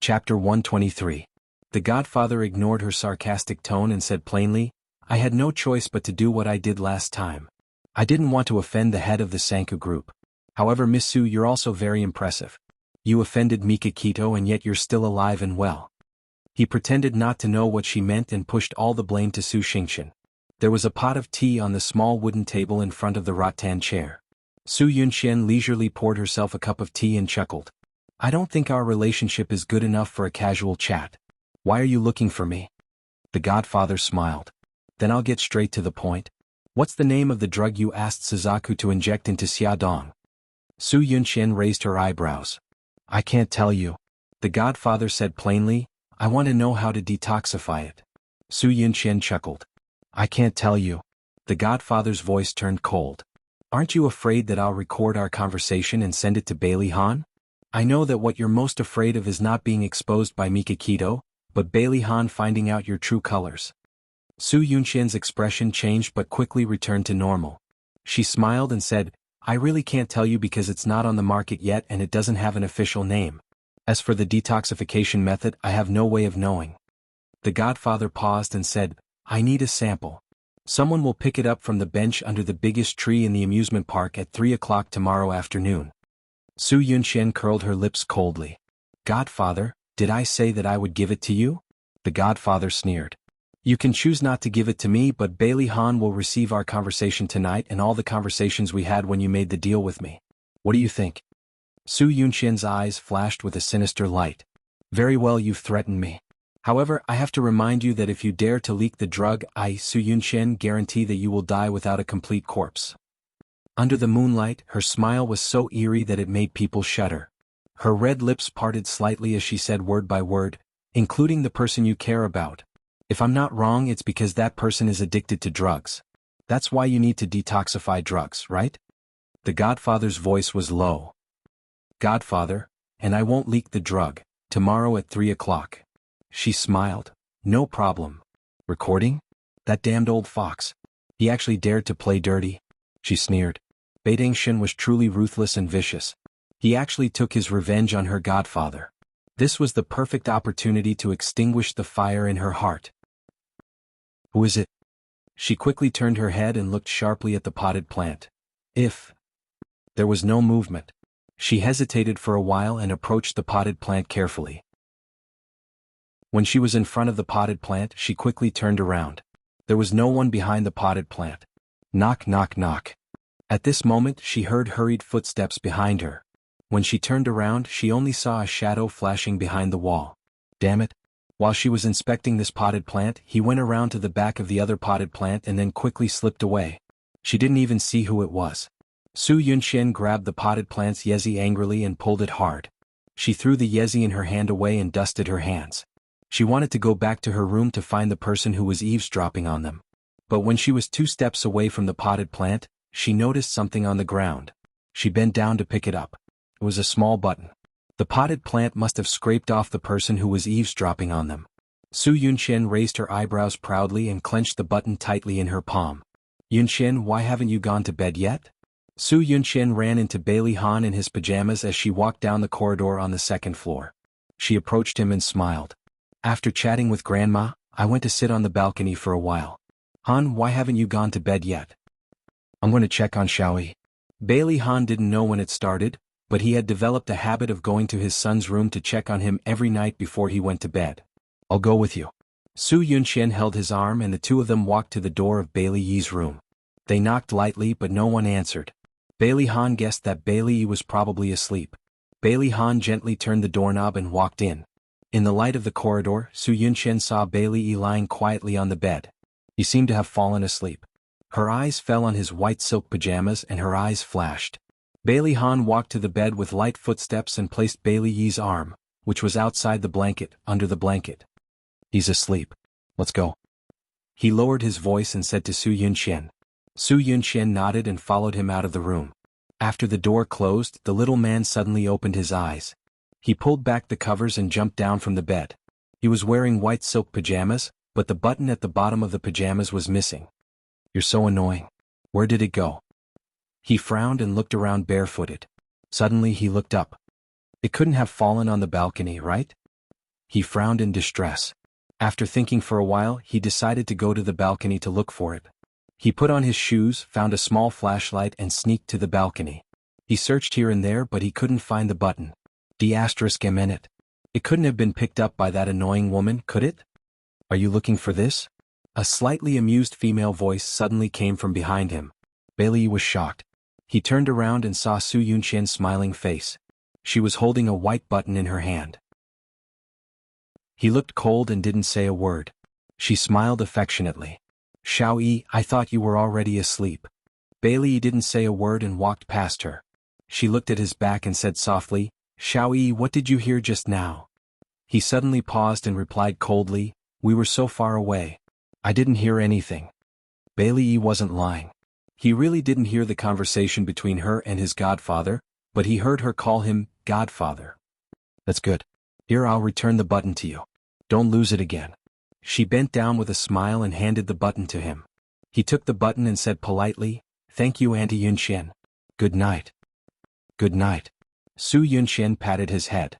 Chapter 123. The godfather ignored her sarcastic tone and said plainly, I had no choice but to do what I did last time. I didn't want to offend the head of the Sanku group. However, Miss Su, you're also very impressive. You offended Mikakito and yet you're still alive and well. He pretended not to know what she meant and pushed all the blame to Su Xingqian. There was a pot of tea on the small wooden table in front of the rattan chair. Su Yunxian leisurely poured herself a cup of tea and chuckled. I don't think our relationship is good enough for a casual chat. Why are you looking for me? The godfather smiled. Then I'll get straight to the point. What's the name of the drug you asked Suzaku to inject into Xiaodong? Su Yunxian raised her eyebrows. I can't tell you. The godfather said plainly, I want to know how to detoxify it. Su Yunxian chuckled. I can't tell you. The godfather's voice turned cold. Aren't you afraid that I'll record our conversation and send it to Bailey Han? I know that what you're most afraid of is not being exposed by Mikakito, but Bailey Han finding out your true colors. Su Yunxian's expression changed but quickly returned to normal. She smiled and said, I really can't tell you because it's not on the market yet and it doesn't have an official name. As for the detoxification method, I have no way of knowing. The godfather paused and said, I need a sample. Someone will pick it up from the bench under the biggest tree in the amusement park at 3 o'clock tomorrow afternoon. Su Yunxian curled her lips coldly. Godfather, did I say that I would give it to you? The godfather sneered. You can choose not to give it to me, but Bailey Han will receive our conversation tonight and all the conversations we had when you made the deal with me. What do you think? Su Yunxian's eyes flashed with a sinister light. Very well, you've threatened me. However, I have to remind you that if you dare to leak the drug, I, Su Yunxian, guarantee that you will die without a complete corpse. Under the moonlight, her smile was so eerie that it made people shudder. Her red lips parted slightly as she said word by word, including the person you care about. If I'm not wrong, it's because that person is addicted to drugs. That's why you need to detoxify drugs, right? The godfather's voice was low. Godfather, and I won't leak the drug, tomorrow at 3 o'clock. She smiled. No problem. Recording? That damned old fox. He actually dared to play dirty. She sneered. Beidengshun was truly ruthless and vicious. He actually took his revenge on her godfather. This was the perfect opportunity to extinguish the fire in her heart. Who is it? She quickly turned her head and looked sharply at the potted plant. There was no movement. She hesitated for a while and approached the potted plant carefully. When she was in front of the potted plant, she quickly turned around. There was no one behind the potted plant. Knock, knock, knock. At this moment, she heard hurried footsteps behind her. When she turned around, she only saw a shadow flashing behind the wall. Damn it. While she was inspecting this potted plant, he went around to the back of the other potted plant and then quickly slipped away. She didn't even see who it was. Su Yunxian grabbed the potted plant's yezi angrily and pulled it hard. She threw the yezi in her hand away and dusted her hands. She wanted to go back to her room to find the person who was eavesdropping on them. But when she was 2 steps away from the potted plant, she noticed something on the ground. She bent down to pick it up. It was a small button. The potted plant must have scraped off the person who was eavesdropping on them. Su Yunxian raised her eyebrows proudly and clenched the button tightly in her palm. Yunxian, why haven't you gone to bed yet? Su Yunxian ran into Bailey Han in his pajamas as she walked down the corridor on the 2nd floor. She approached him and smiled. After chatting with Grandma, I went to sit on the balcony for a while. Han, why haven't you gone to bed yet? I'm going to check on Xiaoyi. Bailey Han didn't know when it started, but he had developed a habit of going to his son's room to check on him every night before he went to bed. I'll go with you. Su Yunxian held his arm and the two of them walked to the door of Bailey Yi's room. They knocked lightly but no one answered. Bailey Han guessed that Bailey Yi was probably asleep. Bailey Han gently turned the doorknob and walked in. In the light of the corridor, Su Yunxian saw Bailey Yi lying quietly on the bed. He seemed to have fallen asleep. Her eyes fell on his white silk pajamas and her eyes flashed. Bailey Han walked to the bed with light footsteps and placed Bailey Yi's arm, which was outside the blanket, under the blanket. He's asleep. Let's go. He lowered his voice and said to Su Yunxian. Su Yunxian nodded and followed him out of the room. After the door closed, the little man suddenly opened his eyes. He pulled back the covers and jumped down from the bed. He was wearing white silk pajamas, but the button at the bottom of the pajamas was missing. You're so annoying. Where did it go? He frowned and looked around barefooted. Suddenly he looked up. It couldn't have fallen on the balcony, right? He frowned in distress. After thinking for a while, he decided to go to the balcony to look for it. He put on his shoes, found a small flashlight and sneaked to the balcony. He searched here and there but he couldn't find the button. *M in it. It couldn't have been picked up by that annoying woman, could it? Are you looking for this? A slightly amused female voice suddenly came from behind him. Bailey was shocked. He turned around and saw Su Yunqian's smiling face. She was holding a white button in her hand. He looked cold and didn't say a word. She smiled affectionately. Xiao Yi, I thought you were already asleep. Bailey didn't say a word and walked past her. She looked at his back and said softly, Xiao Yi, what did you hear just now? He suddenly paused and replied coldly, we were so far away. I didn't hear anything. Bailey wasn't lying. He really didn't hear the conversation between her and his godfather, but he heard her call him godfather. That's good. Here, I'll return the button to you. Don't lose it again. She bent down with a smile and handed the button to him. He took the button and said politely, Thank you, Auntie Yunqian. Good night. Good night. Su Yunqian patted his head.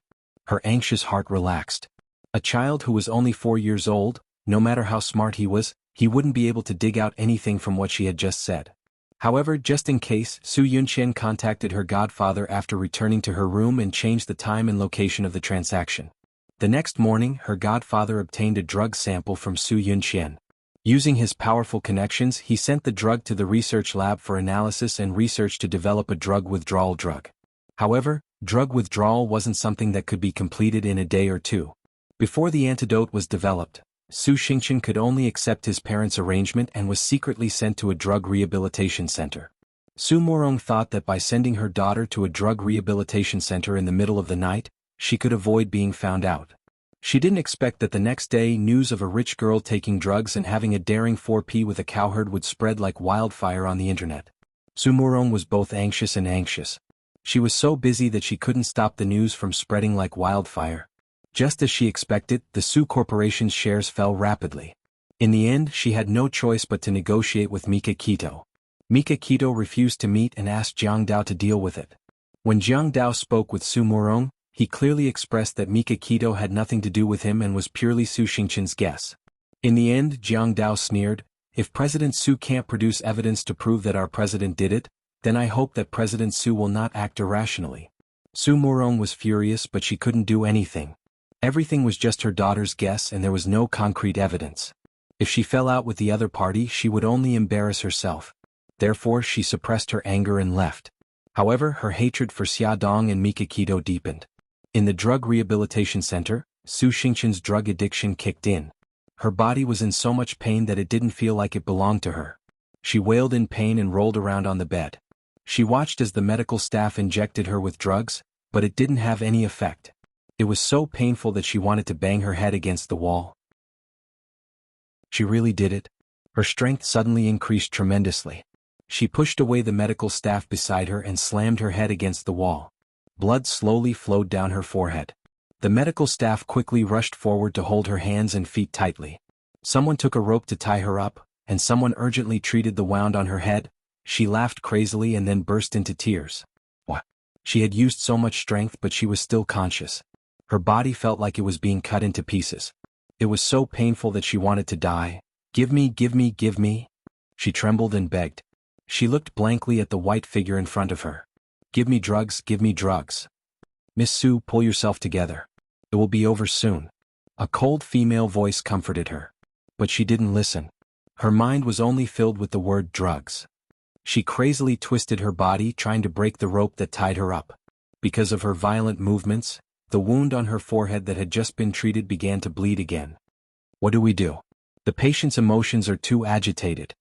Her anxious heart relaxed. A child who was only 4 years old, no matter how smart he was, he wouldn't be able to dig out anything from what she had just said. However, just in case, Su Yunqian contacted her godfather after returning to her room and changed the time and location of the transaction. The next morning, her godfather obtained a drug sample from Su Yunqian. Using his powerful connections, he sent the drug to the research lab for analysis and research to develop a drug withdrawal drug. However, drug withdrawal wasn't something that could be completed in a day or two. Before the antidote was developed, Su Xingqian could only accept his parents' arrangement and was secretly sent to a drug rehabilitation center. Su Morong thought that by sending her daughter to a drug rehabilitation center in the middle of the night, she could avoid being found out. She didn't expect that the next day news of a rich girl taking drugs and having a daring 4P with a cowherd would spread like wildfire on the internet. Su Morong was both anxious and anxious. She was so busy that she couldn't stop the news from spreading like wildfire. Just as she expected, the Su Corporation's shares fell rapidly. In the end, she had no choice but to negotiate with Mika Kito. Mika Kito refused to meet and asked Jiang Dao to deal with it. When Jiang Dao spoke with Su Morong, he clearly expressed that Mika Kito had nothing to do with him and was purely Su Xingqian's guess. In the end, Jiang Dao sneered, If President Su can't produce evidence to prove that our president did it, then I hope that President Su will not act irrationally. Su Morong was furious but she couldn't do anything. Everything was just her daughter's guess and there was no concrete evidence. If she fell out with the other party, she would only embarrass herself. Therefore, she suppressed her anger and left. However, her hatred for Xia Dong and Mika Kito deepened. In the drug rehabilitation center, Su Xingqian's drug addiction kicked in. Her body was in so much pain that it didn't feel like it belonged to her. She wailed in pain and rolled around on the bed. She watched as the medical staff injected her with drugs, but it didn't have any effect. It was so painful that she wanted to bang her head against the wall. She really did it. Her strength suddenly increased tremendously. She pushed away the medical staff beside her and slammed her head against the wall. Blood slowly flowed down her forehead. The medical staff quickly rushed forward to hold her hands and feet tightly. Someone took a rope to tie her up, and someone urgently treated the wound on her head. She laughed crazily and then burst into tears. What? She had used so much strength but she was still conscious. Her body felt like it was being cut into pieces. It was so painful that she wanted to die. Give me, give me, give me. She trembled and begged. She looked blankly at the white figure in front of her. Give me drugs, give me drugs. Miss Su, pull yourself together. It will be over soon. A cold female voice comforted her. But she didn't listen. Her mind was only filled with the word drugs. She crazily twisted her body trying to break the rope that tied her up. Because of her violent movements, the wound on her forehead that had just been treated began to bleed again. What do we do? The patient's emotions are too agitated.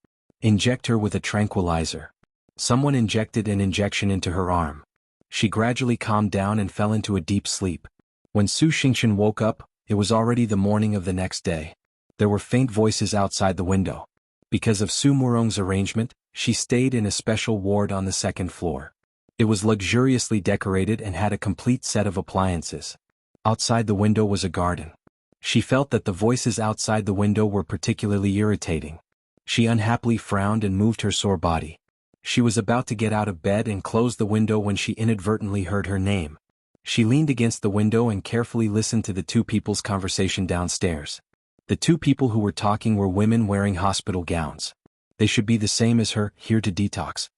Inject her with a tranquilizer. Someone injected an injection into her arm. She gradually calmed down and fell into a deep sleep. When Su Xingqian woke up, it was already the morning of the next day. There were faint voices outside the window. Because of Su Morong's arrangement, she stayed in a special ward on the second floor. It was luxuriously decorated and had a complete set of appliances. Outside the window was a garden. She felt that the voices outside the window were particularly irritating. She unhappily frowned and moved her sore body. She was about to get out of bed and close the window when she inadvertently heard her name. She leaned against the window and carefully listened to the two people's conversation downstairs. The two people who were talking were women wearing hospital gowns. They should be the same as her, here to detox.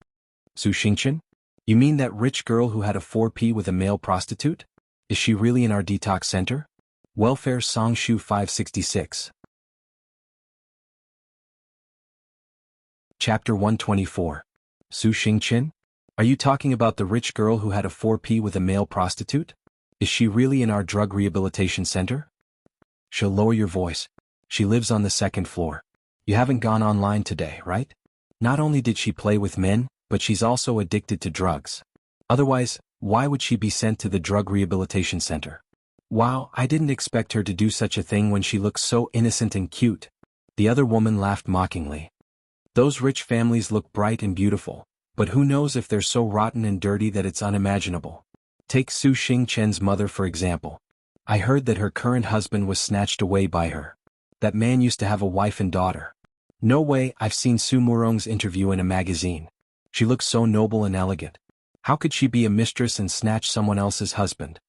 Su Xingchen? You mean that rich girl who had a 4P with a male prostitute? Is she really in our detox center? Welfare Songshu 566. Chapter 124. Su Xingchen? Are you talking about the rich girl who had a 4P with a male prostitute? Is she really in our drug rehabilitation center? She'll lower your voice. She lives on the second floor. You haven't gone online today, right? Not only did she play with men, but she's also addicted to drugs. Otherwise, why would she be sent to the drug rehabilitation center? Wow, I didn't expect her to do such a thing when she looks so innocent and cute. The other woman laughed mockingly. Those rich families look bright and beautiful, but who knows if they're so rotten and dirty that it's unimaginable. Take Su Xingchen's mother for example. I heard that her current husband was snatched away by her. That man used to have a wife and daughter. No way, I've seen Su Murong's interview in a magazine. She looks so noble and elegant. How could she be a mistress and snatch someone else's husband?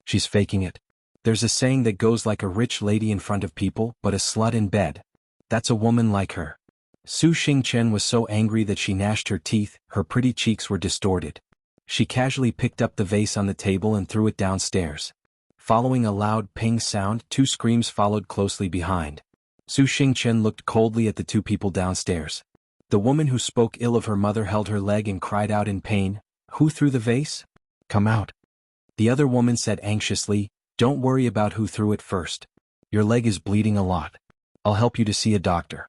She's faking it. There's a saying that goes like a rich lady in front of people, but a slut in bed. That's a woman like her. Su Xingchen was so angry that she gnashed her teeth, her pretty cheeks were distorted. She casually picked up the vase on the table and threw it downstairs. Following a loud ping sound, two screams followed closely behind. Su Xingchen looked coldly at the two people downstairs. The woman who spoke ill of her mother held her leg and cried out in pain. Who threw the vase? Come out. The other woman said anxiously, don't worry about who threw it first. Your leg is bleeding a lot. I'll help you to see a doctor.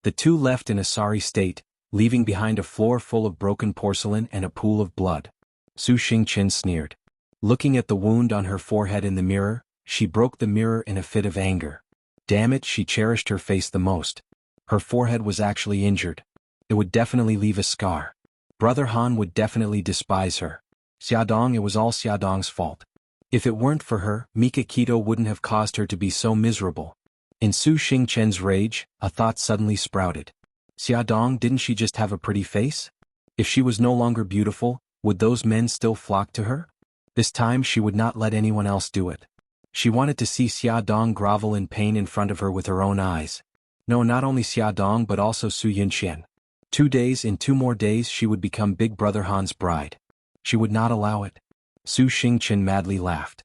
The two left in a sorry state, leaving behind a floor full of broken porcelain and a pool of blood. Su Xingchen sneered. Looking at the wound on her forehead in the mirror, she broke the mirror in a fit of anger. Damn it, she cherished her face the most. Her forehead was actually injured. It would definitely leave a scar. Brother Han would definitely despise her. Xiaodong, it was all Xiaodong's fault. If it weren't for her, Mika Keto wouldn't have caused her to be so miserable. In Su Xingchen's rage, a thought suddenly sprouted. Xiaodong, didn't she just have a pretty face? If she was no longer beautiful, would those men still flock to her? This time she would not let anyone else do it. She wanted to see Xiaodong grovel in pain in front of her with her own eyes. No, not only Xiaodong but also Su Yunqian. 2 days, in 2 more days she would become Big Brother Han's bride. She would not allow it. Su Xingchen madly laughed.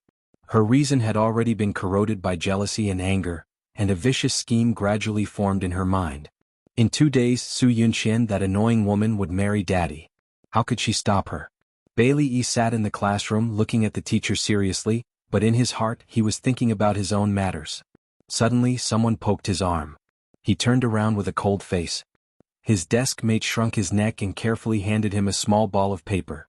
Her reason had already been corroded by jealousy and anger, and a vicious scheme gradually formed in her mind. In 2 days Su Yunqian, that annoying woman, would marry Daddy. How could she stop her? Bailey Yi sat in the classroom looking at the teacher seriously, but in his heart he was thinking about his own matters. Suddenly someone poked his arm. He turned around with a cold face. His desk mate shrunk his neck and carefully handed him a small ball of paper.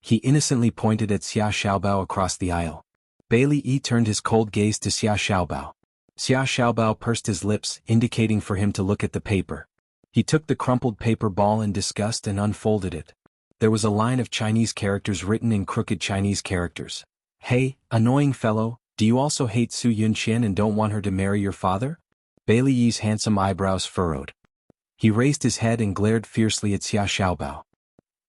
He innocently pointed at Xia Xiaobao across the aisle. Bailey Yi turned his cold gaze to Xia Xiaobao. Xia Xiaobao pursed his lips, indicating for him to look at the paper. He took the crumpled paper ball in disgust and unfolded it. There was a line of Chinese characters written in crooked Chinese characters. Hey, annoying fellow, do you also hate Su Yunqian and don't want her to marry your father? Bailey Yi's handsome eyebrows furrowed. He raised his head and glared fiercely at Xia Xiaobao.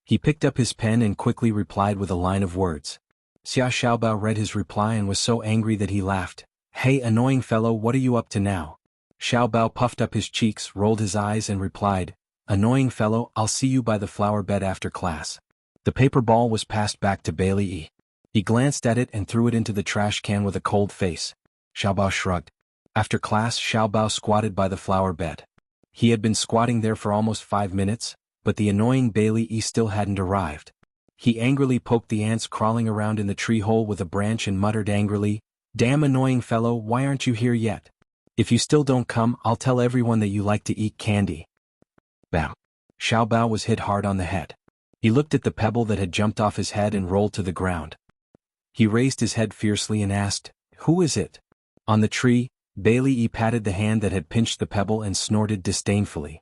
He picked up his pen and quickly replied with a line of words. Xia Xiaobao read his reply and was so angry that he laughed. Hey, annoying fellow, what are you up to now? Xiaobao puffed up his cheeks, rolled his eyes and replied, Annoying fellow, I'll see you by the flower bed after class. The paper ball was passed back to Bailey Yi. He glanced at it and threw it into the trash can with a cold face. Xiaobao shrugged. After class, Xiaobao squatted by the flower bed. He had been squatting there for almost 5 minutes, but the annoying Bailey Yi still hadn't arrived. He angrily poked the ants crawling around in the tree hole with a branch and muttered angrily, Damn annoying fellow, why aren't you here yet? If you still don't come, I'll tell everyone that you like to eat candy. Bam. Xiaobao was hit hard on the head. He looked at the pebble that had jumped off his head and rolled to the ground. He raised his head fiercely and asked, Who is it? On the tree, Bailey Yi patted the hand that had pinched the pebble and snorted disdainfully.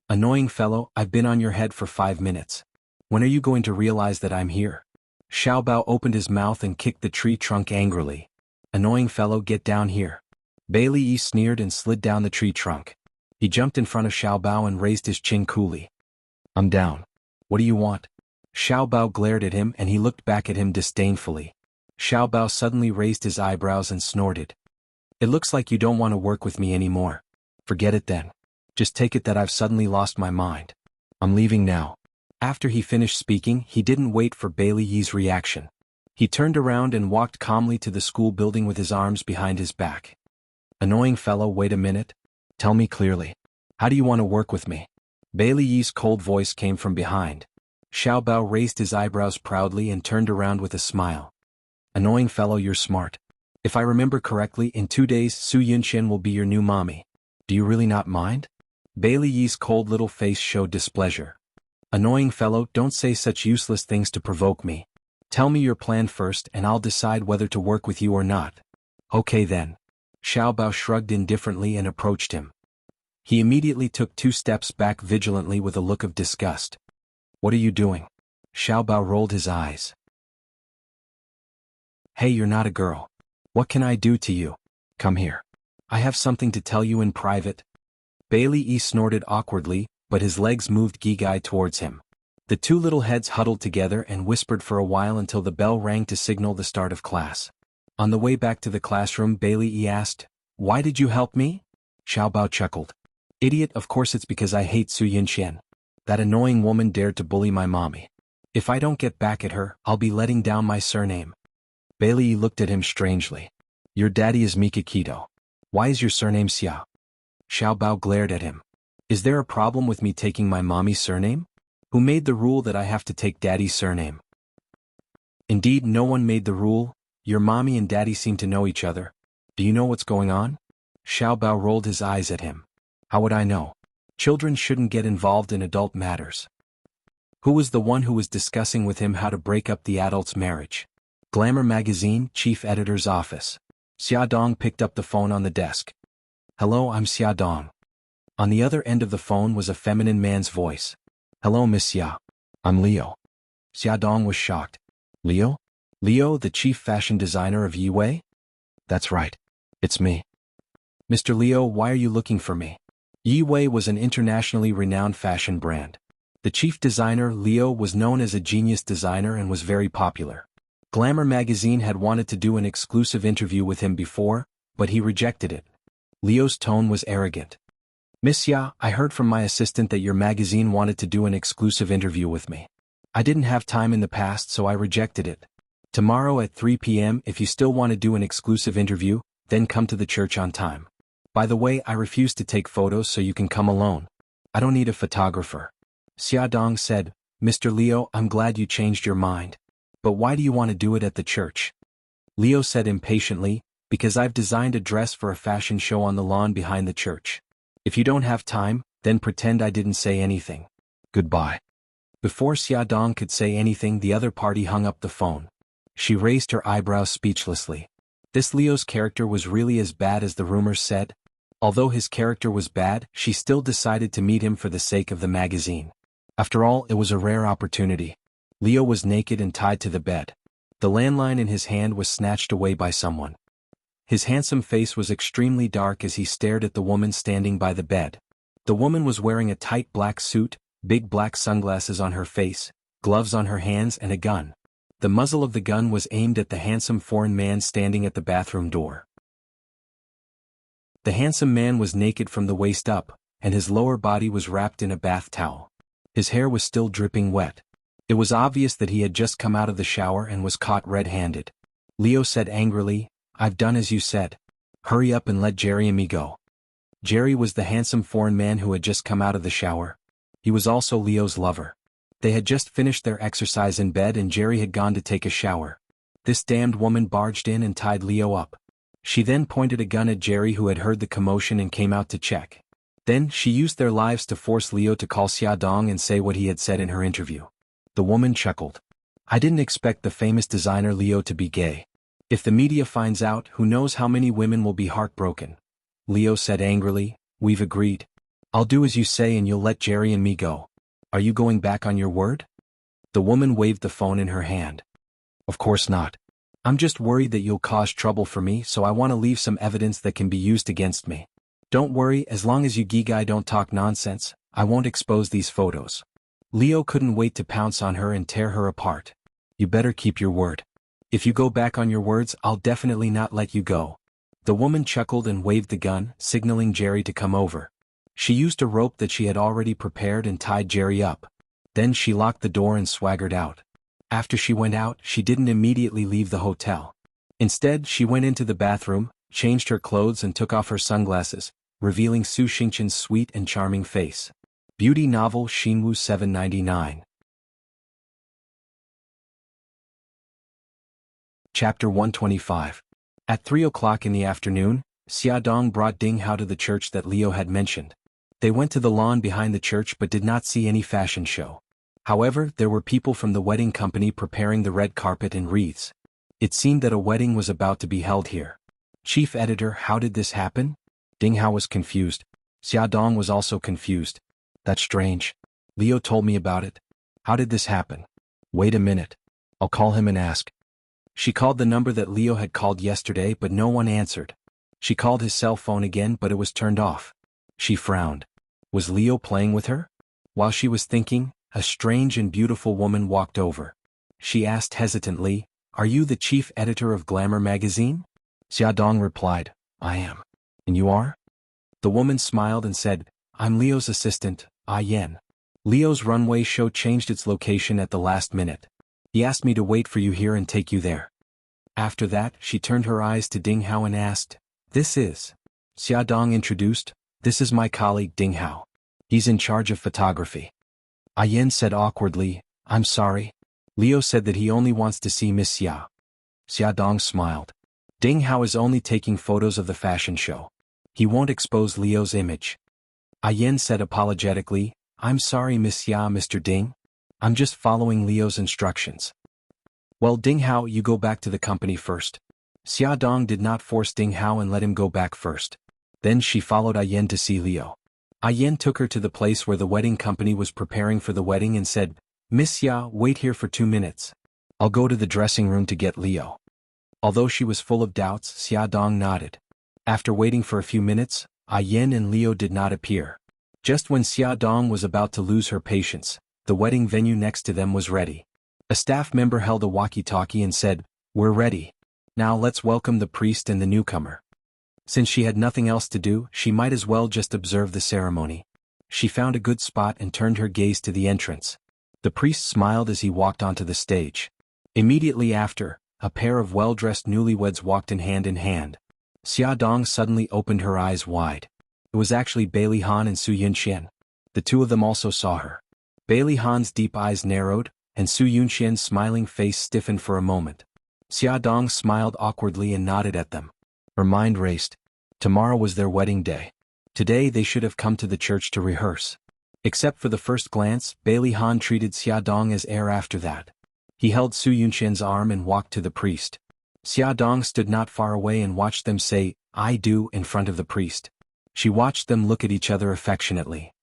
Annoying fellow, I've been on your head for 5 minutes. When are you going to realize that I'm here? Xiaobao opened his mouth and kicked the tree trunk angrily. Annoying fellow, get down here. Bailey Yi sneered and slid down the tree trunk. He jumped in front of Xiaobao and raised his chin coolly. I'm down. What do you want? Xiao Bao glared at him and he looked back at him disdainfully. Xiao Bao suddenly raised his eyebrows and snorted. It looks like you don't want to work with me anymore. Forget it then. Just take it that I've suddenly lost my mind. I'm leaving now. After he finished speaking, he didn't wait for Bailey Yi's reaction. He turned around and walked calmly to the school building with his arms behind his back. Annoying fellow, wait a minute. Tell me clearly. How do you want to work with me? Bailey Yi's cold voice came from behind. Xiao Bao raised his eyebrows proudly and turned around with a smile. Annoying fellow, you're smart. If I remember correctly, in 2 days Su Yunxian will be your new mommy. Do you really not mind? Bailey Yi's cold little face showed displeasure. Annoying fellow, don't say such useless things to provoke me. Tell me your plan first and I'll decide whether to work with you or not. Okay then. Xiao Bao shrugged indifferently and approached him. He immediately took 2 steps back vigilantly with a look of disgust. What are you doing? Xiao Bao rolled his eyes. Hey, you're not a girl. What can I do to you? Come here. I have something to tell you in private. Bailey Yi snorted awkwardly, but his legs moved Gigai towards him. The 2 little heads huddled together and whispered for a while until the bell rang to signal the start of class. On the way back to the classroom, Bailey Yi asked, Why did you help me? Xiao Bao chuckled. Idiot, of course it's because I hate Su Yunxian. That annoying woman dared to bully my mommy. If I don't get back at her, I'll be letting down my surname. Bailey Yi looked at him strangely. Your daddy is Mikakito. Why is your surname Xia? Xiao Bao glared at him. Is there a problem with me taking my mommy's surname? Who made the rule that I have to take daddy's surname? Indeed, no one made the rule. Your mommy and daddy seem to know each other. Do you know what's going on? Xiao Bao rolled his eyes at him. How would I know? Children shouldn't get involved in adult matters. Who was the one who was discussing with him how to break up the adult's marriage? Glamour Magazine, Chief Editor's Office. Xia Dong picked up the phone on the desk. Hello, I'm Xia Dong. On the other end of the phone was a feminine man's voice. Hello, Miss Xia. I'm Leo. Xia Dong was shocked. Leo? Leo, the chief fashion designer of Yiwei? That's right. It's me. Mr. Leo, why are you looking for me? Yiwei was an internationally renowned fashion brand. The chief designer, Leo, was known as a genius designer and was very popular. Glamour magazine had wanted to do an exclusive interview with him before, but he rejected it. Leo's tone was arrogant. Miss Xia, I heard from my assistant that your magazine wanted to do an exclusive interview with me. I didn't have time in the past, so I rejected it. Tomorrow at 3 p.m. if you still want to do an exclusive interview, then come to the church on time. By the way, I refuse to take photos, so you can come alone. I don't need a photographer. Xia Dong said, Mr. Leo, I'm glad you changed your mind. But why do you want to do it at the church? Leo said impatiently, because I've designed a dress for a fashion show on the lawn behind the church. If you don't have time, then pretend I didn't say anything. Goodbye. Before Xia Dong could say anything, the other party hung up the phone. She raised her eyebrows speechlessly. This Leo's character was really as bad as the rumors said? Although his character was bad, she still decided to meet him for the sake of the magazine. After all, it was a rare opportunity. Leo was naked and tied to the bed. The landline in his hand was snatched away by someone. His handsome face was extremely dark as he stared at the woman standing by the bed. The woman was wearing a tight black suit, big black sunglasses on her face, gloves on her hands and a gun. The muzzle of the gun was aimed at the handsome foreign man standing at the bathroom door. The handsome man was naked from the waist up, and his lower body was wrapped in a bath towel. His hair was still dripping wet. It was obvious that he had just come out of the shower and was caught red-handed. Leo said angrily, I've done as you said. Hurry up and let Jerry and me go. Jerry was the handsome foreign man who had just come out of the shower. He was also Leo's lover. They had just finished their exercise in bed and Jerry had gone to take a shower. This damned woman barged in and tied Leo up. She then pointed a gun at Jerry, who had heard the commotion and came out to check. Then she used their lives to force Leo to call Xia Dong and say what he had said in her interview. The woman chuckled. I didn't expect the famous designer Leo to be gay. If the media finds out, who knows how many women will be heartbroken. Leo said angrily, We've agreed. I'll do as you say and you'll let Jerry and me go. Are you going back on your word? The woman waved the phone in her hand. Of course not. I'm just worried that you'll cause trouble for me, so I want to leave some evidence that can be used against me. Don't worry, as long as you Gigai don't talk nonsense, I won't expose these photos. Liu couldn't wait to pounce on her and tear her apart. You better keep your word. If you go back on your words, I'll definitely not let you go. The woman chuckled and waved the gun, signaling Jerry to come over. She used a rope that she had already prepared and tied Jerry up. Then she locked the door and swaggered out. After she went out, she didn't immediately leave the hotel. Instead, she went into the bathroom, changed her clothes and took off her sunglasses, revealing Su Xingqian's sweet and charming face. Beauty novel Xinwu 799. Chapter 125. At 3 o'clock in the afternoon, Xiaodong brought Ding Hao to the church that Liu had mentioned. They went to the lawn behind the church but did not see any fashion show. However, there were people from the wedding company preparing the red carpet and wreaths. It seemed that a wedding was about to be held here. Chief editor, how did this happen? Ding Hao was confused. Xiaodong was also confused. That's strange. Liu told me about it. How did this happen? Wait a minute. I'll call him and ask. She called the number that Liu had called yesterday but no one answered. She called his cell phone again but it was turned off. She frowned. Was Liu playing with her? While she was thinking, a strange and beautiful woman walked over. She asked hesitantly, "Are you the chief editor of Glamour magazine?" Xiaodong replied, "I am. And you are?" The woman smiled and said, "I'm Liu's assistant, Yan." Liu's runway show changed its location at the last minute. He asked me to wait for you here and take you there. After that, she turned her eyes to Ding Hao and asked, "This is?" Xiaodong introduced, "This is my colleague Ding Hao. He's in charge of photography." Yan said awkwardly, "I'm sorry." Liu said that he only wants to see Miss Xia. Xiaodong smiled. Ding Hao is only taking photos of the fashion show. He won't expose Liu's image. Yan said apologetically, "I'm sorry Miss Xia, Mr. Ding. I'm just following Liu's instructions." "Well, Ding Hao, you go back to the company first." Xiaodong did not force Ding Hao and let him go back first. Then she followed Yan to see Liu. Yan took her to the place where the wedding company was preparing for the wedding and said, "Miss Xia, wait here for 2 minutes. I'll go to the dressing room to get Liu." Although she was full of doubts, Xiaodong nodded. After waiting for a few minutes, Yan and Liu did not appear. Just when Xiaodong was about to lose her patience, the wedding venue next to them was ready. A staff member held a walkie-talkie and said, "We're ready. Now let's welcome the priest and the newcomer." Since she had nothing else to do, she might as well just observe the ceremony. She found a good spot and turned her gaze to the entrance. The priest smiled as he walked onto the stage. Immediately after, a pair of well-dressed newlyweds walked in hand. Xiaodong suddenly opened her eyes wide. It was actually Bailey Han and Su Yunxian. The two of them also saw her. Bailey Han's deep eyes narrowed, and Su Yunxian's smiling face stiffened for a moment. Xiaodong smiled awkwardly and nodded at them. Her mind raced. Tomorrow was their wedding day. Today they should have come to the church to rehearse. Except for the first glance, Bailey Han treated Xiaodong as heir after that. He held Su Yunxian's arm and walked to the priest. Xiaodong stood not far away and watched them say, "I do," in front of the priest. She watched them look at each other affectionately.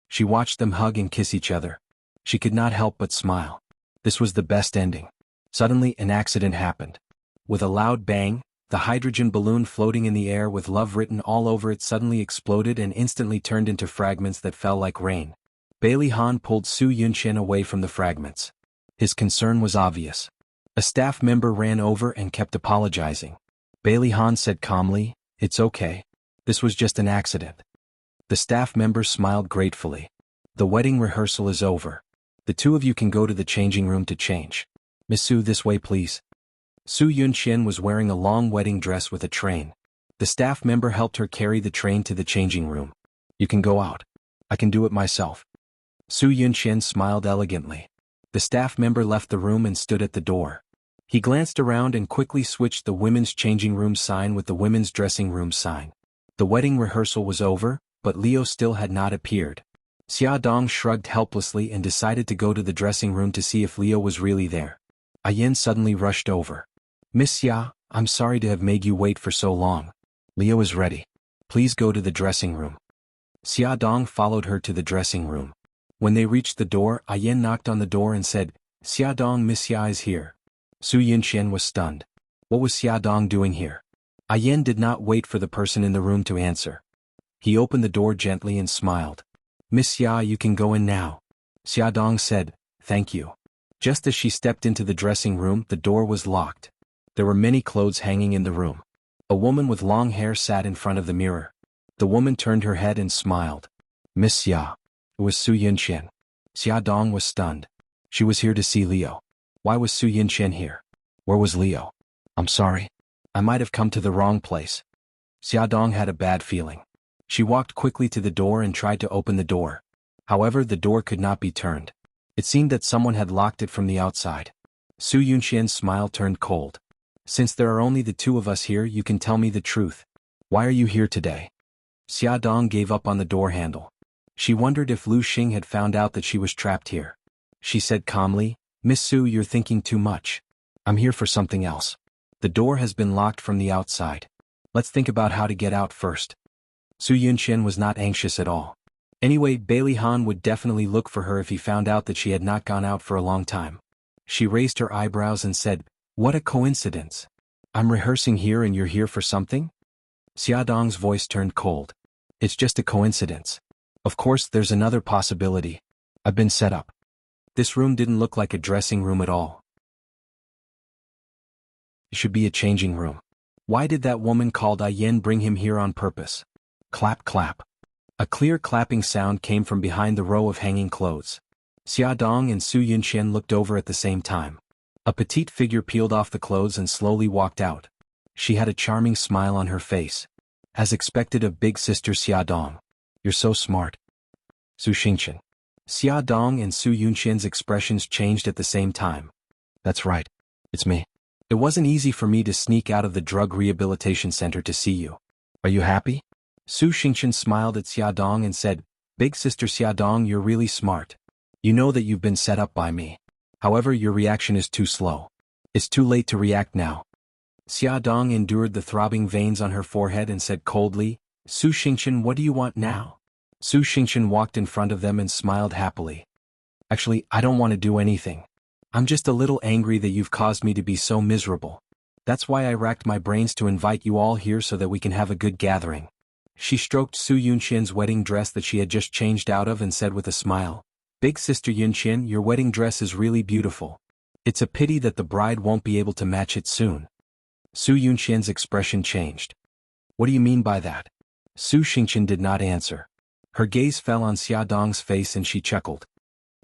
She watched them hug and kiss each other. She could not help but smile. This was the best ending. Suddenly, an accident happened. With a loud bang, the hydrogen balloon floating in the air with love written all over it suddenly exploded and instantly turned into fragments that fell like rain. Bailey Han pulled Su Yunxian away from the fragments. His concern was obvious. A staff member ran over and kept apologizing. Bailey Han said calmly, "It's okay. This was just an accident." The staff member smiled gratefully. "The wedding rehearsal is over. The two of you can go to the changing room to change. Miss Su, this way please." Su Yunxian was wearing a long wedding dress with a train. The staff member helped her carry the train to the changing room. "You can go out. I can do it myself." Su Yunxian smiled elegantly. The staff member left the room and stood at the door. He glanced around and quickly switched the women's changing room sign with the women's dressing room sign. The wedding rehearsal was over, but Liu still had not appeared. Xiaodong shrugged helplessly and decided to go to the dressing room to see if Liu was really there. Yan suddenly rushed over. "Miss Xia, I'm sorry to have made you wait for so long. Liu is ready. Please go to the dressing room." Xiaodong followed her to the dressing room. When they reached the door, Yan knocked on the door and said, "Xiaodong, Miss Xia is here." Su Yunxian was stunned. What was Xiaodong doing here? Yan did not wait for the person in the room to answer. He opened the door gently and smiled. Miss Xia, you can go in now. Xiaodong said, thank you. Just as she stepped into the dressing room, the door was locked. There were many clothes hanging in the room. A woman with long hair sat in front of the mirror. The woman turned her head and smiled. Miss Xia. It was Su Yunqian. Xiaodong was stunned. She was here to see Leo. Why was Su Yunqian here? Where was Leo? I'm sorry. I might have come to the wrong place. Xiaodong had a bad feeling. She walked quickly to the door and tried to open the door. However, the door could not be turned. It seemed that someone had locked it from the outside. Su Yunqian's smile turned cold. Since there are only the two of us here, you can tell me the truth. Why are you here today? Xiaodong gave up on the door handle. She wondered if Lu Xing had found out that she was trapped here. She said calmly, Miss Su, you're thinking too much. I'm here for something else. The door has been locked from the outside. Let's think about how to get out first. Su Yunqian was not anxious at all. Anyway, Bailey Han would definitely look for her if he found out that she had not gone out for a long time. She raised her eyebrows and said, what a coincidence. I'm rehearsing here and you're here for something? Xiaodong's voice turned cold. It's just a coincidence. Of course, there's another possibility. I've been set up. This room didn't look like a dressing room at all. It should be a changing room. Why did that woman called Yen bring him here on purpose? Clap, clap. A clear clapping sound came from behind the row of hanging clothes. Xiaodong and Su Yunqian looked over at the same time. A petite figure peeled off the clothes and slowly walked out. She had a charming smile on her face. As expected of big sister Xiaodong. You're so smart. Su Xingqian. Xiaodong and Su Yunqian's expressions changed at the same time. That's right. It's me. It wasn't easy for me to sneak out of the drug rehabilitation center to see you. Are you happy? Su Xingqian smiled at Xiaodong and said, Big sister Xiaodong, you're really smart. You know that you've been set up by me. However, your reaction is too slow. It's too late to react now. Xiaodong endured the throbbing veins on her forehead and said coldly, Su Xingqian, what do you want now? Su Xingqian walked in front of them and smiled happily. Actually, I don't want to do anything. I'm just a little angry that you've caused me to be so miserable. That's why I racked my brains to invite you all here so that we can have a good gathering. She stroked Su Yunqian's wedding dress that she had just changed out of and said with a smile, Big sister Yunqian, your wedding dress is really beautiful. It's a pity that the bride won't be able to match it soon. Su Yunqian's expression changed. What do you mean by that? Su Xingqian did not answer. Her gaze fell on Xiaodong's face and she chuckled.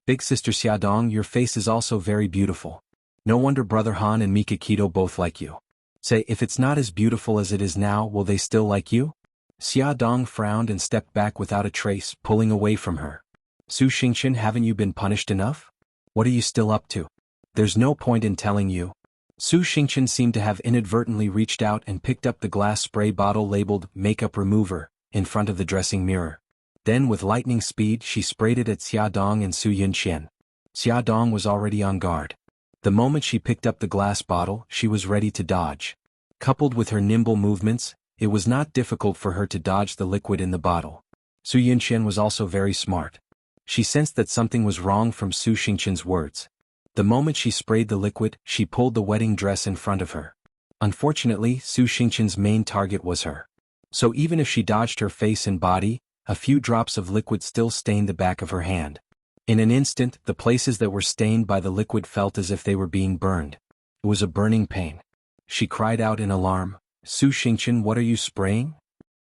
Big sister Xiaodong, your face is also very beautiful. No wonder Brother Han and Mikakito both like you. Say, if it's not as beautiful as it is now, will they still like you? Xiaodong frowned and stepped back without a trace, pulling away from her. Su Xingqian, haven't you been punished enough? What are you still up to? There's no point in telling you. Su Xingqian seemed to have inadvertently reached out and picked up the glass spray bottle labeled makeup remover in front of the dressing mirror. Then with lightning speed she sprayed it at Xiaodong and Su Yunqian. Xiaodong was already on guard. The moment she picked up the glass bottle, she was ready to dodge. Coupled with her nimble movements, it was not difficult for her to dodge the liquid in the bottle. Su Yunqian was also very smart. She sensed that something was wrong from Su Xingqian's words. The moment she sprayed the liquid, she pulled the wedding dress in front of her. Unfortunately, Su Xingqian's main target was her. So even if she dodged her face and body, a few drops of liquid still stained the back of her hand. In an instant, the places that were stained by the liquid felt as if they were being burned. It was a burning pain. She cried out in alarm, Su Xingqian, what are you spraying?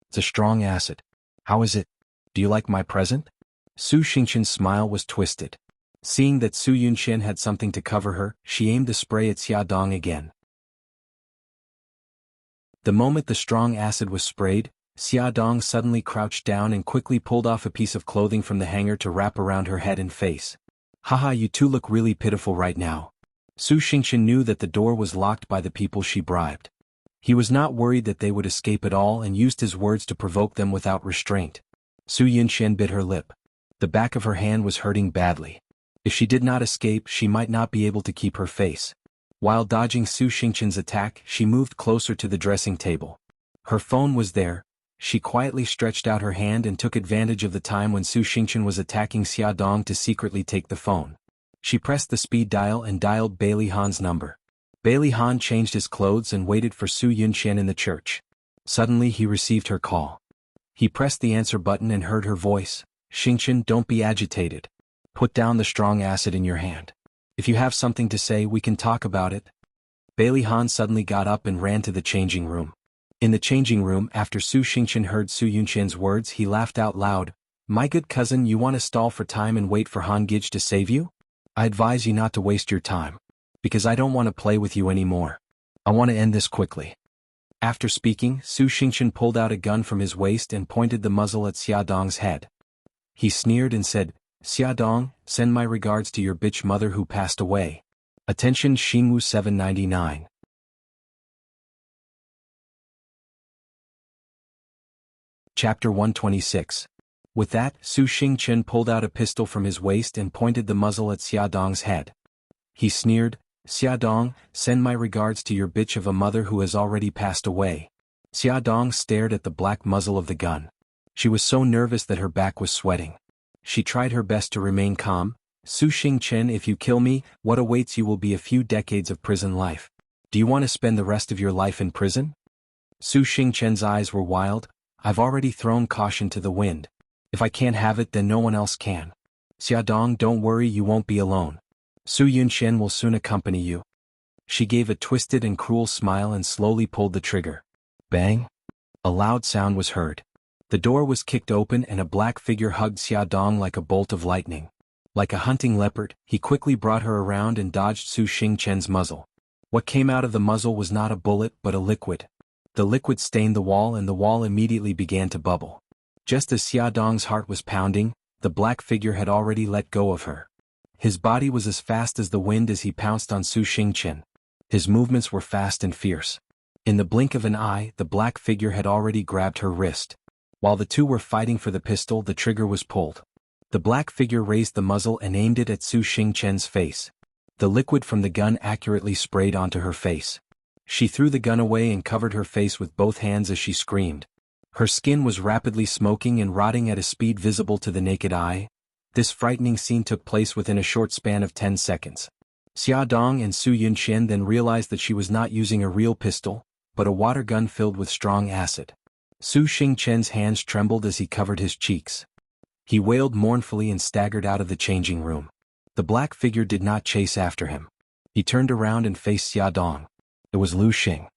It's a strong acid. How is it? Do you like my present? Su Xingqian's smile was twisted. Seeing that Su Yunqian had something to cover her, she aimed the spray at Xiaodong again. The moment the strong acid was sprayed, Xiaodong suddenly crouched down and quickly pulled off a piece of clothing from the hanger to wrap around her head and face. Haha, you two look really pitiful right now. Su Xingqian knew that the door was locked by the people she bribed. He was not worried that they would escape at all and used his words to provoke them without restraint. Su Yunqian bit her lip. The back of her hand was hurting badly. If she did not escape, she might not be able to keep her face. While dodging Su Xingqian's attack, she moved closer to the dressing table. Her phone was there. She quietly stretched out her hand and took advantage of the time when Su Xingqian was attacking Xiaodong to secretly take the phone. She pressed the speed dial and dialed Bailey Han's number. Bailey Han changed his clothes and waited for Su Yunqian in the church. Suddenly he received her call. He pressed the answer button and heard her voice, Xingqian, don't be agitated. Put down the strong acid in your hand. If you have something to say, we can talk about it. Bailey Han suddenly got up and ran to the changing room. In the changing room, after Su Xingqian heard Su Yunqian's words, he laughed out loud. My good cousin, you want to stall for time and wait for Han Gij to save you? I advise you not to waste your time. Because I don't want to play with you anymore. I want to end this quickly. After speaking, Su Xingqian pulled out a gun from his waist and pointed the muzzle at Xiaodong's head. He sneered and said, Xiaodong, send my regards to your bitch mother who passed away. Attention Xingwu 799. Chapter 126. With that, Su Xingqian pulled out a pistol from his waist and pointed the muzzle at Xiaodong's head. He sneered, Xiaodong, send my regards to your bitch of a mother who has already passed away. Xiaodong stared at the black muzzle of the gun. She was so nervous that her back was sweating. She tried her best to remain calm. Su Xingqian, if you kill me, what awaits you will be a few decades of prison life. Do you want to spend the rest of your life in prison? Su Xingqian's eyes were wild. I've already thrown caution to the wind. If I can't have it, then no one else can. Xiaodong, don't worry, you won't be alone. Su Yunqian will soon accompany you. She gave a twisted and cruel smile and slowly pulled the trigger. Bang! A loud sound was heard. The door was kicked open and a black figure hugged Xiaodong like a bolt of lightning. Like a hunting leopard, he quickly brought her around and dodged Su Xingqian's muzzle. What came out of the muzzle was not a bullet but a liquid. The liquid stained the wall and the wall immediately began to bubble. Just as Xiaodong's heart was pounding, the black figure had already let go of her. His body was as fast as the wind as he pounced on Su Xingqian. His movements were fast and fierce. In the blink of an eye, the black figure had already grabbed her wrist. While the two were fighting for the pistol, the trigger was pulled. The black figure raised the muzzle and aimed it at Su Xingqian's face. The liquid from the gun accurately sprayed onto her face. She threw the gun away and covered her face with both hands as she screamed. Her skin was rapidly smoking and rotting at a speed visible to the naked eye. This frightening scene took place within a short span of 10 seconds. Xiaodong and Su Yunqian then realized that she was not using a real pistol, but a water gun filled with strong acid. Su Xingqian's hands trembled as he covered his cheeks. He wailed mournfully and staggered out of the changing room. The black figure did not chase after him. He turned around and faced Xiaodong. It was Lu Xing.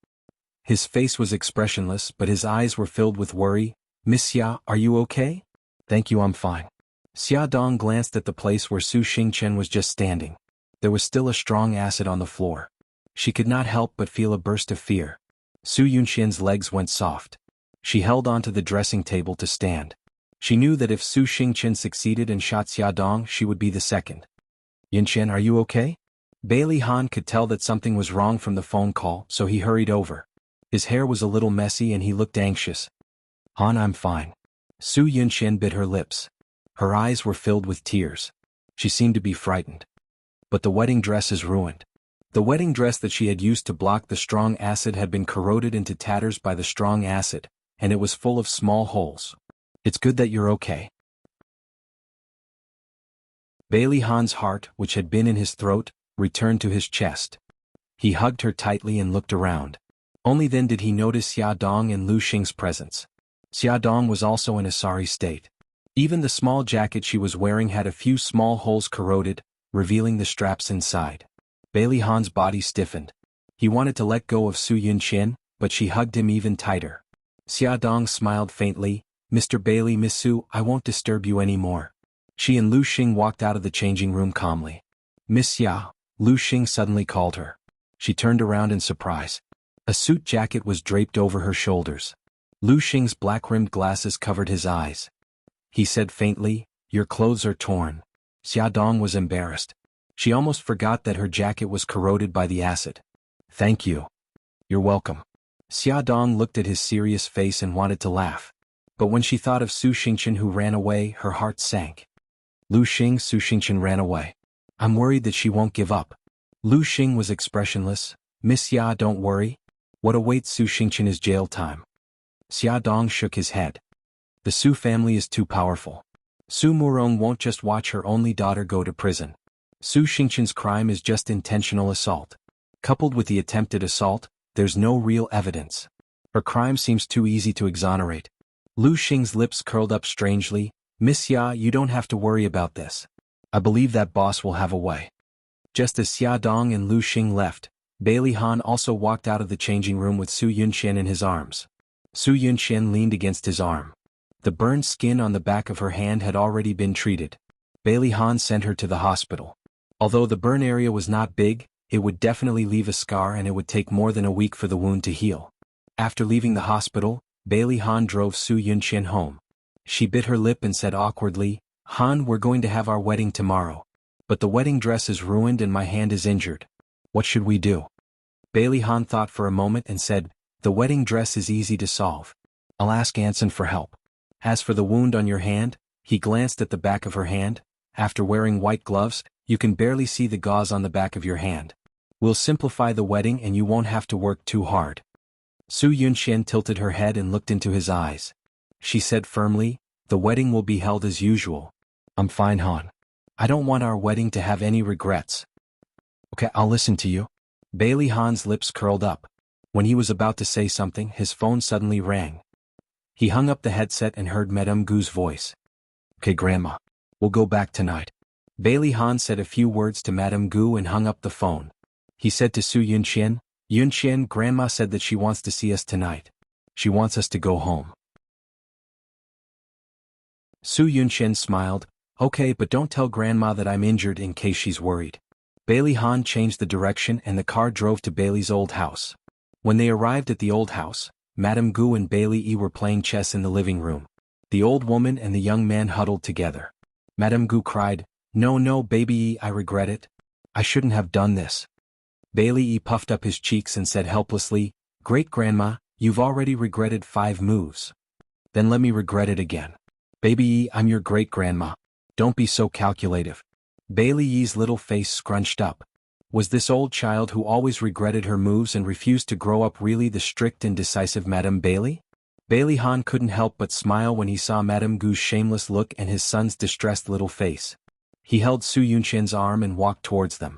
His face was expressionless, but his eyes were filled with worry. Miss Xia, are you okay? Thank you, I'm fine. Xiaodong glanced at the place where Su Xingqian was just standing. There was still a strong acid on the floor. She could not help but feel a burst of fear. Su Yunqian's legs went soft. She held onto the dressing table to stand. She knew that if Su Xingqian succeeded and shot Xiaodong, she would be the second. Yunqian, are you okay? Bailey Han could tell that something was wrong from the phone call, so he hurried over. His hair was a little messy and he looked anxious. Han, I'm fine. Su Yunqian bit her lips. Her eyes were filled with tears. She seemed to be frightened. But the wedding dress is ruined. The wedding dress that she had used to block the strong acid had been corroded into tatters by the strong acid, and it was full of small holes. It's good that you're okay. Bailey Han's heart, which had been in his throat, returned to his chest. He hugged her tightly and looked around. Only then did he notice Xiaodong and Lu Xing's presence. Xiaodong was also in a sorry state. Even the small jacket she was wearing had a few small holes corroded, revealing the straps inside. Bailey Han's body stiffened. He wanted to let go of Su Yunqian, but she hugged him even tighter. Xiaodong smiled faintly. Mr. Bailey, Miss Su, I won't disturb you anymore. She and Lu Xing walked out of the changing room calmly. Miss Xia, Lu Xing suddenly called her. She turned around in surprise. A suit jacket was draped over her shoulders. Lu Xing's black-rimmed glasses covered his eyes. He said faintly, your clothes are torn. Xiaodong was embarrassed. She almost forgot that her jacket was corroded by the acid. Thank you. You're welcome. Xiaodong looked at his serious face and wanted to laugh. But when she thought of Su Xingqian who ran away, her heart sank. Lu Xing, Su Xingqian ran away. I'm worried that she won't give up. Lu Xing was expressionless. Miss Xia, don't worry. What awaits Su Xingqian is jail time. Xiaodong shook his head. The Su family is too powerful. Su Murong won't just watch her only daughter go to prison. Su Xingqian's crime is just intentional assault. Coupled with the attempted assault, there's no real evidence. Her crime seems too easy to exonerate. Lu Xing's lips curled up strangely. Miss Xia, you don't have to worry about this. I believe that boss will have a way. Just as Xia Dong and Lu Xing left, Bailey Han also walked out of the changing room with Su Yunqian in his arms. Su Yunqian leaned against his arm. The burned skin on the back of her hand had already been treated. Bailey Han sent her to the hospital. Although the burn area was not big, it would definitely leave a scar and it would take more than a week for the wound to heal. After leaving the hospital, Bailey Han drove Su Yunqian home. She bit her lip and said awkwardly, Han, we're going to have our wedding tomorrow. But the wedding dress is ruined and my hand is injured. What should we do? Bailey Han thought for a moment and said, the wedding dress is easy to solve. I'll ask Anson for help. As for the wound on your hand, he glanced at the back of her hand. After wearing white gloves, you can barely see the gauze on the back of your hand. We'll simplify the wedding and you won't have to work too hard. Su Yunqian tilted her head and looked into his eyes. She said firmly, the wedding will be held as usual. I'm fine, Han. I don't want our wedding to have any regrets. Okay, I'll listen to you. Bailey Han's lips curled up. When he was about to say something, his phone suddenly rang. He hung up the headset and heard Madame Gu's voice. Okay, Grandma. We'll go back tonight. Bailey Han said a few words to Madame Gu and hung up the phone. He said to Su Yunqian, Yunqian, Grandma said that she wants to see us tonight. She wants us to go home. Su Yunqian smiled, okay, but don't tell Grandma that I'm injured in case she's worried. Bailey Han changed the direction and the car drove to Bailey's old house. When they arrived at the old house, Madame Gu and Bailey Yi were playing chess in the living room. The old woman and the young man huddled together. Madame Gu cried, no, Baby Yi, I regret it. I shouldn't have done this. Bailey Yi puffed up his cheeks and said helplessly, Great-Grandma, you've already regretted 5 moves. Then let me regret it again. Baby Yi, I'm your great-grandma. Don't be so calculative. Bailey Yi's little face scrunched up. Was this old child who always regretted her moves and refused to grow up really the strict and decisive Madame Bailey? Bailey Han couldn't help but smile when he saw Madame Gu's shameless look and his son's distressed little face. He held Su Yunqian's arm and walked towards them.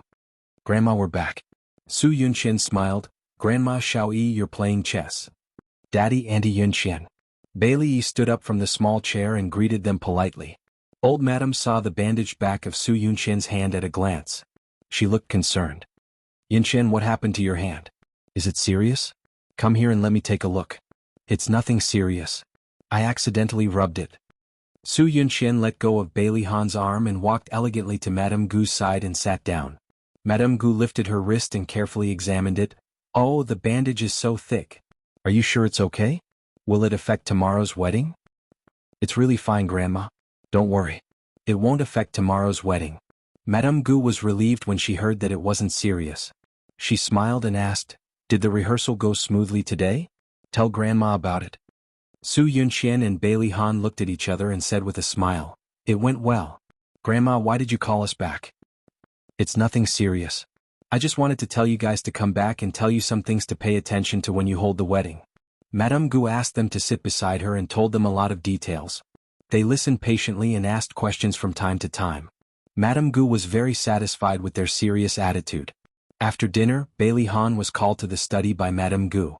Grandma, we're back. Su Yunqian smiled, Grandma Xiao Yi, you're playing chess. Daddy, Auntie Yunqian. Bailey Yi stood up from the small chair and greeted them politely. Old Madame saw the bandaged back of Su Yunqian's hand at a glance. She looked concerned. Yunqian, what happened to your hand? Is it serious? Come here and let me take a look. It's nothing serious. I accidentally rubbed it. Su Yunqian let go of Bailey Han's arm and walked elegantly to Madame Gu's side and sat down. Madame Gu lifted her wrist and carefully examined it. Oh, the bandage is so thick. Are you sure it's okay? Will it affect tomorrow's wedding? It's really fine, Grandma. Don't worry. It won't affect tomorrow's wedding. Madame Gu was relieved when she heard that it wasn't serious. She smiled and asked, did the rehearsal go smoothly today? Tell Grandma about it. Su Yunqian and Bailey Han looked at each other and said with a smile, it went well. Grandma, why did you call us back? It's nothing serious. I just wanted to tell you guys to come back and tell you some things to pay attention to when you hold the wedding. Madame Gu asked them to sit beside her and told them a lot of details. They listened patiently and asked questions from time to time. Madame Gu was very satisfied with their serious attitude. After dinner, Bailey Han was called to the study by Madame Gu.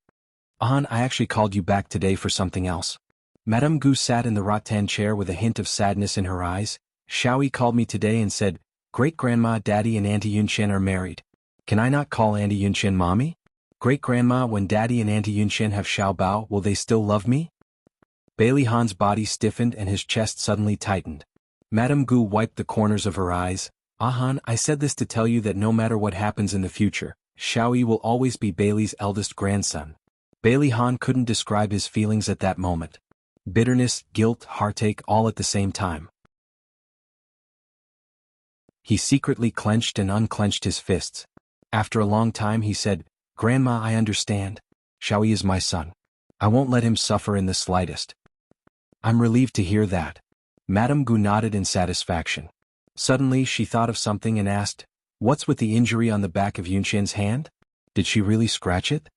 Han, I actually called you back today for something else. Madame Gu sat in the rattan chair with a hint of sadness in her eyes. Xiaoyi called me today and said, Great-Grandma, Daddy and Auntie Yunqian are married. Can I not call Auntie Yunqian Mommy? Great-Grandma, when Daddy and Auntie Yunqian have Xiaobao, will they still love me? Bailey Han's body stiffened and his chest suddenly tightened. Madame Gu wiped the corners of her eyes. Han, I said this to tell you that no matter what happens in the future, Xiaoyi will always be Bailey's eldest grandson. Bailey Han couldn't describe his feelings at that moment. Bitterness, guilt, heartache all at the same time. He secretly clenched and unclenched his fists. After a long time he said, Grandma, I understand. Xiaoyi is my son. I won't let him suffer in the slightest. I'm relieved to hear that. Madame Gu nodded in satisfaction. Suddenly she thought of something and asked, what's with the injury on the back of Yunqian's hand? Did she really scratch it?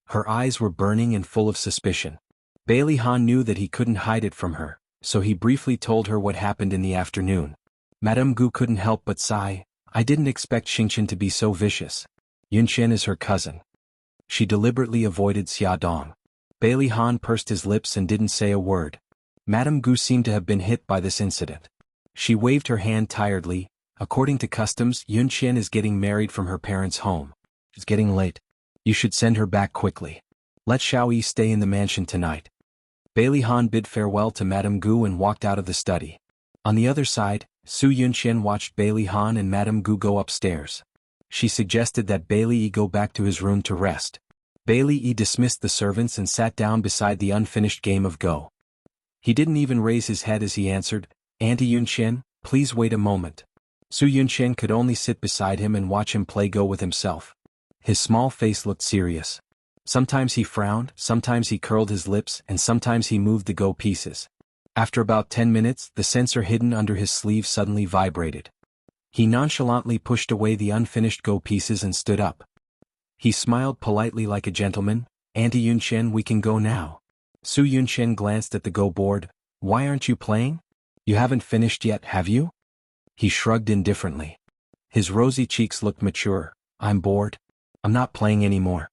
Her eyes were burning and full of suspicion. Bailey Han knew that he couldn't hide it from her, so he briefly told her what happened in the afternoon. Madame Gu couldn't help but sigh. I didn't expect Xingqian to be so vicious. Yunqian is her cousin. She deliberately avoided Xia Dong. Bailey Han pursed his lips and didn't say a word. Madame Gu seemed to have been hit by this incident. She waved her hand tiredly. According to customs, Yunqian is getting married from her parents' home. It's getting late. You should send her back quickly. Let Xiaoyi stay in the mansion tonight. Bailey Han bid farewell to Madame Gu and walked out of the study. On the other side, Su Yunqian watched Bailey Han and Madame Gu go upstairs. She suggested that Bailey Yi go back to his room to rest. Bailey Yi dismissed the servants and sat down beside the unfinished game of Go. He didn't even raise his head as he answered, "Auntie Yunqian, please wait a moment." Su Yunqian could only sit beside him and watch him play Go with himself. His small face looked serious. Sometimes he frowned, sometimes he curled his lips, and sometimes he moved the Go pieces. After about 10 minutes, the sensor hidden under his sleeve suddenly vibrated. He nonchalantly pushed away the unfinished Go pieces and stood up. He smiled politely like a gentleman. "Auntie Yunqian, we can go now." Su Yunqian glanced at the Go board. "Why aren't you playing? You haven't finished yet, have you?" He shrugged indifferently. His rosy cheeks looked mature. "I'm bored. I'm not playing anymore."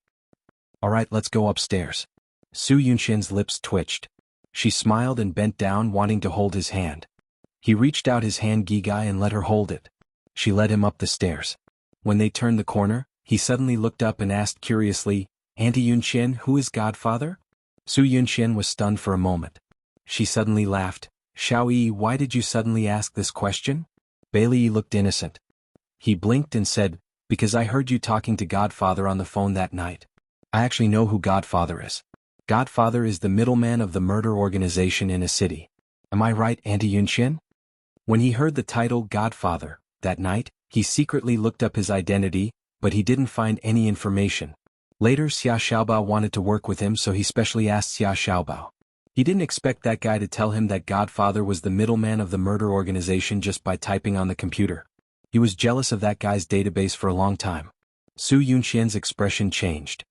"Alright, let's go upstairs." Su Yunqian's lips twitched. She smiled and bent down, wanting to hold his hand. He reached out his hand Gigai and let her hold it. She led him up the stairs. When they turned the corner, he suddenly looked up and asked curiously, "Auntie Yunqian, who is Godfather?" Su Yunqian was stunned for a moment. She suddenly laughed. "Xiaoyi, why did you suddenly ask this question?" Bailey Yi looked innocent. He blinked and said, "Because I heard you talking to Godfather on the phone that night. I actually know who Godfather is. Godfather is the middleman of the murder organization in a city. Am I right, Auntie Yunqian?" When he heard the title Godfather, that night, he secretly looked up his identity, but he didn't find any information. Later Xia Xiaobao wanted to work with him, so he specially asked Xia Xiaobao. He didn't expect that guy to tell him that Godfather was the middleman of the murder organization just by typing on the computer. He was jealous of that guy's database for a long time. Su Yunqian's expression changed.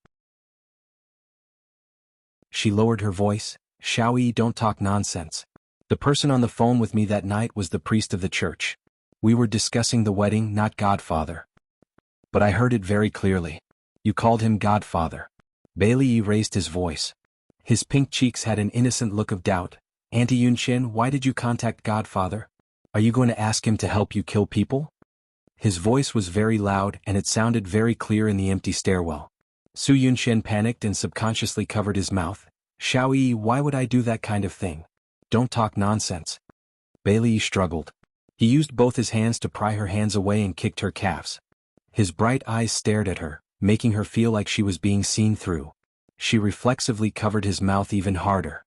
She lowered her voice. "Xiaoyi, don't talk nonsense. The person on the phone with me that night was the priest of the church. We were discussing the wedding, not Godfather. But I heard it very clearly. You called him Godfather." Bailey Yi raised his voice. His pink cheeks had an innocent look of doubt. "Auntie Yunqian, why did you contact Godfather? Are you going to ask him to help you kill people?" His voice was very loud and it sounded very clear in the empty stairwell. Su Yunqian panicked and subconsciously covered his mouth. "Xiaoyi, why would I do that kind of thing? Don't talk nonsense." Bailey Yi struggled. He used both his hands to pry her hands away and kicked her calves. His bright eyes stared at her, making her feel like she was being seen through. She reflexively covered his mouth even harder.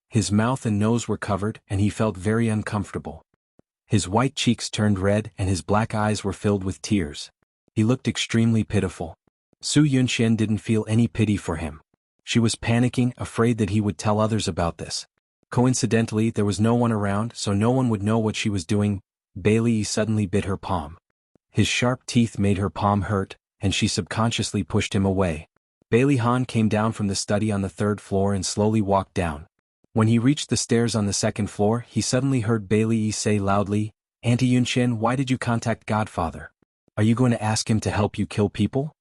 His mouth and nose were covered and he felt very uncomfortable. His white cheeks turned red and his black eyes were filled with tears. He looked extremely pitiful. Su Yunqian didn't feel any pity for him. She was panicking, afraid that he would tell others about this. Coincidentally, there was no one around, so no one would know what she was doing. Bailey suddenly bit her palm. His sharp teeth made her palm hurt, and she subconsciously pushed him away. Bailey Han came down from the study on the 3rd floor and slowly walked down. When he reached the stairs on the 2nd floor, he suddenly heard Bailey Yi say loudly, "Auntie Yunqian, why did you contact Godfather? Are you going to ask him to help you kill people?"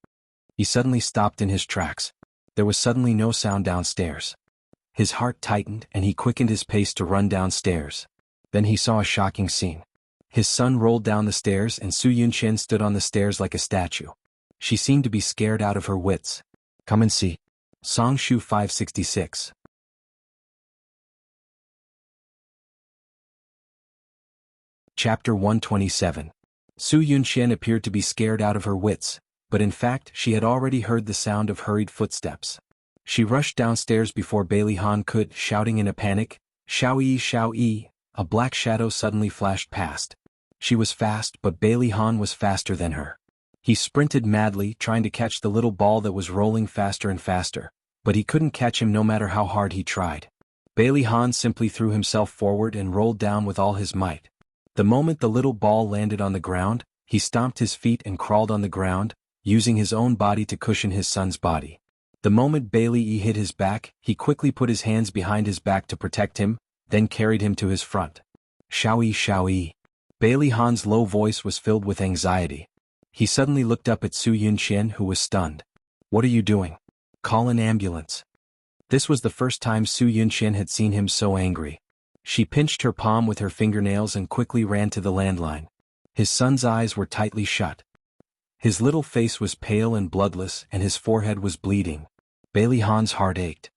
He suddenly stopped in his tracks. There was suddenly no sound downstairs. His heart tightened and he quickened his pace to run downstairs. Then he saw a shocking scene. His son rolled down the stairs and Su Yunqian stood on the stairs like a statue. She seemed to be scared out of her wits. "Come and see." Song Shu 566. Chapter 127. Su Yunqian appeared to be scared out of her wits, but in fact she had already heard the sound of hurried footsteps. She rushed downstairs before Bailey Han could, shouting in a panic, "Xiaoyi, Xiaoyi!" A black shadow suddenly flashed past. She was fast, but Bailey Han was faster than her. He sprinted madly, trying to catch the little ball that was rolling faster and faster, but he couldn't catch him no matter how hard he tried. Bailey Han simply threw himself forward and rolled down with all his might. The moment the little ball landed on the ground, he stomped his feet and crawled on the ground, using his own body to cushion his son's body. The moment Bailey Yi hit his back, he quickly put his hands behind his back to protect him, then carried him to his front. "Xiaoyi, Xiaoyi." Bailey Han's low voice was filled with anxiety. He suddenly looked up at Su Yunqian, who was stunned. "What are you doing? Call an ambulance." This was the first time Su Yunqian had seen him so angry. She pinched her palm with her fingernails and quickly ran to the landline. His son's eyes were tightly shut. His little face was pale and bloodless and his forehead was bleeding. Bailey Han's heart ached.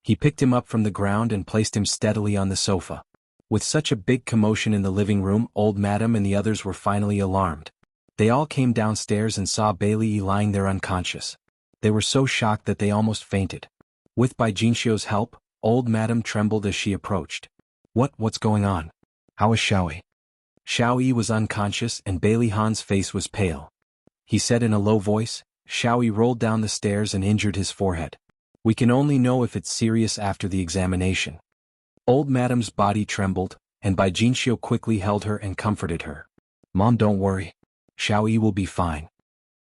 He picked him up from the ground and placed him steadily on the sofa. With such a big commotion in the living room, old Madam and the others were finally alarmed. They all came downstairs and saw Bailey lying there unconscious. They were so shocked that they almost fainted. With Bai Jinxiu's help, old Madam trembled as she approached. What's going on? How is Xiaoyi? Xiaoyi was unconscious and Bailey Han's face was pale. He said in a low voice, Xiaoyi rolled down the stairs and injured his forehead. We can only know if it's serious after the examination. Old Madam's body trembled, and Bai Jinxiu quickly held her and comforted her. Mom, don't worry. Xiaoyi will be fine.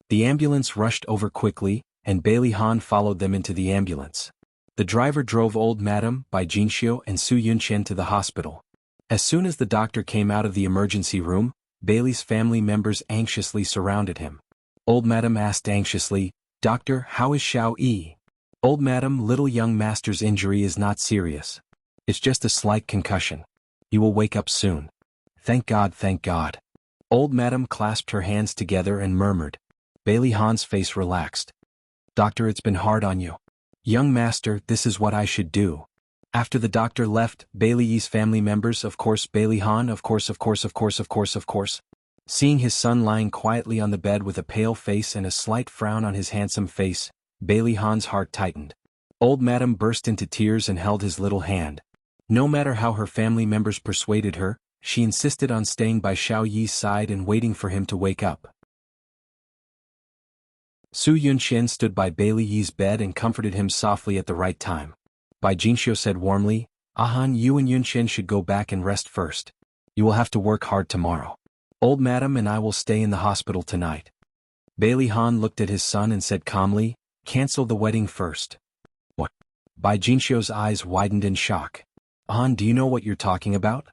The ambulance rushed over quickly, and Bailey Han followed them into the ambulance. The driver drove old Madam, Bai Jinxiu and Su Yunqian to the hospital. As soon as the doctor came out of the emergency room, Bailey's family members anxiously surrounded him. Old Madam asked anxiously, Doctor, how is Xiaoyi? Old Madam, little young master's injury is not serious. It's just a slight concussion. You will wake up soon. Thank God, thank God. Old Madam clasped her hands together and murmured. Bailey Han's face relaxed. Doctor, it's been hard on you. Young master, this is what I should do. After the doctor left, Bailey's family members, of course Bailey Han, of course. Seeing his son lying quietly on the bed with a pale face and a slight frown on his handsome face, Bailey Han's heart tightened. Old Madam burst into tears and held his little hand. No matter how her family members persuaded her, she insisted on staying by Xiaoyi's side and waiting for him to wake up. Su Yunqian stood by Bailey's bed and comforted him softly at the right time. Bai Jinxiu said warmly, Han, you and Yunqian should go back and rest first. You will have to work hard tomorrow. Old Madam and I will stay in the hospital tonight. Bailey Han looked at his son and said calmly, Cancel the wedding first. What? Bai Jinxiu's eyes widened in shock. Han, do you know what you're talking about?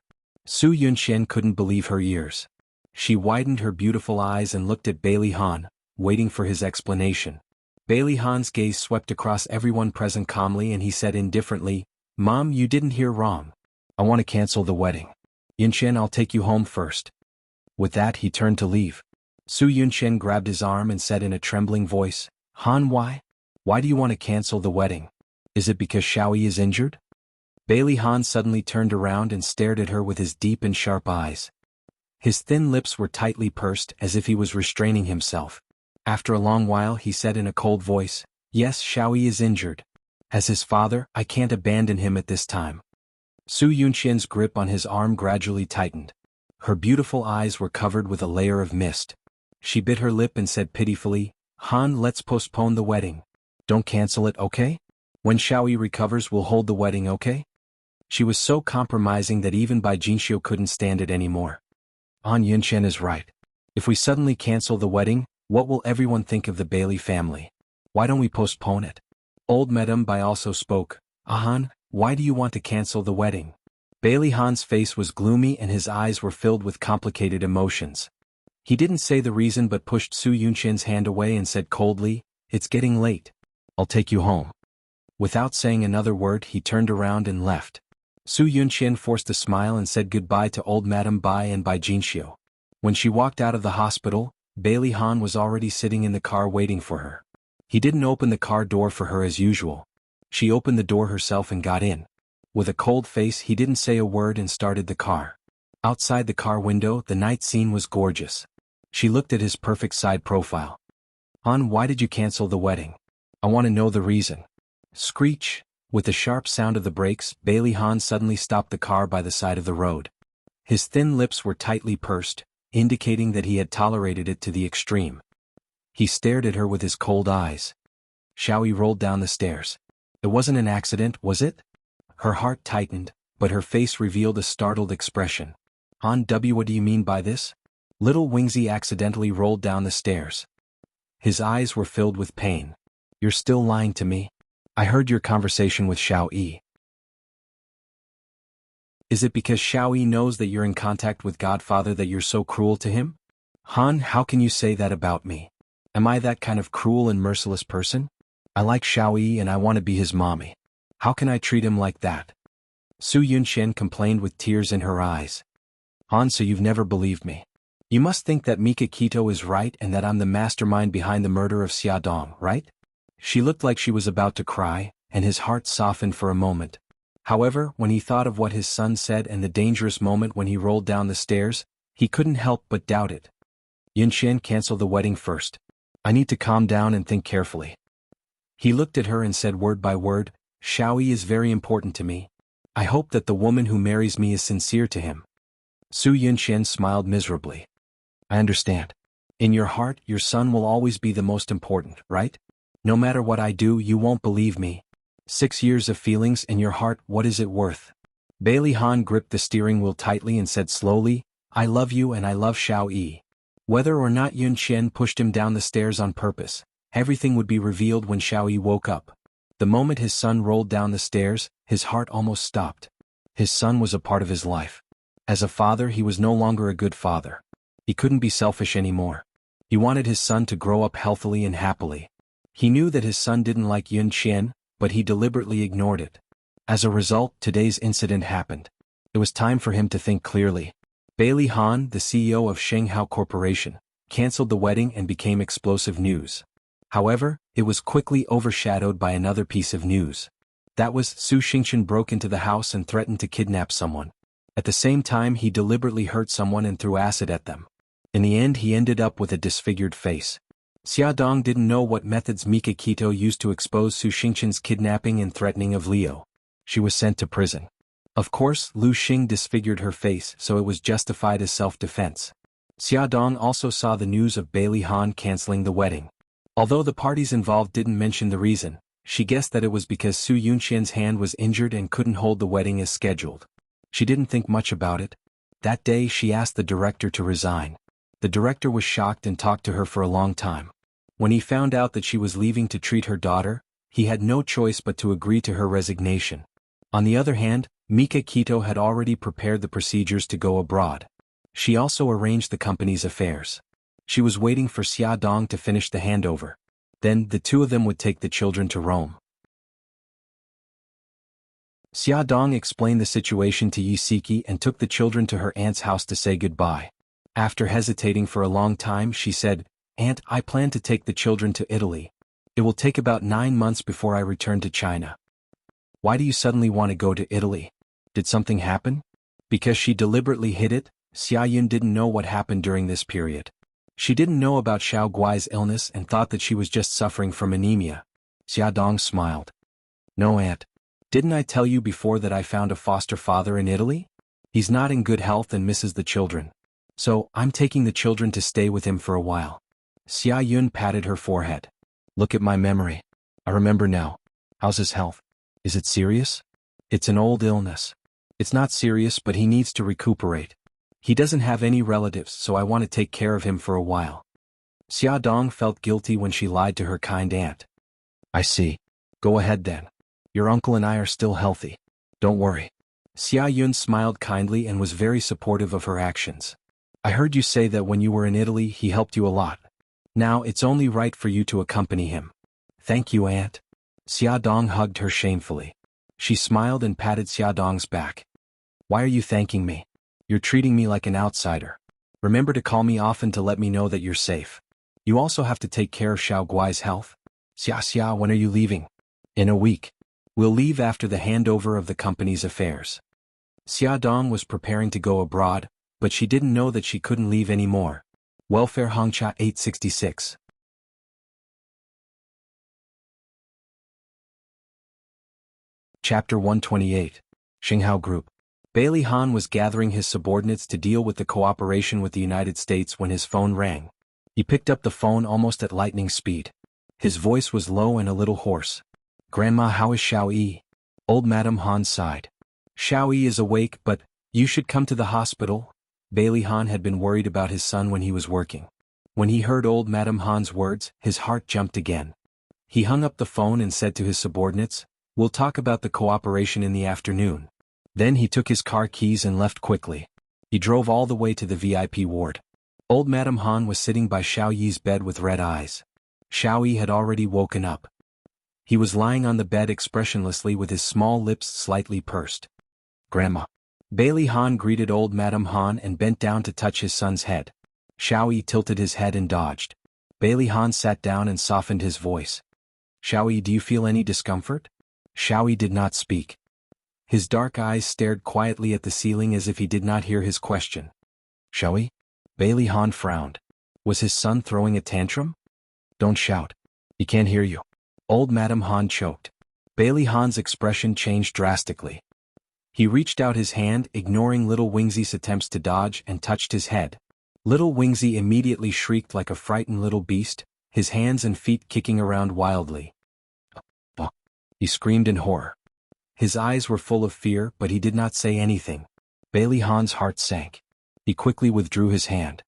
Su Yunqian couldn't believe her ears. She widened her beautiful eyes and looked at Bailey Han, waiting for his explanation. Bailey Han's gaze swept across everyone present calmly and he said indifferently, Mom, you didn't hear wrong. I want to cancel the wedding. Yunqian, I'll take you home first. With that he turned to leave. Su Yunqian grabbed his arm and said in a trembling voice, Han, why? Why do you want to cancel the wedding? Is it because Xiaoyi is injured? Bailey Han suddenly turned around and stared at her with his deep and sharp eyes. His thin lips were tightly pursed as if he was restraining himself. After a long while he said in a cold voice, Yes, Xiaoyi is injured. As his father, I can't abandon him at this time. Su Yunqian's grip on his arm gradually tightened. Her beautiful eyes were covered with a layer of mist. She bit her lip and said pitifully, Han, let's postpone the wedding. Don't cancel it, okay? When Xiaoyi recovers we'll hold the wedding, okay? She was so compromising that even Bai Jinxiu couldn't stand it anymore. Han, Yunqian is right. If we suddenly cancel the wedding, what will everyone think of the Bailey family? Why don't we postpone it? Old Madam Bai also spoke, Han, why do you want to cancel the wedding? Bailey Han's face was gloomy and his eyes were filled with complicated emotions. He didn't say the reason but pushed Su Yunqian's hand away and said coldly, It's getting late. I'll take you home. Without saying another word he turned around and left. Su Yunqian forced a smile and said goodbye to old Madam Bai and Bai Jinxiu. When she walked out of the hospital, Bailey Han was already sitting in the car waiting for her. He didn't open the car door for her as usual. She opened the door herself and got in. With a cold face he didn't say a word and started the car. Outside the car window the night scene was gorgeous. She looked at his perfect side profile. Han, why did you cancel the wedding? I want to know the reason. Screech. With the sharp sound of the brakes, Bailey Han suddenly stopped the car by the side of the road. His thin lips were tightly pursed, indicating that he had tolerated it to the extreme. He stared at her with his cold eyes. Xiaoyi rolled down the stairs. It wasn't an accident, was it? Her heart tightened, but her face revealed a startled expression. Han, what do you mean by this? Little Wingzi accidentally rolled down the stairs. His eyes were filled with pain. You're still lying to me? I heard your conversation with Xiaoyi. Is it because Xiaoyi knows that you're in contact with Godfather that you're so cruel to him? Han, how can you say that about me? Am I that kind of cruel and merciless person? I like Xiaoyi and I want to be his mommy. How can I treat him like that? Su Yunxian complained with tears in her eyes. Han, so you've never believed me. You must think that Mika Kito is right and that I'm the mastermind behind the murder of Xia Dong, right? She looked like she was about to cry, and his heart softened for a moment. However, when he thought of what his son said and the dangerous moment when he rolled down the stairs, he couldn't help but doubt it. Yunxian, cancel the wedding first. I need to calm down and think carefully. He looked at her and said word by word, Xiaoyi is very important to me. I hope that the woman who marries me is sincere to him. Su Yunxian smiled miserably. I understand. In your heart, your son will always be the most important, right? No matter what I do, you won't believe me. 6 years of feelings in your heart, what is it worth? Bailey Han gripped the steering wheel tightly and said slowly, I love you and I love Xiao Yi. Whether or not Yun Qian pushed him down the stairs on purpose, everything would be revealed when Xiao Yi woke up. The moment his son rolled down the stairs, his heart almost stopped. His son was a part of his life. As a father, he was no longer a good father. He couldn't be selfish anymore. He wanted his son to grow up healthily and happily. He knew that his son didn't like Yun Qian, but he deliberately ignored it. As a result, today's incident happened. It was time for him to think clearly. Bailey Han, the CEO of Shanghao Corporation, canceled the wedding and became explosive news. However, it was quickly overshadowed by another piece of news. That was Su Xingchen broke into the house and threatened to kidnap someone. At the same time, he deliberately hurt someone and threw acid at them. In the end, he ended up with a disfigured face. Xia Dong didn't know what methods Mika Kito used to expose Su Xingchen's kidnapping and threatening of Liu. She was sent to prison. Of course, Lu Xing disfigured her face, so it was justified as self-defense. Xia Dong also saw the news of Bailey Han canceling the wedding. Although the parties involved didn't mention the reason, she guessed that it was because Su Yunxian's hand was injured and couldn't hold the wedding as scheduled. She didn't think much about it. That day she asked the director to resign. The director was shocked and talked to her for a long time. When he found out that she was leaving to treat her daughter, he had no choice but to agree to her resignation. On the other hand, Mika Kito had already prepared the procedures to go abroad. She also arranged the company's affairs. She was waiting for Xia Dong to finish the handover. Then, the two of them would take the children to Rome. Xia Dong explained the situation to Yi Siki and took the children to her aunt's house to say goodbye. After hesitating for a long time, she said, Aunt, I plan to take the children to Italy. It will take about 9 months before I return to China. Why do you suddenly want to go to Italy? Did something happen? Because she deliberately hid it, Xia Yun didn't know what happened during this period. She didn't know about Xiao Guai's illness and thought that she was just suffering from anemia. Xia Dong smiled. No, Aunt. Didn't I tell you before that I found a foster father in Italy? He's not in good health and misses the children. So, I'm taking the children to stay with him for a while. Xia Yun patted her forehead. Look at my memory. I remember now. How's his health? Is it serious? It's an old illness. It's not serious, but he needs to recuperate. He doesn't have any relatives, so I want to take care of him for a while. Xia Dong felt guilty when she lied to her kind aunt. I see. Go ahead then. Your uncle and I are still healthy. Don't worry. Xia Yun smiled kindly and was very supportive of her actions. I heard you say that when you were in Italy he helped you a lot. Now it's only right for you to accompany him. Thank you, Aunt. Xia Dong hugged her shamefully. She smiled and patted Xia Dong's back. Why are you thanking me? You're treating me like an outsider. Remember to call me often to let me know that you're safe. You also have to take care of Xiao Guai's health. Xia, when are you leaving? In a week. We'll leave after the handover of the company's affairs. Xia Dong was preparing to go abroad, but she didn't know that she couldn't leave anymore. Welfare Hongcha 866. Chapter 128. Shanghao Group. Bailey Han was gathering his subordinates to deal with the cooperation with the United States when his phone rang. He picked up the phone almost at lightning speed. His voice was low and a little hoarse. Grandma, how is Xiao Yi? Old Madame Han sighed. Xiao Yi is awake, but you should come to the hospital. Bailey Han had been worried about his son when he was working. When he heard old Madame Han's words, his heart jumped again. He hung up the phone and said to his subordinates, We'll talk about the cooperation in the afternoon. Then he took his car keys and left quickly. He drove all the way to the VIP ward. Old Madame Han was sitting by Xiao Yi's bed with red eyes. Xiao Yi had already woken up. He was lying on the bed expressionlessly with his small lips slightly pursed. "Grandma." Bailey Han greeted old Madame Han and bent down to touch his son's head. Xiao Yi tilted his head and dodged. Bailey Han sat down and softened his voice. "Xiao Yi, do you feel any discomfort?" Xiao Yi did not speak. His dark eyes stared quietly at the ceiling as if he did not hear his question. "Xiao Yi?" Bailey Han frowned. Was his son throwing a tantrum? "Don't shout. He can't hear you." Old Madame Han choked. Bailey Han's expression changed drastically. He reached out his hand, ignoring little Wingzi's attempts to dodge, and touched his head. Little Wingzi immediately shrieked like a frightened little beast, his hands and feet kicking around wildly. "Oh!" He screamed in horror. His eyes were full of fear, but he did not say anything. Bailey Han's heart sank. He quickly withdrew his hand.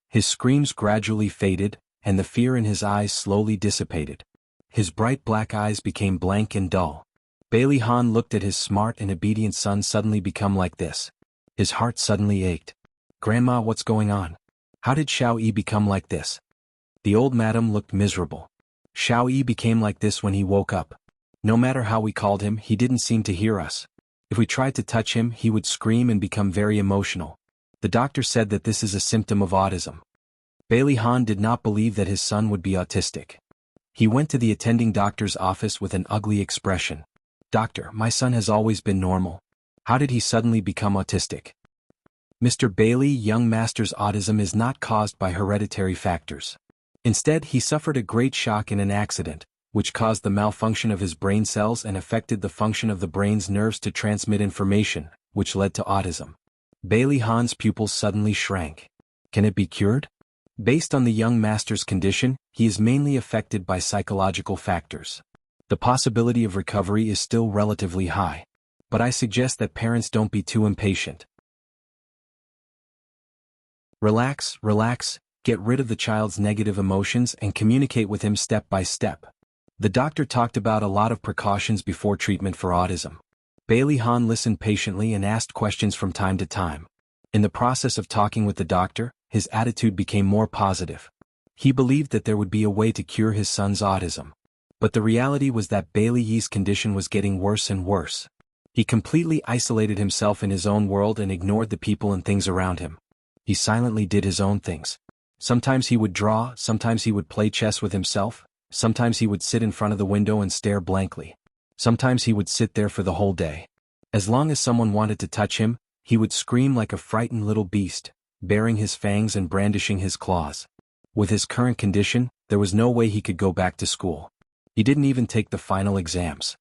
His screams gradually faded, and the fear in his eyes slowly dissipated. His bright black eyes became blank and dull. Bailey Han looked at his smart and obedient son suddenly become like this. His heart suddenly ached. "Grandma, what's going on? How did Xiao Yi become like this?" The old madam looked miserable. "Xiao Yi became like this when he woke up. No matter how we called him, he didn't seem to hear us. If we tried to touch him, he would scream and become very emotional. The doctor said that this is a symptom of autism." Bailey Han did not believe that his son would be autistic. He went to the attending doctor's office with an ugly expression. "Doctor, my son has always been normal. How did he suddenly become autistic?" "Mr. Bailey, young master's autism is not caused by hereditary factors. Instead, he suffered a great shock in an accident, which caused the malfunction of his brain cells and affected the function of the brain's nerves to transmit information, which led to autism." Bailey Han's pupils suddenly shrank. "Can it be cured?" Based on the young master's condition, he is mainly affected by psychological factors. The possibility of recovery is still relatively high. But I suggest that parents don't be too impatient. Relax, relax, get rid of the child's negative emotions and communicate with him step by step. The doctor talked about a lot of precautions before treatment for autism. Bailey Han listened patiently and asked questions from time to time. In the process of talking with the doctor, his attitude became more positive. He believed that there would be a way to cure his son's autism. But the reality was that Bailey Yi's condition was getting worse and worse. He completely isolated himself in his own world and ignored the people and things around him. He silently did his own things. Sometimes he would draw, sometimes he would play chess with himself, sometimes he would sit in front of the window and stare blankly. Sometimes he would sit there for the whole day. As long as someone wanted to touch him, he would scream like a frightened little beast, baring his fangs and brandishing his claws. With his current condition, there was no way he could go back to school. He didn't even take the final exams.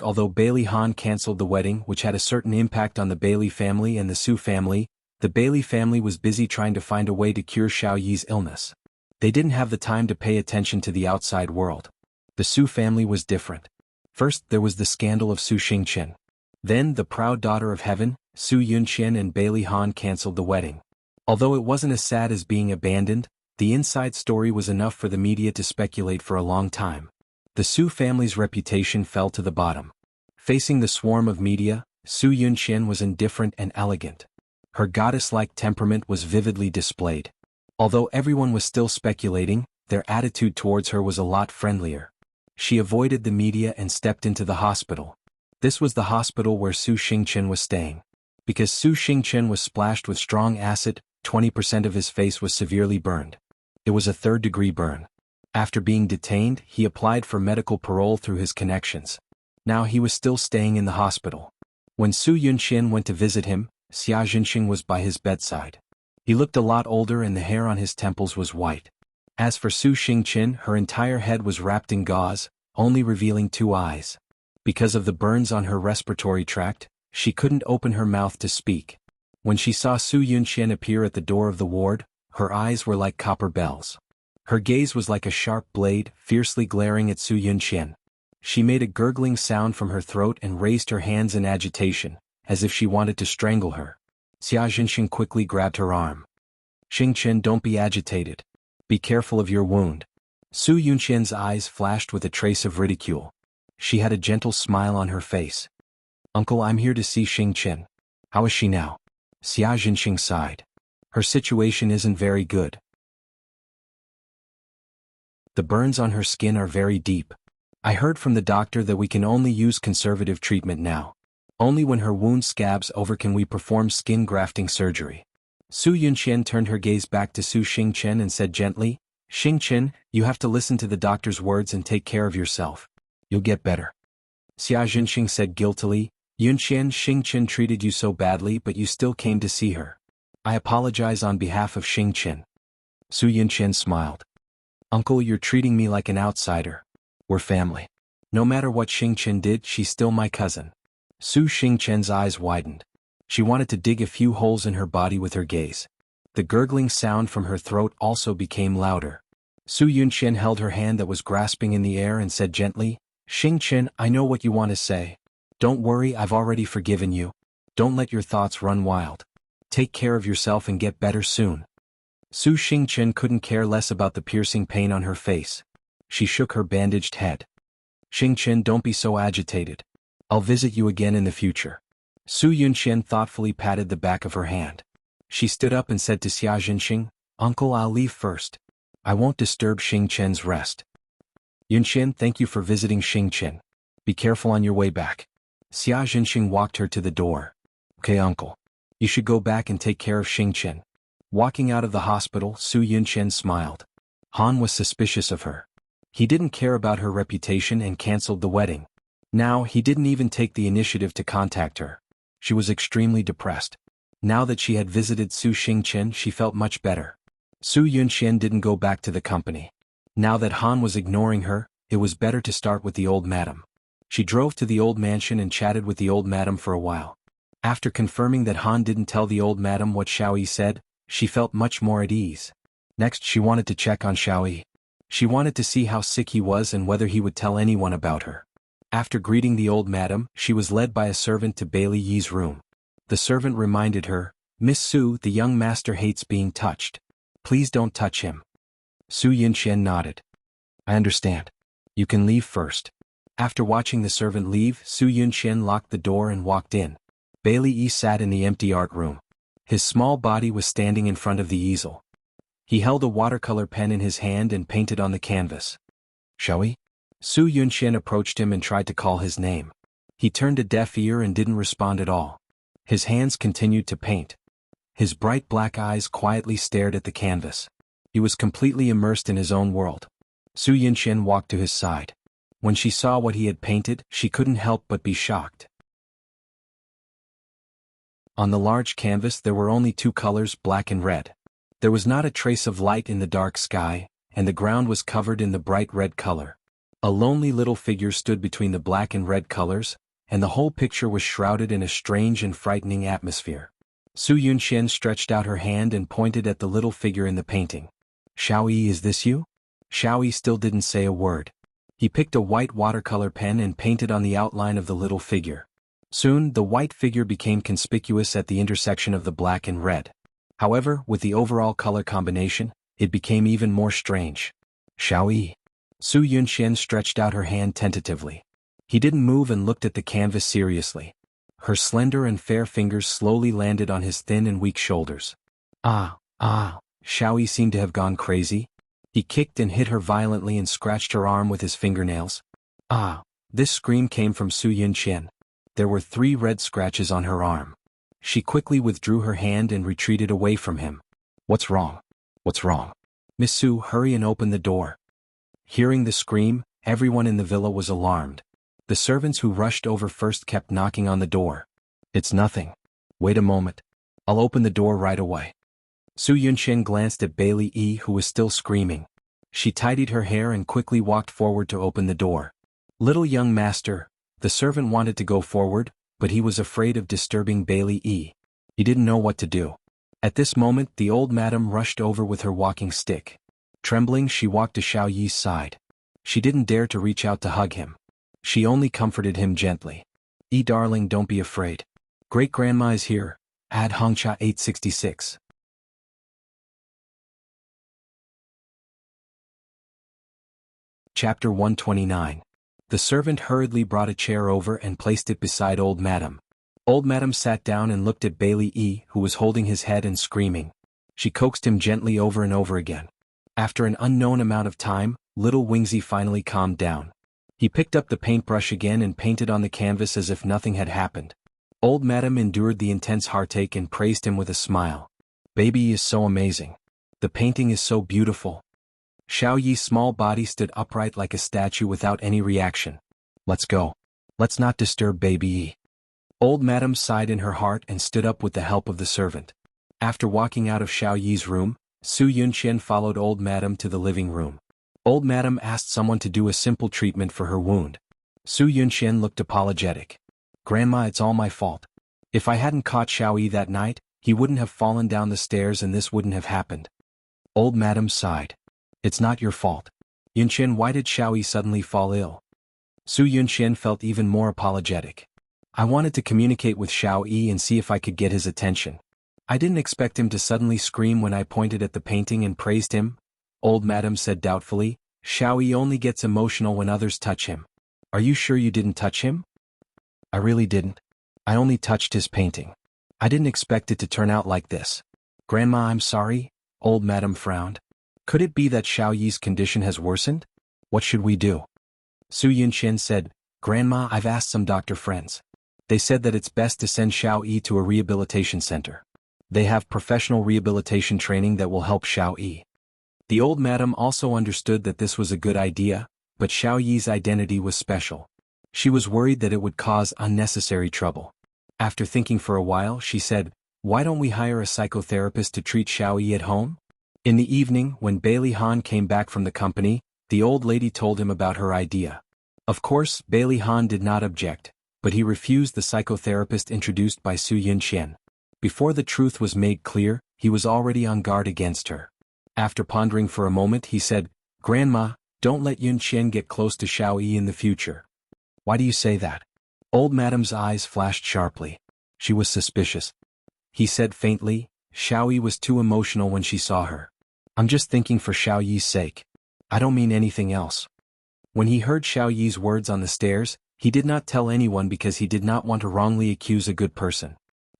Although Bailey Han cancelled the wedding, which had a certain impact on the Bailey family and the Su family, the Bailey family was busy trying to find a way to cure Xiao Yi's illness. They didn't have the time to pay attention to the outside world. The Su family was different. First, there was the scandal of Su Xingqian. Then, the proud daughter of heaven, Su Yunqian and Bailey Han cancelled the wedding. Although it wasn't as sad as being abandoned, the inside story was enough for the media to speculate for a long time. The Su family's reputation fell to the bottom. Facing the swarm of media, Su Yunqian was indifferent and elegant. Her goddess-like temperament was vividly displayed. Although everyone was still speculating, their attitude towards her was a lot friendlier. She avoided the media and stepped into the hospital. This was the hospital where Su Xingqian was staying. Because Su Xingqian was splashed with strong acid, 20% of his face was severely burned. It was a third-degree burn. After being detained, he applied for medical parole through his connections. Now he was still staying in the hospital. When Su Yunqian went to visit him, Xia Jinxing was by his bedside. He looked a lot older and the hair on his temples was white. As for Su Xingqian, her entire head was wrapped in gauze, only revealing 2 eyes. Because of the burns on her respiratory tract, she couldn't open her mouth to speak. When she saw Su Yunqian appear at the door of the ward, her eyes were like copper bells. Her gaze was like a sharp blade, fiercely glaring at Su Yunqian. She made a gurgling sound from her throat and raised her hands in agitation, as if she wanted to strangle her. Xia Jinxing quickly grabbed her arm. "Xingqian, don't be agitated. Be careful of your wound." Su Yunqian's eyes flashed with a trace of ridicule. She had a gentle smile on her face. "Uncle, I'm here to see Xingqian. How is she now?" Xia Jinxing sighed. "Her situation isn't very good. The burns on her skin are very deep. I heard from the doctor that we can only use conservative treatment now. Only when her wound scabs over can we perform skin grafting surgery. Su Yunqian turned her gaze back to Su Xingchen and said gently, Xingchen, you have to listen to the doctor's words and take care of yourself. You'll get better. Xia Jinxing said guiltily, Yunqian, Xingchen treated you so badly but you still came to see her. I apologize on behalf of Xingchen. Su Yunqian smiled. Uncle, you're treating me like an outsider. We're family. No matter what Xingchen did, she's still my cousin. Su Xingchen's eyes widened. She wanted to dig a few holes in her body with her gaze. The gurgling sound from her throat also became louder. Su Yunqian held her hand that was grasping in the air and said gently, Xingchen, I know what you want to say. Don't worry, I've already forgiven you. Don't let your thoughts run wild. Take care of yourself and get better soon. Su Xingchen couldn't care less about the piercing pain on her face. She shook her bandaged head. Xingchen, don't be so agitated. I'll visit you again in the future. Su Yunqian thoughtfully patted the back of her hand. She stood up and said to Xia Jinxing, Uncle, I'll leave first. I won't disturb Xingchen's rest. Yunqian, thank you for visiting Xingchen. Be careful on your way back. Xia Jinxing walked her to the door. Okay, uncle. You should go back and take care of Xingchen. Walking out of the hospital, Su Yunqian smiled. Han was suspicious of her. He didn't care about her reputation and cancelled the wedding. Now, he didn't even take the initiative to contact her. She was extremely depressed. Now that she had visited Su Xingchen, she felt much better. Su Yunqian didn't go back to the company. Now that Han was ignoring her, it was better to start with the old madam. She drove to the old mansion and chatted with the old madam for a while. After confirming that Han didn't tell the old madam what Xiaoyi said, she felt much more at ease. Next, she wanted to check on Xiaoyi. She wanted to see how sick he was and whether he would tell anyone about her. After greeting the old madam, she was led by a servant to Bailey Yi's room. The servant reminded her, Miss Su, the young master hates being touched. Please don't touch him. Su Yunqian nodded. I understand. You can leave first. After watching the servant leave, Su Yunqian locked the door and walked in. Bailey Yi sat in the empty art room. His small body was standing in front of the easel. He held a watercolor pen in his hand and painted on the canvas. Xiaoyi? Su Yunqian approached him and tried to call his name. He turned a deaf ear and didn't respond at all. His hands continued to paint. His bright black eyes quietly stared at the canvas. He was completely immersed in his own world. Su Yunqian walked to his side. When she saw what he had painted, she couldn't help but be shocked. On the large canvas there were only two colors, black and red. There was not a trace of light in the dark sky, and the ground was covered in the bright red color. A lonely little figure stood between the black and red colors, and the whole picture was shrouded in a strange and frightening atmosphere. Su Yunqian stretched out her hand and pointed at the little figure in the painting. Xiaoyi, is this you? Xiaoyi still didn't say a word. He picked a white watercolor pen and painted on the outline of the little figure. Soon, the white figure became conspicuous at the intersection of the black and red. However, with the overall color combination, it became even more strange. Xiaoyi. Su Yunqian stretched out her hand tentatively. He didn't move and looked at the canvas seriously. Her slender and fair fingers slowly landed on his thin and weak shoulders. Xiaoyi seemed to have gone crazy. He kicked and hit her violently and scratched her arm with his fingernails. This scream came from Su Yunqian. There were 3 red scratches on her arm. She quickly withdrew her hand and retreated away from him. What's wrong? What's wrong? Miss Su, hurry and open the door. Hearing the scream, everyone in the villa was alarmed. The servants who rushed over first kept knocking on the door. It's nothing. Wait a moment. I'll open the door right away. Su Yunqian glanced at Bailey Yi, who was still screaming. She tidied her hair and quickly walked forward to open the door. Little young master, the servant wanted to go forward, but he was afraid of disturbing Bailey Yi. He didn't know what to do. At this moment, the old madam rushed over with her walking stick. Trembling, she walked to Xiao Yi's side. She didn't dare to reach out to hug him. She only comforted him gently. Darling, don't be afraid. Great-grandma is here. Ad Hongcha 866. Chapter 129. The servant hurriedly brought a chair over and placed it beside old madam. Old madam sat down and looked at Bailey Yi, who was holding his head and screaming. She coaxed him gently over and over again. After an unknown amount of time, little Wingzy finally calmed down. He picked up the paintbrush again and painted on the canvas as if nothing had happened. Old Madam endured the intense heartache and praised him with a smile. Baby is so amazing. The painting is so beautiful. Xiao Yi's small body stood upright like a statue without any reaction. Let's go. Let's not disturb Baby Yi. Old Madam sighed in her heart and stood up with the help of the servant. After walking out of Xiao Yi's room, Su Yunqian followed Old Madam to the living room. Old Madam asked someone to do a simple treatment for her wound. Su Yunqian looked apologetic. Grandma, it's all my fault. If I hadn't caught Xiao Yi that night, he wouldn't have fallen down the stairs and this wouldn't have happened. Old Madam sighed. It's not your fault. Yunqian, why did Xiao Yi suddenly fall ill? Su Yunqian felt even more apologetic. I wanted to communicate with Xiao Yi and see if I could get his attention. I didn't expect him to suddenly scream when I pointed at the painting and praised him, Old Madam said doubtfully. Xiao Yi only gets emotional when others touch him. Are you sure you didn't touch him? I really didn't. I only touched his painting. I didn't expect it to turn out like this. Grandma, I'm sorry, Old Madam frowned. Could it be that Xiao Yi's condition has worsened? What should we do? Su Yunqian said, Grandma, I've asked some doctor friends. They said that it's best to send Xiao Yi to a rehabilitation center. They have professional rehabilitation training that will help Xiao Yi. The Old Madam also understood that this was a good idea, but Xiao Yi's identity was special. She was worried that it would cause unnecessary trouble. After thinking for a while, she said, why don't we hire a psychotherapist to treat Xiao Yi at home? In the evening, when Bailey Han came back from the company, the old lady told him about her idea. Of course, Bailey Han did not object, but he refused the psychotherapist introduced by Su Yunqian. Before the truth was made clear, he was already on guard against her. After pondering for a moment, he said, Grandma, don't let Yunqian get close to Xiao Yi in the future. Why do you say that? Old Madam's eyes flashed sharply. She was suspicious. He said faintly, Xiao Yi was too emotional when she saw her. I'm just thinking for Xiao Yi's sake. I don't mean anything else. When he heard Xiao Yi's words on the stairs, he did not tell anyone because he did not want to wrongly accuse a good person.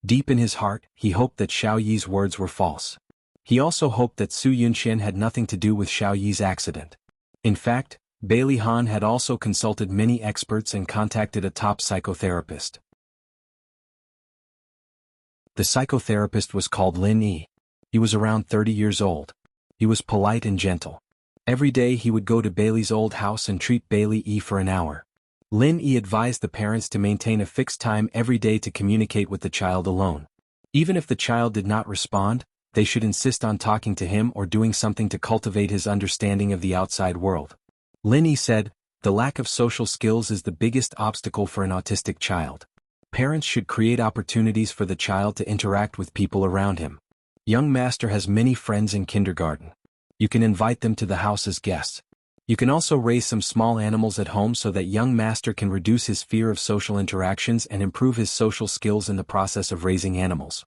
Deep in his heart, he hoped that Xiao Yi's words were false. He also hoped that Su Yunqian had nothing to do with Xiao Yi's accident. In fact, Bailey Han had also consulted many experts and contacted a top psychotherapist. The psychotherapist was called Lin Yi. He was around 30 years old. He was polite and gentle. Every day he would go to Bailey's old house and treat Bailey Yi for an hour. Lin Yi advised the parents to maintain a fixed time every day to communicate with the child alone. Even if the child did not respond, they should insist on talking to him or doing something to cultivate his understanding of the outside world. Lin Yi said, the lack of social skills is the biggest obstacle for an autistic child. Parents should create opportunities for the child to interact with people around him. Young master has many friends in kindergarten. You can invite them to the house as guests. You can also raise some small animals at home so that young master can reduce his fear of social interactions and improve his social skills in the process of raising animals.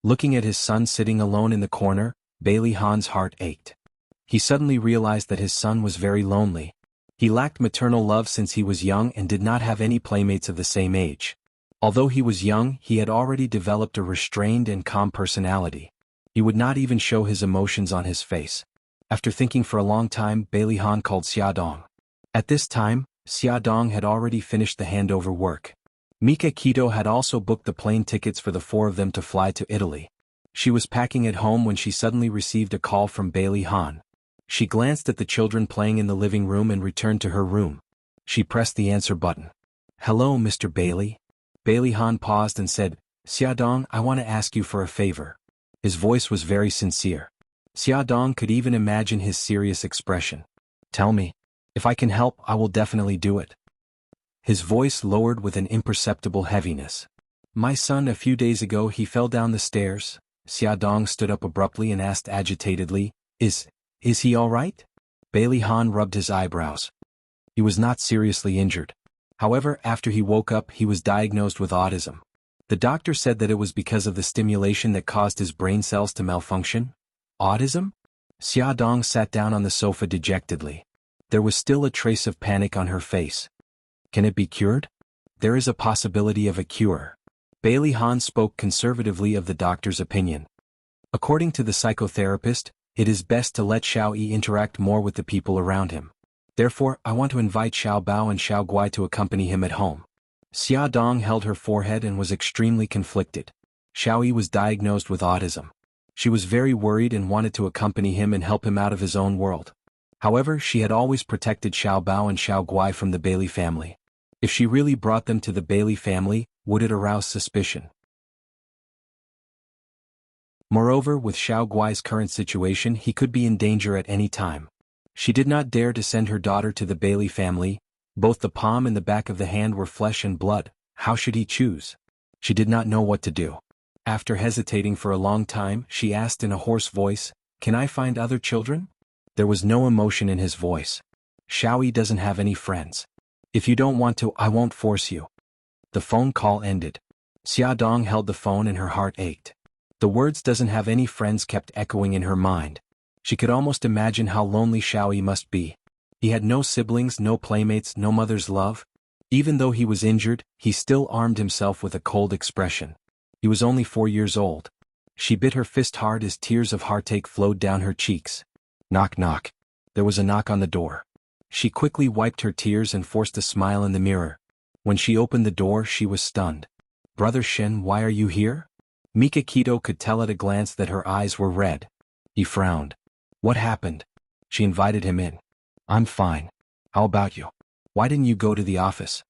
Looking at his son sitting alone in the corner, Bailey Han's heart ached. He suddenly realized that his son was very lonely. He lacked maternal love since he was young and did not have any playmates of the same age. Although he was young, he had already developed a restrained and calm personality. He would not even show his emotions on his face. After thinking for a long time, Bailey Han called Xia Dong. At this time, Xia Dong had already finished the handover work. Mika Kito had also booked the plane tickets for the four of them to fly to Italy. She was packing at home when she suddenly received a call from Bailey Han. She glanced at the children playing in the living room and returned to her room. She pressed the answer button. Hello, Mr. Bailey. Bailey Han paused and said, Xia Dong, I want to ask you for a favor. His voice was very sincere. Xia Dong could even imagine his serious expression. Tell me. If I can help, I will definitely do it. His voice lowered with an imperceptible heaviness. My son, a few days ago he fell down the stairs. Xia Dong stood up abruptly and asked agitatedly, Is he all right? Bailey Han rubbed his eyebrows. He was not seriously injured. However, after he woke up he was diagnosed with autism. The doctor said that it was because of the stimulation that caused his brain cells to malfunction. Autism? Xia Dong sat down on the sofa dejectedly. There was still a trace of panic on her face. Can it be cured? There is a possibility of a cure. Bailey Han spoke conservatively of the doctor's opinion. According to the psychotherapist, it is best to let Xiao Yi interact more with the people around him. Therefore, I want to invite Xiao Bao and Xiao Guai to accompany him at home. Xia Dong held her forehead and was extremely conflicted. Xiao Yi was diagnosed with autism. She was very worried and wanted to accompany him and help him out of his own world. However, she had always protected Xiao Bao and Xiao Guai from the Bailey family. If she really brought them to the Bailey family, would it arouse suspicion? Moreover, with Xiao Guai's current situation, he could be in danger at any time. She did not dare to send her daughter to the Bailey family. Both the palm and the back of the hand were flesh and blood. How should he choose? She did not know what to do. After hesitating for a long time, she asked in a hoarse voice, "Can I find other children?" There was no emotion in his voice. Xiao Yi doesn't have any friends. If you don't want to, I won't force you. The phone call ended. Xia Dong held the phone and her heart ached. The words "doesn't have any friends" kept echoing in her mind. She could almost imagine how lonely Xiao Yi must be. He had no siblings, no playmates, no mother's love. Even though he was injured, he still armed himself with a cold expression. He was only 4 years old. She bit her fist hard as tears of heartache flowed down her cheeks. Knock knock. There was a knock on the door. She quickly wiped her tears and forced a smile in the mirror. When she opened the door, she was stunned. "Brother Shen, why are you here?" Mika Kito could tell at a glance that her eyes were red. He frowned. "What happened?" She invited him in. "I'm fine. How about you? Why didn't you go to the office?"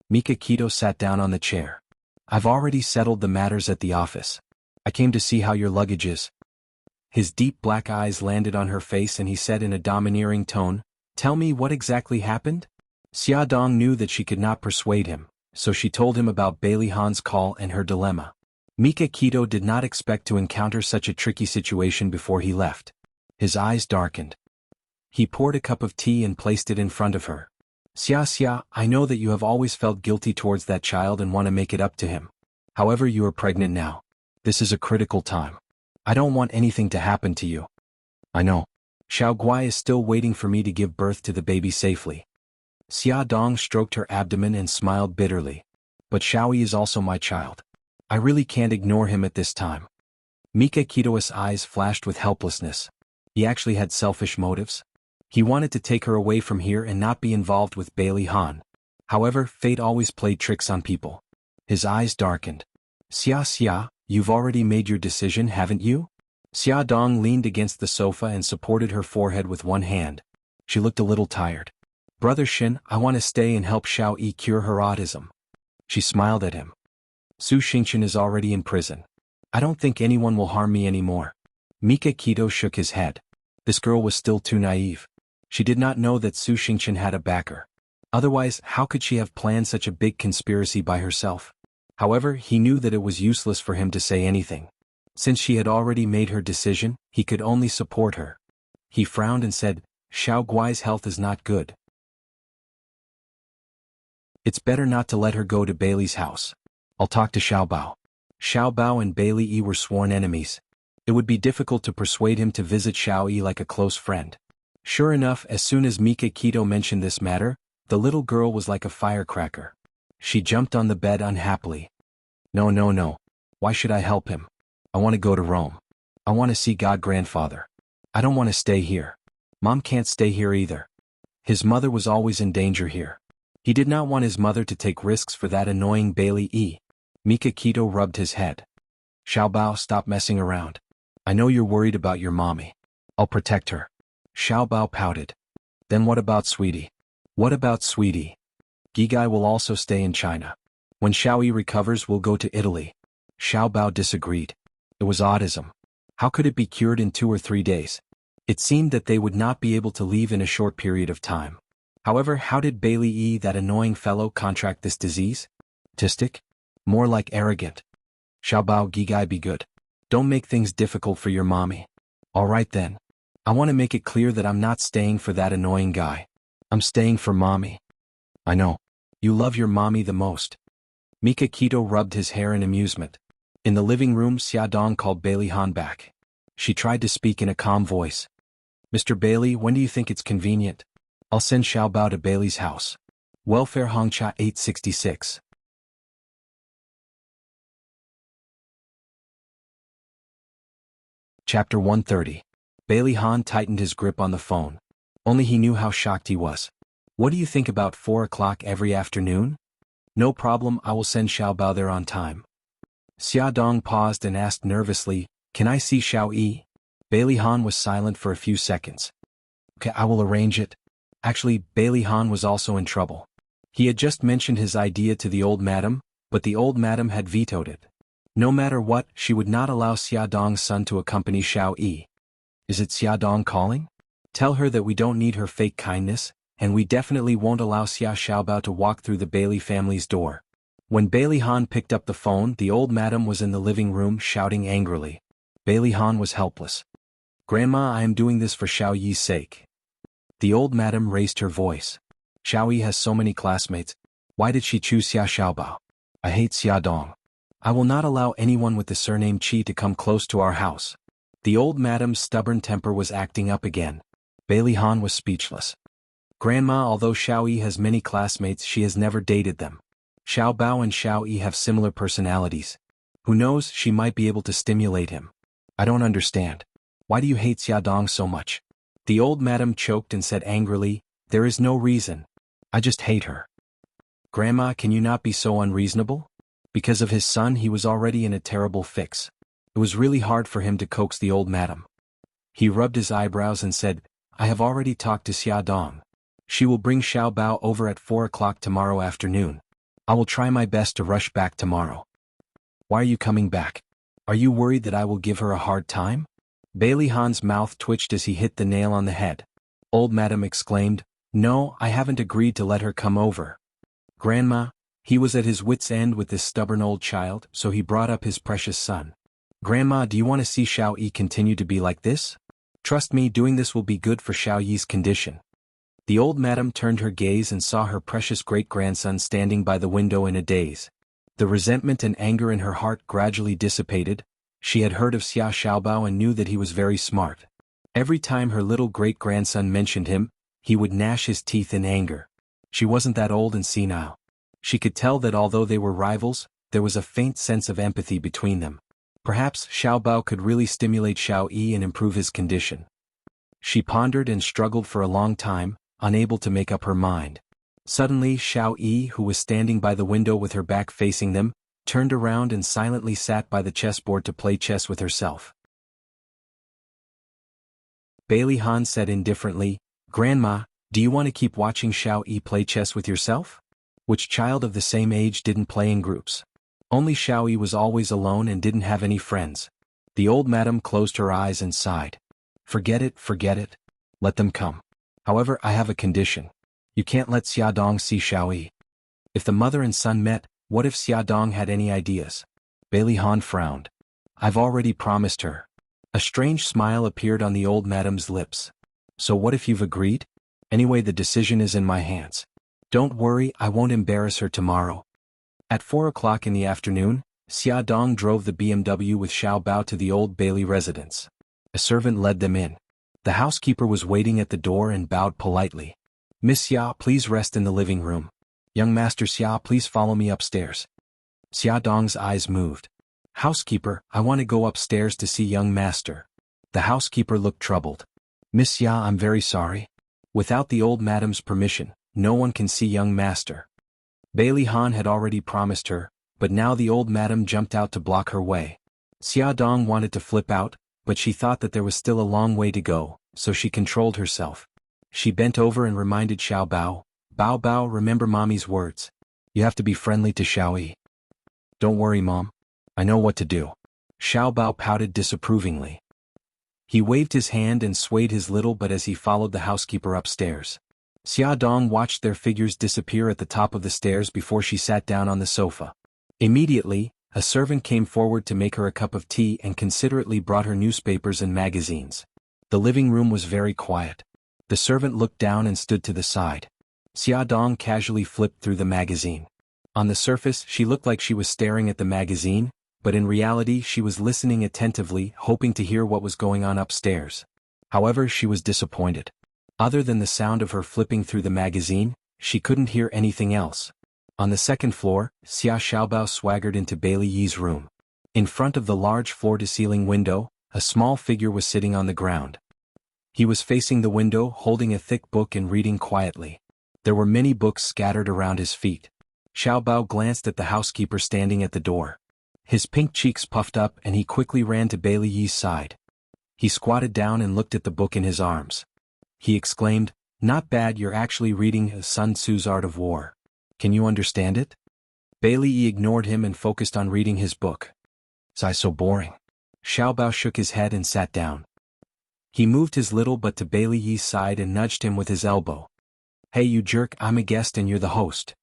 Mika Kito sat down on the chair. "I've already settled the matters at the office. I came to see how your luggage is." His deep black eyes landed on her face and he said in a domineering tone, "Tell me what exactly happened?" Xia Dong knew that she could not persuade him, so she told him about Bailey Han's call and her dilemma. Mika Kito did not expect to encounter such a tricky situation before he left. His eyes darkened. He poured a cup of tea and placed it in front of her. Xia, I know that you have always felt guilty towards that child and want to make it up to him. However, you are pregnant now. This is a critical time. I don't want anything to happen to you." "I know. Xiao Guai is still waiting for me to give birth to the baby safely." Xia Dong stroked her abdomen and smiled bitterly. "But Xiao Yi is also my child. I really can't ignore him at this time." Mika Kito's eyes flashed with helplessness. He actually had selfish motives. He wanted to take her away from here and not be involved with Bailey Han. However, fate always played tricks on people. His eyes darkened. Xia, you've already made your decision, haven't you?" Xia Dong leaned against the sofa and supported her forehead with one hand. She looked a little tired. "Brother Shin, I want to stay and help Xiao Yi cure her autism." She smiled at him. "Su Xingchen is already in prison. I don't think anyone will harm me anymore." Mika Kito shook his head. This girl was still too naive. She did not know that Su Xingchen had a backer. Otherwise, how could she have planned such a big conspiracy by herself? However, he knew that it was useless for him to say anything. Since she had already made her decision, he could only support her. He frowned and said, "Xiao Guai's health is not good. It's better not to let her go to Bailey's house. I'll talk to Xiao Bao." Xiao Bao and Bailey Yi were sworn enemies. It would be difficult to persuade him to visit Xiao Yi like a close friend. Sure enough, as soon as Mika Kito mentioned this matter, the little girl was like a firecracker. She jumped on the bed unhappily. No. Why should I help him? I want to go to Rome. I want to see God-grandfather. I don't want to stay here. Mom can't stay here either. His mother was always in danger here. He did not want his mother to take risks for that annoying Bailey E. Mika Kito rubbed his head. "Xiao Bao, stop messing around. I know you're worried about your mommy. I'll protect her." Xiao Bao pouted. "Then what about Sweetie?" "What about Sweetie? Gigai will also stay in China. When Xiao Yi recovers, we'll go to Italy." Xiao Bao disagreed. It was autism. How could it be cured in 2 or 3 days? It seemed that they would not be able to leave in a short period of time. However, how did Bailey E., that annoying fellow, contract this disease? Autistic? More like arrogant. "Xiao Bao, Gigai, be good. Don't make things difficult for your mommy." "All right then. I want to make it clear that I'm not staying for that annoying guy. I'm staying for mommy." "I know. You love your mommy the most." Mika Kito rubbed his hair in amusement. In the living room, Xia Dong called Bailey Han back. She tried to speak in a calm voice. "Mr. Bailey, when do you think it's convenient? I'll send Xiao Bao to Bailey's house. Welfare Hongcha 866. Chapter 130. Bailey Han tightened his grip on the phone. Only he knew how shocked he was. What do you think about 4 o'clock every afternoon? No problem, I will send Xiaobao there on time. Xia Dong paused and asked nervously, can I see Xiao Yi? Bailey Han was silent for a few seconds. Okay, I will arrange it. Actually, Bailey Han was also in trouble. He had just mentioned his idea to the old madam, but the old madam had vetoed it. No matter what, she would not allow Xia Dong's son to accompany Xiao Yi. Is it Xia Dong calling? Tell her that we don't need her fake kindness, and we definitely won't allow Xia Xiaobao to walk through the Bailey family's door. When Bailey Han picked up the phone, the old madam was in the living room shouting angrily. Bailey Han was helpless. Grandma, I am doing this for Xiao Yi's sake. The old madam raised her voice. Xiao Yi has so many classmates. Why did she choose Xia Xiaobao? I hate Xia Dong. I will not allow anyone with the surname Qi to come close to our house. The old madam's stubborn temper was acting up again. Bailey Han was speechless. Grandma, although Xiao Yi has many classmates, she has never dated them. Xiao Bao and Xiao Yi have similar personalities. Who knows, she might be able to stimulate him. I don't understand. Why do you hate Xia Dong so much? The old madam choked and said angrily, there is no reason. I just hate her. Grandma, can you not be so unreasonable? Because of his son, he was already in a terrible fix. It was really hard for him to coax the old madam. He rubbed his eyebrows and said, I have already talked to Xia Dong. She will bring Xiao Bao over at 4 o'clock tomorrow afternoon. I will try my best to rush back tomorrow. Why are you coming back? Are you worried that I will give her a hard time? Bailey Han's mouth twitched as he hit the nail on the head. Old madam exclaimed, no, I haven't agreed to let her come over. Grandma, he was at his wit's end with this stubborn old child, so he brought up his precious son. Grandma, do you want to see Xiao Yi continue to be like this? Trust me, doing this will be good for Xiao Yi's condition. The old madam turned her gaze and saw her precious great-grandson standing by the window in a daze. The resentment and anger in her heart gradually dissipated. She had heard of Xia Xiaobao and knew that he was very smart. Every time her little great-grandson mentioned him, he would gnash his teeth in anger. She wasn't that old and senile. She could tell that although they were rivals, there was a faint sense of empathy between them. Perhaps Xiaobao could really stimulate Xiao Yi and improve his condition. She pondered and struggled for a long time, unable to make up her mind. Suddenly Xiao Yi, who was standing by the window with her back facing them, turned around and silently sat by the chessboard to play chess with herself. Bailey Han said indifferently, Grandma, do you want to keep watching Xiao Yi play chess with yourself? Which child of the same age didn't play in groups? Only Xiao Yi was always alone and didn't have any friends. The old madam closed her eyes and sighed. Forget it, forget it. Let them come. However, I have a condition. You can't let Xia Dong see Xiao Yi. If the mother and son met, what if Xia Dong had any ideas? Bailey Han frowned. I've already promised her. A strange smile appeared on the old madam's lips. So what if you've agreed? Anyway, the decision is in my hands. Don't worry, I won't embarrass her tomorrow. At 4 o'clock in the afternoon, Xia Dong drove the BMW with Xiao Bao to the old Bailey residence. A servant led them in. The housekeeper was waiting at the door and bowed politely. Miss Xia, please rest in the living room. Young Master Xia, please follow me upstairs. Xia Dong's eyes moved. Housekeeper, I want to go upstairs to see young master. The housekeeper looked troubled. Miss Xia, I'm very sorry. Without the old madam's permission, no one can see young master. Bailey Han had already promised her, but now the old madam jumped out to block her way. Xia Dong wanted to flip out, but she thought that there was still a long way to go, so she controlled herself. She bent over and reminded Xiao Bao, Bao Bao, remember mommy's words. You have to be friendly to Xiao Yi. Don't worry, Mom. I know what to do. Xiao Bao pouted disapprovingly. He waved his hand and swayed his little butt as he followed the housekeeper upstairs. Xia Dong watched their figures disappear at the top of the stairs before she sat down on the sofa. Immediately, a servant came forward to make her a cup of tea and considerately brought her newspapers and magazines. The living room was very quiet. The servant looked down and stood to the side. Xia Dong casually flipped through the magazine. On the surface, she looked like she was staring at the magazine, but in reality she was listening attentively, hoping to hear what was going on upstairs. However, she was disappointed. Other than the sound of her flipping through the magazine, she couldn't hear anything else. On the second floor, Xia Xiaobao swaggered into Bailey Yi's room. In front of the large floor-to-ceiling window, a small figure was sitting on the ground. He was facing the window, holding a thick book and reading quietly. There were many books scattered around his feet. Xiao Bao glanced at the housekeeper standing at the door. His pink cheeks puffed up and he quickly ran to Bai Liyi's side. He squatted down and looked at the book in his arms. He exclaimed, "Not bad, you're actually reading Sun Tzu's Art of War. Can you understand it?" Bai Liyi ignored him and focused on reading his book. "It's so boring." Xiao Bao shook his head and sat down. He moved his little butt to Bai Liyi's side and nudged him with his elbow. "Hey you jerk, I'm a guest and you're the host.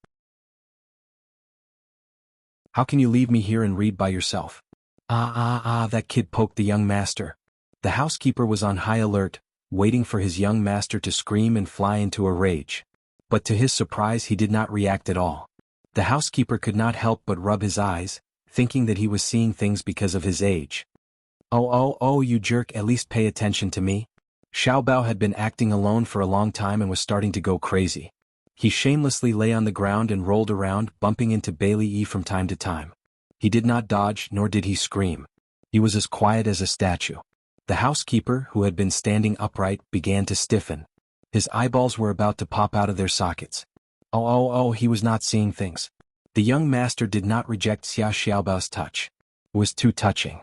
How can you leave me here and read by yourself?" That kid poked the young master. The housekeeper was on high alert, waiting for his young master to scream and fly into a rage. But to his surprise he did not react at all. The housekeeper could not help but rub his eyes, thinking that he was seeing things because of his age. Oh, you jerk, at least pay attention to me." Xiao Bao had been acting alone for a long time and was starting to go crazy. He shamelessly lay on the ground and rolled around, bumping into Bai Liyi from time to time. He did not dodge, nor did he scream. He was as quiet as a statue. The housekeeper, who had been standing upright, began to stiffen. His eyeballs were about to pop out of their sockets. He was not seeing things. The young master did not reject Xiao Bao's touch. It was too touching.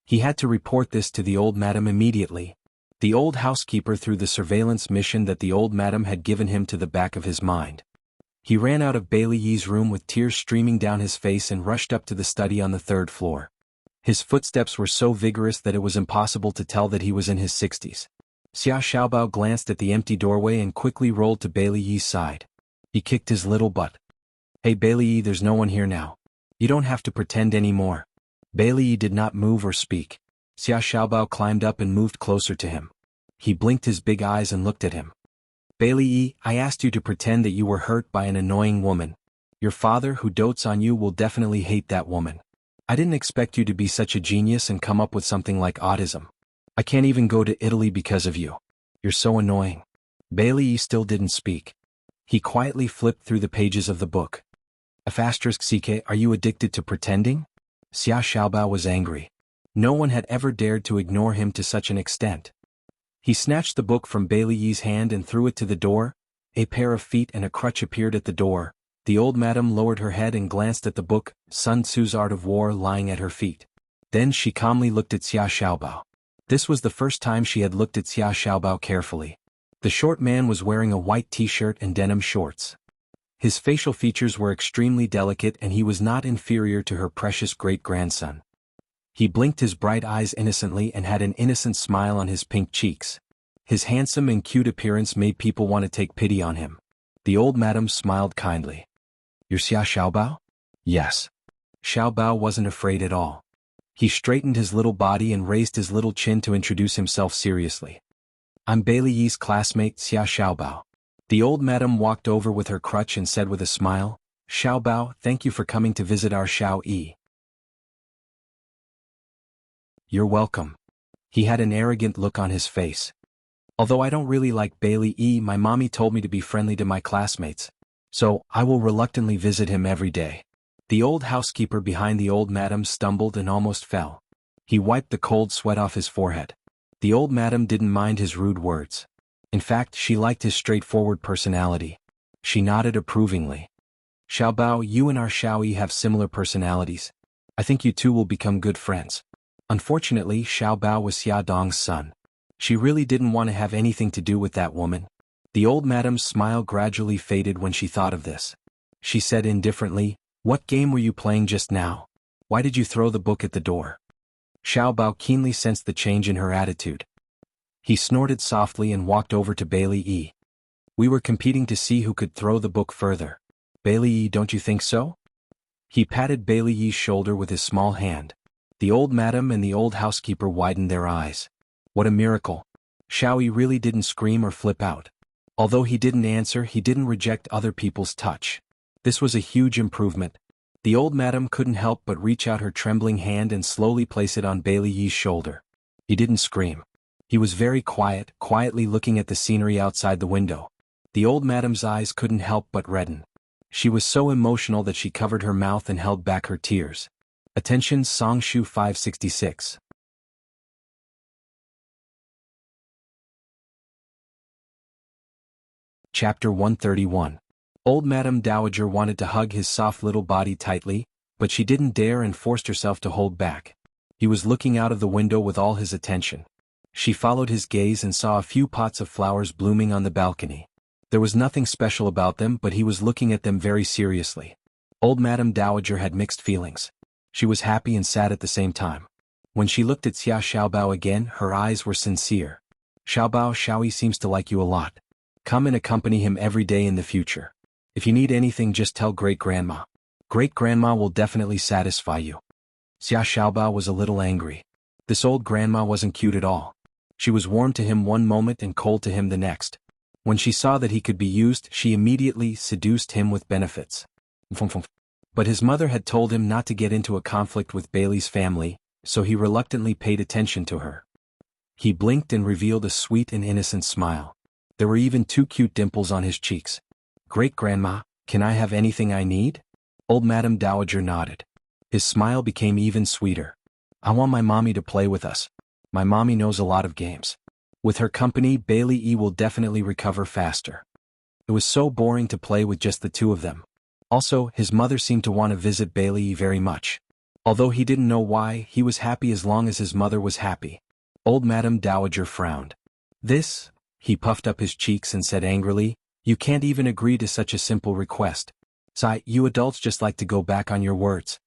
He had to report this to the old madam immediately. The old housekeeper threw the surveillance mission that the old madam had given him to the back of his mind. He ran out of Bai Liyi's room with tears streaming down his face and rushed up to the study on the 3rd floor. His footsteps were so vigorous that it was impossible to tell that he was in his 60s. Xiao Bao glanced at the empty doorway and quickly rolled to Bai Liyi's side. He kicked his little butt. "Hey Bai Liyi, there's no one here now. You don't have to pretend anymore." Bai Liyi did not move or speak. Xiao Bao climbed up and moved closer to him. He blinked his big eyes and looked at him. "Bai Liyi, I asked you to pretend that you were hurt by an annoying woman. Your father, who dotes on you, will definitely hate that woman. I didn't expect you to be such a genius and come up with something like autism. I can't even go to Italy because of you. You're so annoying." Bai Liyi still didn't speak. He quietly flipped through the pages of the book. *CK, are you addicted to pretending? Xiao Bao was angry. No one had ever dared to ignore him to such an extent. He snatched the book from Bai Liyi's hand and threw it to the door. A pair of feet and a crutch appeared at the door. The old madam lowered her head and glanced at the book, Sun Tzu's Art of War, lying at her feet. Then she calmly looked at Xiao Bao. This was the first time she had looked at Xiao Bao carefully. The short man was wearing a white t-shirt and denim shorts. His facial features were extremely delicate and he was not inferior to her precious great-grandson. He blinked his bright eyes innocently and had an innocent smile on his pink cheeks. His handsome and cute appearance made people want to take pity on him. The old madam smiled kindly. "You're Xiao Bao?" "Yes." Xiao Bao wasn't afraid at all. He straightened his little body and raised his little chin to introduce himself seriously. "I'm Bai Liyi's classmate, Xiao Bao." The old madam walked over with her crutch and said with a smile, "Xiao Bao, thank you for coming to visit our Xiao Yi." "You're welcome." He had an arrogant look on his face. "Although I don't really like Bai Liyi, my mommy told me to be friendly to my classmates. So, I will reluctantly visit him every day." The old housekeeper behind the old madam stumbled and almost fell. He wiped the cold sweat off his forehead. The old madam didn't mind his rude words. In fact, she liked his straightforward personality. She nodded approvingly. "Xiao Bao, you and our Xiao Yi have similar personalities. I think you two will become good friends." Unfortunately, Xiao Bao was Xia Dong's son. She really didn't want to have anything to do with that woman. The old madam's smile gradually faded when she thought of this. She said indifferently, "What game were you playing just now? Why did you throw the book at the door?" Xiao Bao keenly sensed the change in her attitude. He snorted softly and walked over to Bai Liyi. "We were competing to see who could throw the book further. Bai Liyi, don't you think so?" He patted Bai Liyi's shoulder with his small hand. The old madam and the old housekeeper widened their eyes. What a miracle. Xiao Yi really didn't scream or flip out. Although he didn't answer, he didn't reject other people's touch. This was a huge improvement. The old madam couldn't help but reach out her trembling hand and slowly place it on Bai Liyi's shoulder. He didn't scream. He was very quiet, quietly looking at the scenery outside the window. The old madam's eyes couldn't help but redden. She was so emotional that she covered her mouth and held back her tears. Attention, Songshu 566. Chapter 131. Old Madame Dowager wanted to hug his soft little body tightly, but she didn't dare and forced herself to hold back. He was looking out of the window with all his attention. She followed his gaze and saw a few pots of flowers blooming on the balcony. There was nothing special about them, but he was looking at them very seriously. Old Madame Dowager had mixed feelings. She was happy and sad at the same time. When she looked at Xia Xiaobao again, her eyes were sincere. Xiaobao, Xiaoyi seems to like you a lot. Come and accompany him every day in the future. If you need anything, just tell Great-Grandma. Great-Grandma will definitely satisfy you. Xia Xiaobao was a little angry. This old grandma wasn't cute at all. She was warm to him one moment and cold to him the next. When she saw that he could be used, she immediately seduced him with benefits. But his mother had told him not to get into a conflict with Bailey's family, so he reluctantly paid attention to her. He blinked and revealed a sweet and innocent smile. There were even 2 cute dimples on his cheeks. Great-Grandma, can I have anything I need? Old Madame Dowager nodded. His smile became even sweeter. I want my mommy to play with us. My mommy knows a lot of games. With her company, Bailey E will definitely recover faster. It was so boring to play with just the 2 of them. Also, his mother seemed to want to visit Bailey E very much. Although he didn't know why, he was happy as long as his mother was happy. Old Madame Dowager frowned. This? He puffed up his cheeks and said angrily, you can't even agree to such a simple request. Sigh, you adults just like to go back on your words.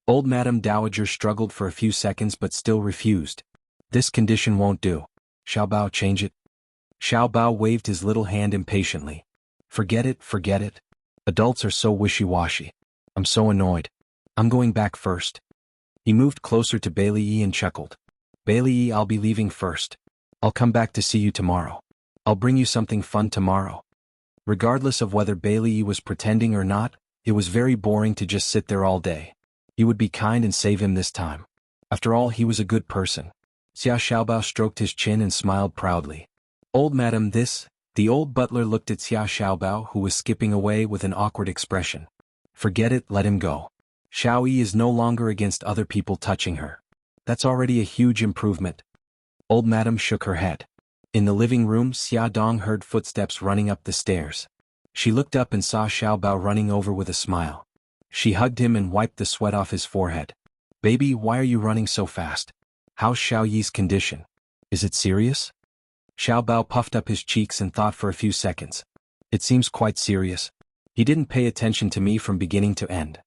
Old Madame Dowager struggled for a few seconds but still refused. This condition won't do. Xiaobao, change it. Xiaobao waved his little hand impatiently. Forget it, forget it. Adults are so wishy-washy. I'm so annoyed. I'm going back first. He moved closer to Bailey E and chuckled. Bailey E, I'll be leaving first. I'll come back to see you tomorrow. I'll bring you something fun tomorrow. Regardless of whether Bailey E was pretending or not, it was very boring to just sit there all day. He would be kind and save him this time. After all, he was a good person. Xia Xiaobao stroked his chin and smiled proudly. Old Madam this, the old butler looked at Xia Xiaobao who was skipping away with an awkward expression. Forget it, let him go. Xiao Yi is no longer against other people touching her. That's already a huge improvement. Old Madam shook her head. In the living room, Xia Dong heard footsteps running up the stairs. She looked up and saw Xiaobao running over with a smile. She hugged him and wiped the sweat off his forehead. Baby, why are you running so fast? How's Xiao Yi's condition? Is it serious? Xiaobao puffed up his cheeks and thought for a few seconds. It seems quite serious. He didn't pay attention to me from beginning to end.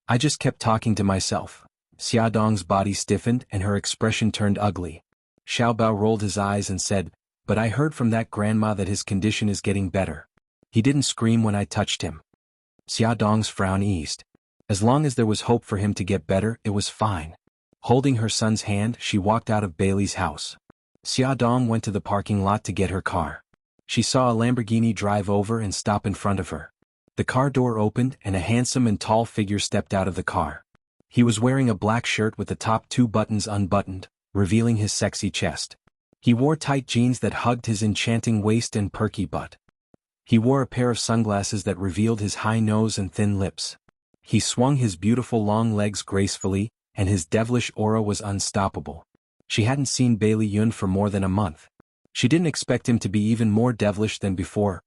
I just kept talking to myself. Xia Dong's body stiffened and her expression turned ugly. Xiaobao rolled his eyes and said, but I heard from that grandma that his condition is getting better. He didn't scream when I touched him. Xia Dong's frown eased. As long as there was hope for him to get better, it was fine. Holding her son's hand, she walked out of Bailey's house. Xia Dong went to the parking lot to get her car. She saw a Lamborghini drive over and stop in front of her. The car door opened and a handsome and tall figure stepped out of the car. He was wearing a black shirt with the top 2 buttons unbuttoned, revealing his sexy chest. He wore tight jeans that hugged his enchanting waist and perky butt. He wore a pair of sunglasses that revealed his high nose and thin lips. He swung his beautiful long legs gracefully, and his devilish aura was unstoppable. She hadn't seen Bailey Yun for more than a month. She didn't expect him to be even more devilish than before.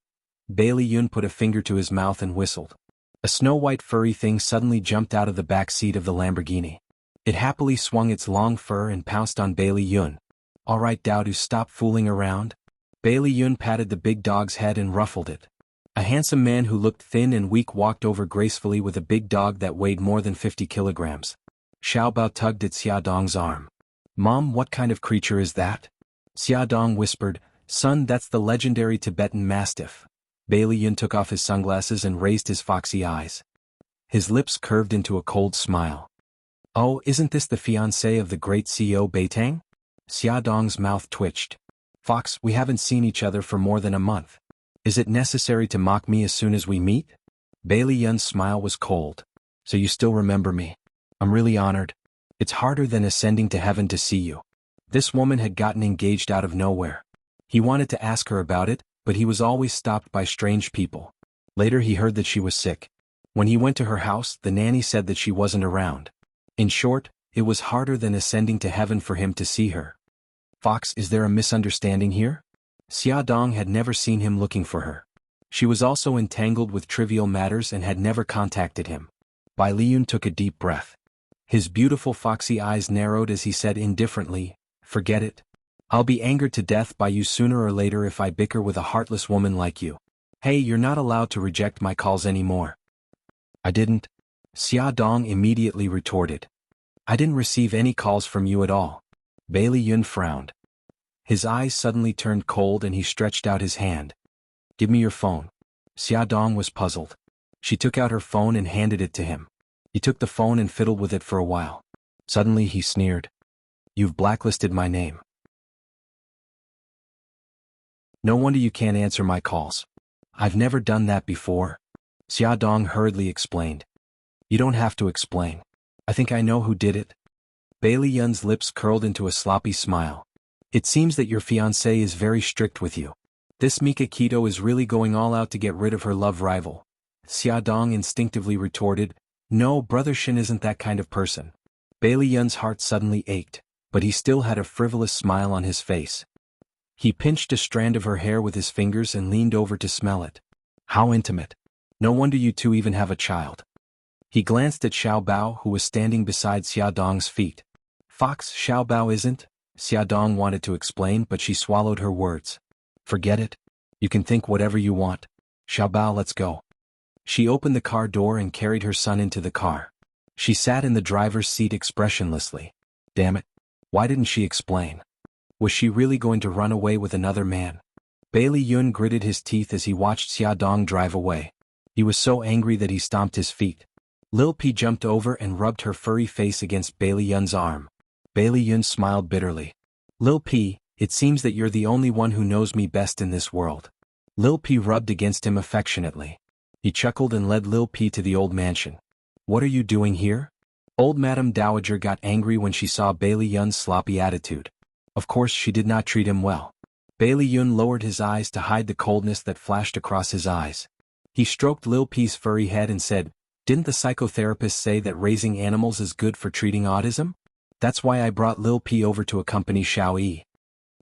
Bailey Yun put a finger to his mouth and whistled. A snow-white furry thing suddenly jumped out of the back seat of the Lamborghini. It happily swung its long fur and pounced on Bailey Yun. All right, Dowdu, stop fooling around. Bailey Yun patted the big dog's head and ruffled it. A handsome man who looked thin and weak walked over gracefully with a big dog that weighed more than 50 kilograms. Xiaobao tugged at Xia Dong's arm. Mom, what kind of creature is that? Xia Dong whispered, Son, that's the legendary Tibetan Mastiff. Bailey Yun took off his sunglasses and raised his foxy eyes. His lips curved into a cold smile. Oh, isn't this the fiancé of the great CEO Beitang? Xia Dong's mouth twitched. Fox, we haven't seen each other for more than a month. Is it necessary to mock me as soon as we meet? Bailey Yun's smile was cold. So you still remember me. I'm really honored. It's harder than ascending to heaven to see you. This woman had gotten engaged out of nowhere. He wanted to ask her about it, but he was always stopped by strange people. Later he heard that she was sick. When he went to her house, the nanny said that she wasn't around. In short, it was harder than ascending to heaven for him to see her. Fox, is there a misunderstanding here? Xia Dong had never seen him looking for her. She was also entangled with trivial matters and had never contacted him. Bai Liyun took a deep breath. His beautiful foxy eyes narrowed as he said indifferently, "Forget it. I'll be angered to death by you sooner or later if I bicker with a heartless woman like you. Hey, you're not allowed to reject my calls anymore." "I didn't," Xia Dong immediately retorted. "I didn't receive any calls from you at all." Bai Liyun frowned. His eyes suddenly turned cold and he stretched out his hand. "Give me your phone." Xia Dong was puzzled. She took out her phone and handed it to him. He took the phone and fiddled with it for a while. Suddenly he sneered. "You've blacklisted my name. No wonder you can't answer my calls." "I've never done that before," Xia Dong hurriedly explained. "You don't have to explain. I think I know who did it." Bai Liyun's lips curled into a sloppy smile. "It seems that your fiancé is very strict with you. This Mika Keto is really going all out to get rid of her love rival." Xia Dong instinctively retorted, "No, Brother Shin isn't that kind of person." Bai Liyun's heart suddenly ached, but he still had a frivolous smile on his face. He pinched a strand of her hair with his fingers and leaned over to smell it. "How intimate. No wonder you two even have a child." He glanced at Xiao Bao, who was standing beside Xia Dong's feet. "Fox, Xiao Bao isn't," Xia Dong wanted to explain, but she swallowed her words. "Forget it. You can think whatever you want. Xiao Bao, let's go." She opened the car door and carried her son into the car. She sat in the driver's seat expressionlessly. Damn it. Why didn't she explain? Was she really going to run away with another man? Bai Liyun gritted his teeth as he watched Xia Dong drive away. He was so angry that he stomped his feet. Lil Pi jumped over and rubbed her furry face against Bai Liyun's arm. Bai Liyun smiled bitterly. "Lil Pi, it seems that you're the only one who knows me best in this world." Lil Pi rubbed against him affectionately. He chuckled and led Lil Pi to the old mansion. "What are you doing here?" Old Madame Dowager got angry when she saw Bai Liyun's sloppy attitude. Of course she did not treat him well. Bai Liyun lowered his eyes to hide the coldness that flashed across his eyes. He stroked Lil Pi's furry head and said, "Didn't the psychotherapist say that raising animals is good for treating autism? That's why I brought Lil Pi over to accompany Xiao Yi."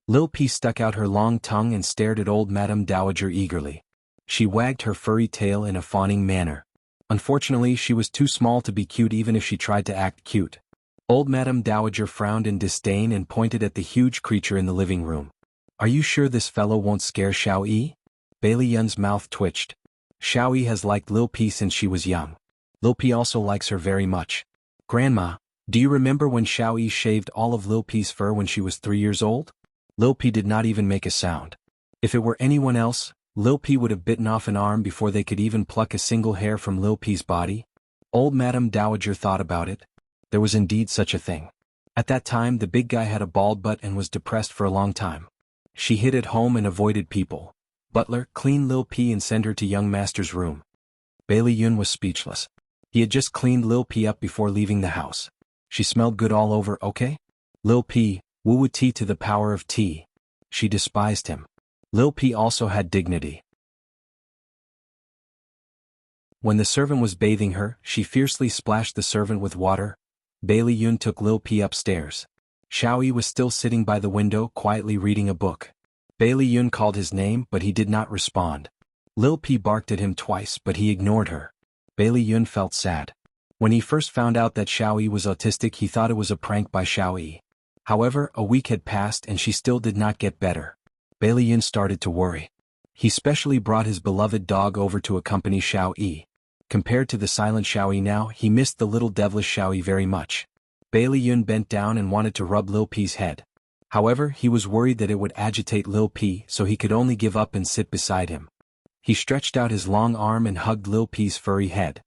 Lil Pi stuck out her long tongue and stared at old Madame Dowager eagerly. She wagged her furry tail in a fawning manner. Unfortunately, she was too small to be cute even if she tried to act cute. Old Madame Dowager frowned in disdain and pointed at the huge creature in the living room. "Are you sure this fellow won't scare Xiao Yi?" Bai Liyun's mouth twitched. "Xiao Yi has liked Lil Pi since she was young. Lil Pi also likes her very much. Grandma, do you remember when Xiao Yi shaved all of Lil Pi's fur when she was 3 years old? Lil Pi did not even make a sound. If it were anyone else, Lil Pi would have bitten off an arm before they could even pluck a single hair from Lil Pi's body." Old Madame Dowager thought about it. There was indeed such a thing. At that time the big guy had a bald butt and was depressed for a long time. She hid at home and avoided people. "Butler, clean Lil Pi and send her to young master's room." Bai Liyun was speechless. He had just cleaned Lil Pi up before leaving the house. She smelled good all over, okay? Lil Pi, woo-woo tea to the power of tea. She despised him. Lil Pi also had dignity. When the servant was bathing her, she fiercely splashed the servant with water. Bai Liyun took Lil Pi upstairs. Xiao Yi was still sitting by the window quietly reading a book. Bai Liyun called his name but he did not respond. Lil Pi barked at him twice but he ignored her. Bai Liyun felt sad. When he first found out that Xiao Yi was autistic he thought it was a prank by Xiao Yi. However, a week had passed and she still did not get better. Bai Liyun started to worry. He specially brought his beloved dog over to accompany Xiao Yi. Compared to the silent Xiao Yi now, he missed the little devilish Xiao Yi very much. Bai Liyun bent down and wanted to rub Lil Pi's head. However, he was worried that it would agitate Lil Pi, so he could only give up and sit beside him. He stretched out his long arm and hugged Lil Pi's furry head.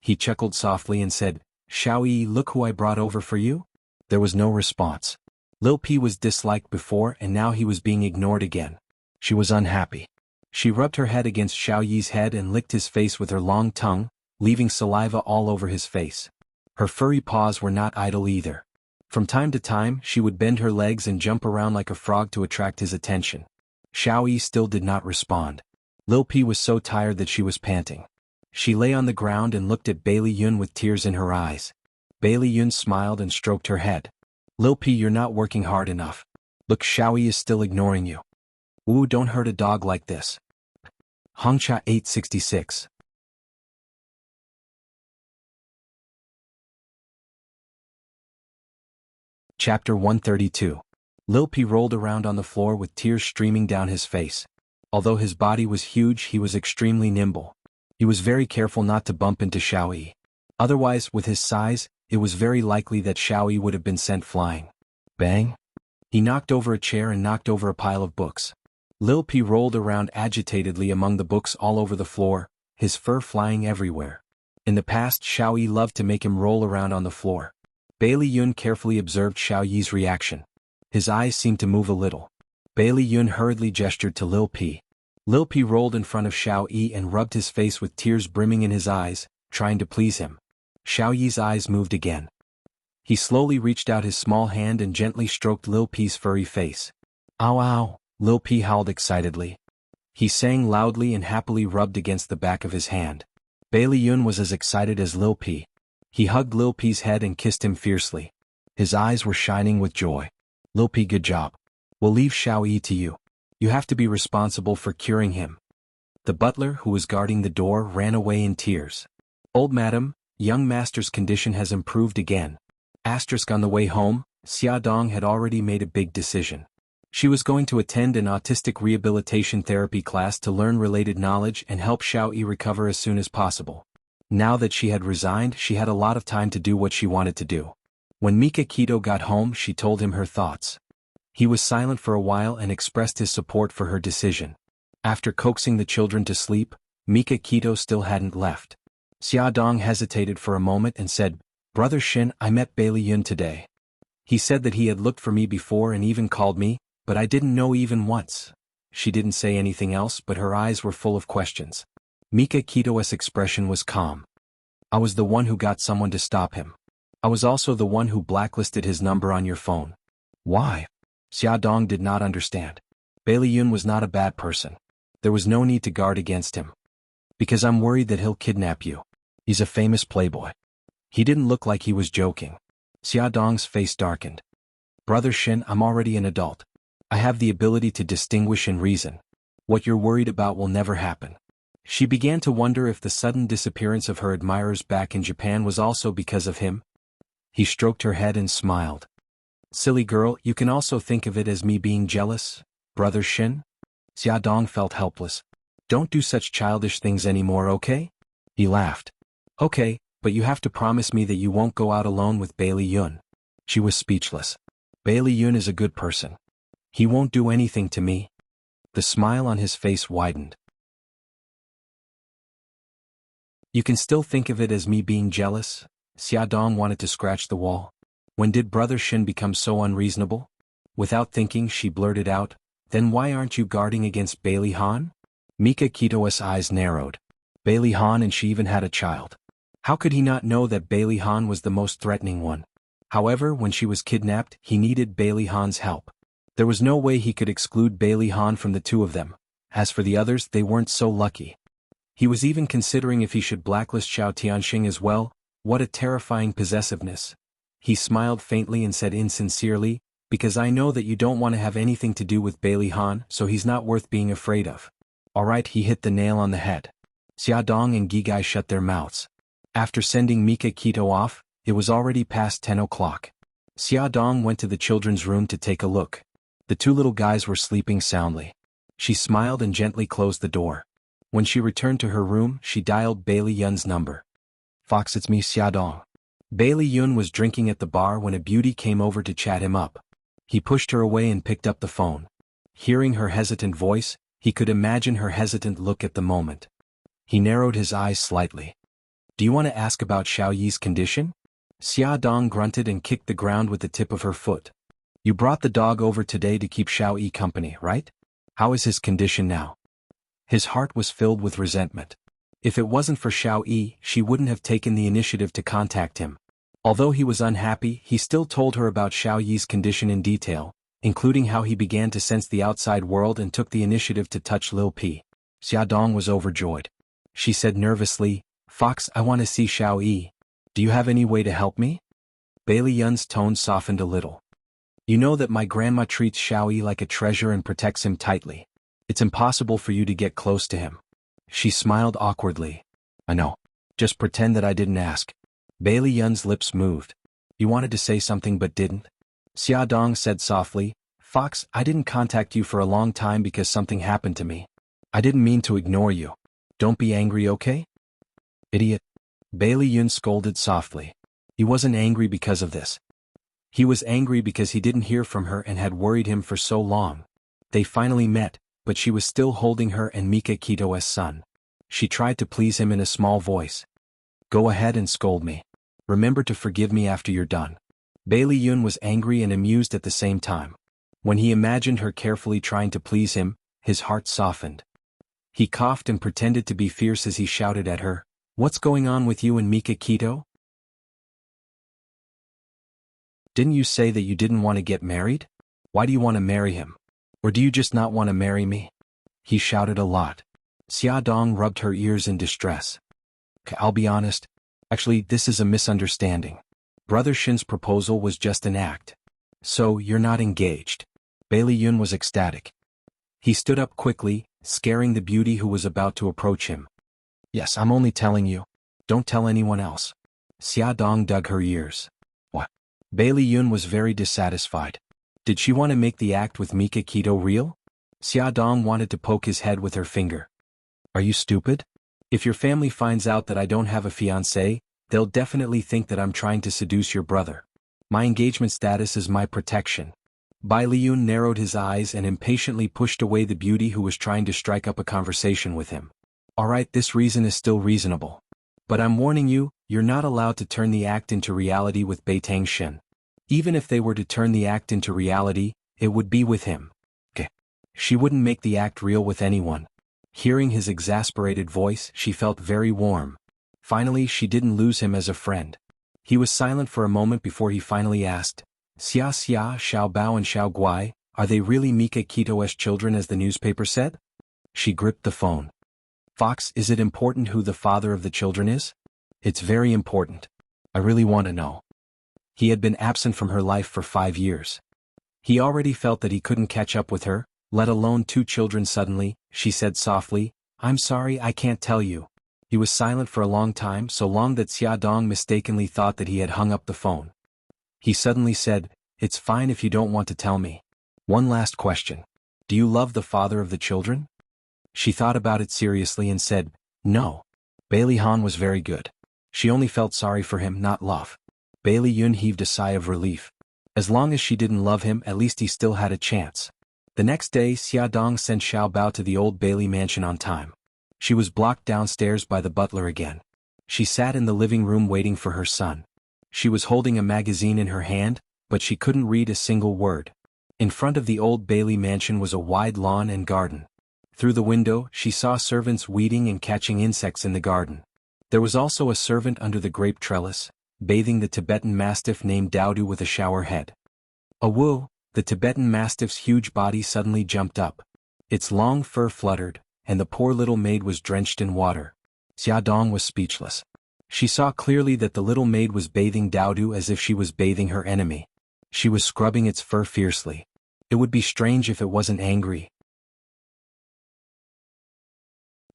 He chuckled softly and said, "Xiao Yi, look who I brought over for you?" There was no response. Lil Pi was disliked before and now he was being ignored again. She was unhappy. She rubbed her head against Xiao Yi's head and licked his face with her long tongue, leaving saliva all over his face. Her furry paws were not idle either. From time to time, she would bend her legs and jump around like a frog to attract his attention. Xiao Yi still did not respond. Lil Pi was so tired that she was panting. She lay on the ground and looked at Bai Liyun with tears in her eyes. Bai Liyun smiled and stroked her head. "Lil Pi, you're not working hard enough. Look, Xiao Yi is still ignoring you." Ooh, don't hurt a dog like this. Hongcha 866. Chapter 132. Lil P rolled around on the floor with tears streaming down his face. Although his body was huge, he was extremely nimble. He was very careful not to bump into Xiao Yi. Otherwise, with his size, it was very likely that Xiao Yi would have been sent flying. Bang! He knocked over a chair and knocked over a pile of books. Lil P rolled around agitatedly among the books all over the floor, his fur flying everywhere. In the past, Xiao Yi loved to make him roll around on the floor. Bailey Yun carefully observed Xiao Yi's reaction. His eyes seemed to move a little. Bailey Yun hurriedly gestured to Lil P. Lil P rolled in front of Xiao Yi and rubbed his face with tears brimming in his eyes, trying to please him. Xiao Yi's eyes moved again. He slowly reached out his small hand and gently stroked Lil P's furry face. Ow ow, Lil P howled excitedly. He sang loudly and happily rubbed against the back of his hand. Bailey Yun was as excited as Lil P. He hugged Lil P's head and kissed him fiercely. His eyes were shining with joy. Lil P, good job. We'll leave Xiao Yi to you. You have to be responsible for curing him. The butler, who was guarding the door, ran away in tears. Old madam, young master's condition has improved again. On the way home, Xia Dong had already made a big decision. She was going to attend an autistic rehabilitation therapy class to learn related knowledge and help Xiao Yi recover as soon as possible. Now that she had resigned, she had a lot of time to do what she wanted to do. When Mika Kito got home, she told him her thoughts. He was silent for a while and expressed his support for her decision. After coaxing the children to sleep, Mika Kito still hadn't left. Xia Dong hesitated for a moment and said, Brother Shin, I met Bailey Yun today. He said that he had looked for me before and even called me, but I didn't know even once. She didn't say anything else, but her eyes were full of questions. Mika Kito's expression was calm. I was the one who got someone to stop him. I was also the one who blacklisted his number on your phone. Why? Xia Dong did not understand. Bailey Yun was not a bad person. There was no need to guard against him. Because I'm worried that he'll kidnap you. He's a famous playboy. He didn't look like he was joking. Xia Dong's face darkened. Brother Shin, I'm already an adult. I have the ability to distinguish and reason. What you're worried about will never happen. She began to wonder if the sudden disappearance of her admirers back in Japan was also because of him. He stroked her head and smiled. Silly girl, you can also think of it as me being jealous, Brother Shin? Xia Dong felt helpless. Don't do such childish things anymore, okay? He laughed. Okay, but you have to promise me that you won't go out alone with Bailey Yun. She was speechless. Bailey Yun is a good person. He won't do anything to me. The smile on his face widened. You can still think of it as me being jealous? Xia Dong wanted to scratch the wall. When did Brother Shin become so unreasonable? Without thinking, she blurted out, Then why aren't you guarding against Bailey Han? Mika Kito's eyes narrowed. Bailey Han, and she even had a child. How could he not know that Bailey Han was the most threatening one? However, when she was kidnapped, he needed Bailey Han's help. There was no way he could exclude Bailey Han from the two of them. As for the others, they weren't so lucky. He was even considering if he should blacklist Xiao Tianxing as well. What a terrifying possessiveness. He smiled faintly and said insincerely, Because I know that you don't want to have anything to do with Bailey Han, so he's not worth being afraid of. Alright, he hit the nail on the head. Xia Dong and Gigai shut their mouths. After sending Mika Kito off, it was already past 10 o'clock. Xia Dong went to the children's room to take a look. The two little guys were sleeping soundly. She smiled and gently closed the door. When she returned to her room, she dialed Bailey Yun's number. Fox, it's me, Xia Dong. Bailey Yun was drinking at the bar when a beauty came over to chat him up. He pushed her away and picked up the phone. Hearing her hesitant voice, he could imagine her hesitant look at the moment. He narrowed his eyes slightly. Do you want to ask about Xiao Yi's condition? Xia Dong grunted and kicked the ground with the tip of her foot. You brought the dog over today to keep Xiao Yi company, right? How is his condition now? His heart was filled with resentment. If it wasn't for Xiao Yi, she wouldn't have taken the initiative to contact him. Although he was unhappy, he still told her about Xiao Yi's condition in detail, including how he began to sense the outside world and took the initiative to touch Lil P. Xia Dong was overjoyed. She said nervously, Fox, I want to see Xiao Yi. Do you have any way to help me? Bailey Yun's tone softened a little. You know that my grandma treats Xiao Yi like a treasure and protects him tightly. It's impossible for you to get close to him. She smiled awkwardly. I know. Just pretend that I didn't ask. Bailey Yun's lips moved. You wanted to say something but didn't? Xia Dong said softly, Fox, I didn't contact you for a long time because something happened to me. I didn't mean to ignore you. Don't be angry, okay? Idiot. Bailey Yun scolded softly. He wasn't angry because of this. He was angry because he didn't hear from her and had worried him for so long. They finally met, but she was still holding her and Mika Kito's son. She tried to please him in a small voice. Go ahead and scold me. Remember to forgive me after you're done. Bailey Yun was angry and amused at the same time. When he imagined her carefully trying to please him, his heart softened. He coughed and pretended to be fierce as he shouted at her, What's going on with you and Mika Kito? Didn't you say that you didn't want to get married? Why do you want to marry him? Or do you just not want to marry me? He shouted a lot. Xia Dong rubbed her ears in distress. I'll be honest. Actually, this is a misunderstanding. Brother Shin's proposal was just an act. So, you're not engaged. Bailey Yun was ecstatic. He stood up quickly, scaring the beauty who was about to approach him. Yes, I'm only telling you. Don't tell anyone else. Xia Dong dug her ears. What? Bailey Yun was very dissatisfied. Did she want to make the act with Mika Kito real? Xia Dong wanted to poke his head with her finger. Are you stupid? If your family finds out that I don't have a fiancé, they'll definitely think that I'm trying to seduce your brother. My engagement status is my protection. Bai Liyun narrowed his eyes and impatiently pushed away the beauty who was trying to strike up a conversation with him. Alright, this reason is still reasonable. But I'm warning you, you're not allowed to turn the act into reality with Beitang Shen. Even if they were to turn the act into reality, it would be with him. She wouldn't make the act real with anyone. Hearing his exasperated voice, she felt very warm. Finally, she didn't lose him as a friend. He was silent for a moment before he finally asked, Xia Xia, Xiao Bao and Xiao Guai, are they really Mika Kito's children as the newspaper said? She gripped the phone. Fox, is it important who the father of the children is? It's very important. I really want to know. He had been absent from her life for 5 years. He already felt that he couldn't catch up with her, let alone 2 children suddenly. She said softly, I'm sorry, I can't tell you. He was silent for a long time, so long that Xia Dong mistakenly thought that he had hung up the phone. He suddenly said, It's fine if you don't want to tell me. One last question. Do you love the father of the children? She thought about it seriously and said, No. Bailey Han was very good. She only felt sorry for him, not love. Bailey Yun heaved a sigh of relief. As long as she didn't love him, at least he still had a chance. The next day, Xia Dong sent Xiao Bao to the old Bailey mansion on time. She was blocked downstairs by the butler again. She sat in the living room waiting for her son. She was holding a magazine in her hand, but she couldn't read a single word. In front of the old Bailey mansion was a wide lawn and garden. Through the window, she saw servants weeding and catching insects in the garden. There was also a servant under the grape trellis, bathing the Tibetan mastiff named Daodu with a shower head. Awoo! The Tibetan mastiff's huge body suddenly jumped up. Its long fur fluttered, and the poor little maid was drenched in water. Xia Dong was speechless. She saw clearly that the little maid was bathing Daodu as if she was bathing her enemy. She was scrubbing its fur fiercely. It would be strange if it wasn't angry.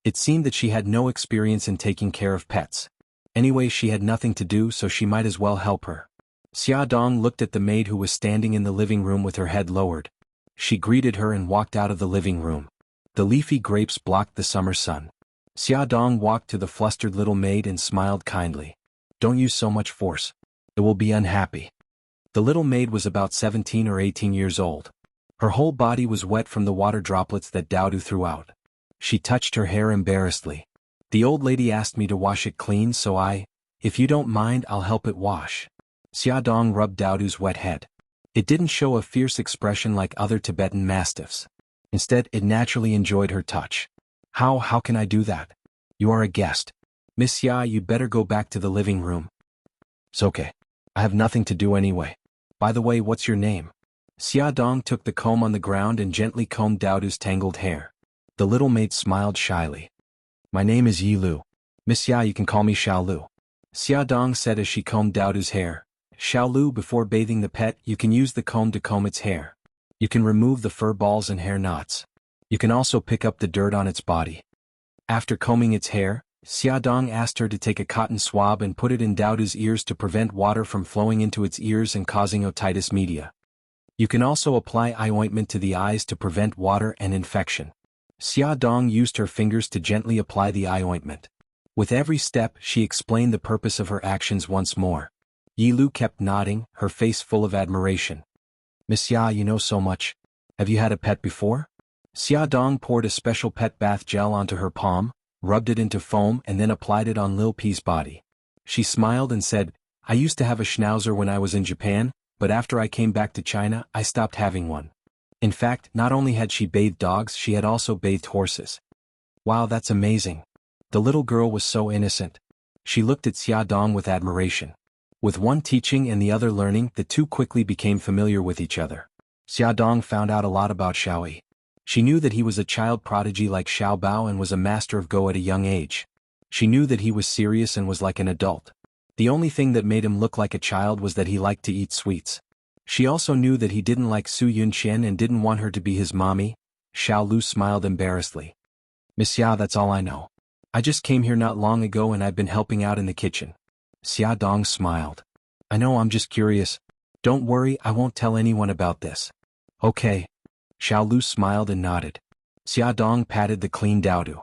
It seemed that she had no experience in taking care of pets. Anyway, she had nothing to do, so she might as well help her. Xia Dong looked at the maid who was standing in the living room with her head lowered. She greeted her and walked out of the living room. The leafy grapes blocked the summer sun. Xia Dong walked to the flustered little maid and smiled kindly. Don't use so much force. It will be unhappy. The little maid was about 17 or 18 years old. Her whole body was wet from the water droplets that Daodu threw out. She touched her hair embarrassedly. The old lady asked me to wash it clean, so if you don't mind, I'll help it wash. Xia Dong rubbed Daodu's wet head. It didn't show a fierce expression like other Tibetan mastiffs. Instead, it naturally enjoyed her touch. How can I do that? You are a guest. Miss Xia, you'd better go back to the living room. It's okay. I have nothing to do anyway. By the way, what's your name? Xia Dong took the comb on the ground and gently combed Daodu's tangled hair. The little maid smiled shyly. My name is Yi Lu. Miss Xia, you can call me Xiao Lu. Xia Dong said as she combed Daodu's hair. Xiao Lu, before bathing the pet, you can use the comb to comb its hair. You can remove the fur balls and hair knots. You can also pick up the dirt on its body. After combing its hair, Xiaodong asked her to take a cotton swab and put it in Daodu's ears to prevent water from flowing into its ears and causing otitis media. You can also apply eye ointment to the eyes to prevent water and infection. Xiaodong used her fingers to gently apply the eye ointment. With every step, she explained the purpose of her actions once more. Yi Lu kept nodding, her face full of admiration. "Miss Ya, you know so much. Have you had a pet before?" Xiaodong poured a special pet bath gel onto her palm, rubbed it into foam and then applied it on Lil P's body. She smiled and said, "I used to have a schnauzer when I was in Japan, but after I came back to China, I stopped having one." In fact, not only had she bathed dogs, she had also bathed horses. Wow, that's amazing. The little girl was so innocent. She looked at Xiaodong with admiration. With one teaching and the other learning, the two quickly became familiar with each other. Xiaodong found out a lot about Xiaoyi. She knew that he was a child prodigy like Xiao Bao and was a master of Go at a young age. She knew that he was serious and was like an adult. The only thing that made him look like a child was that he liked to eat sweets. She also knew that he didn't like Su Yunqian and didn't want her to be his mommy. Xiao Lu smiled embarrassedly. "Miss Ya, that's all I know. I just came here not long ago and I've been helping out in the kitchen." Xiaodong smiled. "I know, I'm just curious. Don't worry, I won't tell anyone about this." "Okay." Xiao Lu smiled and nodded. Xiaodong patted the clean Daodu.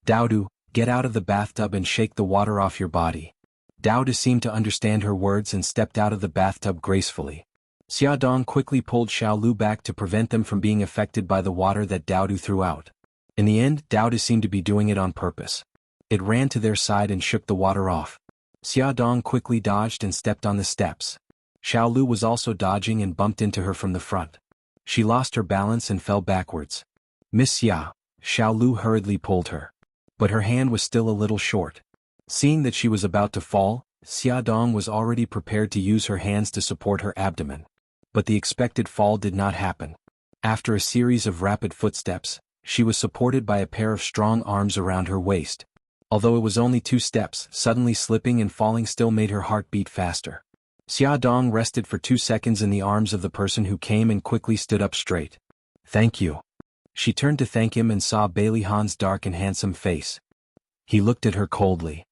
"Daodu, get out of the bathtub and shake the water off your body." Daodu seemed to understand her words and stepped out of the bathtub gracefully. Xiaodong quickly pulled Xiao Lu back to prevent them from being affected by the water that Daodu threw out. In the end, Daodu seemed to be doing it on purpose. It ran to their side and shook the water off. Xiaodong quickly dodged and stepped on the steps. Xiao Lu was also dodging and bumped into her from the front. She lost her balance and fell backwards. "Miss Ya," Xiao Lu hurriedly pulled her. But her hand was still a little short. Seeing that she was about to fall, Xiaodong was already prepared to use her hands to support her abdomen. But the expected fall did not happen. After a series of rapid footsteps, she was supported by a pair of strong arms around her waist. Although it was only 2 steps, suddenly slipping and falling still made her heart beat faster. Xiaodong rested for 2 seconds in the arms of the person who came and quickly stood up straight. "Thank you." She turned to thank him and saw Bailey Han's dark and handsome face. He looked at her coldly.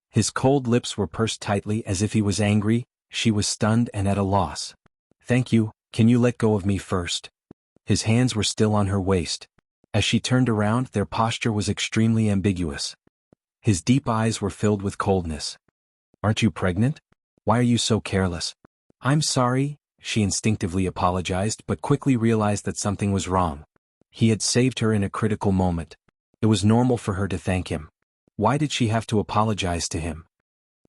His cold lips were pursed tightly as if he was angry. She was stunned and at a loss. "Thank you, can you let go of me first?" His hands were still on her waist. As she turned around, their posture was extremely ambiguous. His deep eyes were filled with coldness. "Aren't you pregnant? Why are you so careless?" "I'm sorry," she instinctively apologized but quickly realized that something was wrong. He had saved her in a critical moment. It was normal for her to thank him. Why did she have to apologize to him?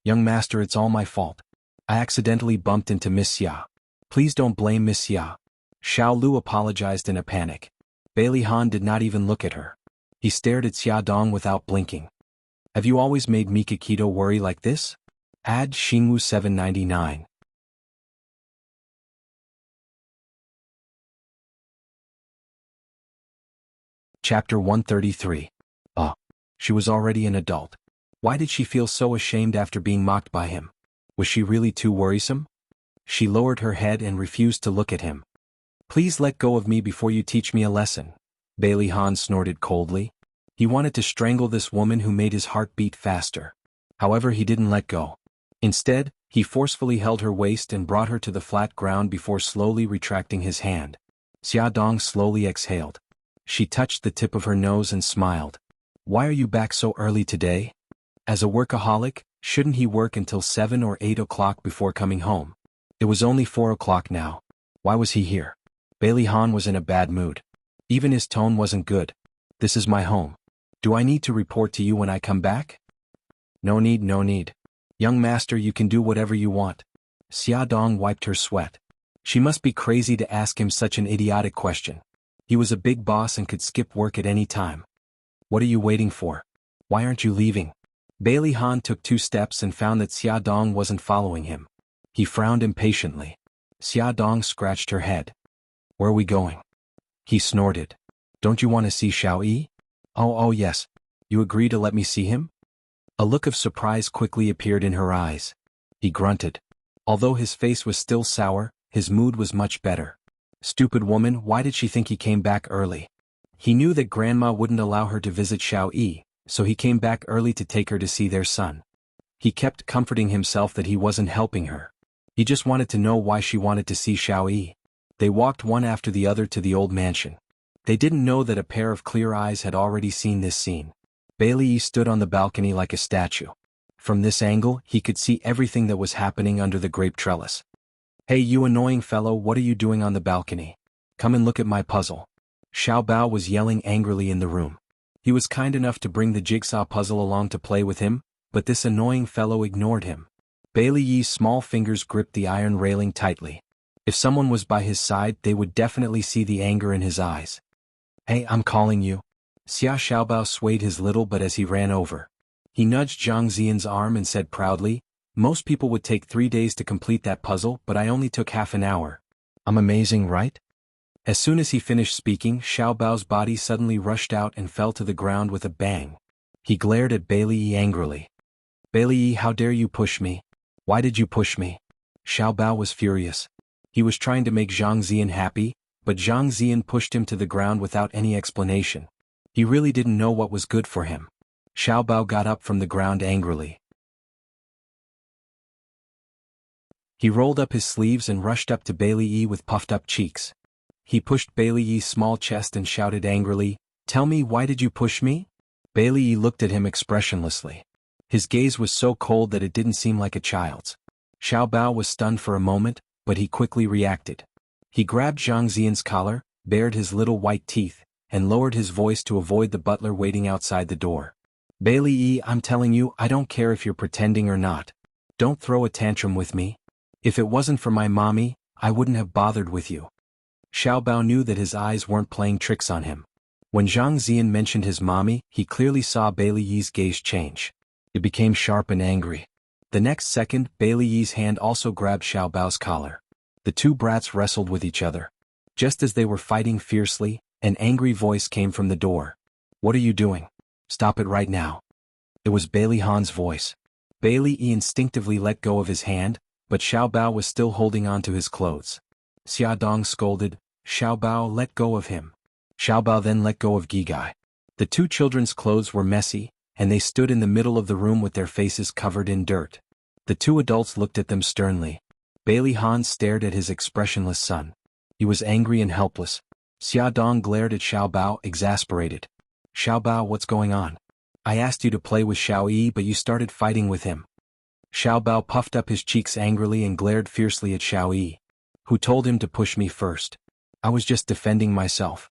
"Young master, it's all my fault. I accidentally bumped into Miss Ya. Please don't blame Miss Ya." Xiao Lu apologized in a panic. Bailey Han did not even look at her. He stared at Xiaodong without blinking. "Have you always made Mikakito worry like this?" Ad Xingwu 799. Chapter 133. She was already an adult. Why did she feel so ashamed after being mocked by him? Was she really too worrisome? She lowered her head and refused to look at him. "Please let go of me before you teach me a lesson," Bailey Han snorted coldly. He wanted to strangle this woman who made his heart beat faster. However, he didn't let go. Instead, he forcefully held her waist and brought her to the flat ground before slowly retracting his hand. Xiaodong slowly exhaled. She touched the tip of her nose and smiled. "Why are you back so early today? As a workaholic, shouldn't he work until 7 or 8 o'clock before coming home?" It was only 4 o'clock now. Why was he here? Bailey Han was in a bad mood. Even his tone wasn't good. "This is my home. Do I need to report to you when I come back?" "No need, no need. Young master, you can do whatever you want." Xiaodong wiped her sweat. She must be crazy to ask him such an idiotic question. He was a big boss and could skip work at any time. "What are you waiting for? Why aren't you leaving?" Bailey Han took 2 steps and found that Xiaodong wasn't following him. He frowned impatiently. Xiaodong scratched her head. "Where are we going?" He snorted. "Don't you want to see Xiaoyi?" Oh yes. You agree to let me see him?" A look of surprise quickly appeared in her eyes. He grunted. Although his face was still sour, his mood was much better. Stupid woman, why did she think he came back early? He knew that grandma wouldn't allow her to visit Xiao Yi, so he came back early to take her to see their son. He kept comforting himself that he wasn't helping her. He just wanted to know why she wanted to see Xiao Yi. They walked one after the other to the old mansion. They didn't know that a pair of clear eyes had already seen this scene. Bailey Yi stood on the balcony like a statue. From this angle, he could see everything that was happening under the grape trellis. Hey you annoying fellow, what are you doing on the balcony? Come and look at my puzzle. Xiao Bao was yelling angrily in the room. He was kind enough to bring the jigsaw puzzle along to play with him, but this annoying fellow ignored him. Bailey Yi's small fingers gripped the iron railing tightly. If someone was by his side, they would definitely see the anger in his eyes. Hey, I'm calling you. Xia Xiaobao swayed his little butt as he ran over. He nudged Zhang Ziyan's arm and said proudly, most people would take 3 days to complete that puzzle, but I only took half an hour. I'm amazing, right? As soon as he finished speaking, Xiaobao's body suddenly rushed out and fell to the ground with a bang. He glared at Bailey Yi angrily. Bailey Yi, how dare you push me? Why did you push me? Xiaobao was furious. He was trying to make Zhang Ziyan happy, but Zhang Ziyan pushed him to the ground without any explanation. He really didn't know what was good for him. Xiaobao got up from the ground angrily. He rolled up his sleeves and rushed up to Bailey Yi with puffed-up cheeks. He pushed Bailey Yi's small chest and shouted angrily, "Tell me, why did you push me?" Bailey Yi looked at him expressionlessly. His gaze was so cold that it didn't seem like a child's. Xiaobao was stunned for a moment, but he quickly reacted. He grabbed Zhang Ziyan's collar, bared his little white teeth, and lowered his voice to avoid the butler waiting outside the door. Bailey Yi, I'm telling you, I don't care if you're pretending or not. Don't throw a tantrum with me. If it wasn't for my mommy, I wouldn't have bothered with you. Xiaobao knew that his eyes weren't playing tricks on him. When Zhang Ziyan mentioned his mommy, he clearly saw Bailey Yi's gaze change. It became sharp and angry. The next second, Bailey Yi's hand also grabbed Xiaobao's collar. The two brats wrestled with each other. Just as they were fighting fiercely, an angry voice came from the door. What are you doing? Stop it right now. It was Bailey Han's voice. Bailey Yi instinctively let go of his hand, but Xiaobao was still holding on to his clothes. Xia Dong scolded, Xiaobao, let go of him. Xiaobao then let go of Gigai. The two children's clothes were messy, and they stood in the middle of the room with their faces covered in dirt. The two adults looked at them sternly. Bailey Han stared at his expressionless son. He was angry and helpless. Xia Dong glared at Xiaobao, exasperated. Xiaobao, what's going on? I asked you to play with Xiao Yi, but you started fighting with him. Xiaobao puffed up his cheeks angrily and glared fiercely at Xiao Yi. Who told him to push me first? I was just defending myself.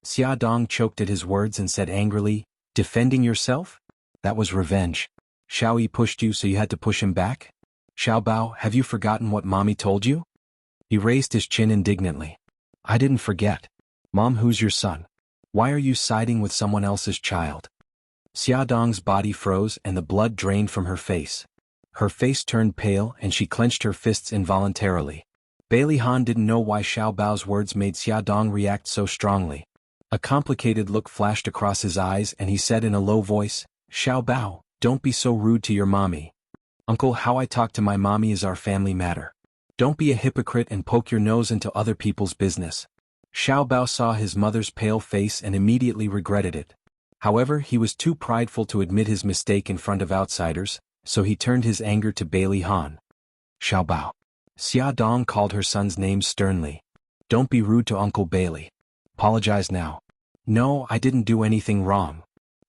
Xia Dong choked at his words and said angrily, defending yourself? That was revenge. Xiao Yi pushed you, so you had to push him back? Xiaobao, have you forgotten what mommy told you? He raised his chin indignantly. I didn't forget. Mom, who's your son? Why are you siding with someone else's child? Xia Dong's body froze and the blood drained from her face. Her face turned pale and she clenched her fists involuntarily. Bailey Han didn't know why Xiaobao's words made Xia Dong react so strongly. A complicated look flashed across his eyes and he said in a low voice, Xiaobao, don't be so rude to your mommy. Uncle, how I talk to my mommy is our family matter. Don't be a hypocrite and poke your nose into other people's business. Xiaobao saw his mother's pale face and immediately regretted it. However, he was too prideful to admit his mistake in front of outsiders, so he turned his anger to Bailey Han. Xiaobao. Xia Dong called her son's name sternly. Don't be rude to Uncle Bailey. Apologize now. No, I didn't do anything wrong.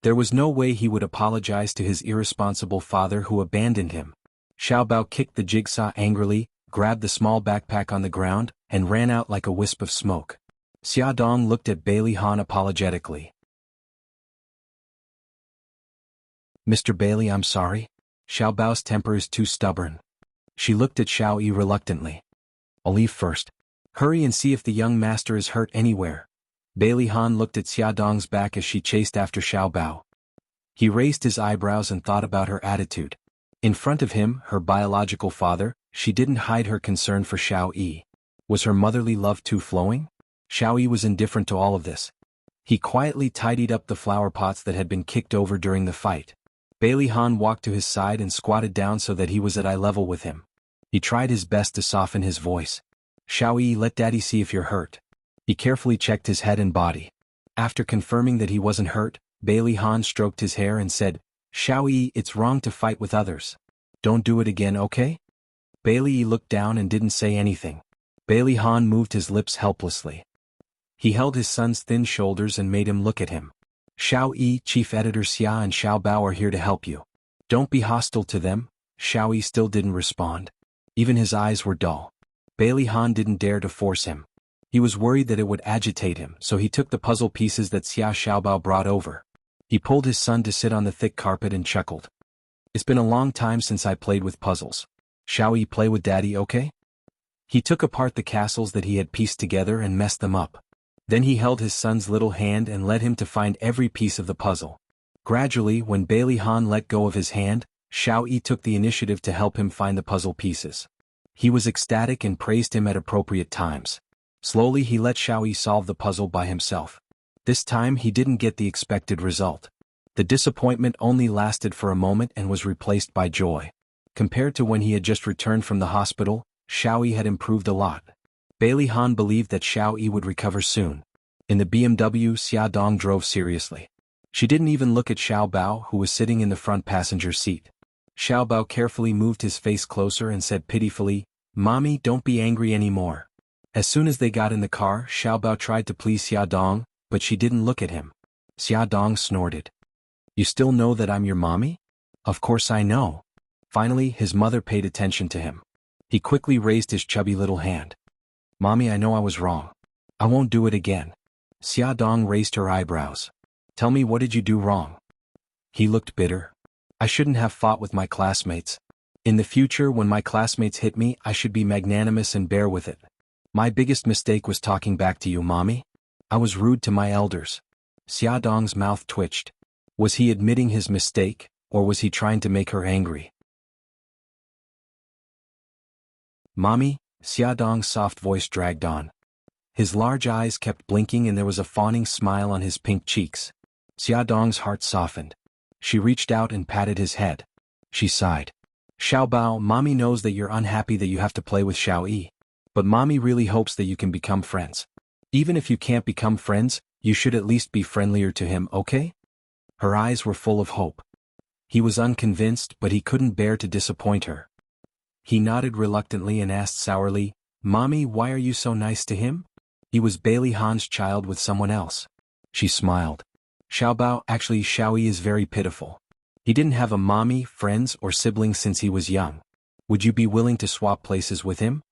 There was no way he would apologize to his irresponsible father who abandoned him. Xiaobao kicked the jigsaw angrily, grabbed the small backpack on the ground, and ran out like a wisp of smoke. Xia Dong looked at Bailey Han apologetically. Mr. Bailey, I'm sorry. Xiaobao's temper is too stubborn. She looked at Xiao Yi reluctantly. I'll leave first. Hurry and see if the young master is hurt anywhere. Bailey Han looked at Xia Dong's back as she chased after Xiaobao. He raised his eyebrows and thought about her attitude. In front of him, her biological father, she didn't hide her concern for Xiao Yi. Was her motherly love too flowing? Xiao Yi was indifferent to all of this. He quietly tidied up the flower pots that had been kicked over during the fight. Bailey Han walked to his side and squatted down so that he was at eye level with him. He tried his best to soften his voice. Xiao Yi, let daddy see if you're hurt. He carefully checked his head and body. After confirming that he wasn't hurt, Bailey Han stroked his hair and said, Xiao Yi, it's wrong to fight with others. Don't do it again, okay? Bailey Yi looked down and didn't say anything. Bailey Han moved his lips helplessly. He held his son's thin shoulders and made him look at him. Xiao Yi, Chief Editor Xia and Xiao Bao are here to help you. Don't be hostile to them. Xiao Yi still didn't respond. Even his eyes were dull. Bailey Han didn't dare to force him. He was worried that it would agitate him, so he took the puzzle pieces that Xiao Bao brought over. He pulled his son to sit on the thick carpet and chuckled. It's been a long time since I played with puzzles. Shall we play with daddy, okay? He took apart the castles that he had pieced together and messed them up. Then he held his son's little hand and led him to find every piece of the puzzle. Gradually, when Bailey Han let go of his hand, Xiao Yi took the initiative to help him find the puzzle pieces. He was ecstatic and praised him at appropriate times. Slowly he let Xiao Yi solve the puzzle by himself. This time he didn't get the expected result. The disappointment only lasted for a moment and was replaced by joy. Compared to when he had just returned from the hospital, Xiao Yi had improved a lot. Bailey Han believed that Xiao Yi would recover soon. In the BMW, Xia Dong drove seriously. She didn't even look at Xiao Bao, who was sitting in the front passenger seat. Xiao Bao carefully moved his face closer and said pitifully, "Mommy, don't be angry anymore." As soon as they got in the car, Xiao Bao tried to please Xia Dong, but she didn't look at him. Xia Dong snorted. "You still know that I'm your mommy?" "Of course I know." Finally, his mother paid attention to him. He quickly raised his chubby little hand. "Mommy, I know I was wrong. I won't do it again." Xia Dong raised her eyebrows. "Tell me, what did you do wrong?" He looked bitter. "I shouldn't have fought with my classmates. In the future, when my classmates hit me, I should be magnanimous and bear with it. My biggest mistake was talking back to you, Mommy. I was rude to my elders." Xia Dong's mouth twitched. Was he admitting his mistake, or was he trying to make her angry? "Mommy," Xia Dong's soft voice dragged on. His large eyes kept blinking and there was a fawning smile on his pink cheeks. Xia Dong's heart softened. She reached out and patted his head. She sighed. "Xiao Bao, Mommy knows that you're unhappy that you have to play with Xiao Yi. But Mommy really hopes that you can become friends. Even if you can't become friends, you should at least be friendlier to him, okay?" Her eyes were full of hope. He was unconvinced, but he couldn't bear to disappoint her. He nodded reluctantly and asked sourly, "Mommy, why are you so nice to him? He was Bailey Han's child with someone else." She smiled. "Xiao Bao, actually Xiao Yi is very pitiful. He didn't have a mommy, friends, or siblings since he was young. Would you be willing to swap places with him?"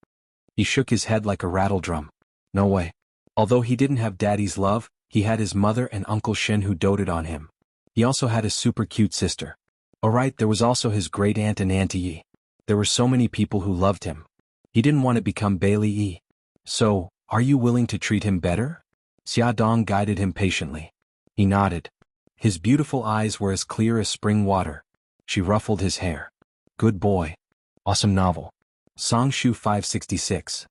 He shook his head like a rattle drum. "No way." Although he didn't have daddy's love, he had his mother and Uncle Shin who doted on him. He also had a super cute sister. Alright, there was also his great aunt and Auntie Yi. There were so many people who loved him. He didn't want to become Bailey Yi. "So, are you willing to treat him better?" Xia Dong guided him patiently. He nodded. His beautiful eyes were as clear as spring water. She ruffled his hair. "Good boy. Awesome novel." Songshu 566.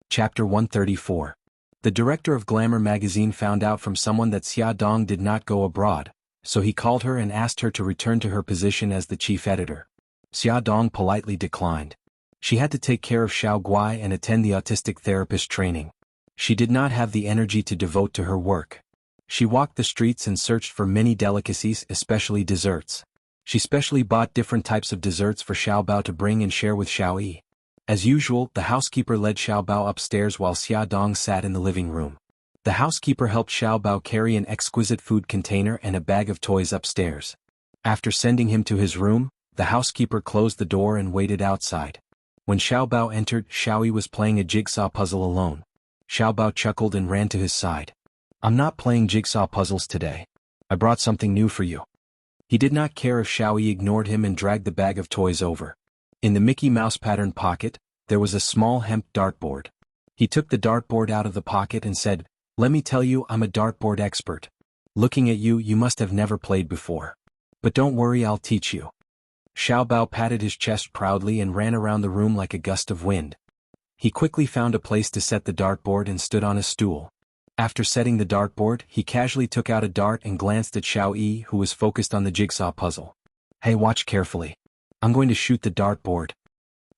Chapter 134. The director of Glamour magazine found out from someone that Xia Dong did not go abroad, so he called her and asked her to return to her position as the chief editor. Xia Dong politely declined. She had to take care of Xiao Guai and attend the autistic therapist training. She did not have the energy to devote to her work. She walked the streets and searched for many delicacies, especially desserts. She specially bought different types of desserts for Xiao Bao to bring and share with Xiao Yi. As usual, the housekeeper led Xiao Bao upstairs while Xia Dong sat in the living room. The housekeeper helped Xiao Bao carry an exquisite food container and a bag of toys upstairs. After sending him to his room, the housekeeper closed the door and waited outside. When Xiao Bao entered, Xiao Yi was playing a jigsaw puzzle alone. Xiao Bao chuckled and ran to his side. "I'm not playing jigsaw puzzles today. I brought something new for you." He did not care if Xiao Yi ignored him and dragged the bag of toys over. In the Mickey Mouse pattern pocket, there was a small hemp dartboard. He took the dartboard out of the pocket and said, "Let me tell you, I'm a dartboard expert. Looking at you, you must have never played before. But don't worry, I'll teach you." Xiao Bao patted his chest proudly and ran around the room like a gust of wind. He quickly found a place to set the dartboard and stood on a stool. After setting the dartboard, he casually took out a dart and glanced at Xiao Yi, who was focused on the jigsaw puzzle. Hey, watch carefully. I'm going to shoot the dartboard.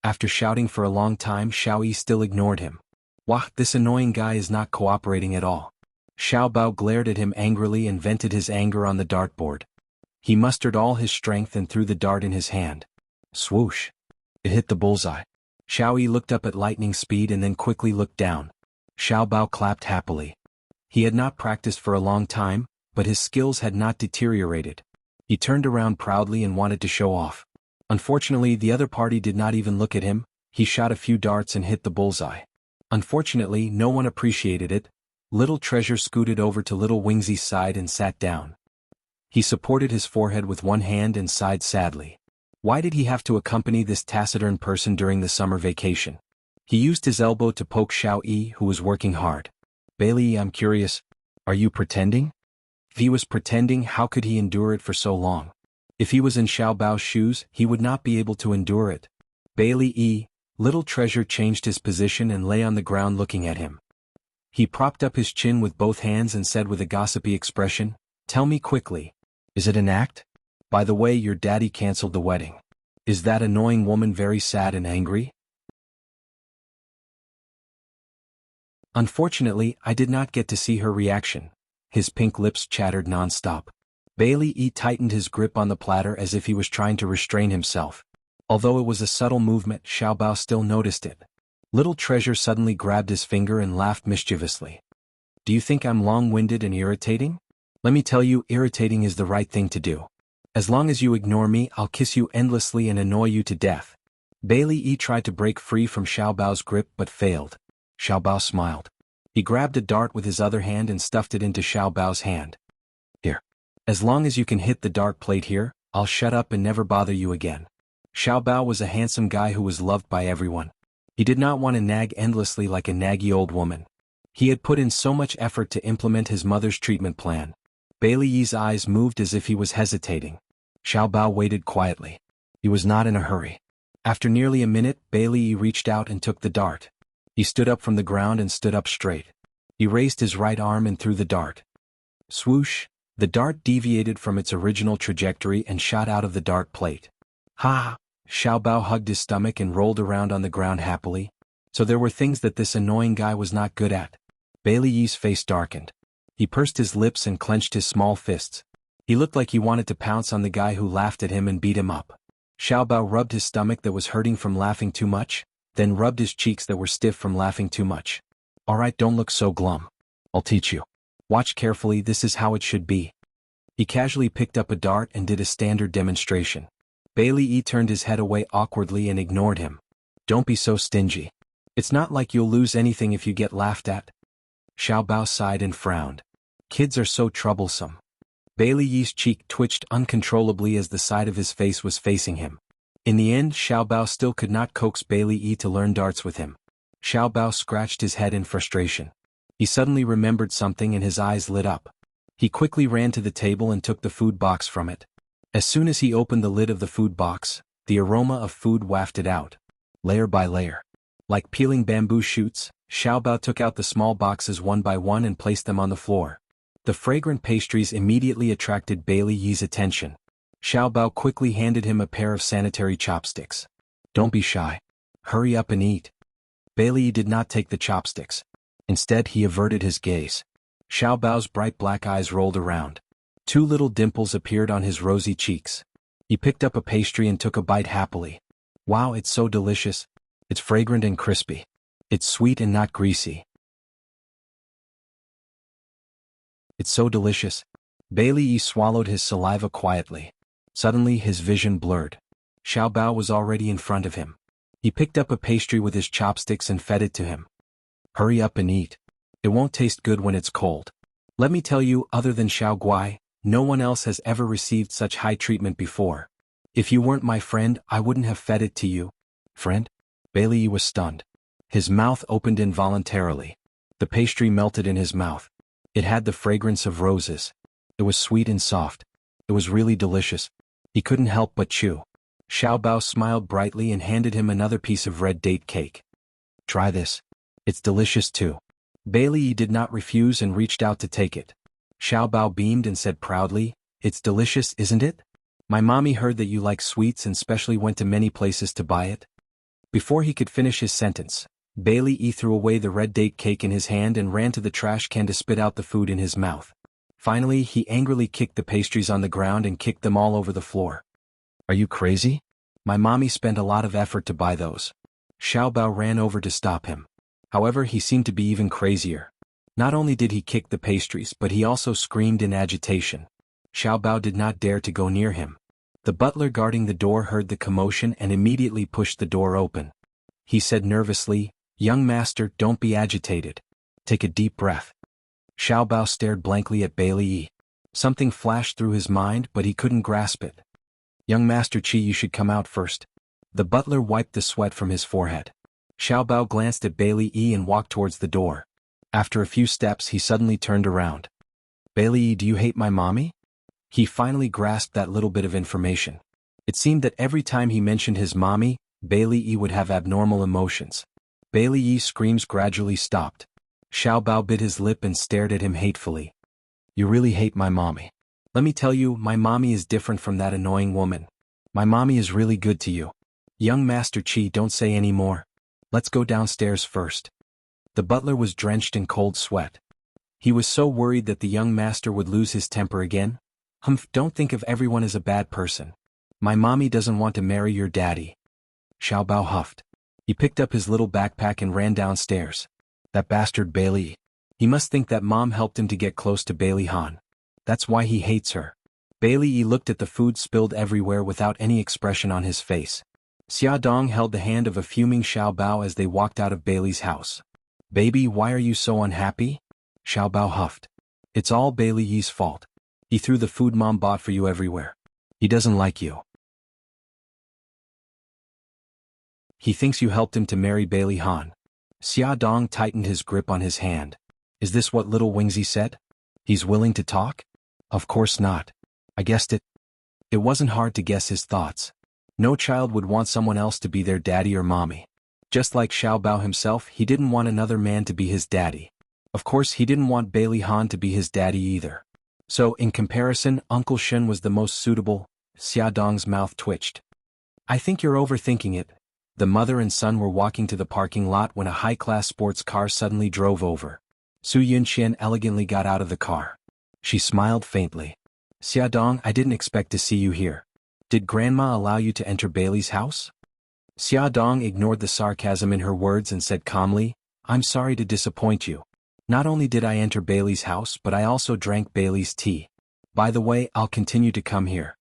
After shouting for a long time, Xiao Yi still ignored him. Wah, this annoying guy is not cooperating at all. Xiao Bao glared at him angrily and vented his anger on the dartboard. He mustered all his strength and threw the dart in his hand. Swoosh! It hit the bullseye. Xiao Yi looked up at lightning speed and then quickly looked down. Xiao Bao clapped happily. He had not practiced for a long time, but his skills had not deteriorated. He turned around proudly and wanted to show off. Unfortunately, the other party did not even look at him. He shot a few darts and hit the bullseye. Unfortunately, no one appreciated it. Little Treasure scooted over to Little Wingsy's side and sat down. He supported his forehead with one hand and sighed sadly. Why did he have to accompany this taciturn person during the summer vacation? He used his elbow to poke Xiao Yi, who was working hard. Bailey, I'm curious. Are you pretending? If he was pretending, how could he endure it for so long? If he was in Xiao Bao's shoes, he would not be able to endure it. Bailey, Little Treasure changed his position and lay on the ground looking at him. He propped up his chin with both hands and said with a gossipy expression, Tell me quickly. Is it an act? By the way, your daddy canceled the wedding. Is that annoying woman very sad and angry? Unfortunately, I did not get to see her reaction. His pink lips chattered non-stop. Bailey tightened his grip on the platter as if he was trying to restrain himself. Although it was a subtle movement, Xiao Bao still noticed it. Little Treasure suddenly grabbed his finger and laughed mischievously. Do you think I'm long-winded and irritating? Let me tell you, irritating is the right thing to do. As long as you ignore me, I'll kiss you endlessly and annoy you to death. Bailey tried to break free from Xiao Bao's grip but failed. Xiao Bao smiled. He grabbed a dart with his other hand and stuffed it into Xiao Bao's hand. Here. As long as you can hit the dart plate here, I'll shut up and never bother you again. Xiao Bao was a handsome guy who was loved by everyone. He did not want to nag endlessly like a naggy old woman. He had put in so much effort to implement his mother's treatment plan. Bailey's eyes moved as if he was hesitating. Xiao Bao waited quietly. He was not in a hurry. After nearly a minute, Bailey reached out and took the dart. He stood up from the ground and stood up straight. He raised his right arm and threw the dart. Swoosh! The dart deviated from its original trajectory and shot out of the dart plate. Ha! Xiao Bao hugged his stomach and rolled around on the ground happily. So there were things that this annoying guy was not good at. Bailey's face darkened. He pursed his lips and clenched his small fists. He looked like he wanted to pounce on the guy who laughed at him and beat him up. Xiao Bao rubbed his stomach that was hurting from laughing too much, then rubbed his cheeks that were stiff from laughing too much. Alright, don't look so glum. I'll teach you. Watch carefully, this is how it should be. He casually picked up a dart and did a standard demonstration. Bailey turned his head away awkwardly and ignored him. Don't be so stingy. It's not like you'll lose anything if you get laughed at. Xiao Bao sighed and frowned. Kids are so troublesome. Bailey's cheek twitched uncontrollably as the side of his face was facing him. In the end, Xiao Bao still could not coax Bailey to learn darts with him. Xiao Bao scratched his head in frustration. He suddenly remembered something and his eyes lit up. He quickly ran to the table and took the food box from it. As soon as he opened the lid of the food box, the aroma of food wafted out. Layer by layer. Like peeling bamboo shoots, Xiao Bao took out the small boxes one by one and placed them on the floor. The fragrant pastries immediately attracted Bailey's attention. Xiao Bao quickly handed him a pair of sanitary chopsticks. Don't be shy. Hurry up and eat. Bailey did not take the chopsticks. Instead, he averted his gaze. Xiao Bao's bright black eyes rolled around. 2 little dimples appeared on his rosy cheeks. He picked up a pastry and took a bite happily. Wow, it's so delicious. It's fragrant and crispy. It's sweet and not greasy. It's so delicious. Bailey swallowed his saliva quietly. Suddenly his vision blurred. Xiao Bao was already in front of him. He picked up a pastry with his chopsticks and fed it to him. Hurry up and eat. It won't taste good when it's cold. Let me tell you, other than Xiao Guai, no one else has ever received such high treatment before. If you weren't my friend, I wouldn't have fed it to you. Friend? Bailey was stunned. His mouth opened involuntarily. The pastry melted in his mouth. It had the fragrance of roses. It was sweet and soft. It was really delicious. He couldn't help but chew. Xiao Bao smiled brightly and handed him another piece of red date cake. Try this. It's delicious too. Bailey did not refuse and reached out to take it. Xiao Bao beamed and said proudly, It's delicious, isn't it? My mommy heard that you like sweets and specially went to many places to buy it. Before he could finish his sentence, Bailey E threw away the red date cake in his hand and ran to the trash can to spit out the food in his mouth. Finally, he angrily kicked the pastries on the ground and kicked them all over the floor. Are you crazy? My mommy spent a lot of effort to buy those. Xiao Bao ran over to stop him. However, he seemed to be even crazier. Not only did he kick the pastries, but he also screamed in agitation. Xiao Bao did not dare to go near him. The butler guarding the door heard the commotion and immediately pushed the door open. He said nervously, "Young master, don't be agitated. Take a deep breath." Xiao Bao stared blankly at Bailey Yi. Something flashed through his mind, but he couldn't grasp it. "Young Master Qi, you should come out first." The butler wiped the sweat from his forehead. Xiao Bao glanced at Bailey Yi and walked towards the door. After a few steps, he suddenly turned around. "Bailey Yi, do you hate my mommy?" He finally grasped that little bit of information. It seemed that every time he mentioned his mommy, Bailey Yi would have abnormal emotions. Bailey Yi's screams gradually stopped. Xiao Bao bit his lip and stared at him hatefully. "You really hate my mommy. Let me tell you, my mommy is different from that annoying woman. My mommy is really good to you. Young Master Qi, don't say any more. Let's go downstairs first." The butler was drenched in cold sweat. He was so worried that the young master would lose his temper again. "Humph, don't think of everyone as a bad person. My mommy doesn't want to marry your daddy." Xiao Bao huffed. He picked up his little backpack and ran downstairs. That bastard Bailey. He must think that mom helped him to get close to Bailey Han. That's why he hates her. Bailey Yi looked at the food spilled everywhere without any expression on his face. Xia Dong held the hand of a fuming Xiao Bao as they walked out of Bailey's house. "Baby, why are you so unhappy?" Xiao Bao huffed. "It's all Bailey Yi's fault. He threw the food mom bought for you everywhere. He doesn't like you. He thinks you helped him to marry Bailey Han." Xia Dong tightened his grip on his hand. "Is this what little Wingsy said? He's willing to talk?" "Of course not. I guessed it." It wasn't hard to guess his thoughts. No child would want someone else to be their daddy or mommy. Just like Xiao Bao himself, he didn't want another man to be his daddy. Of course, he didn't want Bailey Han to be his daddy either. So, in comparison, Uncle Shen was the most suitable. Xia Dong's mouth twitched. "I think you're overthinking it." The mother and son were walking to the parking lot when a high-class sports car suddenly drove over. Su Yunqian elegantly got out of the car. She smiled faintly. "Xia Dong, I didn't expect to see you here. Did Grandma allow you to enter Bailey's house?" Xia Dong ignored the sarcasm in her words and said calmly, "I'm sorry to disappoint you. Not only did I enter Bailey's house, but I also drank Bailey's tea. By the way, I'll continue to come here."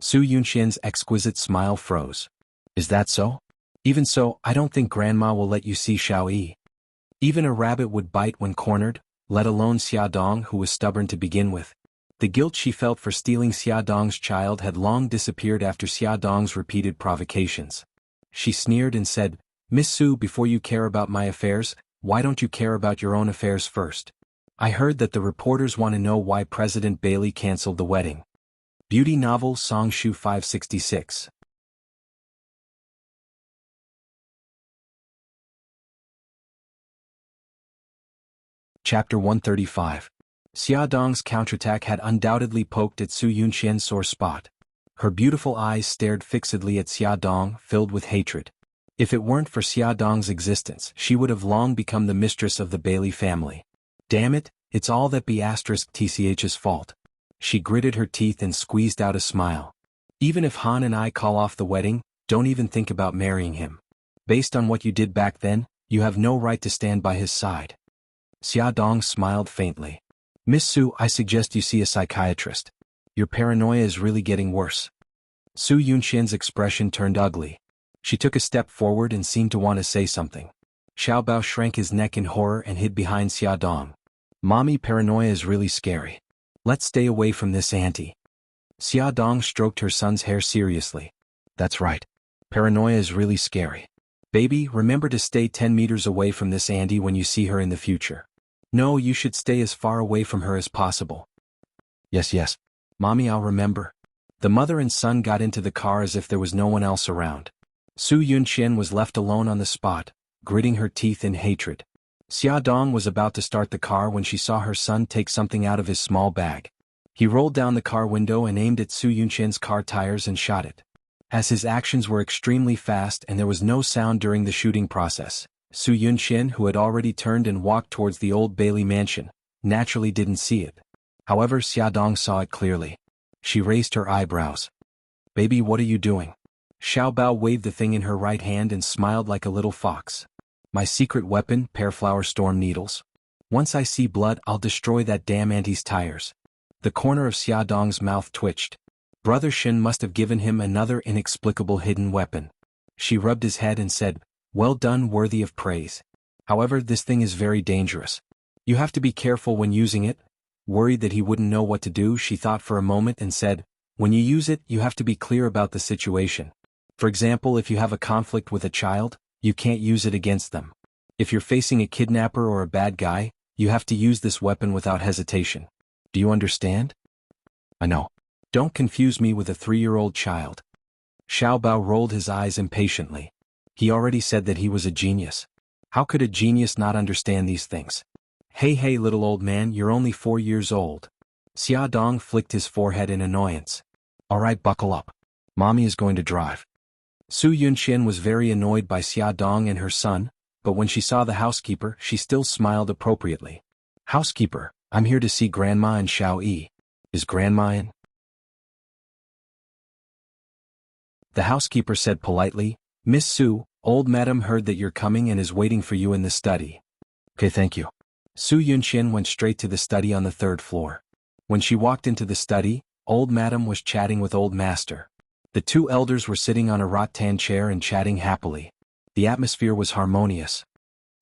Su Yunqian's exquisite smile froze. "Is that so? Even so, I don't think Grandma will let you see Xiao Yi. Even a rabbit would bite when cornered, let alone Xia Dong, who was stubborn to begin with." The guilt she felt for stealing Xia Dong's child had long disappeared after Xia Dong's repeated provocations. She sneered and said, "Miss Su, before you care about my affairs, why don't you care about your own affairs first? I heard that the reporters want to know why President Bailey canceled the wedding." Beauty novel Song Shu 566. Chapter 135. Xia Dong's counterattack had undoubtedly poked at Su Yunqian's sore spot. Her beautiful eyes stared fixedly at Xia Dong, filled with hatred. If it weren't for Xia Dong's existence, she would have long become the mistress of the Bailey family. Damn it, it's all that B***TCH's fault. She gritted her teeth and squeezed out a smile. "Even if Han and I call off the wedding, don't even think about marrying him. Based on what you did back then, you have no right to stand by his side." Xia Dong smiled faintly. "Miss Su, I suggest you see a psychiatrist. Your paranoia is really getting worse." Su Yunqian's expression turned ugly. She took a step forward and seemed to want to say something. Xiao Bao shrank his neck in horror and hid behind Xia Dong. "Mommy, paranoia is really scary. Let's stay away from this auntie." Xia Dong stroked her son's hair seriously. "That's right. Paranoia is really scary. Baby, remember to stay 10 meters away from this auntie when you see her in the future. No, you should stay as far away from her as possible." Yes. Mommy, I'll remember." The mother and son got into the car as if there was no one else around. Su Yunqian was left alone on the spot, gritting her teeth in hatred. Xia Dong was about to start the car when she saw her son take something out of his small bag. He rolled down the car window and aimed at Su Yunqian's car tires and shot it. As his actions were extremely fast and there was no sound during the shooting process, Su Yunqian, who had already turned and walked towards the Old Bailey mansion, naturally didn't see it. However, Xiaodong saw it clearly. She raised her eyebrows. "Baby, what are you doing?" Xiao Bao waved the thing in her right hand and smiled like a little fox. "My secret weapon, pearflower storm needles. Once I see blood, I'll destroy that damn auntie's tires." The corner of Xiaodong's mouth twitched. Brother Shin must have given him another inexplicable hidden weapon. She rubbed his head and said, "Well done, worthy of praise. However, this thing is very dangerous. You have to be careful when using it." Worried that he wouldn't know what to do, she thought for a moment and said, "When you use it, you have to be clear about the situation. For example, if you have a conflict with a child, you can't use it against them. If you're facing a kidnapper or a bad guy, you have to use this weapon without hesitation. Do you understand?" "I know. Don't confuse me with a 3-year-old child." Xiao Bao rolled his eyes impatiently. He already said that he was a genius. How could a genius not understand these things? Hey, little old man, you're only 4 years old." Xia Dong flicked his forehead in annoyance. "Alright, buckle up. Mommy is going to drive." Su Yunqian was very annoyed by Xia Dong and her son, but when she saw the housekeeper, she still smiled appropriately. "Housekeeper, I'm here to see Grandma and Xiao Yi. Is Grandma in?" The housekeeper said politely, "Miss Su, old madam heard that you're coming and is waiting for you in the study." "Okay, thank you." Su Yunqian went straight to the study on the 3rd floor. When she walked into the study, old madam was chatting with old master. The two elders were sitting on a rattan chair and chatting happily. The atmosphere was harmonious.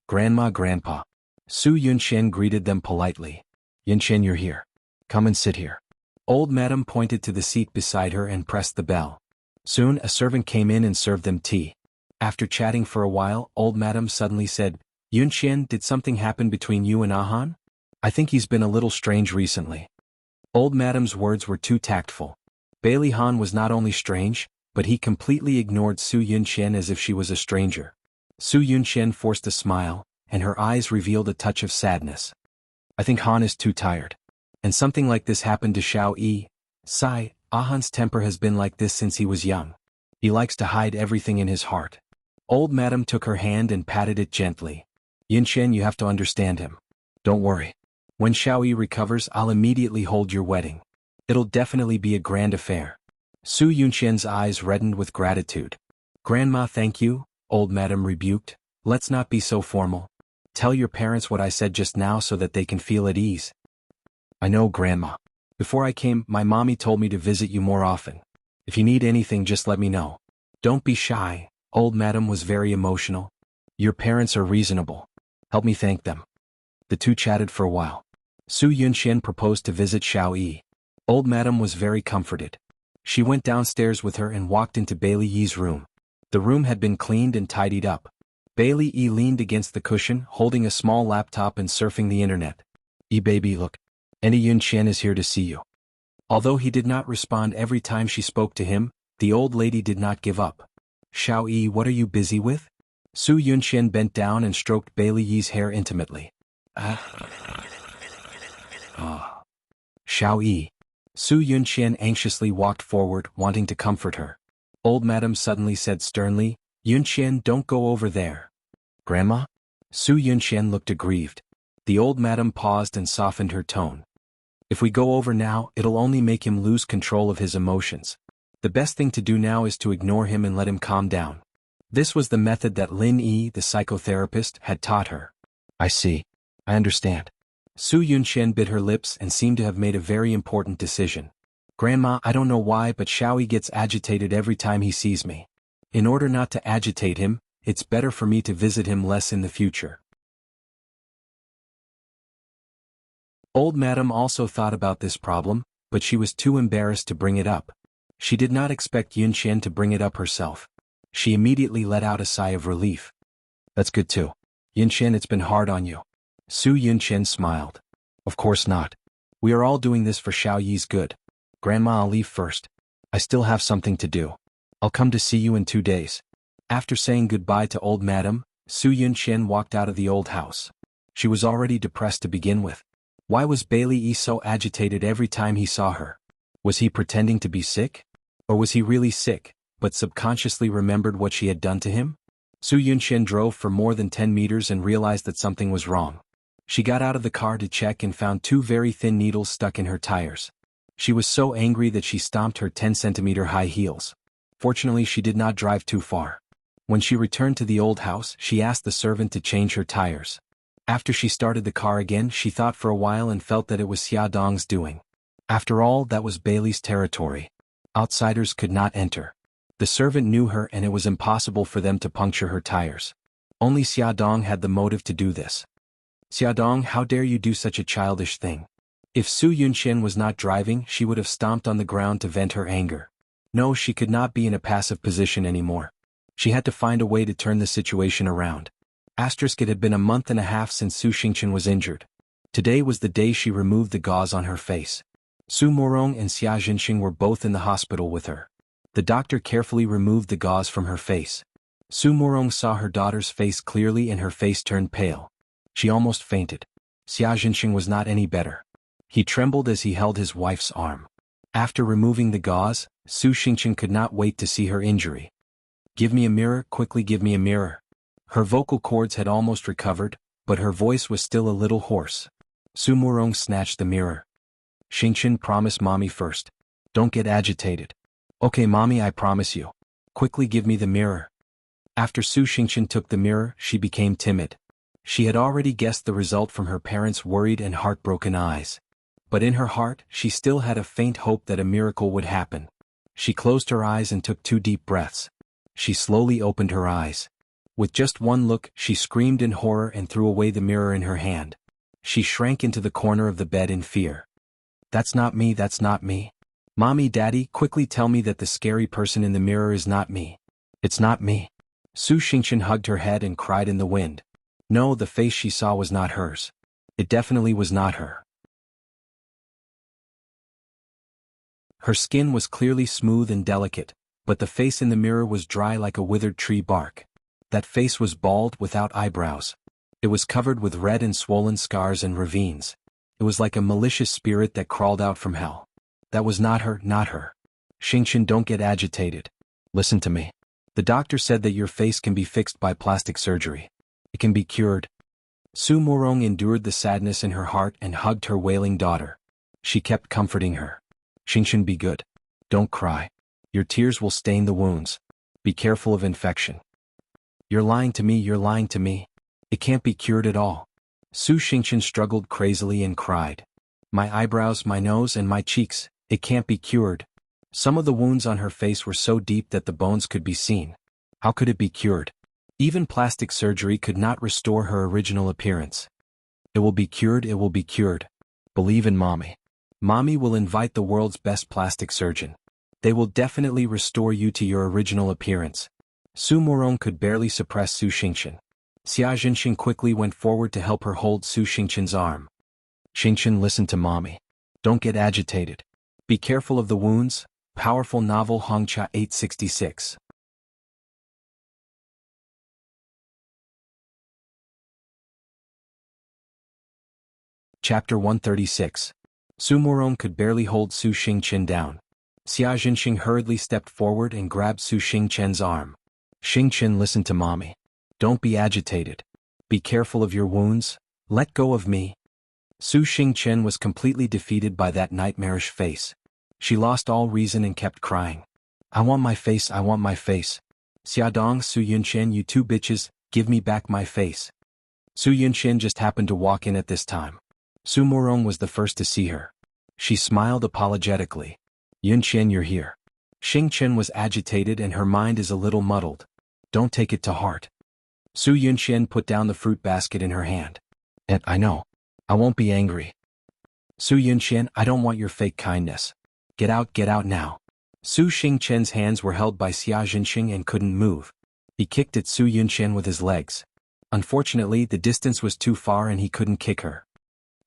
"Grandma, Grandpa." Su Yunqian greeted them politely. "Yunqian, you're here. Come and sit here." Old madam pointed to the seat beside her and pressed the bell. Soon a servant came in and served them tea. After chatting for a while, old madam suddenly said, "Yunqian, did something happen between you and Ahan? I think he's been a little strange recently." Old madam's words were too tactful. Bailey Han was not only strange, but he completely ignored Su Yunqian as if she was a stranger. Su Yunqian forced a smile, and her eyes revealed a touch of sadness. "I think Han is too tired. And something like this happened to Xiao Yi. Sigh, Ahan's temper has been like this since he was young. He likes to hide everything in his heart." Old madam took her hand and patted it gently. "Yunqian, you have to understand him. Don't worry. When Xiao Yi recovers, I'll immediately hold your wedding. It'll definitely be a grand affair." Su Yunqian's eyes reddened with gratitude. "Grandma, thank you," old madam rebuked. "Let's not be so formal. Tell your parents what I said just now so that they can feel at ease." "I know, Grandma. Before I came, my mommy told me to visit you more often. If you need anything, just let me know. Don't be shy." Old madam was very emotional. "Your parents are reasonable. Help me thank them." The two chatted for a while. Su Yunqian proposed to visit Xiao Yi. Old madam was very comforted. She went downstairs with her and walked into Bailey Yi's room. The room had been cleaned and tidied up. Bailey Yi leaned against the cushion, holding a small laptop and surfing the internet. Baby, look. Annie Yunqian is here to see you." Although he did not respond every time she spoke to him, the old lady did not give up. "Xiao Yi, what are you busy with?" Su Yunqian bent down and stroked Bailey Yi's hair intimately. Xiao Yi. Su Yunqian anxiously walked forward, wanting to comfort her. Old madam suddenly said sternly, "Yunqian, don't go over there." "Grandma?" Su Yunqian looked aggrieved. The old madam paused and softened her tone. "If we go over now, it'll only make him lose control of his emotions. The best thing to do now is to ignore him and let him calm down." This was the method that Lin Yi, the psychotherapist, had taught her. "I see. I understand." Su Yunqian bit her lips and seemed to have made a very important decision. "Grandma, I don't know why, but Xiaoyi gets agitated every time he sees me. In order not to agitate him, it's better for me to visit him less in the future." Old madam also thought about this problem, but she was too embarrassed to bring it up. She did not expect Yunqian to bring it up herself. She immediately let out a sigh of relief. "That's good too. Yunqian, it's been hard on you." Su Yunqian smiled. "Of course not. We are all doing this for Xiao Yi's good. Grandma, I'll leave first. I still have something to do. I'll come to see you in 2 days." After saying goodbye to old madam, Su Yunqian walked out of the old house. She was already depressed to begin with. Why was Bailey E so agitated every time he saw her? Was he pretending to be sick? Or was he really sick, but subconsciously remembered what she had done to him? Su Yunxian drove for more than 10 meters and realized that something was wrong. She got out of the car to check and found 2 very thin needles stuck in her tires. She was so angry that she stomped her 10-centimeter high heels. Fortunately, she did not drive too far. When she returned to the old house, she asked the servant to change her tires. After she started the car again, she thought for a while and felt that it was Xia Dong's doing. After all, that was Bailey's territory. Outsiders could not enter. The servant knew her and it was impossible for them to puncture her tires. Only Xia Dong had the motive to do this. Xia Dong, how dare you do such a childish thing? If Su Yunxian was not driving, she would have stomped on the ground to vent her anger. No, she could not be in a passive position anymore. She had to find a way to turn the situation around. It had been a month and a half since Su Xingqian was injured. Today was the day she removed the gauze on her face. Su Morong and Xia Jinxing were both in the hospital with her. The doctor carefully removed the gauze from her face. Su Morong saw her daughter's face clearly and her face turned pale. She almost fainted. Xia Jinxing was not any better. He trembled as he held his wife's arm. After removing the gauze, Su Xingqian could not wait to see her injury. Give me a mirror, quickly give me a mirror. Her vocal cords had almost recovered, but her voice was still a little hoarse. Su Morong snatched the mirror. Xingqian, promise mommy first. Don't get agitated. Okay mommy, I promise you. Quickly give me the mirror. After Su Xingqian took the mirror, she became timid. She had already guessed the result from her parents' worried and heartbroken eyes. But in her heart, she still had a faint hope that a miracle would happen. She closed her eyes and took 2 deep breaths. She slowly opened her eyes. With just one look, she screamed in horror and threw away the mirror in her hand. She shrank into the corner of the bed in fear. That's not me, that's not me. Mommy, Daddy, quickly tell me that the scary person in the mirror is not me. It's not me. Su Xingqian hugged her head and cried in the wind. No, the face she saw was not hers. It definitely was not her. Her skin was clearly smooth and delicate, but the face in the mirror was dry like a withered tree bark. That face was bald, without eyebrows. It was covered with red and swollen scars and ravines. It was like a malicious spirit that crawled out from hell. That was not her, not her. Xingqian, don't get agitated. Listen to me. The doctor said that your face can be fixed by plastic surgery. It can be cured. Su Morong endured the sadness in her heart and hugged her wailing daughter. She kept comforting her. Xingqian, be good. Don't cry. Your tears will stain the wounds. Be careful of infection. You're lying to me, you're lying to me. It can't be cured at all. Su Xingqian struggled crazily and cried. My eyebrows, my nose and my cheeks, it can't be cured. Some of the wounds on her face were so deep that the bones could be seen. How could it be cured? Even plastic surgery could not restore her original appearance. It will be cured, it will be cured. Believe in mommy. Mommy will invite the world's best plastic surgeon. They will definitely restore you to your original appearance. Su Morong could barely suppress Su Xingqian. Xia Jinxing quickly went forward to help her hold Su Xingqian's arm. Xingqian, listen to mommy. Don't get agitated. Be careful of the wounds. Powerful novel Hongcha 866. Chapter 136. Su Morong could barely hold Su Xingqian down. Xia Jinxing hurriedly stepped forward and grabbed Su Xingqian's arm. Xingqian, listen to mommy. Don't be agitated. Be careful of your wounds. Let go of me. Su Xingqian was completely defeated by that nightmarish face. She lost all reason and kept crying. I want my face, I want my face. Xia Dong, Su Yunxian, you 2 bitches, give me back my face. Su Yunxian just happened to walk in at this time. Su Morong was the first to see her. She smiled apologetically. Yunxian, you're here. Xingqian was agitated and her mind is a little muddled. Don't take it to heart. Su Yunxian put down the fruit basket in her hand. I know. I won't be angry. Su Yunxian, I don't want your fake kindness. Get out now. Su Xingqian's hands were held by Xia Jinxing and couldn't move. He kicked at Su Yunxian with his legs. Unfortunately, the distance was too far and he couldn't kick her.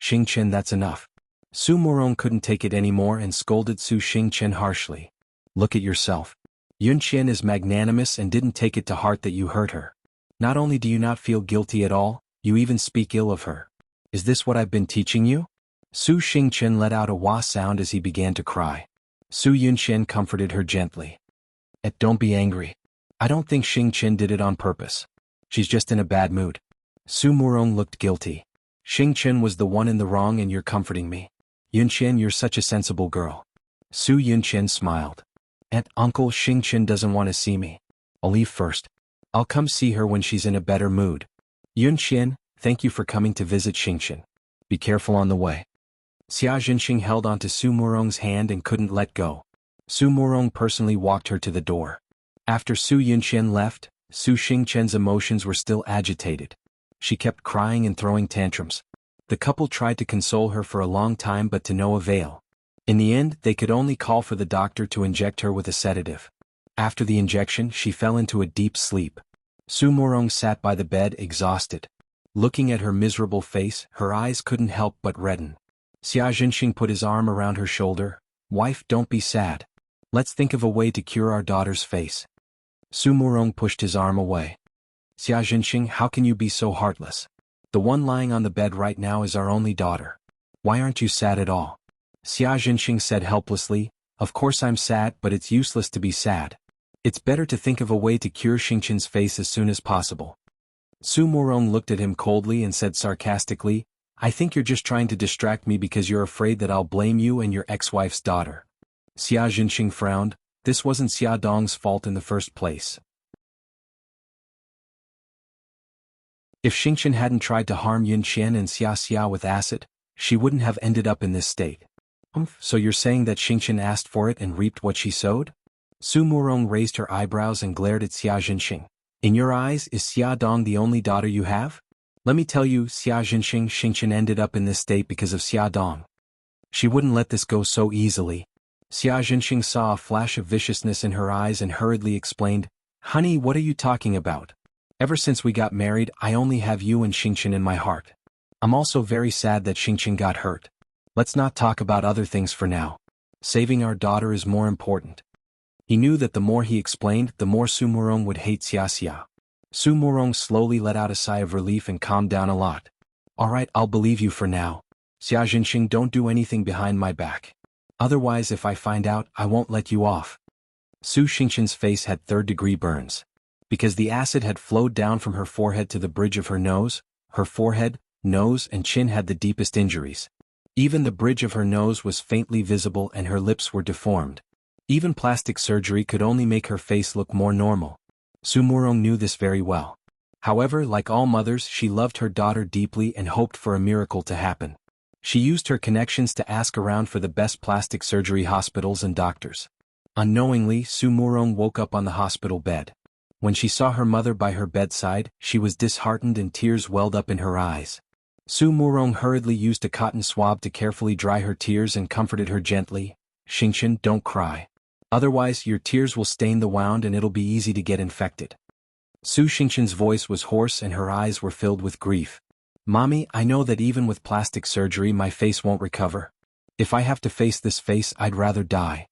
Xingqian, that's enough. Su Morong couldn't take it anymore and scolded Su Xingqian harshly. Look at yourself. Yunxian is magnanimous and didn't take it to heart that you hurt her. Not only do you not feel guilty at all, you even speak ill of her. Is this what I've been teaching you? Su Xingchen let out a wah sound as he began to cry. Su Yunxian comforted her gently. Don't be angry. I don't think Xingchen did it on purpose. She's just in a bad mood. Su Murong looked guilty. Xingchen was the one in the wrong and you're comforting me. Yunxian, you're such a sensible girl. Su Yunxian smiled. Uncle, Xingchen doesn't want to see me. I'll leave first. I'll come see her when she's in a better mood. Yunxian, thank you for coming to visit Xingchen. Be careful on the way. Xia Jinxing held onto Su Murong's hand and couldn't let go. Su Murong personally walked her to the door. After Su Yunxian left, Su Xingchen's emotions were still agitated. She kept crying and throwing tantrums. The couple tried to console her for a long time but to no avail. In the end, they could only call for the doctor to inject her with a sedative. After the injection, she fell into a deep sleep. Su Murong sat by the bed exhausted. Looking at her miserable face, her eyes couldn't help but redden. Xia Jinxing put his arm around her shoulder. Wife, don't be sad. Let's think of a way to cure our daughter's face. Su Murong pushed his arm away. Xia Jinxing, how can you be so heartless? The one lying on the bed right now is our only daughter. Why aren't you sad at all? Xia Jinxing said helplessly, of course I'm sad, but it's useless to be sad. It's better to think of a way to cure Xingchen's face as soon as possible. Su Murong looked at him coldly and said sarcastically, I think you're just trying to distract me because you're afraid that I'll blame you and your ex-wife's daughter. Xia Jinxing frowned. This wasn't Xia Dong's fault in the first place. If Xingchen hadn't tried to harm Yunxian and Xia with acid, she wouldn't have ended up in this state. So you're saying that Xingchen asked for it and reaped what she sowed? Su Murong raised her eyebrows and glared at Xia Jinxing. In your eyes, is Xia Dong the only daughter you have? Let me tell you, Xia Jinxing, Xingchen ended up in this state because of Xia Dong. She wouldn't let this go so easily. Xia Jinxing saw a flash of viciousness in her eyes and hurriedly explained, Honey, what are you talking about? Ever since we got married, I only have you and Xingchen in my heart. I'm also very sad that Xingchen got hurt. Let's not talk about other things for now. Saving our daughter is more important. He knew that the more he explained, the more Su Murong would hate Xia. Su Murong slowly let out a sigh of relief and calmed down a lot. Alright, I'll believe you for now. Xia Jinxing, don't do anything behind my back. Otherwise, if I find out, I won't let you off. Su Xingchen's face had third-degree burns. Because the acid had flowed down from her forehead to the bridge of her forehead, nose, and chin had the deepest injuries. Even the bridge of her nose was faintly visible and her lips were deformed. Even plastic surgery could only make her face look more normal. Su Murong knew this very well. However, like all mothers, she loved her daughter deeply and hoped for a miracle to happen. She used her connections to ask around for the best plastic surgery hospitals and doctors. Unknowingly, Su Murong woke up on the hospital bed. When she saw her mother by her bedside, she was disheartened and tears welled up in her eyes. Su Murong hurriedly used a cotton swab to carefully dry her tears and comforted her gently. Xingchen, don't cry. Otherwise, your tears will stain the wound and it'll be easy to get infected. Su Xingchen's voice was hoarse and her eyes were filled with grief. Mommy, I know that even with plastic surgery my face won't recover. If I have to face this face, I'd rather die.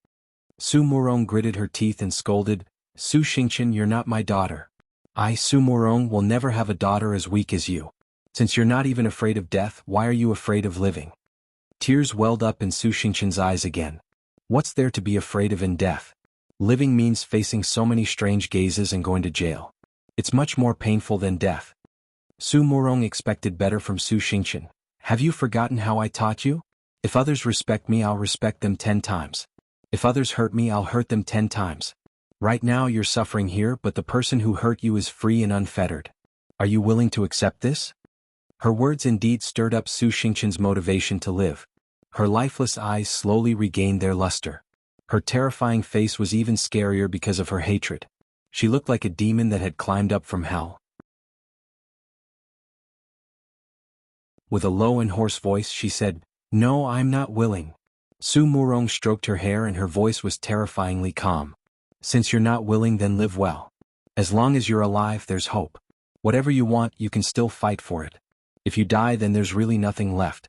Su Murong gritted her teeth and scolded, Su Xingchen, you're not my daughter. I, Su Murong, will never have a daughter as weak as you. Since you're not even afraid of death, why are you afraid of living? Tears welled up in Su Xingchen's eyes again. What's there to be afraid of in death? Living means facing so many strange gazes and going to jail. It's much more painful than death. Su Murong expected better from Su Xingchen. Have you forgotten how I taught you? If others respect me, I'll respect them 10 times. If others hurt me, I'll hurt them 10 times. Right now you're suffering here, but the person who hurt you is free and unfettered. Are you willing to accept this? Her words indeed stirred up Su Xingchen's motivation to live. Her lifeless eyes slowly regained their luster. Her terrifying face was even scarier because of her hatred. She looked like a demon that had climbed up from hell. With a low and hoarse voice she said, No, I'm not willing. Su Murong stroked her hair and her voice was terrifyingly calm. Since you're not willing, then live well. As long as you're alive, there's hope. Whatever you want, you can still fight for it. If you die, then there's really nothing left.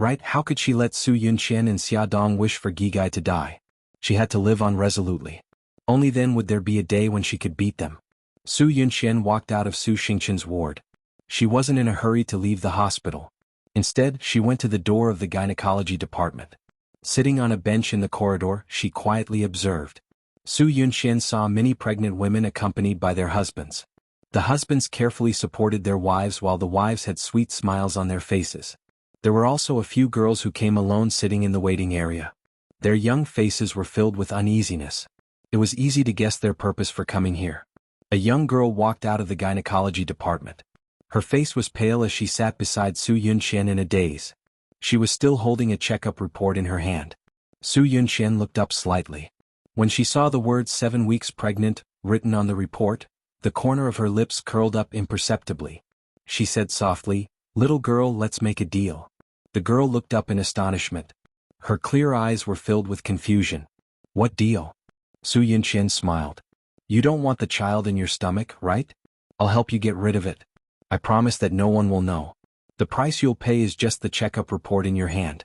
Right? How could she let Su Yunxian and Xia Dong wish for Gigai to die? She had to live on resolutely. Only then would there be a day when she could beat them. Su Yunxian walked out of Su Xingchen's ward. She wasn't in a hurry to leave the hospital. Instead, she went to the door of the gynecology department. Sitting on a bench in the corridor, she quietly observed. Su Yunxian saw many pregnant women accompanied by their husbands. The husbands carefully supported their wives while the wives had sweet smiles on their faces. There were also a few girls who came alone sitting in the waiting area. Their young faces were filled with uneasiness. It was easy to guess their purpose for coming here. A young girl walked out of the gynecology department. Her face was pale as she sat beside Su Yunxian in a daze. She was still holding a checkup report in her hand. Su Yunxian looked up slightly. When she saw the words 7 weeks pregnant written on the report, the corner of her lips curled up imperceptibly. She said softly, "Little girl, let's make a deal." The girl looked up in astonishment. Her clear eyes were filled with confusion. "What deal?" Su Yunxian smiled. "You don't want the child in your stomach, right? I'll help you get rid of it. I promise that no one will know. The price you'll pay is just the checkup report in your hand."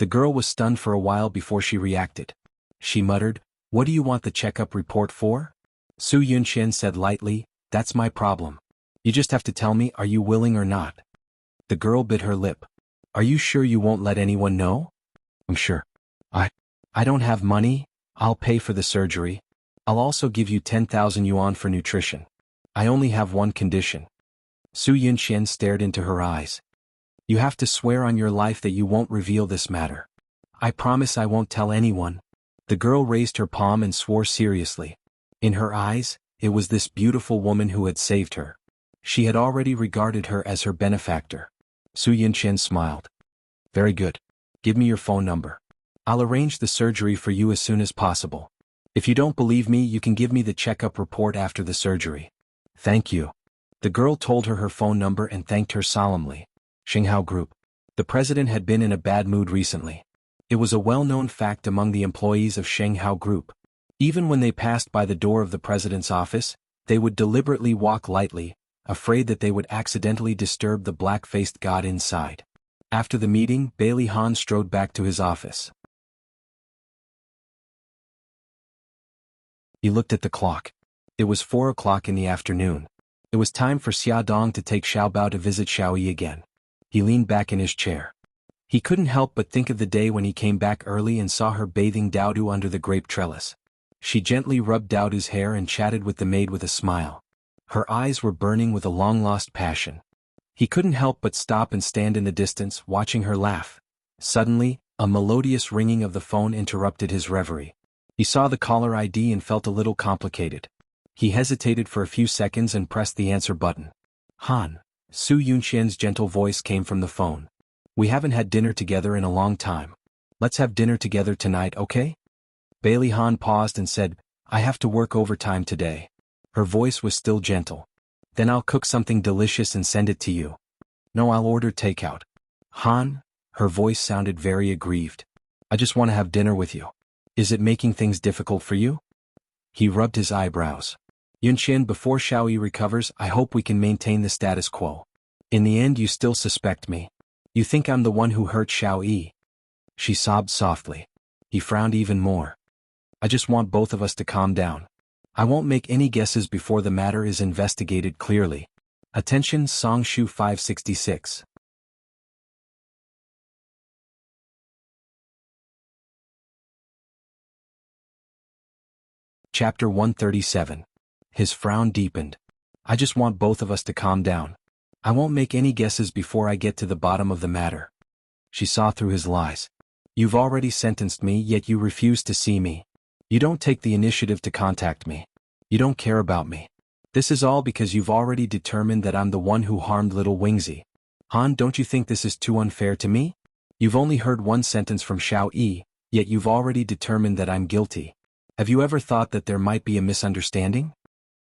The girl was stunned for a while before she reacted. She muttered, "What do you want the checkup report for?" Su Yunxian said lightly, "That's my problem. You just have to tell me, are you willing or not?" The girl bit her lip. "Are you sure you won't let anyone know?" "I'm sure. I don't have money. I'll pay for the surgery. I'll also give you 10,000 yuan for nutrition. I only have one condition." Su Yunxian stared into her eyes. "You have to swear on your life that you won't reveal this matter." "I promise I won't tell anyone." The girl raised her palm and swore seriously. In her eyes, it was this beautiful woman who had saved her. She had already regarded her as her benefactor. Su Yunxian smiled. "Very good. Give me your phone number. I'll arrange the surgery for you as soon as possible. If you don't believe me, you can give me the checkup report after the surgery." "Thank you." The girl told her phone number and thanked her solemnly. Jianghu Group. The president had been in a bad mood recently. It was a well-known fact among the employees of Jianghu Group. Even when they passed by the door of the president's office, they would deliberately walk lightly, afraid that they would accidentally disturb the black-faced god inside. After the meeting, Bailey Han strode back to his office. He looked at the clock. It was 4 o'clock in the afternoon. It was time for Xia Dong to take Xiao Bao to visit Xiao Yi again. He leaned back in his chair. He couldn't help but think of the day when he came back early and saw her bathing Daodu under the grape trellis. She gently rubbed Daodu's hair and chatted with the maid with a smile. Her eyes were burning with a long-lost passion. He couldn't help but stop and stand in the distance, watching her laugh. Suddenly, a melodious ringing of the phone interrupted his reverie. He saw the caller ID and felt a little complicated. He hesitated for a few seconds and pressed the answer button. "Han." Su Yunxian's gentle voice came from the phone. "We haven't had dinner together in a long time. Let's have dinner together tonight, okay?" Bailey Han paused and said, "I have to work overtime today." Her voice was still gentle. "Then I'll cook something delicious and send it to you." "No, I'll order takeout." "Han?" Her voice sounded very aggrieved. "I just want to have dinner with you. Is it making things difficult for you?" He rubbed his eyebrows. "Yunxian, before Xiao Yi recovers, I hope we can maintain the status quo. In the end, you still suspect me. You think I'm the one who hurt Xiao Yi." She sobbed softly. He frowned even more. "I just want both of us to calm down. I won't make any guesses before the matter is investigated clearly. Attention, Song Shu 566. Chapter 137. His frown deepened. "I just want both of us to calm down. I won't make any guesses before I get to the bottom of the matter." She saw through his lies. "You've already sentenced me, yet you refuse to see me. You don't take the initiative to contact me. You don't care about me. This is all because you've already determined that I'm the one who harmed little Wingzi. Han, don't you think this is too unfair to me? You've only heard one sentence from Xiao Yi, yet you've already determined that I'm guilty. Have you ever thought that there might be a misunderstanding?"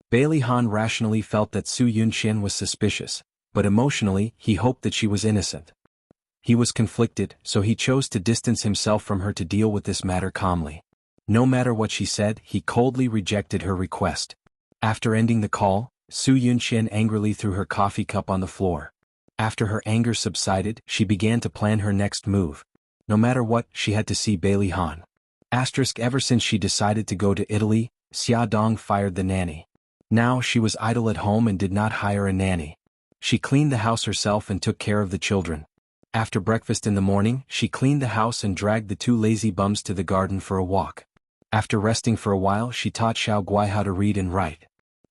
Bailey Han rationally felt that Su Yunxian was suspicious, but emotionally, he hoped that she was innocent. He was conflicted, so he chose to distance himself from her to deal with this matter calmly. No matter what she said, he coldly rejected her request. After ending the call, Su Yunxian angrily threw her coffee cup on the floor. After her anger subsided, she began to plan her next move. No matter what, she had to see Bailey Han. Ever since she decided to go to Italy, Xia Dong fired the nanny. Now she was idle at home and did not hire a nanny. She cleaned the house herself and took care of the children. After breakfast in the morning, she cleaned the house and dragged the two lazy bums to the garden for a walk. After resting for a while, she taught Xiao Guai how to read and write.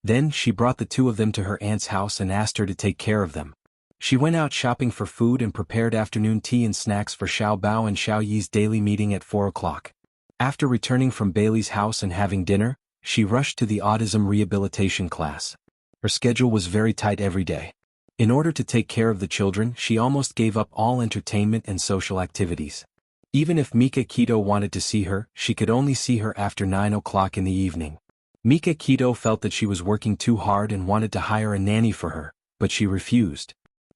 Then, she brought the two of them to her aunt's house and asked her to take care of them. She went out shopping for food and prepared afternoon tea and snacks for Xiao Bao and Xiao Yi's daily meeting at 4 o'clock. After returning from Bailey's house and having dinner, she rushed to the autism rehabilitation class. Her schedule was very tight every day. In order to take care of the children, she almost gave up all entertainment and social activities. Even if Mika Keto wanted to see her, she could only see her after 9 o'clock in the evening. Mika Keto felt that she was working too hard and wanted to hire a nanny for her, but she refused.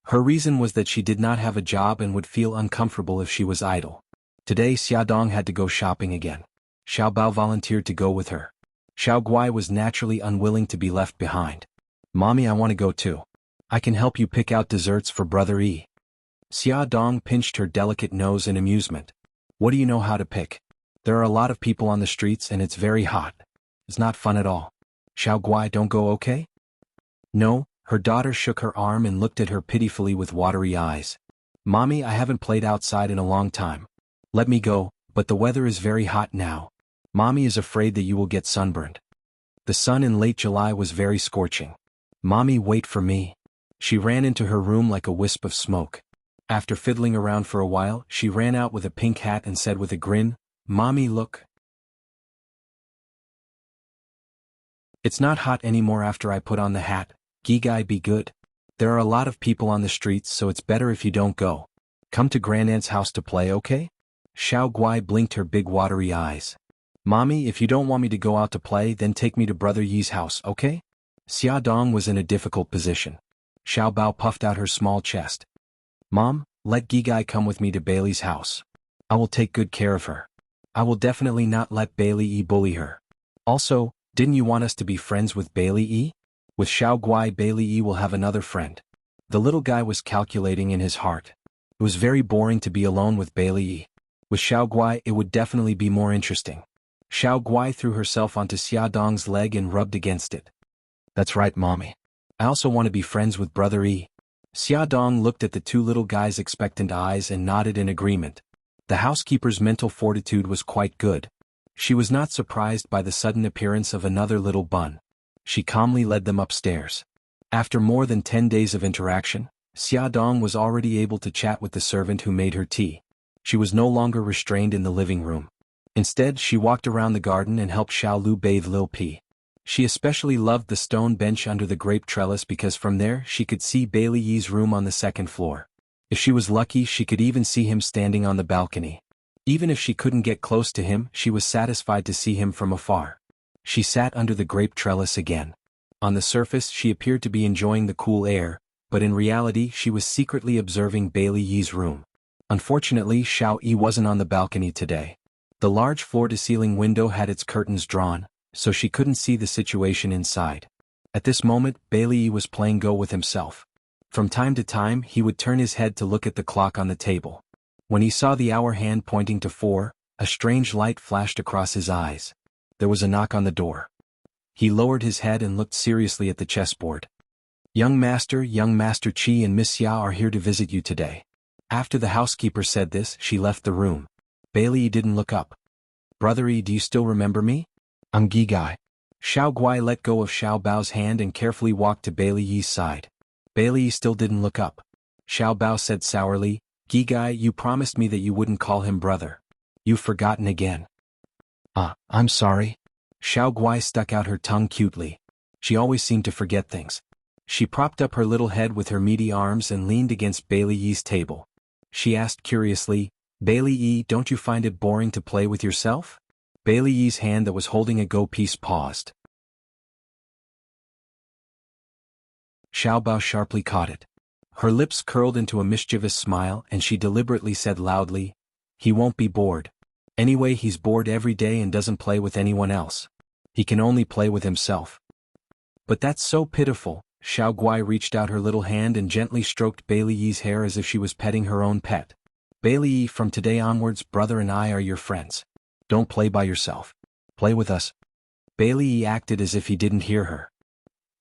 Her reason was that she did not have a job and would feel uncomfortable if she was idle. Today Xiaodong had to go shopping again. Xiao Bao volunteered to go with her. Xiao Guai was naturally unwilling to be left behind. "Mommy, I want to go too. I can help you pick out desserts for Brother Yi." Xiaodong pinched her delicate nose in amusement. "What do you know how to pick? There are a lot of people on the streets and it's very hot. It's not fun at all. Xiao Guai, don't go, okay?" "No." Her daughter shook her arm and looked at her pitifully with watery eyes. "Mommy, I haven't played outside in a long time. Let me go, but the weather is very hot now. Mommy is afraid that you will get sunburned." The sun in late July was very scorching. "Mommy, wait for me." She ran into her room like a wisp of smoke. After fiddling around for a while, she ran out with a pink hat and said with a grin, "Mommy, look. It's not hot anymore after I put on the hat. Gigai, be good. There are a lot of people on the streets, so it's better if you don't go. Come to Grandaunt's house to play, okay?" Xiao Guai blinked her big watery eyes. "Mommy, if you don't want me to go out to play, then take me to Brother Yi's house, okay?" Xiaodong was in a difficult position. Xiao Bao puffed out her small chest. "Mom, let Gigai come with me to Bailey's house. I will take good care of her. I will definitely not let Bailey Yi bully her. Also, didn't you want us to be friends with Bailey Yi? With Xiao Guai, Bailey Yi will have another friend." The little guy was calculating in his heart. It was very boring to be alone with Bailey Yi. With Xiao Guai, it would definitely be more interesting. Xiao Guai threw herself onto Xiaodong's leg and rubbed against it. "That's right, Mommy. I also want to be friends with Brother Yi." Xiaodong looked at the two little guys' expectant eyes and nodded in agreement. The housekeeper's mental fortitude was quite good. She was not surprised by the sudden appearance of another little bun. She calmly led them upstairs. After more than 10 days of interaction, Xiaodong was already able to chat with the servant who made her tea. She was no longer restrained in the living room. Instead, she walked around the garden and helped Xiao Lu bathe Lil P. She especially loved the stone bench under the grape trellis because from there she could see Bailey Yi's room on the second floor. If she was lucky, she could even see him standing on the balcony. Even if she couldn't get close to him, she was satisfied to see him from afar. She sat under the grape trellis again. On the surface, she appeared to be enjoying the cool air, but in reality she was secretly observing Bailey Yi's room. Unfortunately, Xiao Yi wasn't on the balcony today. The large floor-to-ceiling window had its curtains drawn, so she couldn't see the situation inside. At this moment, Bailey Yi was playing Go with himself. From time to time, he would turn his head to look at the clock on the table. When he saw the hour hand pointing to 4, a strange light flashed across his eyes. There was a knock on the door. He lowered his head and looked seriously at the chessboard. Young Master Qi and Miss Xia are here to visit you today." After the housekeeper said this, she left the room. Bailey Yi didn't look up. "Brother Yi, do you still remember me?" "I'm Gigai." Xiao Guai let go of Xiao Bao's hand and carefully walked to Bailey Yi's side. Bailey Yi still didn't look up. Xiao Bao said sourly, "Gigai, you promised me that you wouldn't call him brother. You've forgotten again." I'm sorry." Xiao Guai stuck out her tongue cutely. She always seemed to forget things. She propped up her little head with her meaty arms and leaned against Bailey Yi's table. She asked curiously, "Bailey Yi, don't you find it boring to play with yourself?" Bailey Yi's hand that was holding a Go piece paused. Xiao Bao sharply caught it. Her lips curled into a mischievous smile and she deliberately said loudly, "He won't be bored. Anyway, he's bored every day and doesn't play with anyone else. He can only play with himself." "But that's so pitiful." Xiao Guai reached out her little hand and gently stroked Bailey Yi's hair as if she was petting her own pet. "Bailey Yi, from today onwards, brother and I are your friends. Don't play by yourself. Play with us." Bailey Yi acted as if he didn't hear her.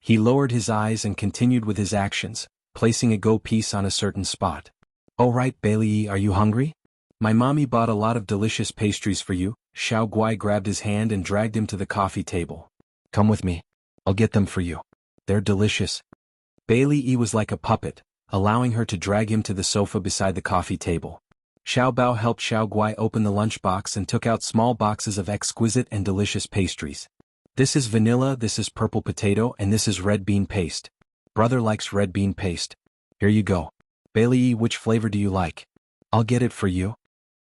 He lowered his eyes and continued with his actions, placing a Go piece on a certain spot. "Oh right, Bailey, are you hungry? My mommy bought a lot of delicious pastries for you." Xiao Guai grabbed his hand and dragged him to the coffee table. "Come with me. I'll get them for you. They're delicious." Bailey was like a puppet, allowing her to drag him to the sofa beside the coffee table. Xiao Bao helped Xiao Guai open the lunchbox and took out small boxes of exquisite and delicious pastries. "This is vanilla, this is purple potato, and this is red bean paste. Brother likes red bean paste. Here you go. Bailey, which flavor do you like? I'll get it for you."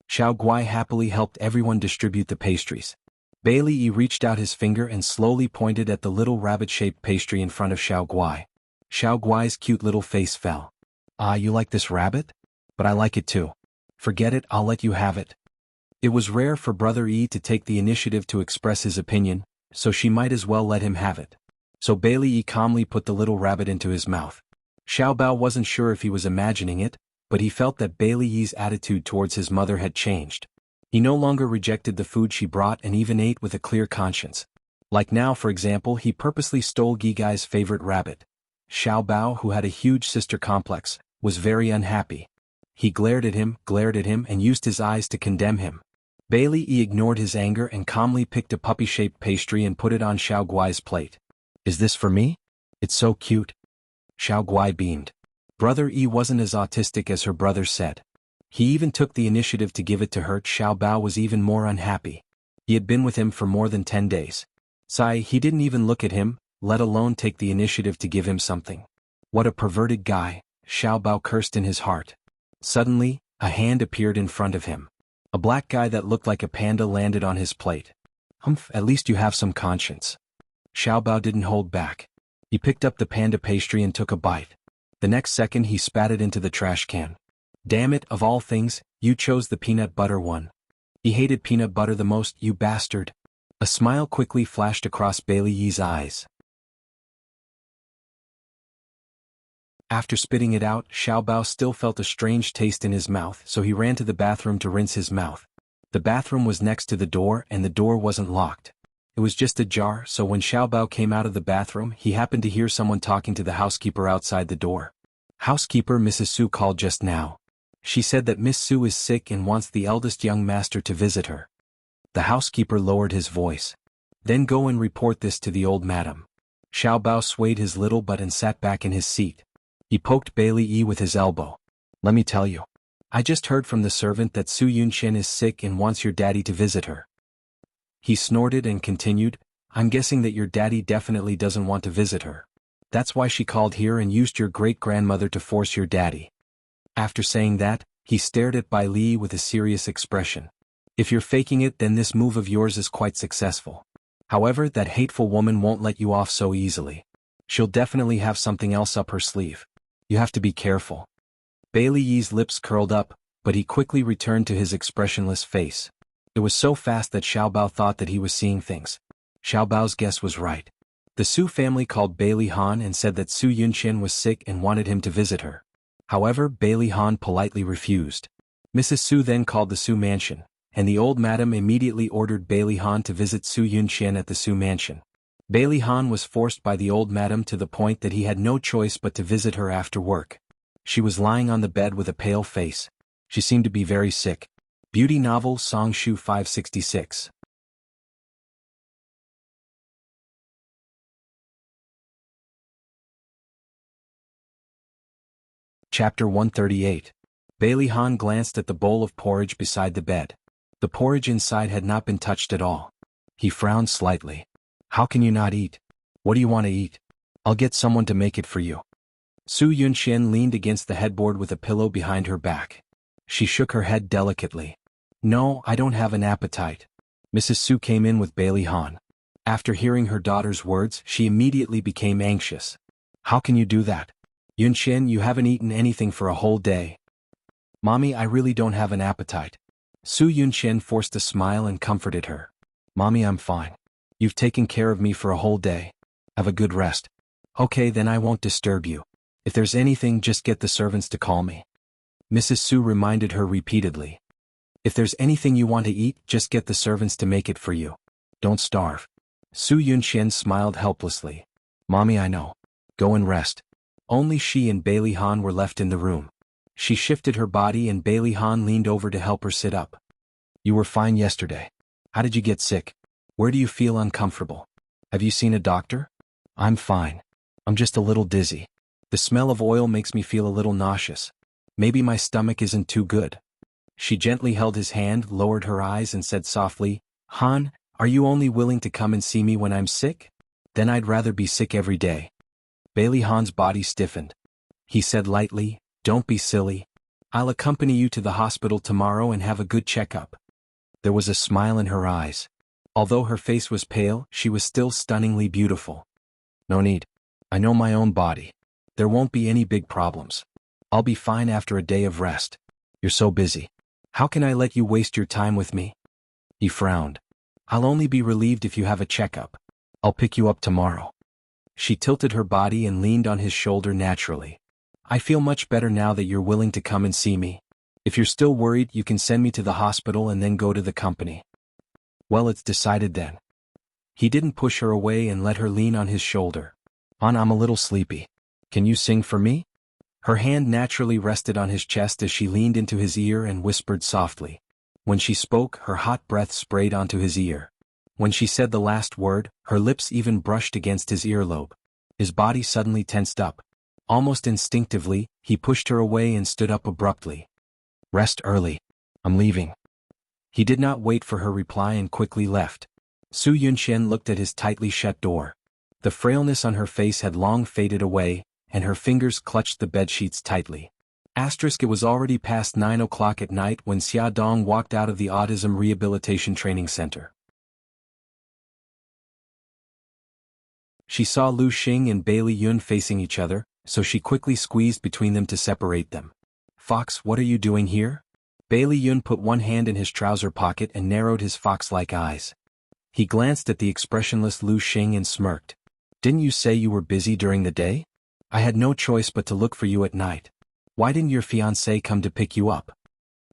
Xiao Guai happily helped everyone distribute the pastries. Bailey reached out his finger and slowly pointed at the little rabbit-shaped pastry in front of Xiao Guai. Xiao Guai's cute little face fell. "Ah, you like this rabbit? But I like it too. Forget it, I'll let you have it." It was rare for Brother Yi to take the initiative to express his opinion, so she might as well let him have it. So Bailey calmly put the little rabbit into his mouth. Xiao Bao wasn't sure if he was imagining it, but he felt that Bailey Yi's attitude towards his mother had changed. He no longer rejected the food she brought and even ate with a clear conscience. Like now, for example, he purposely stole Gigai's favorite rabbit. Xiao Bao, who had a huge sister complex, was very unhappy. He glared at him, and used his eyes to condemn him. Bailey ignored his anger and calmly picked a puppy-shaped pastry and put it on Xiao Guai's plate. "Is this for me? It's so cute." Xiao Guai beamed. Brother Yi wasn't as autistic as her brother said. He even took the initiative to give it to her. Xiao Bao was even more unhappy. He had been with him for more than 10 days. He didn't even look at him, let alone take the initiative to give him something. What a perverted guy, Xiao Bao cursed in his heart. Suddenly, a hand appeared in front of him. A black guy that looked like a panda landed on his plate. "Humph, at least you have some conscience." Xiao Bao didn't hold back. He picked up the panda pastry and took a bite. The next second he spat it into the trash can. "Damn it, of all things, you chose the peanut butter one. He hated peanut butter the most, you bastard." A smile quickly flashed across Bailey Yi's eyes. After spitting it out, Xiao Bao still felt a strange taste in his mouth, so he ran to the bathroom to rinse his mouth. The bathroom was next to the door and the door wasn't locked. It was just ajar, so when Xiao Bao came out of the bathroom, he happened to hear someone talking to the housekeeper outside the door. "Housekeeper, Mrs. Su called just now. She said that Miss Su is sick and wants the eldest young master to visit her." The housekeeper lowered his voice. "Then go and report this to the old madam." Xiao Bao swayed his little butt and sat back in his seat. He poked Bailey Yi with his elbow. "Let me tell you. I just heard from the servant that Su Yunxian is sick and wants your daddy to visit her." He snorted and continued, "I'm guessing that your daddy definitely doesn't want to visit her. That's why she called here and used your great-grandmother to force your daddy." After saying that, he stared at Bai Li with a serious expression. "If you're faking it, then this move of yours is quite successful. However, that hateful woman won't let you off so easily. She'll definitely have something else up her sleeve. You have to be careful." Bailey Yi's lips curled up, but he quickly returned to his expressionless face. It was so fast that Xiao Bao thought that he was seeing things. Xiao Bao's guess was right. The Su family called Bailey Han and said that Su Yunxian was sick and wanted him to visit her. However, Bailey Han politely refused. Mrs. Su then called the Su mansion, and the old madam immediately ordered Bailey Han to visit Su Yunxian at the Su mansion. Bailey Han was forced by the old madam to the point that he had no choice but to visit her after work. She was lying on the bed with a pale face. She seemed to be very sick. Beauty novel Song Shu 566. Chapter 138. Bailey Han glanced at the bowl of porridge beside the bed. The porridge inside had not been touched at all. He frowned slightly. "How can you not eat? What do you want to eat? I'll get someone to make it for you." Su Yunxian leaned against the headboard with a pillow behind her back. She shook her head delicately. "No, I don't have an appetite." Mrs. Su came in with Bailey Han. After hearing her daughter's words, she immediately became anxious. "How can you do that? Yunxian, you haven't eaten anything for a whole day." "Mommy, I really don't have an appetite." Su Yunxian forced a smile and comforted her. "Mommy, I'm fine. You've taken care of me for a whole day. Have a good rest." "Okay, then I won't disturb you. If there's anything, just get the servants to call me." Mrs. Su reminded her repeatedly. "If there's anything you want to eat, just get the servants to make it for you. Don't starve." Su Yunxian smiled helplessly. "Mommy, I know. Go and rest." Only she and Bailey Han were left in the room. She shifted her body and Bailey Han leaned over to help her sit up. You were fine yesterday. How did you get sick? Where do you feel uncomfortable? Have you seen a doctor? I'm fine. I'm just a little dizzy. The smell of oil makes me feel a little nauseous. Maybe my stomach isn't too good. She gently held his hand, lowered her eyes and said softly, Han, are you only willing to come and see me when I'm sick? Then I'd rather be sick every day. Bailey Han's body stiffened. He said lightly, don't be silly. I'll accompany you to the hospital tomorrow and have a good checkup. There was a smile in her eyes. Although her face was pale, she was still stunningly beautiful. No need. I know my own body. There won't be any big problems. I'll be fine after a day of rest. You're so busy. How can I let you waste your time with me? He frowned. I'll only be relieved if you have a checkup. I'll pick you up tomorrow. She tilted her body and leaned on his shoulder naturally. I feel much better now that you're willing to come and see me. If you're still worried, you can send me to the hospital and then go to the company. Well, it's decided then. He didn't push her away and let her lean on his shoulder. I'm a little sleepy. Can you sing for me? Her hand naturally rested on his chest as she leaned into his ear and whispered softly. When she spoke, her hot breath sprayed onto his ear. When she said the last word, her lips even brushed against his earlobe. His body suddenly tensed up. Almost instinctively, he pushed her away and stood up abruptly. Rest early. I'm leaving. He did not wait for her reply and quickly left. Su Yunxian looked at his tightly shut door. The frailness on her face had long faded away, and her fingers clutched the bedsheets tightly. It was already past 9 o'clock at night when Xia Dong walked out of the Autism Rehabilitation Training Center. She saw Lu Xing and Bailey Yun facing each other, so she quickly squeezed between them to separate them. Fox, what are you doing here? Bailey Yun put one hand in his trouser pocket and narrowed his fox-like eyes. He glanced at the expressionless Lu Xing and smirked. Didn't you say you were busy during the day? I had no choice but to look for you at night. Why didn't your fiancé come to pick you up?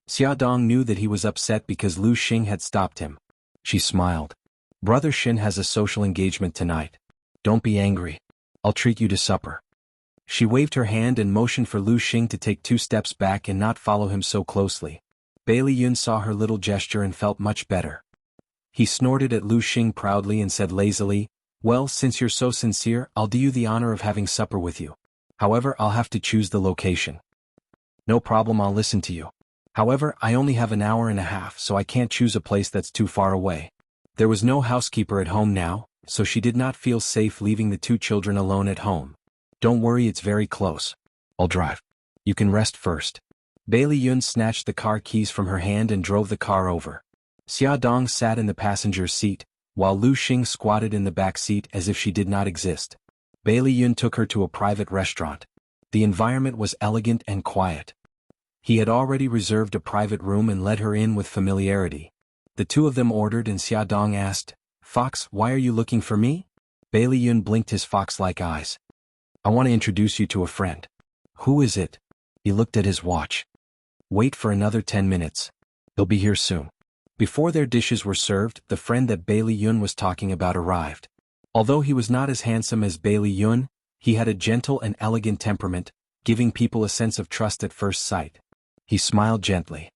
Xia Dong knew that he was upset because Lu Xing had stopped him. She smiled. Brother Xin has a social engagement tonight. Don't be angry. I'll treat you to supper. She waved her hand and motioned for Lu Xing to take 2 steps back and not follow him so closely. Bailey Yun saw her little gesture and felt much better. He snorted at Lu Xing proudly and said lazily, well, since you're so sincere, I'll do you the honor of having supper with you. However, I'll have to choose the location. No problem, I'll listen to you. However, I only have an hour and a half, so I can't choose a place that's too far away. There was no housekeeper at home now, so she did not feel safe leaving the 2 children alone at home. Don't worry, it's very close. I'll drive. You can rest first. Bailey Yun snatched the car keys from her hand and drove the car over. Xia Dong sat in the passenger's seat, while Lu Xing squatted in the back seat as if she did not exist. Bailey Yun took her to a private restaurant. The environment was elegant and quiet. He had already reserved a private room and let her in with familiarity. The 2 of them ordered and Xia Dong asked, Fox, why are you looking for me? Bailey Yun blinked his fox-like eyes. I want to introduce you to a friend. Who is it? He looked at his watch. Wait for another 10 minutes. They'll be here soon. Before their dishes were served, the friend that Bailey Yun was talking about arrived. Although he was not as handsome as Bailey Yun, he had a gentle and elegant temperament, giving people a sense of trust at first sight. He smiled gently.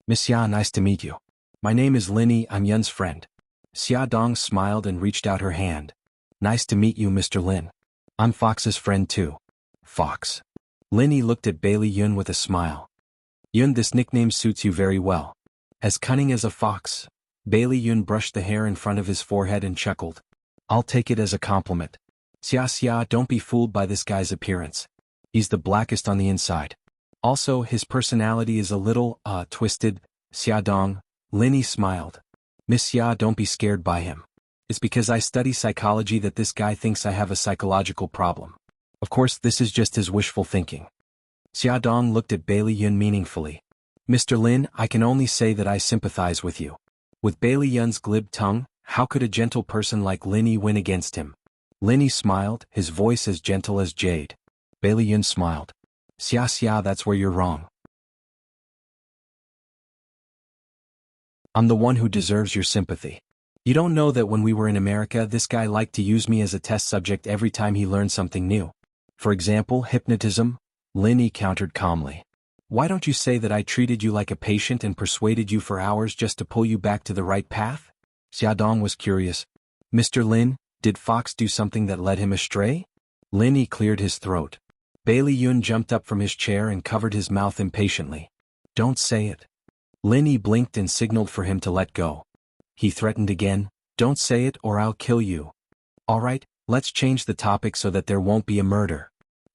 Miss Xia, nice to meet you. My name is Linny, I'm Yun's friend. Xia Dong smiled and reached out her hand. Nice to meet you, Mr. Lin. I'm Fox's friend too. Fox. Linny looked at Bailey Yun with a smile. Yun, this nickname suits you very well. As cunning as a fox. Bailey Yun brushed the hair in front of his forehead and chuckled. I'll take it as a compliment. Xia, don't be fooled by this guy's appearance. He's the blackest on the inside. Also, his personality is a little, twisted. Xia Dong. Linny smiled. Miss Xia, don't be scared by him. It's because I study psychology that this guy thinks I have a psychological problem. Of course, this is just his wishful thinking. Xia Dong looked at Bailey Yun meaningfully. Mr. Lin, I can only say that I sympathize with you. With Bailey Yun's glib tongue, how could a gentle person like Linny win against him? Linny smiled, his voice as gentle as jade. Bailey Yun smiled. Xia, that's where you're wrong. I'm the one who deserves your sympathy. You don't know that when we were in America, this guy liked to use me as a test subject every time he learned something new. For example, hypnotism, Linny countered calmly. Why don't you say that I treated you like a patient and persuaded you for hours just to pull you back to the right path? Xiaodong was curious. Mr. Lin, did Fox do something that led him astray? Lin Yi cleared his throat. Bailey Yun jumped up from his chair and covered his mouth impatiently. Don't say it. Lin Yi blinked and signaled for him to let go. He threatened again, don't say it or I'll kill you. All right, let's change the topic so that there won't be a murder.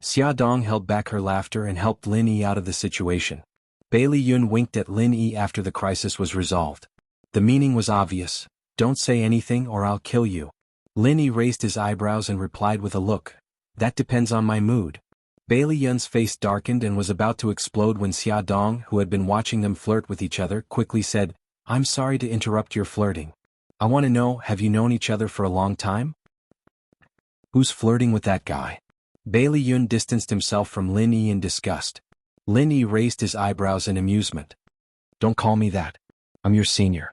Xiaodong held back her laughter and helped Lin Yi out of the situation. Bailey Yun winked at Lin Yi after the crisis was resolved. The meaning was obvious. Don't say anything or I'll kill you. Lin Yi raised his eyebrows and replied with a look. That depends on my mood. Bailey Yun's face darkened and was about to explode when Xiaodong, who had been watching them flirt with each other, quickly said, I'm sorry to interrupt your flirting. I want to know, have you known each other for a long time? Who's flirting with that guy? Bailey Yun distanced himself from Lin Yi in disgust. Lin Yi raised his eyebrows in amusement. Don't call me that. I'm your senior.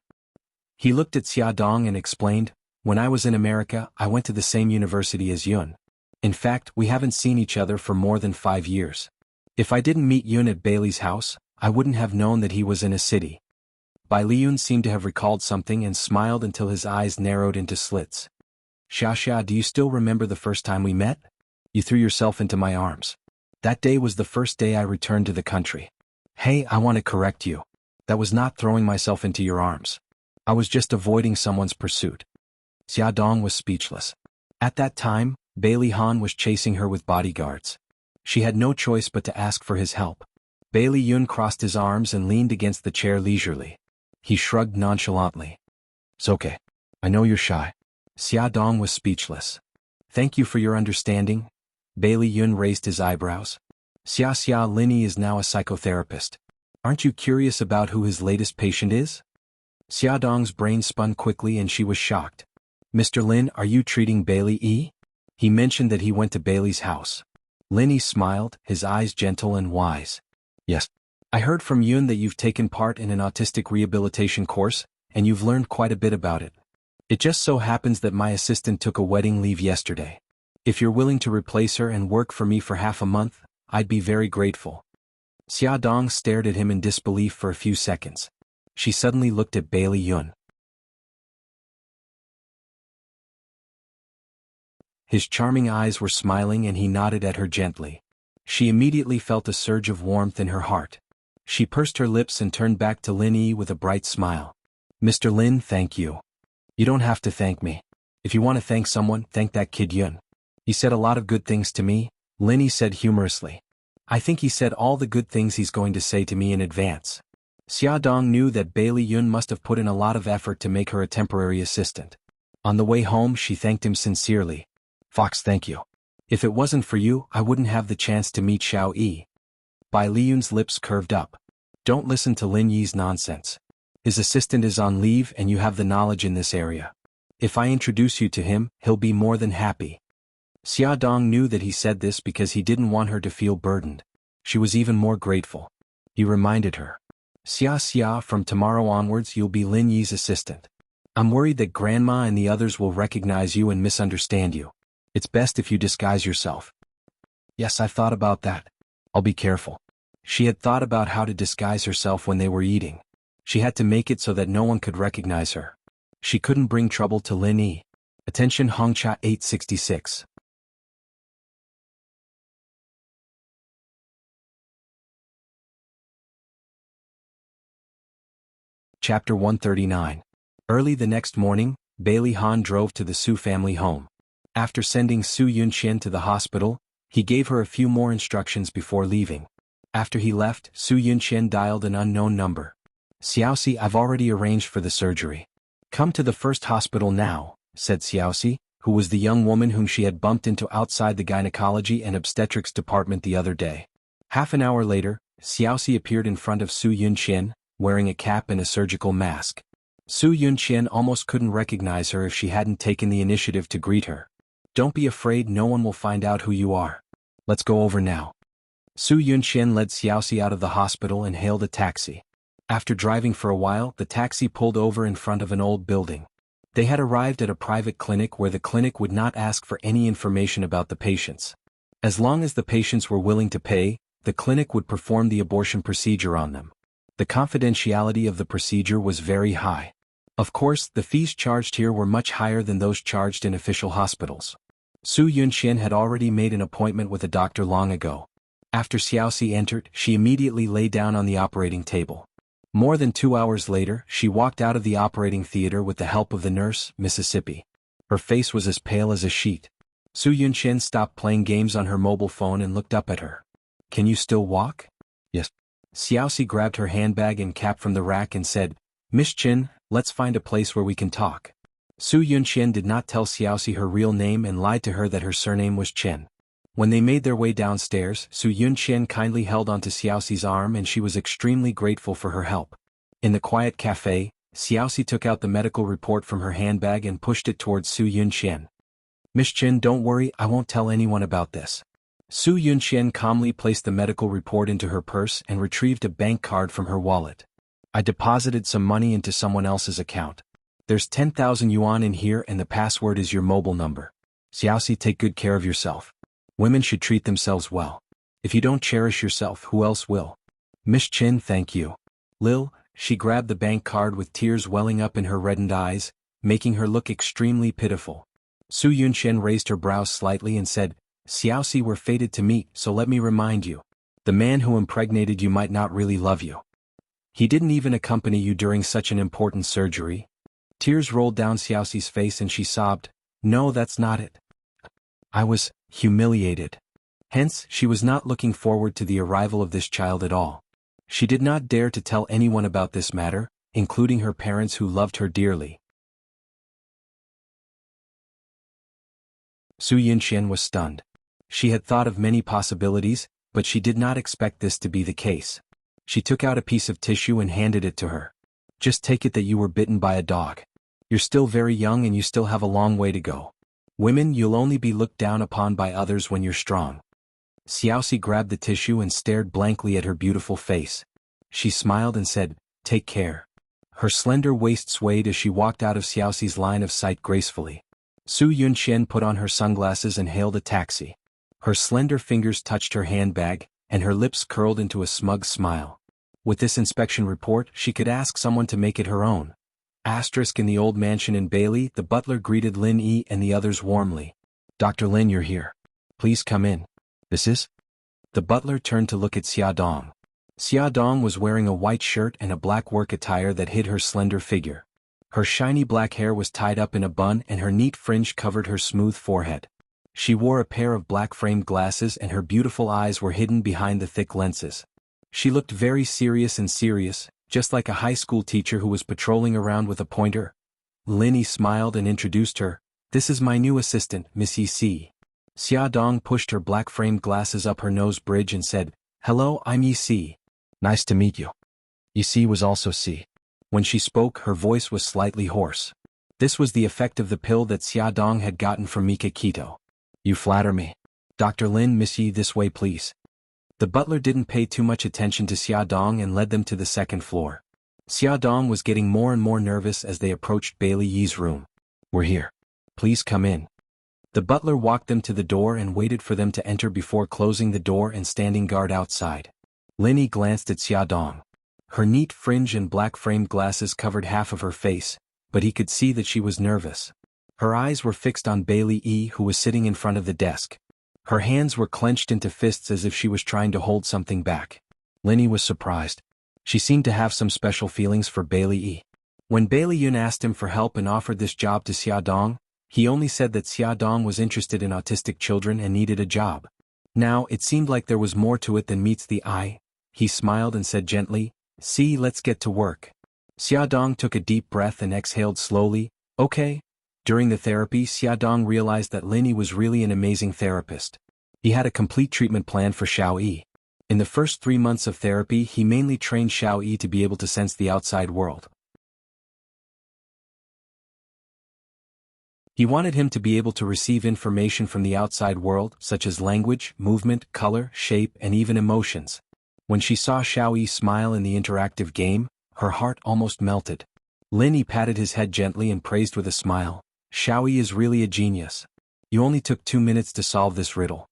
He looked at Xiaodong and explained, when I was in America, I went to the same university as Yun. In fact, we haven't seen each other for more than 5 years. If I didn't meet Yun at Bailey's house, I wouldn't have known that he was in a city. Bai Liyun seemed to have recalled something and smiled until his eyes narrowed into slits. Xia, do you still remember the first time we met? You threw yourself into my arms. That day was the first day I returned to the country. Hey, I want to correct you. That was not throwing myself into your arms. I was just avoiding someone's pursuit. Xiaodong was speechless. At that time, Bailey Han was chasing her with bodyguards. She had no choice but to ask for his help. Bailey Yun crossed his arms and leaned against the chair leisurely. He shrugged nonchalantly. It's okay. I know you're shy. Xiaodong was speechless. Thank you for your understanding. Bailey Yun raised his eyebrows. Xia Lin Yi is now a psychotherapist. Aren't you curious about who his latest patient is? Xiaodong's brain spun quickly and she was shocked. Mr. Lin, are you treating Bailey Yi? He mentioned that he went to Bailey's house. Lin Yi smiled, his eyes gentle and wise. Yes. I heard from Yun that you've taken part in an autistic rehabilitation course, and you've learned quite a bit about it. It just so happens that my assistant took a wedding leave yesterday. If you're willing to replace her and work for me for half a month, I'd be very grateful. Xiaodong stared at him in disbelief for a few seconds. She suddenly looked at Bailey Yun. His charming eyes were smiling and he nodded at her gently. She immediately felt a surge of warmth in her heart. She pursed her lips and turned back to Lin Yi with a bright smile. Mr. Lin, thank you. You don't have to thank me. If you want to thank someone, thank that kid Yun. He said a lot of good things to me, Lin Yi said humorously. I think he said all the good things he's going to say to me in advance. Xiaodong knew that Bailey Yun must have put in a lot of effort to make her a temporary assistant. On the way home, she thanked him sincerely. Fox, thank you. If it wasn't for you, I wouldn't have the chance to meet Xiao Yi. Bai Liyun's lips curved up. Don't listen to Lin Yi's nonsense. His assistant is on leave and you have the knowledge in this area. If I introduce you to him, he'll be more than happy. Xiaodong knew that he said this because he didn't want her to feel burdened. She was even more grateful. He reminded her. Xia, from tomorrow onwards you'll be Lin Yi's assistant. I'm worried that Grandma and the others will recognize you and misunderstand you. It's best if you disguise yourself. Yes, I've thought about that. I'll be careful. She had thought about how to disguise herself when they were eating. She had to make it so that no one could recognize her. She couldn't bring trouble to Lin Yi. Attention Hongcha 866. Chapter 139. Early the next morning, Bailey Han drove to the Su family home. After sending Su Yunqian to the hospital, he gave her a few more instructions before leaving. After he left, Su Yunqian dialed an unknown number. Xiaoxi, I've already arranged for the surgery. Come to the first hospital now, said Xiaoxi, who was the young woman whom she had bumped into outside the gynecology and obstetrics department the other day. Half an hour later, Xiaoxi appeared in front of Su Yunqian, wearing a cap and a surgical mask. Su Yunqian almost couldn't recognize her if she hadn't taken the initiative to greet her. Don't be afraid, no one will find out who you are. Let's go over now. Su Yunqian led Xiaoxi out of the hospital and hailed a taxi. After driving for a while, the taxi pulled over in front of an old building. They had arrived at a private clinic where the clinic would not ask for any information about the patients. As long as the patients were willing to pay, the clinic would perform the abortion procedure on them. The confidentiality of the procedure was very high. Of course, the fees charged here were much higher than those charged in official hospitals. Su Yunxian had already made an appointment with a doctor long ago. After Xiaoxi entered, she immediately lay down on the operating table. More than 2 hours later, she walked out of the operating theater with the help of the nurse, Mississippi. Her face was as pale as a sheet. Su Yunxian stopped playing games on her mobile phone and looked up at her. "Can you still walk?" "Yes." Xiaoxi grabbed her handbag and cap from the rack and said, "Miss Qin, let's find a place where we can talk." Su Yunxian did not tell Xiaoxi her real name and lied to her that her surname was Chen. When they made their way downstairs, Su Yunxian kindly held onto Xiaoxi's arm and she was extremely grateful for her help. In the quiet cafe, Xiaoxi took out the medical report from her handbag and pushed it towards Su Yunxian. "Miss Qin, don't worry, I won't tell anyone about this." Su Yunxian calmly placed the medical report into her purse and retrieved a bank card from her wallet. "I deposited some money into someone else's account. There's 10,000 yuan in here and the password is your mobile number. Xiaoxi, take good care of yourself. Women should treat themselves well. If you don't cherish yourself, who else will?" "Miss Qin, thank you." Lil, she grabbed the bank card with tears welling up in her reddened eyes, making her look extremely pitiful. Su Yunxian raised her brows slightly and said, "Xiaoxi, we're fated to meet, so let me remind you. The man who impregnated you might not really love you. He didn't even accompany you during such an important surgery." Tears rolled down Xiaoxi's face and she sobbed, "No, that's not it. I was humiliated." Hence, she was not looking forward to the arrival of this child at all. She did not dare to tell anyone about this matter, including her parents who loved her dearly. Su Yunxian was stunned. She had thought of many possibilities, but she did not expect this to be the case. She took out a piece of tissue and handed it to her. "Just take it that you were bitten by a dog. You're still very young and you still have a long way to go. Women, you'll only be looked down upon by others when you're strong." Xiaoxi grabbed the tissue and stared blankly at her beautiful face. She smiled and said, "Take care." Her slender waist swayed as she walked out of Xiaoxi's line of sight gracefully. Su Yunxian put on her sunglasses and hailed a taxi. Her slender fingers touched her handbag, and her lips curled into a smug smile. With this inspection report, she could ask someone to make it her own. In the old mansion in Bailey, the butler greeted Lin Yi and the others warmly. "Dr. Lin, you're here. Please come in." "This is?" The butler turned to look at Xia Dong. Xia Dong was wearing a white shirt and a black work attire that hid her slender figure. Her shiny black hair was tied up in a bun and her neat fringe covered her smooth forehead. She wore a pair of black-framed glasses and her beautiful eyes were hidden behind the thick lenses. She looked very serious, just like a high school teacher who was patrolling around with a pointer. Lin Yi smiled and introduced her. "This is my new assistant, Miss Yi. Xia Dong pushed her black-framed glasses up her nose bridge and said, "Hello, I'm Yi. Nice to meet you." Yi was also C. When she spoke, her voice was slightly hoarse. This was the effect of the pill that Xia Dong had gotten from Mika Keto. "You flatter me. Dr. Lin, Miss Yi, this way please." The butler didn't pay too much attention to Xia Dong and led them to the second floor. Xia Dong was getting more and more nervous as they approached Bailey Yi's room. "We're here. Please come in." The butler walked them to the door and waited for them to enter before closing the door and standing guard outside. Lin Yi glanced at Xia Dong. Her neat fringe and black-framed glasses covered half of her face, but he could see that she was nervous. Her eyes were fixed on Bailey Yi, who was sitting in front of the desk. Her hands were clenched into fists as if she was trying to hold something back. Lin Yi was surprised. She seemed to have some special feelings for Bailey Yi. When Bailey Yun asked him for help and offered this job to Xia Dong, he only said that Xia Dong was interested in autistic children and needed a job. Now, it seemed like there was more to it than meets the eye. He smiled and said gently, "See, let's get to work." Xia Dong took a deep breath and exhaled slowly, "Okay." During the therapy, Xia Dong realized that Lin Yi was really an amazing therapist. He had a complete treatment plan for Xiao Yi. In the first 3 months of therapy, he mainly trained Xiao Yi to be able to sense the outside world. He wanted him to be able to receive information from the outside world, such as language, movement, color, shape, and even emotions. When she saw Xiao Yi smile in the interactive game, her heart almost melted. Lin Yi patted his head gently and praised with a smile, "Xiao Yi is really a genius. You only took 2 minutes to solve this riddle."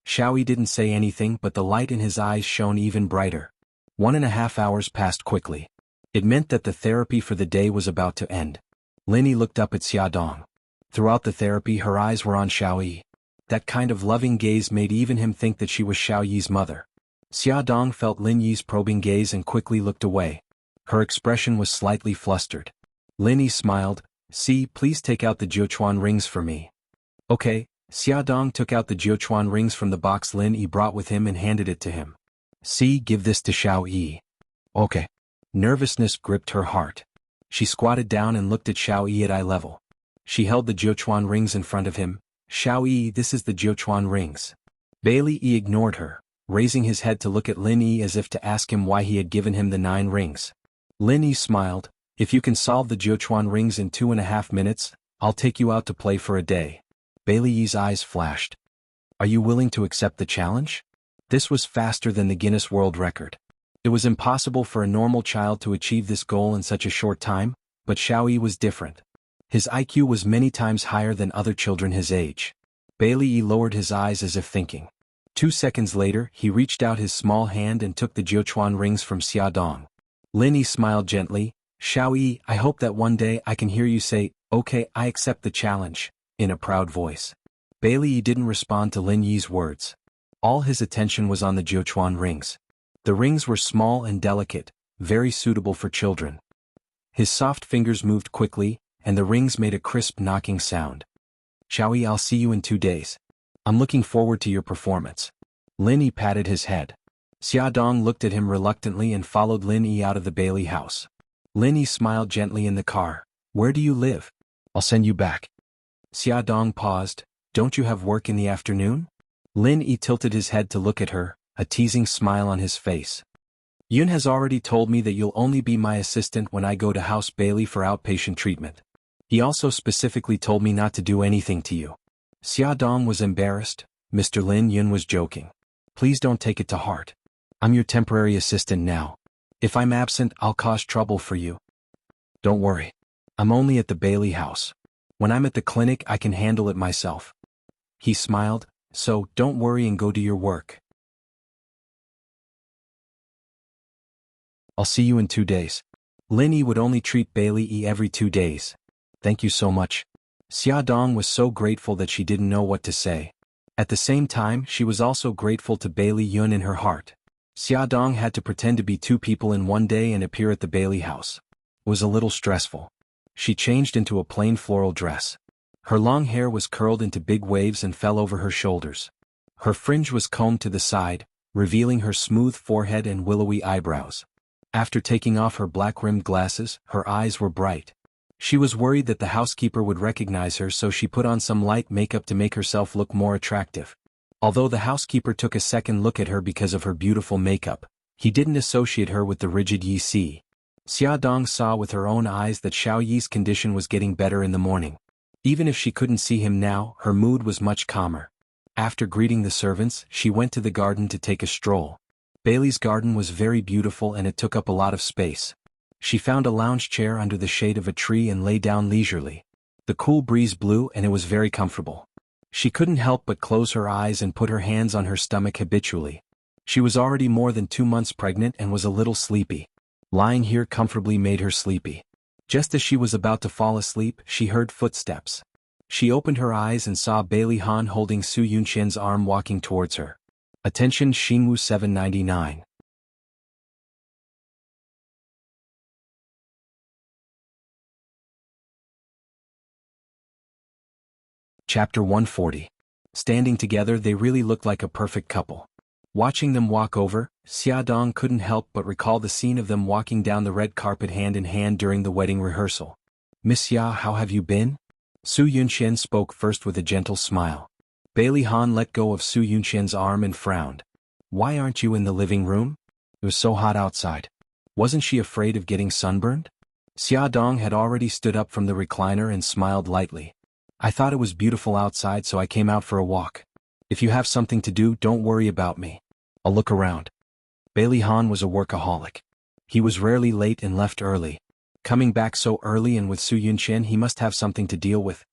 Xiaoyi didn't say anything, but the light in his eyes shone even brighter. 1.5 hours passed quickly. It meant that the therapy for the day was about to end. Linny looked up at Xiaodong. Throughout the therapy her eyes were on Xiaoyi. That kind of loving gaze made even him think that she was Xiaoyi's mother. Xiaodong felt Lin Yi's probing gaze and quickly looked away. Her expression was slightly flustered. Lin Yi smiled. "See, please take out the Jiuquan rings for me." "Okay." Xiaodong took out the Jiuquan rings from the box Lin Yi brought with him and handed it to him. "See, give this to Xiaoyi." "Okay." Nervousness gripped her heart. She squatted down and looked at Xiaoyi at eye level. She held the Jiuquan rings in front of him. "Xiaoyi, this is the Jiuquan rings." Bailey Yi ignored her, raising his head to look at Lin Yi as if to ask him why he had given him the 9 rings. Lin Yi smiled. "If you can solve the Jiuquan rings in 2.5 minutes, I'll take you out to play for a day." Bailey Yi's eyes flashed. "Are you willing to accept the challenge?" This was faster than the Guinness World Record. It was impossible for a normal child to achieve this goal in such a short time, but Xiaoyi was different. His IQ was many times higher than other children his age. Bailey Yi lowered his eyes as if thinking. 2 seconds later, he reached out his small hand and took the Jiuquan rings from Xiaodong. Lin Yi smiled gently. "Xiaoyi, I hope that one day I can hear you say, 'Okay, I accept the challenge,'" in a proud voice. Bailey Yi didn't respond to Lin Yi's words. All his attention was on the Jiuquan rings. The rings were small and delicate, very suitable for children. His soft fingers moved quickly, and the rings made a crisp knocking sound. "Xiaoyi, I'll see you in 2 days. I'm looking forward to your performance." Lin Yi patted his head. Xiaodong looked at him reluctantly and followed Lin Yi out of the Bailey house. Lin Yi smiled gently in the car. "Where do you live?" "I'll send you back." Xiaodong paused. "Don't you have work in the afternoon?" Lin Yi tilted his head to look at her, a teasing smile on his face. "Yun has already told me that you'll only be my assistant when I go to House Bailey for outpatient treatment. He also specifically told me not to do anything to you." Xiaodong was embarrassed. Mr. Lin Yun was joking. "Please don't take it to heart. I'm your temporary assistant now. If I'm absent, I'll cause trouble for you." "Don't worry. I'm only at the Bailey house. When I'm at the clinic, I can handle it myself." He smiled. "So, don't worry and go do your work. I'll see you in 2 days." Lin Yi would only treat Bailey Yi every 2 days. "Thank you so much." Xiaodong was so grateful that she didn't know what to say. At the same time, she was also grateful to Bailey Yun in her heart. Xiaodong had to pretend to be 2 people in one day and appear at the Bailey house. It was a little stressful. She changed into a plain floral dress. Her long hair was curled into big waves and fell over her shoulders. Her fringe was combed to the side, revealing her smooth forehead and willowy eyebrows. After taking off her black-rimmed glasses, her eyes were bright. She was worried that the housekeeper would recognize her, so she put on some light makeup to make herself look more attractive. Although the housekeeper took a second look at her because of her beautiful makeup, he didn't associate her with the rigid Yi Si. Xiaodong saw with her own eyes that Xiao Yi's condition was getting better in the morning. Even if she couldn't see him now, her mood was much calmer. After greeting the servants, she went to the garden to take a stroll. Bailey's garden was very beautiful and it took up a lot of space. She found a lounge chair under the shade of a tree and lay down leisurely. The cool breeze blew and it was very comfortable. She couldn't help but close her eyes and put her hands on her stomach habitually. She was already more than 2 months pregnant and was a little sleepy. Lying here comfortably made her sleepy. Just as she was about to fall asleep, she heard footsteps. She opened her eyes and saw Bailey Han holding Su Yunqian's arm walking towards her. Attention Xinwu 799. Chapter 140. Standing together they really looked like a perfect couple. Watching them walk over, Xiaodong couldn't help but recall the scene of them walking down the red carpet hand in hand during the wedding rehearsal. "Miss Xia, how have you been?" Su Yunqian spoke first with a gentle smile. Bailey Han let go of Su Yunqian's arm and frowned. "Why aren't you in the living room? It was so hot outside." Wasn't she afraid of getting sunburned? Xiaodong had already stood up from the recliner and smiled lightly. "I thought it was beautiful outside, so I came out for a walk. If you have something to do, don't worry about me. I'll look around." Bailey Han was a workaholic. He was rarely late and left early. Coming back so early and with Su Yunqian, he must have something to deal with.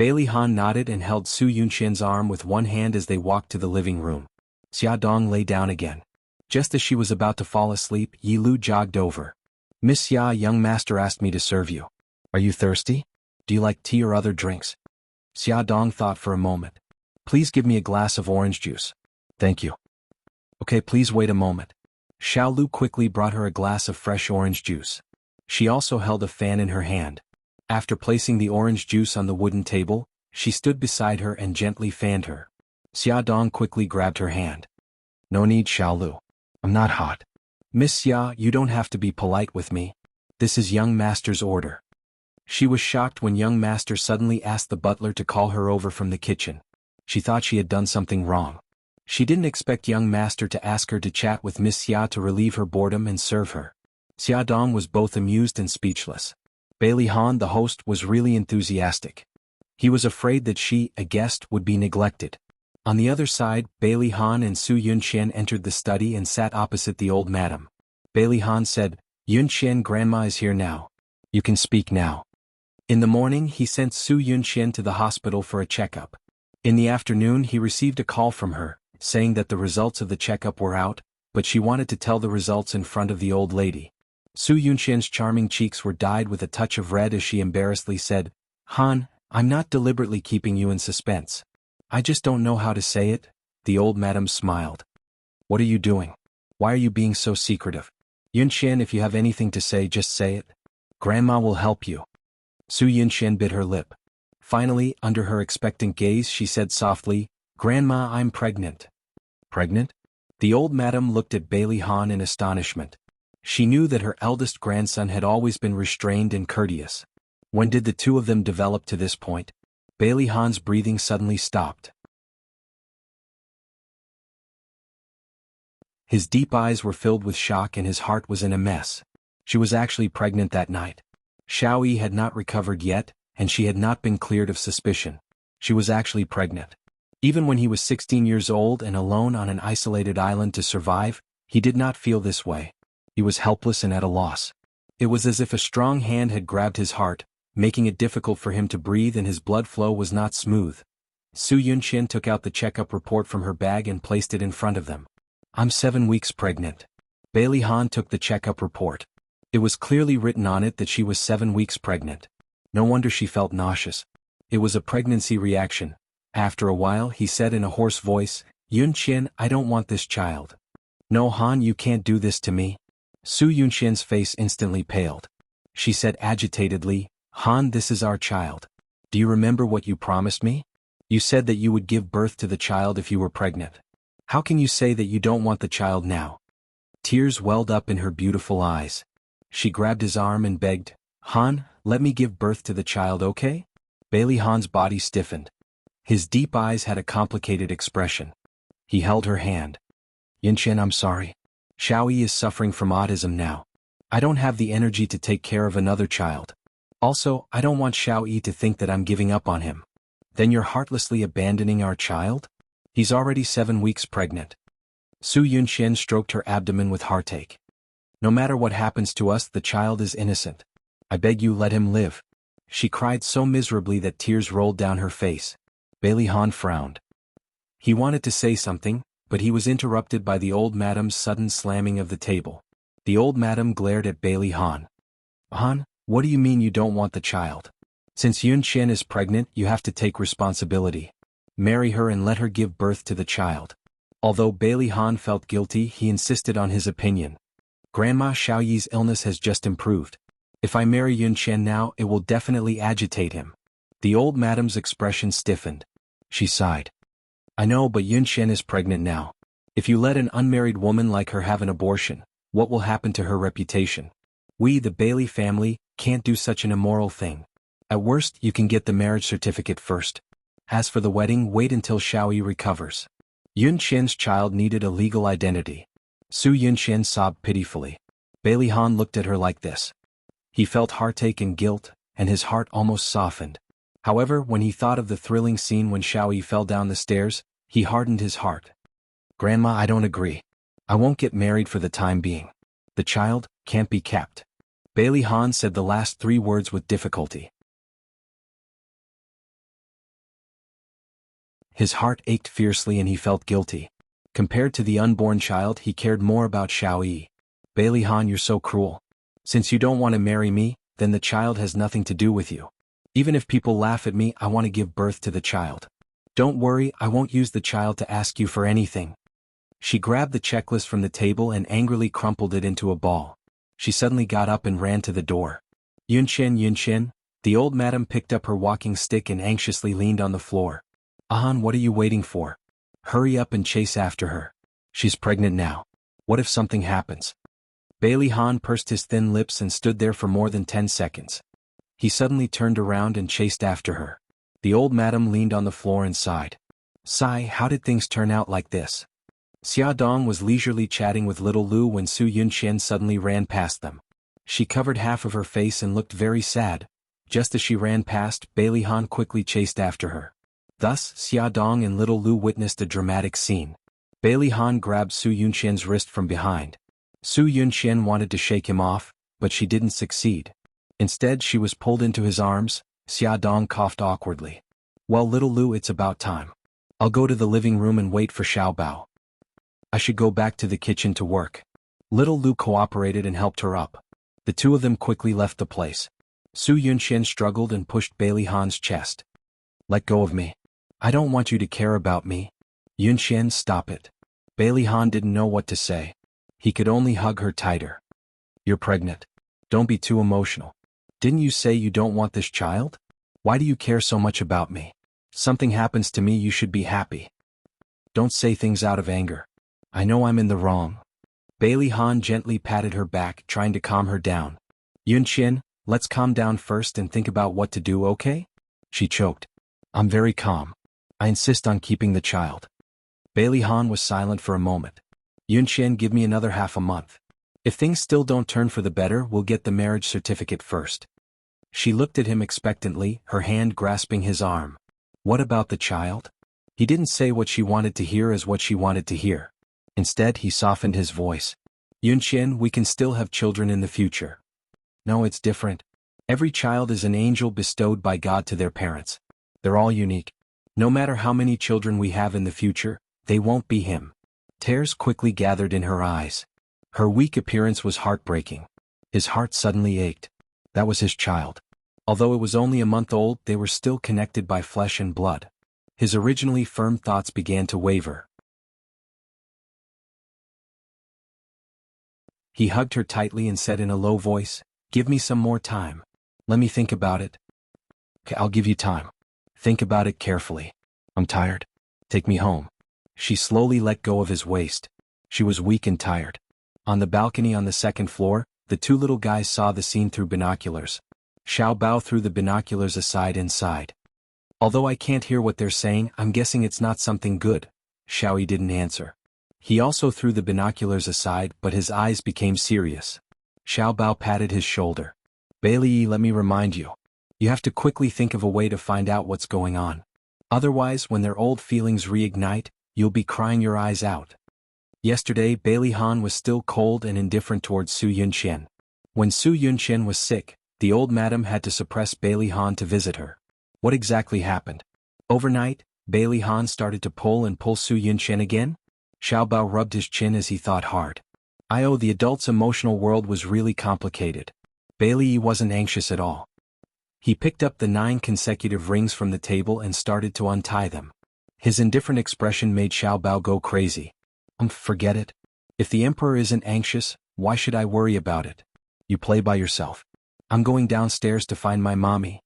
Bailey Han nodded and held Su Yunqian's arm with one hand as they walked to the living room. Xia Dong lay down again. Just as she was about to fall asleep, Yi Lu jogged over. "Miss Xia, young master asked me to serve you. Are you thirsty? Do you like tea or other drinks?" Xia Dong thought for a moment. "Please give me a glass of orange juice." "Thank you." "Okay, please wait a moment." Xiao Lu quickly brought her a glass of fresh orange juice. She also held a fan in her hand. After placing the orange juice on the wooden table, she stood beside her and gently fanned her. Xia Dong quickly grabbed her hand. "No need, Xiao Lu. I'm not hot." "Miss Xia, you don't have to be polite with me. This is young master's order." She was shocked when young master suddenly asked the butler to call her over from the kitchen. She thought she had done something wrong. She didn't expect young master to ask her to chat with Miss Xia to relieve her boredom and serve her. Xia Dong was both amused and speechless. Bailey Han, the host, was really enthusiastic. He was afraid that she, a guest, would be neglected. On the other side, Bailey Han and Su Yunqian entered the study and sat opposite the old madam. Bailey Han said, "Yunqian, grandma is here now. You can speak now." In the morning, he sent Su Yunqian to the hospital for a checkup. In the afternoon, he received a call from her, saying that the results of the checkup were out, but she wanted to tell the results in front of the old lady. Su Yunqian's charming cheeks were dyed with a touch of red as she embarrassedly said, "Han, I'm not deliberately keeping you in suspense. I just don't know how to say it." The old madam smiled. "What are you doing? Why are you being so secretive? Yunqian, if you have anything to say, just say it. Grandma will help you." Su Yunqian bit her lip. Finally, under her expectant gaze, she said softly, "Grandma, I'm pregnant." "Pregnant?" The old madam looked at Bailey Han in astonishment. She knew that her eldest grandson had always been restrained and courteous. When did the two of them develop to this point? Bailey Han's breathing suddenly stopped. His deep eyes were filled with shock and his heart was in a mess. She was actually pregnant that night. Xiao Yi had not recovered yet, and she had not been cleared of suspicion. She was actually pregnant. Even when he was 16 years old and alone on an isolated island to survive, he did not feel this way. He was helpless and at a loss. It was as if a strong hand had grabbed his heart, making it difficult for him to breathe, and his blood flow was not smooth. Su Yunqian took out the checkup report from her bag and placed it in front of them. "I'm 7 weeks pregnant." Bailey Han took the checkup report. It was clearly written on it that she was 7 weeks pregnant. No wonder she felt nauseous. It was a pregnancy reaction. After a while, he said in a hoarse voice, "Yunqian, I don't want this child." "No, Han, you can't do this to me." Su Yunqian's face instantly paled. She said agitatedly, "Han, this is our child. Do you remember what you promised me? You said that you would give birth to the child if you were pregnant. How can you say that you don't want the child now?" Tears welled up in her beautiful eyes. She grabbed his arm and begged, "Han, let me give birth to the child, okay?" Bailey Han's body stiffened. His deep eyes had a complicated expression. He held her hand. "Yunqian, I'm sorry. Xiao Yi is suffering from autism now. I don't have the energy to take care of another child. Also, I don't want Xiao Yi to think that I'm giving up on him." "Then you're heartlessly abandoning our child? He's already 7 weeks pregnant." Su Yunqian stroked her abdomen with heartache. "No matter what happens to us, the child is innocent. I beg you, let him live." She cried so miserably that tears rolled down her face. Bailey Han frowned. He wanted to say something, but he was interrupted by the old madam's sudden slamming of the table. The old madam glared at Bailey Han. "Han, what do you mean you don't want the child? Since Yunqian is pregnant, you have to take responsibility. Marry her and let her give birth to the child." Although Bailey Han felt guilty, he insisted on his opinion. "Grandma, Xiao Yi's illness has just improved. If I marry Yunqian now, it will definitely agitate him." The old madam's expression stiffened. She sighed. "I know, but Yunqian is pregnant now. If you let an unmarried woman like her have an abortion, what will happen to her reputation? We, the Bailey family, can't do such an immoral thing. At worst, you can get the marriage certificate first. As for the wedding, wait until Xiao Yi recovers." Yunqian's child needed a legal identity. Su Yunqian sobbed pitifully. Bailey Han looked at her like this. He felt heartache and guilt, and his heart almost softened. However, when he thought of the thrilling scene when Xiao Yi fell down the stairs, he hardened his heart. "Grandma, I don't agree. I won't get married for the time being. The child can't be kept." Bailey Han said the last 3 words with difficulty. His heart ached fiercely and he felt guilty. Compared to the unborn child, he cared more about Xiao Yi. Bailey Han, you're so cruel. Since you don't want to marry me, then the child has nothing to do with you. Even if people laugh at me, I want to give birth to the child. Don't worry, I won't use the child to ask you for anything. She grabbed the checklist from the table and angrily crumpled it into a ball. She suddenly got up and ran to the door. Yunqian, the old madam picked up her walking stick and anxiously leaned on the floor. Han, what are you waiting for? Hurry up and chase after her. She's pregnant now. What if something happens? Bailey Han pursed his thin lips and stood there for more than 10 seconds. He suddenly turned around and chased after her. The old madam leaned on the floor and sighed. Sigh, how did things turn out like this? Xia Dong was leisurely chatting with little Lu when Su Yunqian suddenly ran past them. She covered half of her face and looked very sad. Just as she ran past, Bailey Han quickly chased after her. Thus, Xia Dong and little Lu witnessed a dramatic scene. Bailey Han grabbed Su Yunqian's wrist from behind. Su Yunqian wanted to shake him off, but she didn't succeed. Instead, she was pulled into his arms. Xia Dong coughed awkwardly. Well, little Lu, it's about time. I'll go to the living room and wait for Xiao Bao. I should go back to the kitchen to work. Little Lu cooperated and helped her up. The two of them quickly left the place. Su Yunqian struggled and pushed Bailey Han's chest. Let go of me. I don't want you to care about me. Yunqian, stop it. Bailey Han didn't know what to say. He could only hug her tighter. You're pregnant. Don't be too emotional. Didn't you say you don't want this child? Why do you care so much about me? Something happens to me, you should be happy. Don't say things out of anger. I know I'm in the wrong. Bailey Han gently patted her back, trying to calm her down. Yunqian, let's calm down first and think about what to do, okay? She choked. I'm very calm. I insist on keeping the child. Bailey Han was silent for a moment. Yunqian, give me another half a month. If things still don't turn for the better, we'll get the marriage certificate first. She looked at him expectantly, her hand grasping his arm. What about the child? He didn't say what she wanted to hear as what she wanted to hear. Instead, he softened his voice. Yunqian, we can still have children in the future. No, it's different. Every child is an angel bestowed by God to their parents. They're all unique. No matter how many children we have in the future, they won't be him. Tears quickly gathered in her eyes. Her weak appearance was heartbreaking. His heart suddenly ached. That was his child. Although it was only a month old, they were still connected by flesh and blood. His originally firm thoughts began to waver. He hugged her tightly and said in a low voice, Give me some more time. Let me think about it. Okay, I'll give you time. Think about it carefully. I'm tired. Take me home. She slowly let go of his waist. She was weak and tired. On the balcony on the second floor, the two little guys saw the scene through binoculars. Xiao Bao threw the binoculars aside and sighed. Although I can't hear what they're saying, I'm guessing it's not something good. Xiao Yi didn't answer. He also threw the binoculars aside, but his eyes became serious. Xiao Bao patted his shoulder. Bailey, let me remind you. You have to quickly think of a way to find out what's going on. Otherwise, when their old feelings reignite, you'll be crying your eyes out. Yesterday, Bailey Han was still cold and indifferent towards Su Yunqian. When Su Yunqian was sick, the old madam had to suppress Bailey Han to visit her. What exactly happened? Overnight, Bailey Han started to pull Su Yunqian again? Xiao Bao rubbed his chin as he thought hard. The adult's emotional world was really complicated. Bailey wasn't anxious at all. He picked up the 9 consecutive rings from the table and started to untie them. His indifferent expression made Xiao Bao go crazy. Forget it. If the emperor isn't anxious, why should I worry about it? You play by yourself. I'm going downstairs to find my mommy.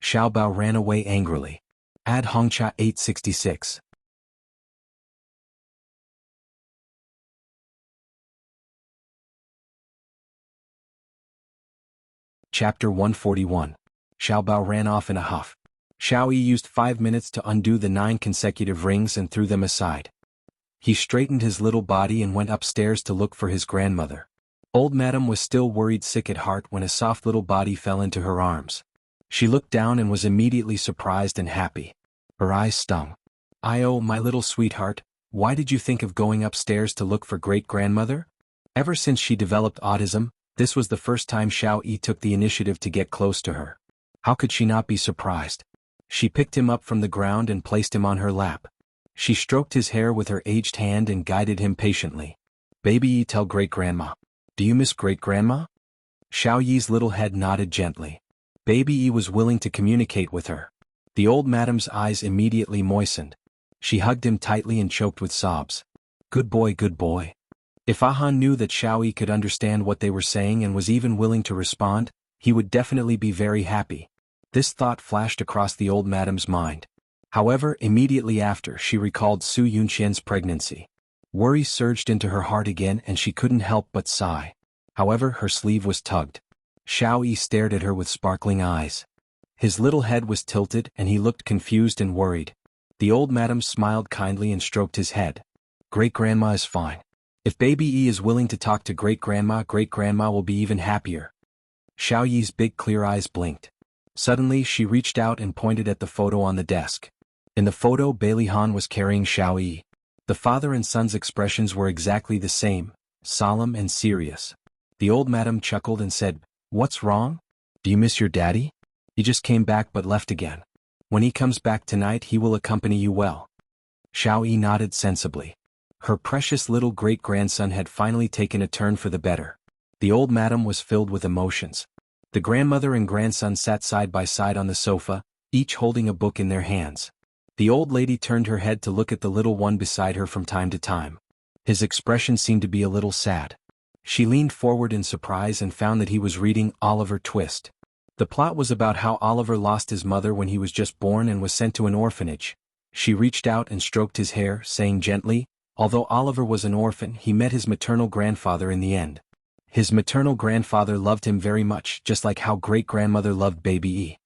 Xiao Bao ran away angrily. Ad Hongcha 866. Chapter 141. Xiao Bao ran off in a huff. Xiao Yi used 5 minutes to undo the 9 consecutive rings and threw them aside. He straightened his little body and went upstairs to look for his grandmother. Old Madam was still worried sick at heart when a soft little body fell into her arms. She looked down and was immediately surprised and happy. Her eyes stung. My little sweetheart, why did you think of going upstairs to look for great-grandmother? Ever since she developed autism, this was the first time Xiao Yi took the initiative to get close to her. How could she not be surprised? She picked him up from the ground and placed him on her lap. She stroked his hair with her aged hand and guided him patiently. Baby Yi, tell great-grandma. Do you miss great-grandma? Xiao Yi's little head nodded gently. Baby Yi was willing to communicate with her. The old madam's eyes immediately moistened. She hugged him tightly and choked with sobs. Good boy, good boy. If Ahan knew that Xiao Yi could understand what they were saying and was even willing to respond, he would definitely be very happy. This thought flashed across the old madam's mind. However, immediately after, she recalled Su Yunxian's pregnancy. Worry surged into her heart again and she couldn't help but sigh. However, her sleeve was tugged. Xiao Yi stared at her with sparkling eyes. His little head was tilted and he looked confused and worried. The old madam smiled kindly and stroked his head. Great-grandma is fine. If Baby Yi is willing to talk to great-grandma will be even happier. Xiao Yi's big clear eyes blinked. Suddenly she reached out and pointed at the photo on the desk. In the photo, Bailey Han was carrying Xiao Yi. The father and son's expressions were exactly the same, solemn and serious. The old madam chuckled and said, What's wrong? Do you miss your daddy? He just came back but left again. When he comes back tonight he will accompany you well. Xiao Yi nodded sensibly. Her precious little great-grandson had finally taken a turn for the better. The old madam was filled with emotions. The grandmother and grandson sat side by side on the sofa, each holding a book in their hands. The old lady turned her head to look at the little one beside her from time to time. His expression seemed to be a little sad. She leaned forward in surprise and found that he was reading Oliver Twist. The plot was about how Oliver lost his mother when he was just born and was sent to an orphanage. She reached out and stroked his hair, saying gently, although Oliver was an orphan, he met his maternal grandfather in the end. His maternal grandfather loved him very much, just like how great-grandmother loved Baby Yi.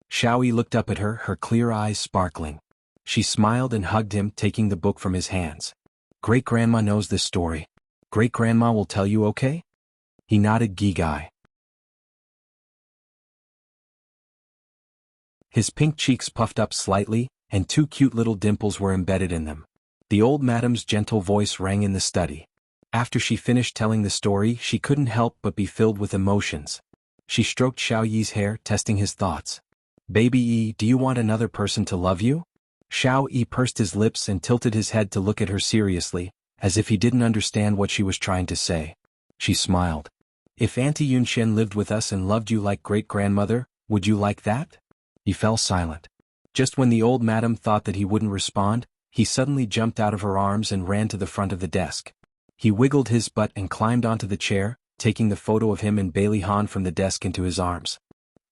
Xiao Yi looked up at her, her clear eyes sparkling. She smiled and hugged him, taking the book from his hands. Great-grandma knows this story. Great-grandma will tell you, okay? He nodded Gigai. His pink cheeks puffed up slightly, and 2 cute little dimples were embedded in them. The old madam's gentle voice rang in the study. After she finished telling the story, she couldn't help but be filled with emotions. She stroked Xiao Yi's hair, testing his thoughts. Baby Yi, do you want another person to love you? Xiao Yi pursed his lips and tilted his head to look at her seriously, as if he didn't understand what she was trying to say. She smiled. If Auntie Yunxian lived with us and loved you like great-grandmother, would you like that? He fell silent. Just when the old madam thought that he wouldn't respond, he suddenly jumped out of her arms and ran to the front of the desk. He wiggled his butt and climbed onto the chair, taking the photo of him and Bailey Han from the desk into his arms.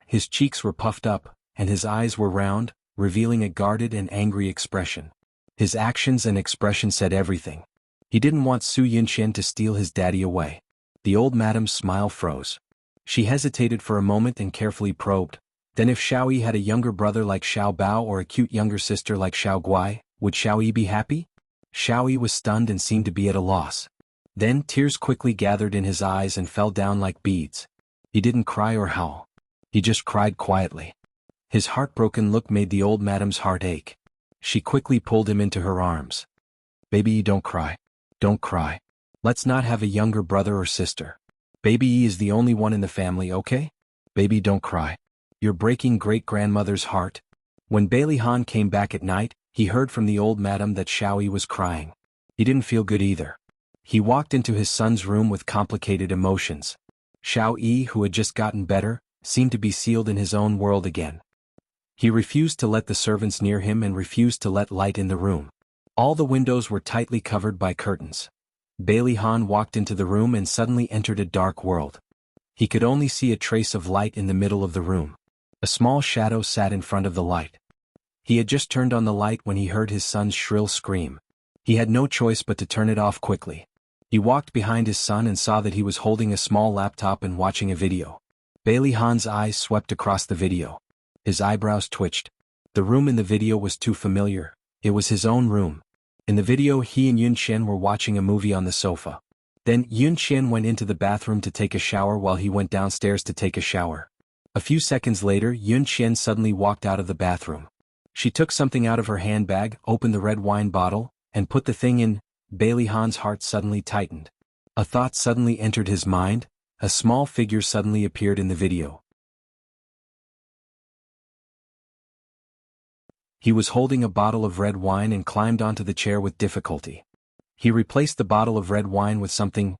His cheeks were puffed up, and his eyes were round, revealing a guarded and angry expression. His actions and expression said everything. He didn't want Su Yunxian to steal his daddy away. The old madam's smile froze. She hesitated for a moment and carefully probed. Then if Xiao Yi had a younger brother like Xiao Bao or a cute younger sister like Xiao Guai, would Xiao Yi be happy? Xiao Yi was stunned and seemed to be at a loss. Then tears quickly gathered in his eyes and fell down like beads. He didn't cry or howl. He just cried quietly. His heartbroken look made the old madam's heart ache. She quickly pulled him into her arms. Baby Yi, don't cry. Don't cry. Let's not have a younger brother or sister. Baby Yi is the only one in the family, okay? Baby, don't cry. You're breaking great-grandmother's heart. When Bailey Han came back at night, he heard from the old madam that Xiao Yi was crying. He didn't feel good either. He walked into his son's room with complicated emotions. Xiao Yi, who had just gotten better, seemed to be sealed in his own world again. He refused to let the servants near him and refused to let light in the room. All the windows were tightly covered by curtains. Bailey Han walked into the room and suddenly entered a dark world. He could only see a trace of light in the middle of the room. A small shadow sat in front of the light. He had just turned on the light when he heard his son's shrill scream. He had no choice but to turn it off quickly. He walked behind his son and saw that he was holding a small laptop and watching a video. Bailey Han's eyes swept across the video. His eyebrows twitched. The room in the video was too familiar. It was his own room. In the video, he and Yunxian were watching a movie on the sofa. Then Yunxian went into the bathroom to take a shower while he went downstairs to take a shower. A few seconds later, Yunxian suddenly walked out of the bathroom. She took something out of her handbag, opened the red wine bottle, and put the thing in. Bailey Han's heart suddenly tightened. A thought suddenly entered his mind. A small figure suddenly appeared in the video. He was holding a bottle of red wine and climbed onto the chair with difficulty. He replaced the bottle of red wine with something.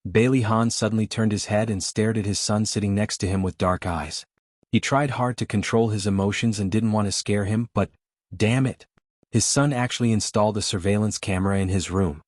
Bailey Han suddenly turned his head and stared at his son sitting next to him with dark eyes. He tried hard to control his emotions and didn't want to scare him, but, damn it! His son actually installed a surveillance camera in his room.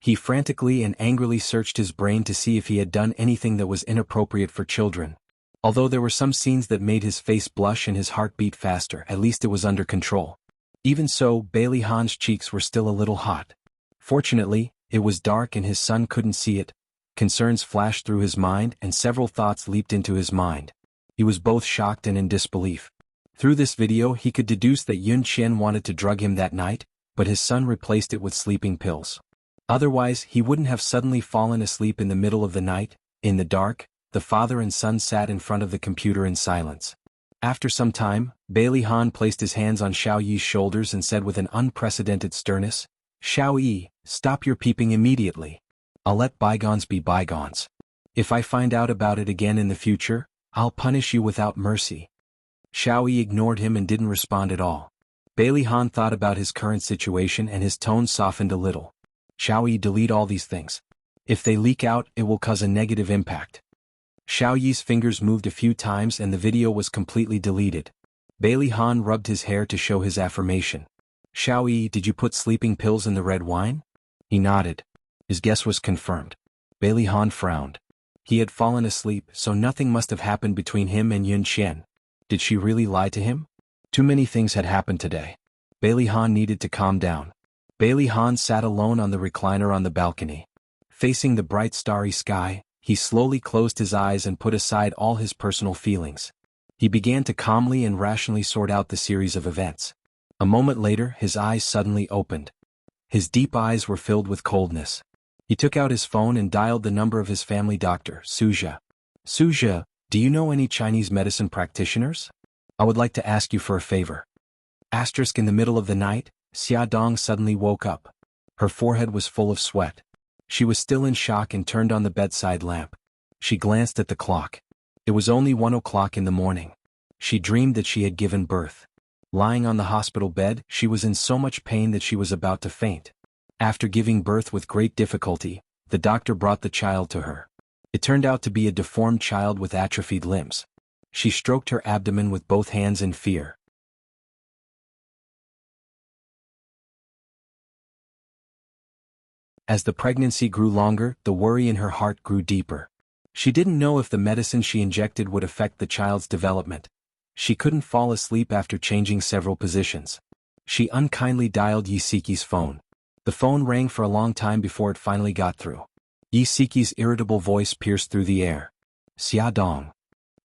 He frantically and angrily searched his brain to see if he had done anything that was inappropriate for children. Although there were some scenes that made his face blush and his heart beat faster, at least it was under control. Even so, Bailey Han's cheeks were still a little hot. Fortunately, it was dark and his son couldn't see it. Concerns flashed through his mind and several thoughts leaped into his mind. He was both shocked and in disbelief. Through this video he could deduce that Yun Qian wanted to drug him that night, but his son replaced it with sleeping pills. Otherwise, he wouldn't have suddenly fallen asleep in the middle of the night. In the dark, the father and son sat in front of the computer in silence. After some time, Bailey Han placed his hands on Xiao Yi's shoulders and said with an unprecedented sternness, "Xiao Yi, stop your peeping immediately. I'll let bygones be bygones. If I find out about it again in the future, I'll punish you without mercy." Xiao Yi ignored him and didn't respond at all. Bailey Han thought about his current situation and his tone softened a little. "Xiao Yi, delete all these things. If they leak out, it will cause a negative impact." Xiao Yi's fingers moved a few times and the video was completely deleted. Bailey Han rubbed his hair to show his affirmation. "Xiao Yi, did you put sleeping pills in the red wine?" He nodded. His guess was confirmed. Bailey Han frowned. He had fallen asleep, so nothing must have happened between him and Yun Qian. Did she really lie to him? Too many things had happened today. Bailey Han needed to calm down. Bailey Han sat alone on the recliner on the balcony. Facing the bright starry sky, he slowly closed his eyes and put aside all his personal feelings. He began to calmly and rationally sort out the series of events. A moment later, his eyes suddenly opened. His deep eyes were filled with coldness. He took out his phone and dialed the number of his family doctor, Suzha. "Suzha, do you know any Chinese medicine practitioners? I would like to ask you for a favor." In the middle of the night, Xia Dong suddenly woke up. Her forehead was full of sweat. She was still in shock and turned on the bedside lamp. She glanced at the clock. It was only 1 o'clock in the morning. She dreamed that she had given birth. Lying on the hospital bed, she was in so much pain that she was about to faint. After giving birth with great difficulty, the doctor brought the child to her. It turned out to be a deformed child with atrophied limbs. She stroked her abdomen with both hands in fear. As the pregnancy grew longer, the worry in her heart grew deeper. She didn't know if the medicine she injected would affect the child's development. She couldn't fall asleep after changing several positions. She unkindly dialed Yisiki's phone. The phone rang for a long time before it finally got through. Yisiki's irritable voice pierced through the air. "Xia Dong."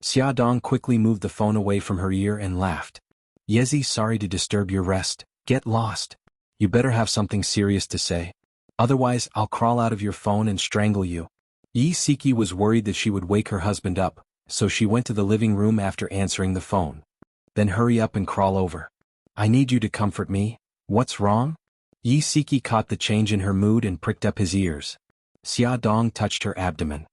Xia Dong quickly moved the phone away from her ear and laughed. "Yezi, sorry to disturb your rest. Get lost. You better have something serious to say. Otherwise, I'll crawl out of your phone and strangle you." Yisiki was worried that she would wake her husband up, so she went to the living room after answering the phone. "Then hurry up and crawl over. I need you to comfort me. What's wrong?" Yisiki caught the change in her mood and pricked up his ears. Xia Dong touched her abdomen.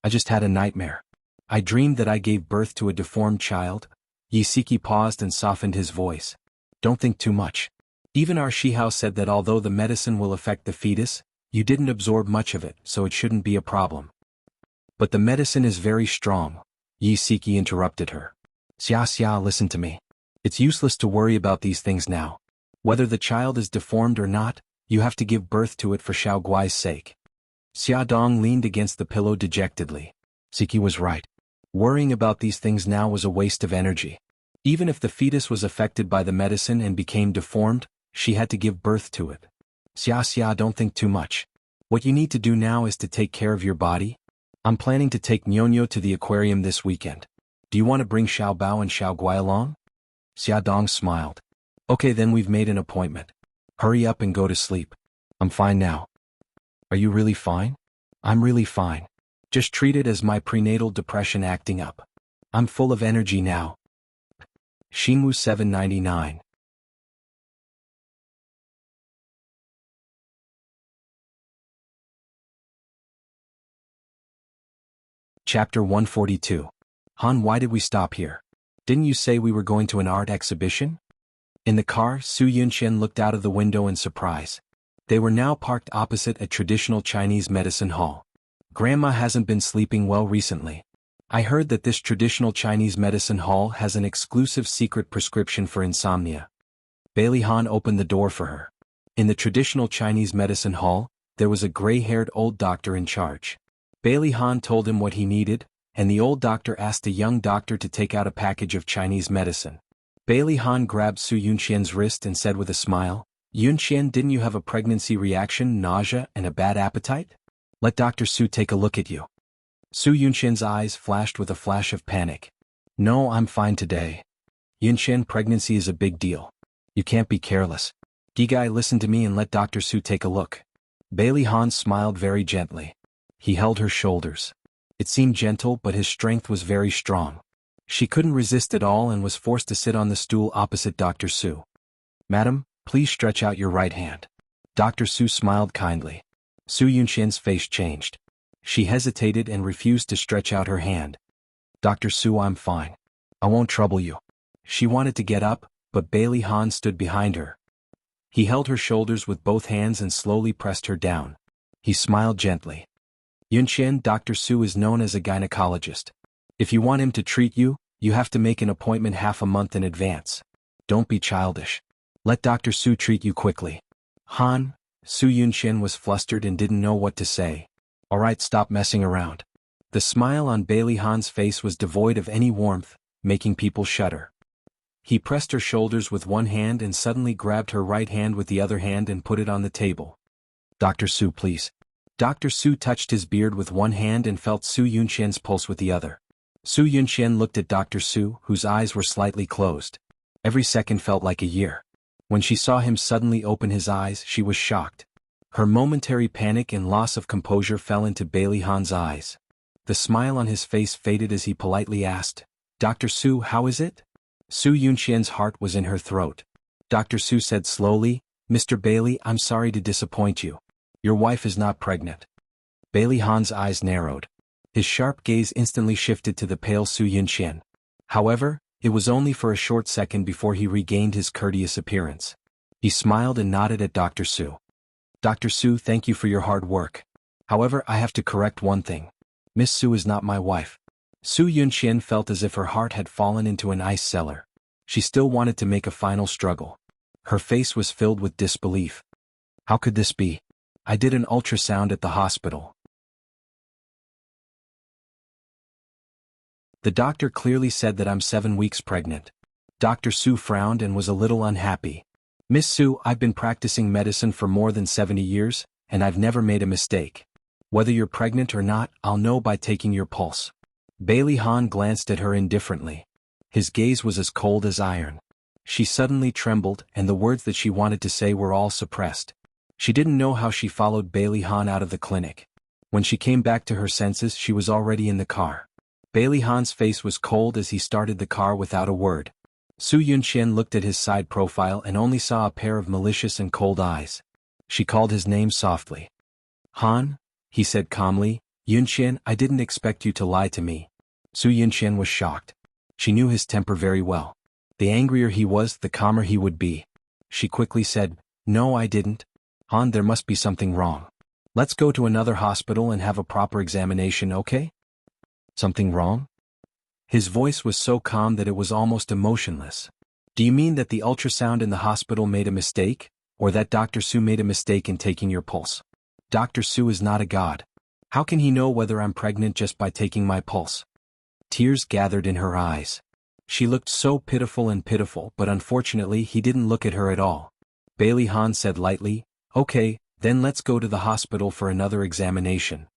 "I just had a nightmare. I dreamed that I gave birth to a deformed child." Yisiki paused and softened his voice. "Don't think too much. Even our Shihao said that although the medicine will affect the fetus, you didn't absorb much of it, so it shouldn't be a problem." "But the medicine is very strong," Yisiki interrupted her. Xia, listen to me. It's useless to worry about these things now. Whether the child is deformed or not, you have to give birth to it for Xiao Guai's sake." Xia Dong leaned against the pillow dejectedly. Siki was right. Worrying about these things now was a waste of energy. Even if the fetus was affected by the medicine and became deformed, she had to give birth to it. Xia, don't think too much. What you need to do now is to take care of your body. I'm planning to take Nyonyo to the aquarium this weekend. Do you want to bring Xiao Bao and Xiao Guai along? Xia Dong smiled. Okay, then we've made an appointment. Hurry up and go to sleep. I'm fine now. Are you really fine? I'm really fine. Just treat it as my prenatal depression acting up. I'm full of energy now. Xinwu 799. Chapter 142. Han, why did we stop here? Didn't you say we were going to an art exhibition? In the car, Su Yunxian looked out of the window in surprise. They were now parked opposite a traditional Chinese medicine hall. Grandma hasn't been sleeping well recently. I heard that this traditional Chinese medicine hall has an exclusive secret prescription for insomnia. Bailey Han opened the door for her. In the traditional Chinese medicine hall, there was a gray-haired old doctor in charge. Bailey Han told him what he needed, and the old doctor asked the young doctor to take out a package of Chinese medicine. Bailey Han grabbed Su Yunxian's wrist and said with a smile, "Yunxian, didn't you have a pregnancy reaction, nausea, and a bad appetite? Let Dr. Su take a look at you." Su Yunxian's eyes flashed with a flash of panic. "No, I'm fine today. Yunxian, pregnancy is a big deal. You can't be careless. Gigai, listen to me and let Dr. Su take a look." Bailey Han smiled very gently. He held her shoulders. It seemed gentle, but his strength was very strong. She couldn't resist at all and was forced to sit on the stool opposite Dr. Su. "Madam, please stretch out your right hand." Dr. Su smiled kindly. Su Yunxian's face changed. She hesitated and refused to stretch out her hand. "Dr. Su, I'm fine. I won't trouble you." She wanted to get up, but Bailey Han stood behind her. He held her shoulders with both hands and slowly pressed her down. He smiled gently. "Yunxian, Dr. Su is known as a gynecologist. If you want him to treat you, you have to make an appointment half a month in advance. Don't be childish. Let Dr. Su treat you quickly." "Han," Su Yunxian was flustered and didn't know what to say. "All right, stop messing around." The smile on Bailey Han's face was devoid of any warmth, making people shudder. He pressed her shoulders with one hand and suddenly grabbed her right hand with the other hand and put it on the table. "Dr. Su, please." Dr. Su touched his beard with one hand and felt Su Yunxian's pulse with the other. Su Yunxian looked at Dr. Su, whose eyes were slightly closed. Every second felt like a year. When she saw him suddenly open his eyes, she was shocked. Her momentary panic and loss of composure fell into Bailey Han's eyes. The smile on his face faded as he politely asked, "Dr. Su, how is it?" Su Yunxian's heart was in her throat. Dr. Su said slowly, "Mr. Bailey, I'm sorry to disappoint you. Your wife is not pregnant." Bailey Han's eyes narrowed. His sharp gaze instantly shifted to the pale Su Yunxian. However, it was only for a short second before he regained his courteous appearance. He smiled and nodded at Dr. Su. "Dr. Su, thank you for your hard work. However, I have to correct one thing. Miss Su is not my wife." Su Yunxian felt as if her heart had fallen into an ice cellar. She still wanted to make a final struggle. Her face was filled with disbelief. "How could this be? I did an ultrasound at the hospital. The doctor clearly said that I'm 7 weeks pregnant." Dr. Su frowned and was a little unhappy. "Miss Su, I've been practicing medicine for more than 70 years, and I've never made a mistake. Whether you're pregnant or not, I'll know by taking your pulse." Bailey Han glanced at her indifferently. His gaze was as cold as iron. She suddenly trembled, and the words that she wanted to say were all suppressed. She didn't know how she followed Bailey Han out of the clinic. When she came back to her senses, she was already in the car. Bailey Han's face was cold as he started the car without a word. Su Yunxian looked at his side profile and only saw a pair of malicious and cold eyes. She called his name softly. "Han," he said calmly, "Yunxian, I didn't expect you to lie to me." Su Yunxian was shocked. She knew his temper very well. The angrier he was, the calmer he would be. She quickly said, "No, I didn't. Han, there must be something wrong. Let's go to another hospital and have a proper examination, okay?" "Something wrong?" His voice was so calm that it was almost emotionless. "Do you mean that the ultrasound in the hospital made a mistake, or that Dr. Su made a mistake in taking your pulse? Dr. Su is not a god. How can he know whether I'm pregnant just by taking my pulse?" Tears gathered in her eyes. She looked so pitiful, but unfortunately he didn't look at her at all. Bailey Han said lightly, "Okay, then let's go to the hospital for another examination.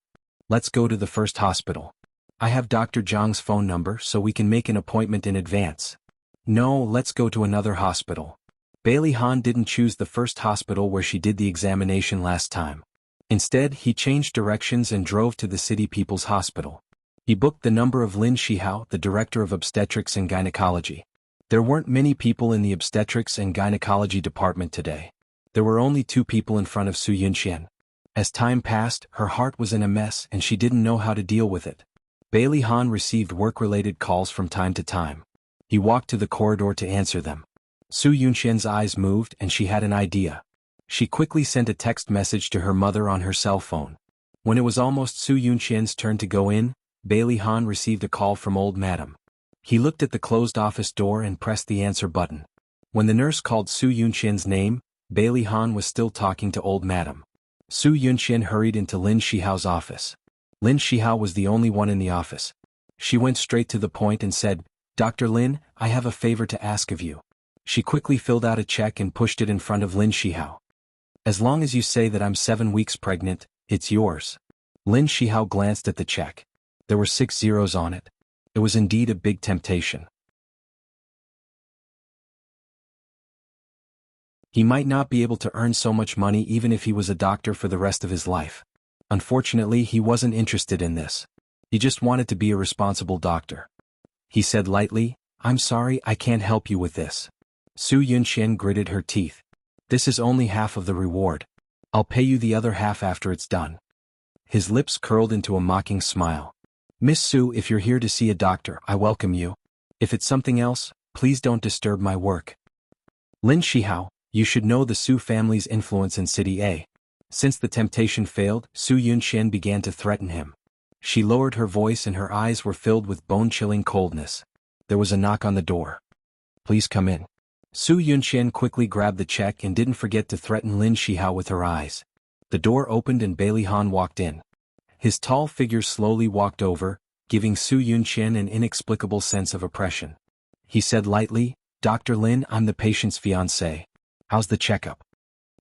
Let's go to the first hospital. I have Dr. Zhang's phone number so we can make an appointment in advance." "No, let's go to another hospital." Bailey Han didn't choose the first hospital where she did the examination last time. Instead, he changed directions and drove to the City People's Hospital. He booked the number of Lin Shihao, the director of obstetrics and gynecology. There weren't many people in the obstetrics and gynecology department today. There were only 2 people in front of Su Yunxian. As time passed, her heart was in a mess and she didn't know how to deal with it. Bailey Han received work-related calls from time to time. He walked to the corridor to answer them. Su Yunqian's eyes moved and she had an idea. She quickly sent a text message to her mother on her cell phone. When it was almost Su Yunqian's turn to go in, Bailey Han received a call from old madam. He looked at the closed office door and pressed the answer button. When the nurse called Su Yunqian's name, Bailey Han was still talking to old madam. Su Yunqian hurried into Lin Shihao's office. Lin Shihao was the only one in the office. She went straight to the point and said, "Dr. Lin, I have a favor to ask of you." She quickly filled out a check and pushed it in front of Lin Shihao. "As long as you say that I'm 7 weeks pregnant, it's yours." Lin Shihao glanced at the check. There were 6 zeros on it. It was indeed a big temptation. He might not be able to earn so much money even if he was a doctor for the rest of his life. Unfortunately, he wasn't interested in this. He just wanted to be a responsible doctor. He said lightly, "I'm sorry, I can't help you with this." Su Yunqian gritted her teeth. "This is only half of the reward. I'll pay you the other half after it's done." His lips curled into a mocking smile. "Miss Su, if you're here to see a doctor, I welcome you. If it's something else, please don't disturb my work." Lin Shihao, you should know the Su family's influence in City A. Since the temptation failed, Su Yunqian began to threaten him. She lowered her voice and her eyes were filled with bone-chilling coldness. There was a knock on the door. "Please come in." Su Yunqian quickly grabbed the check and didn't forget to threaten Lin Shihao with her eyes. The door opened and Bailey Han walked in. His tall figure slowly walked over, giving Su Yunqian an inexplicable sense of oppression. He said lightly, "Dr. Lin, I'm the patient's fiancé. How's the checkup?"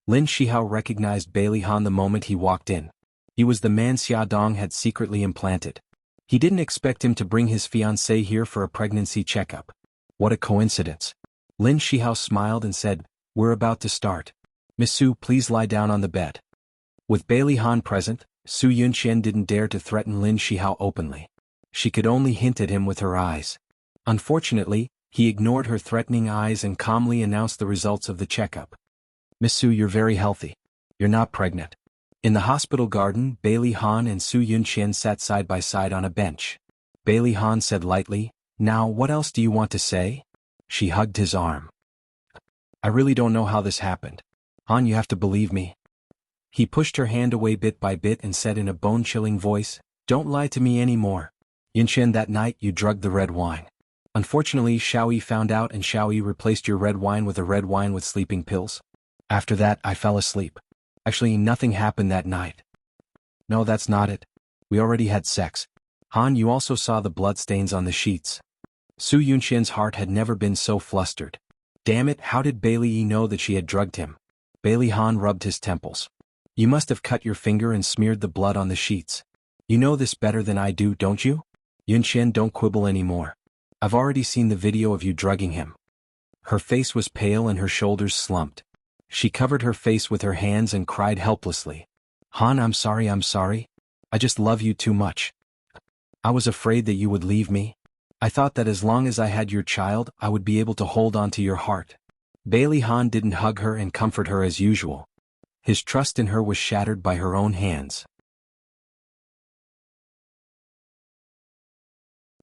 Lin Shihao recognized Bailey Han the moment he walked in. He was the man Xia Dong had secretly implanted. He didn't expect him to bring his fiancée here for a pregnancy checkup. What a coincidence. Lin Shihao smiled and said, "We're about to start. Miss Su, please lie down on the bed." With Bailey Han present, Su Yunqian didn't dare to threaten Lin Shihao openly. She could only hint at him with her eyes. Unfortunately, he ignored her threatening eyes and calmly announced the results of the checkup. "Miss Su, you're very healthy. You're not pregnant." In the hospital garden, Bailey Han and Su Yunqian sat side by side on a bench. Bailey Han said lightly, "Now what else do you want to say?" She hugged his arm. "I really don't know how this happened. Han, you have to believe me." He pushed her hand away bit by bit and said in a bone-chilling voice, "Don't lie to me anymore. Yunqian, that night you drugged the red wine. Unfortunately, Xiaoyi found out and Xiaoyi replaced your red wine with a red wine with sleeping pills. After that, I fell asleep. Actually, nothing happened that night." "No, that's not it. We already had sex. Han, you also saw the bloodstains on the sheets." Su Yunqian's heart had never been so flustered. Damn it, how did Bailey Yi know that she had drugged him? Bailey Han rubbed his temples. "You must have cut your finger and smeared the blood on the sheets. You know this better than I do, don't you? Yunqian, don't quibble anymore. I've already seen the video of you drugging him." Her face was pale and her shoulders slumped. She covered her face with her hands and cried helplessly. "Han, I'm sorry. I just love you too much. I was afraid that you would leave me. I thought that as long as I had your child, I would be able to hold on to your heart." Bailey Han didn't hug her and comfort her as usual. His trust in her was shattered by her own hands.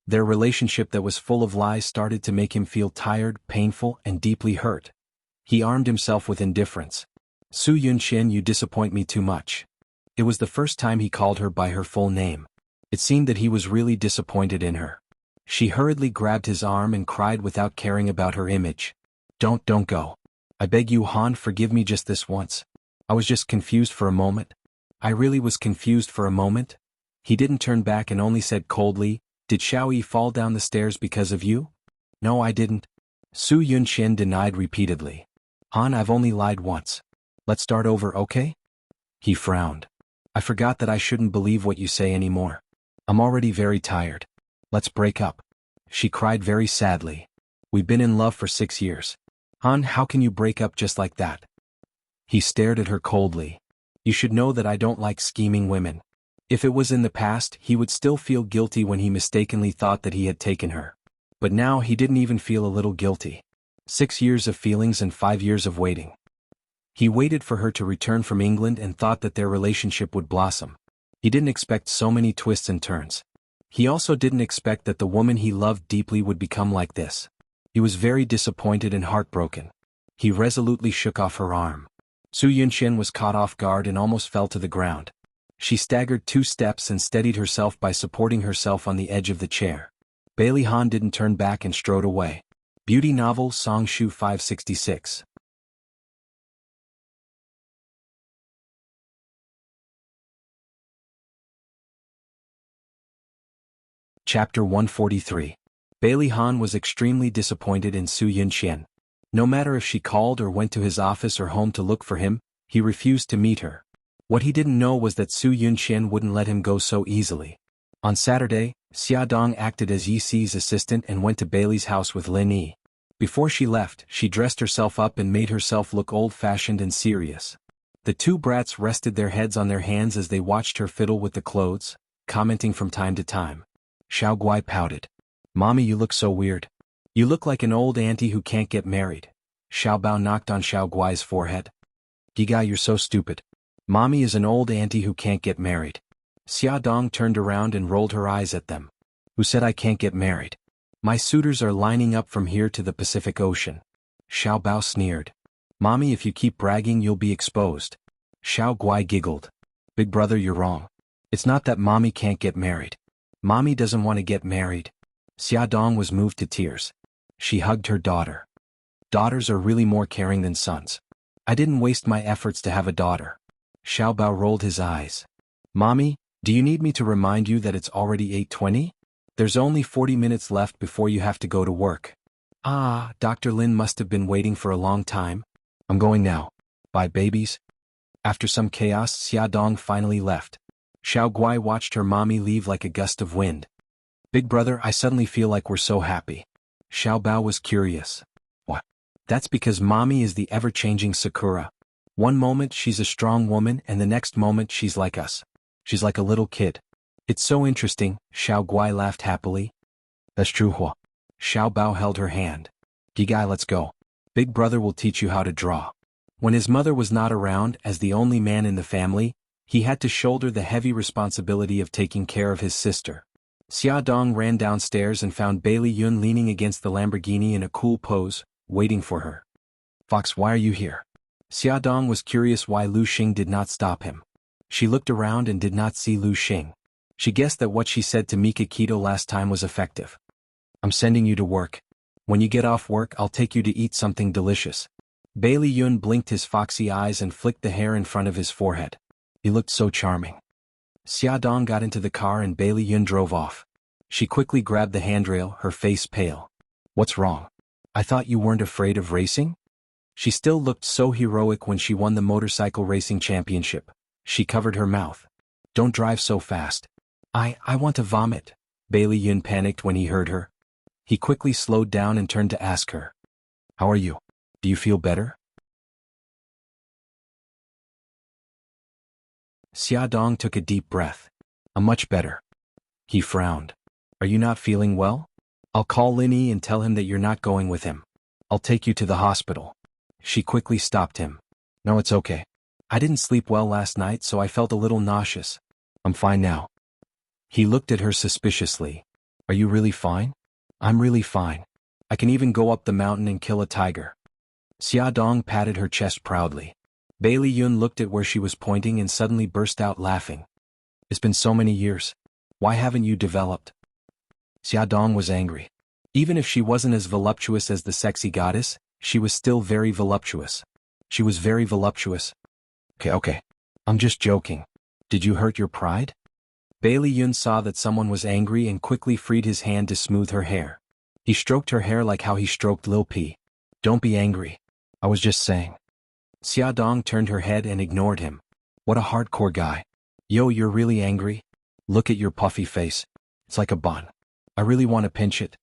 Their relationship that was full of lies started to make him feel tired, painful, and deeply hurt. He armed himself with indifference. "Su Yunqian, you disappoint me too much." It was the first time he called her by her full name. It seemed that he was really disappointed in her. She hurriedly grabbed his arm and cried without caring about her image. Don't go. I beg you, Han, forgive me just this once. I was just confused for a moment. I really was confused for a moment." He didn't turn back and only said coldly, "Did Xiaoyi fall down the stairs because of you?" "No, I didn't." Su Yunqian denied repeatedly. "Han, I've only lied once. Let's start over, okay?" He frowned. "I forgot that I shouldn't believe what you say anymore. I'm already very tired. Let's break up." She cried very sadly. "We've been in love for 6 years. Han, how can you break up just like that?" He stared at her coldly. "You should know that I don't like scheming women." If it was in the past, he would still feel guilty when he mistakenly thought that he had taken her. But now he didn't even feel a little guilty. 6 years of feelings and 5 years of waiting. He waited for her to return from England and thought that their relationship would blossom. He didn't expect so many twists and turns. He also didn't expect that the woman he loved deeply would become like this. He was very disappointed and heartbroken. He resolutely shook off her arm. Su Yunxian was caught off guard and almost fell to the ground. She staggered 2 steps and steadied herself by supporting herself on the edge of the chair. Bailey Han didn't turn back and strode away. Beauty novel Song Shu 566. Chapter 143. Bailey Han was extremely disappointed in Su Yunxian. No matter if she called or went to his office or home to look for him, he refused to meet her. What he didn't know was that Su Yunxian wouldn't let him go so easily. On Saturday, Xia Dong acted as Yi Si's assistant and went to Bailey's house with Lin Yi. Before she left, she dressed herself up and made herself look old-fashioned and serious. The 2 brats rested their heads on their hands as they watched her fiddle with the clothes, commenting from time to time. Xiao Guai pouted. "Mommy, you look so weird. You look like an old auntie who can't get married." Xiao Bao knocked on Xiao Guai's forehead. "Giga, you're so stupid. Mommy is an old auntie who can't get married." Xia Dong turned around and rolled her eyes at them. "Who said I can't get married? My suitors are lining up from here to the Pacific Ocean." Xiao Bao sneered. "Mommy, if you keep bragging you'll be exposed." Xiao Guai giggled. "Big brother, you're wrong. It's not that Mommy can't get married. Mommy doesn't want to get married." Xia Dong was moved to tears. She hugged her daughter. "Daughters are really more caring than sons. I didn't waste my efforts to have a daughter." Xiao Bao rolled his eyes. "Mommy, do you need me to remind you that it's already 8:20? There's only 40 minutes left before you have to go to work." "Ah, Dr. Lin must have been waiting for a long time. I'm going now. Bye, babies." After some chaos, Xia Dong finally left. Xiao Guai watched her mommy leave like a gust of wind. "Big brother, I suddenly feel like we're so happy." Xiao Bao was curious. "What?" "That's because mommy is the ever-changing Sakura. One moment she's a strong woman and the next moment she's like us. She's like a little kid. It's so interesting." Xiao Guai laughed happily. "That's true, Hua." Xiao Bao held her hand. "Gigai, let's go. Big brother will teach you how to draw." When his mother was not around, as the only man in the family, he had to shoulder the heavy responsibility of taking care of his sister. Xia Dong ran downstairs and found Bailey Yun leaning against the Lamborghini in a cool pose, waiting for her. "Fox, why are you here?" Xia Dong was curious why Lu Xing did not stop him. She looked around and did not see Lu Xing. She guessed that what she said to Mika Keto last time was effective. "I'm sending you to work. When you get off work, I'll take you to eat something delicious." Bailey Yun blinked his foxy eyes and flicked the hair in front of his forehead. He looked so charming. Xia Dong got into the car and Bailey Yun drove off. She quickly grabbed the handrail, her face pale. "What's wrong? I thought you weren't afraid of racing?" She still looked so heroic when she won the motorcycle racing championship. She covered her mouth. "Don't drive so fast. I want to vomit." Bailey Yun panicked when he heard her. He quickly slowed down and turned to ask her. "How are you? Do you feel better?" Xia Dong took a deep breath. "I'm much better." He frowned. "Are you not feeling well? I'll call Lin Yi and tell him that you're not going with him. I'll take you to the hospital." She quickly stopped him. "No, it's okay. I didn't sleep well last night, so I felt a little nauseous. I'm fine now." He looked at her suspiciously. "Are you really fine?" "I'm really fine. I can even go up the mountain and kill a tiger." Xia Dong patted her chest proudly. Bailey Yun looked at where she was pointing and suddenly burst out laughing. "It's been so many years. Why haven't you developed?" Xia Dong was angry. Even if she wasn't as voluptuous as the sexy goddess, she was still very voluptuous. She was very voluptuous. Okay. I'm just joking. Did you hurt your pride?" Bailey Yun saw that someone was angry and quickly freed his hand to smooth her hair. He stroked her hair like how he stroked Lil P. "Don't be angry. I was just saying." Xia Dong turned her head and ignored him. "What a hardcore guy. Yo, you're really angry? Look at your puffy face. It's like a bun. I really want to pinch it."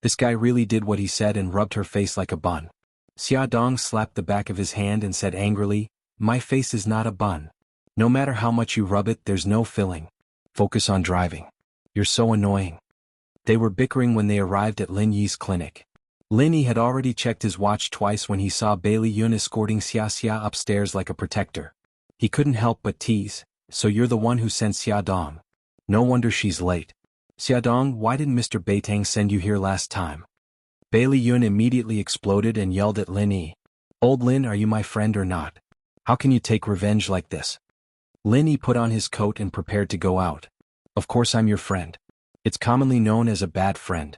This guy really did what he said and rubbed her face like a bun. Xia Dong slapped the back of his hand and said angrily, "My face is not a bun. No matter how much you rub it, there's no filling. Focus on driving. You're so annoying." They were bickering when they arrived at Lin Yi's clinic. Lin Yi had already checked his watch twice when he saw Bailey Yun escorting Xia upstairs like a protector. He couldn't help but tease, "So you're the one who sent Xia Dong. No wonder she's late. Xia Dong, why didn't Mr. Beitang send you here last time?" Bailey Yun immediately exploded and yelled at Lin Yi. Old Lin, are you my friend or not? How can you take revenge like this? Lin Yi put on his coat and prepared to go out. Of course I'm your friend. It's commonly known as a bad friend.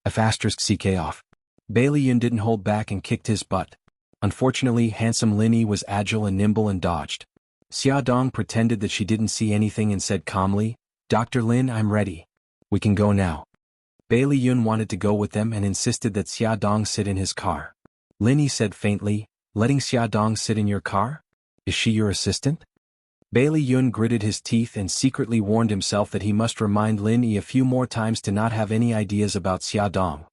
*CK off. Bailey Yun didn't hold back and kicked his butt. Unfortunately, handsome Lin Yi was agile and nimble and dodged. Xia Dong pretended that she didn't see anything and said calmly, Dr. Lin, I'm ready. We can go now. Bailey Yun wanted to go with them and insisted that Xia Dong sit in his car. Lin Yi said faintly, letting Xia Dong sit in your car? Is she your assistant? Bailey Yun gritted his teeth and secretly warned himself that he must remind Lin Yi a few more times to not have any ideas about Xia Dong.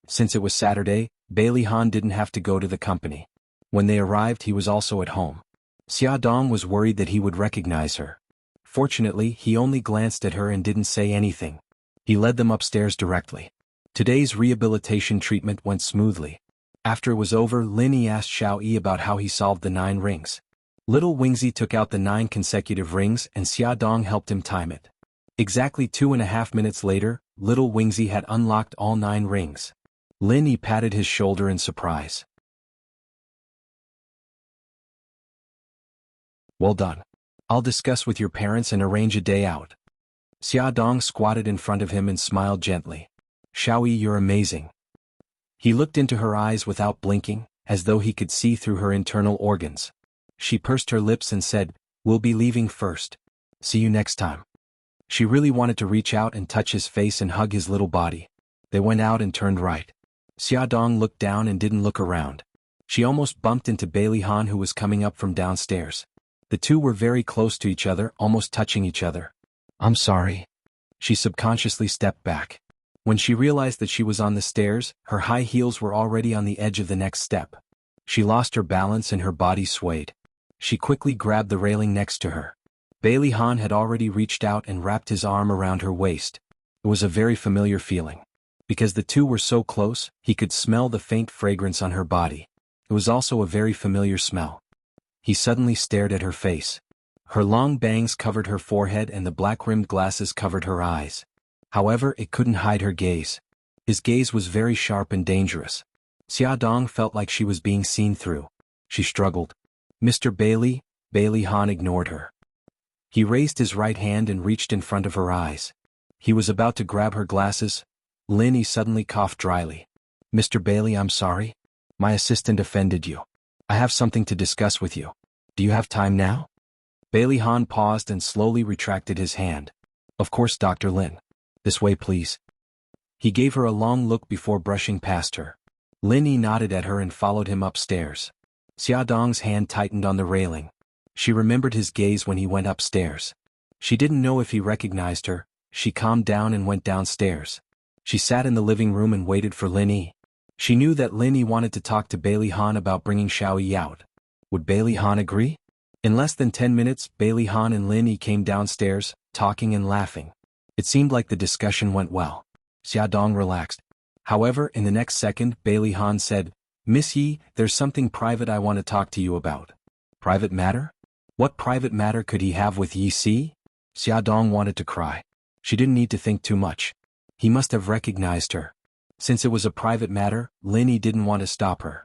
Since it was Saturday, Bailey Han didn't have to go to the company. When they arrived, he was also at home. Xia Dong was worried that he would recognize her. Fortunately, he only glanced at her and didn't say anything. He led them upstairs directly. Today's rehabilitation treatment went smoothly. After it was over, Lin Yi asked Xiao Yi about how he solved the 9 rings. Little Wingzi took out the 9 consecutive rings and Xia Dong helped him time it. Exactly 2.5 minutes later, Little Wingzi had unlocked all 9 rings. Lin Yi patted his shoulder in surprise. Well done. I'll discuss with your parents and arrange a day out. Xia Dong squatted in front of him and smiled gently. Xiao Yi, you're amazing. He looked into her eyes without blinking, as though he could see through her internal organs. She pursed her lips and said, we'll be leaving first. See you next time. She really wanted to reach out and touch his face and hug his little body. They went out and turned right. Xia Dong looked down and didn't look around. She almost bumped into Bailey Han, who was coming up from downstairs. The two were very close to each other, almost touching each other. I'm sorry. She subconsciously stepped back. When she realized that she was on the stairs, her high heels were already on the edge of the next step. She lost her balance and her body swayed. She quickly grabbed the railing next to her. Bailey Han had already reached out and wrapped his arm around her waist. It was a very familiar feeling. Because the two were so close, he could smell the faint fragrance on her body. It was also a very familiar smell. He suddenly stared at her face. Her long bangs covered her forehead and the black-rimmed glasses covered her eyes. However, it couldn't hide her gaze. His gaze was very sharp and dangerous. Xia Dong felt like she was being seen through. She struggled. Mr. Bailey. Bailey Han ignored her. He raised his right hand and reached in front of her eyes. He was about to grab her glasses. Lin Yi suddenly coughed dryly. Mr. Bailey, I'm sorry. My assistant offended you. I have something to discuss with you. Do you have time now? Bailey Han paused and slowly retracted his hand. Of course, Dr. Lin. This way, please. He gave her a long look before brushing past her. Lin Yi nodded at her and followed him upstairs. Xia Dong's hand tightened on the railing. She remembered his gaze when he went upstairs. She didn't know if he recognized her. She calmed down and went downstairs. She sat in the living room and waited for Lin Yi. She knew that Lin Yi wanted to talk to Bailey Han about bringing Xiao Yi out. Would Bailey Han agree? In less than 10 minutes, Bailey Han and Lin Yi came downstairs, talking and laughing. It seemed like the discussion went well. Xia Dong relaxed. However, in the next second, Bailey Han said, Miss Yi, there's something private I want to talk to you about. Private matter? What private matter could he have with Yi Si? Xia Dong wanted to cry. She didn't need to think too much. He must have recognized her. Since it was a private matter, Lin Yi didn't want to stop her.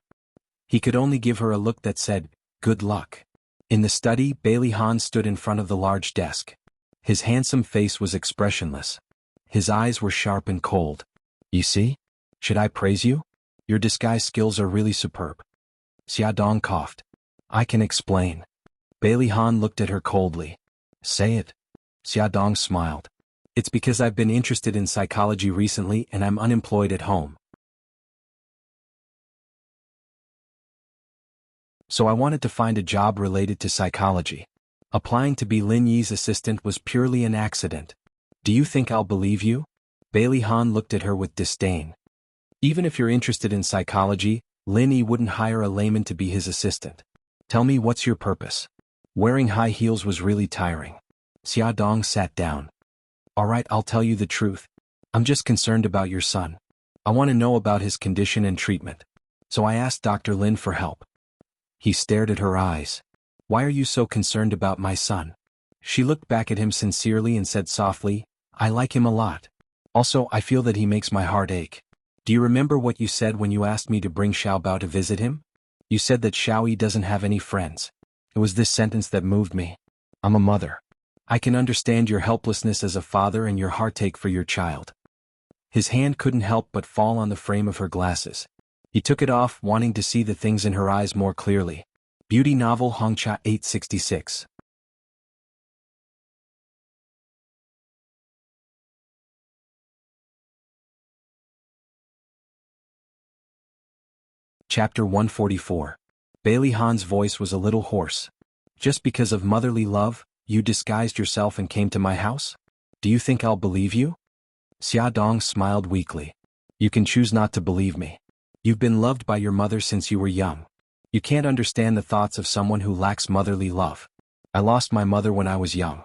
He could only give her a look that said, good luck. In the study, Bailey Han stood in front of the large desk. His handsome face was expressionless. His eyes were sharp and cold. You see? Should I praise you? Your disguise skills are really superb. Xia Dong coughed. I can explain. Bailey Han looked at her coldly. Say it. Xia Dong smiled. It's because I've been interested in psychology recently and I'm unemployed at home. So I wanted to find a job related to psychology. Applying to be Lin Yi's assistant was purely an accident. Do you think I'll believe you? Bailey Han looked at her with disdain. Even if you're interested in psychology, Lin Yi wouldn't hire a layman to be his assistant. Tell me, what's your purpose? Wearing high heels was really tiring. Xia Dong sat down. All right, I'll tell you the truth. I'm just concerned about your son. I want to know about his condition and treatment. So I asked Dr. Lin for help. He stared at her eyes. Why are you so concerned about my son? She looked back at him sincerely and said softly, I like him a lot. Also, I feel that he makes my heart ache. Do you remember what you said when you asked me to bring Xiaobao to visit him? You said that Xiao Yi doesn't have any friends. It was this sentence that moved me. I'm a mother. I can understand your helplessness as a father and your heartache for your child. His hand couldn't help but fall on the frame of her glasses. He took it off, wanting to see the things in her eyes more clearly. Beauty novel Hongcha 866. Chapter 144. Bailey Han's voice was a little hoarse. Just because of motherly love, you disguised yourself and came to my house? Do you think I'll believe you? Xia Dong smiled weakly. You can choose not to believe me. You've been loved by your mother since you were young. You can't understand the thoughts of someone who lacks motherly love. I lost my mother when I was young.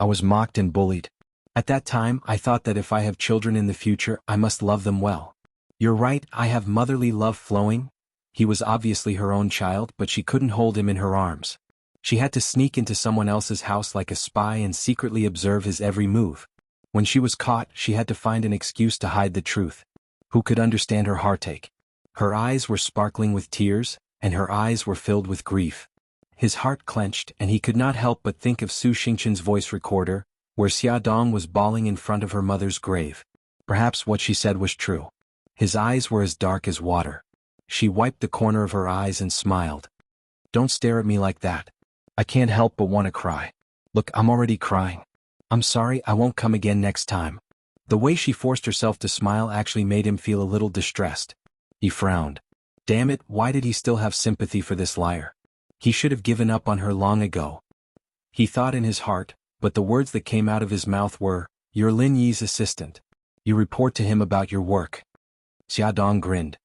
I was mocked and bullied. At that time, I thought that if I have children in the future, I must love them well. You're right, I have motherly love flowing. He was obviously her own child, but she couldn't hold him in her arms. She had to sneak into someone else's house like a spy and secretly observe his every move. When she was caught, she had to find an excuse to hide the truth. Who could understand her heartache? Her eyes were sparkling with tears, and her eyes were filled with grief. His heart clenched, and he could not help but think of Su Xingchen's voice recorder, where Xia Dong was bawling in front of her mother's grave. Perhaps what she said was true. His eyes were as dark as water. She wiped the corner of her eyes and smiled. Don't stare at me like that. I can't help but want to cry. Look, I'm already crying. I'm sorry, I won't come again next time. The way she forced herself to smile actually made him feel a little distressed. He frowned. Damn it, why did he still have sympathy for this liar? He should have given up on her long ago. He thought in his heart, but the words that came out of his mouth were, "You're Lin Yi's assistant. You report to him about your work." Xia Dong grinned.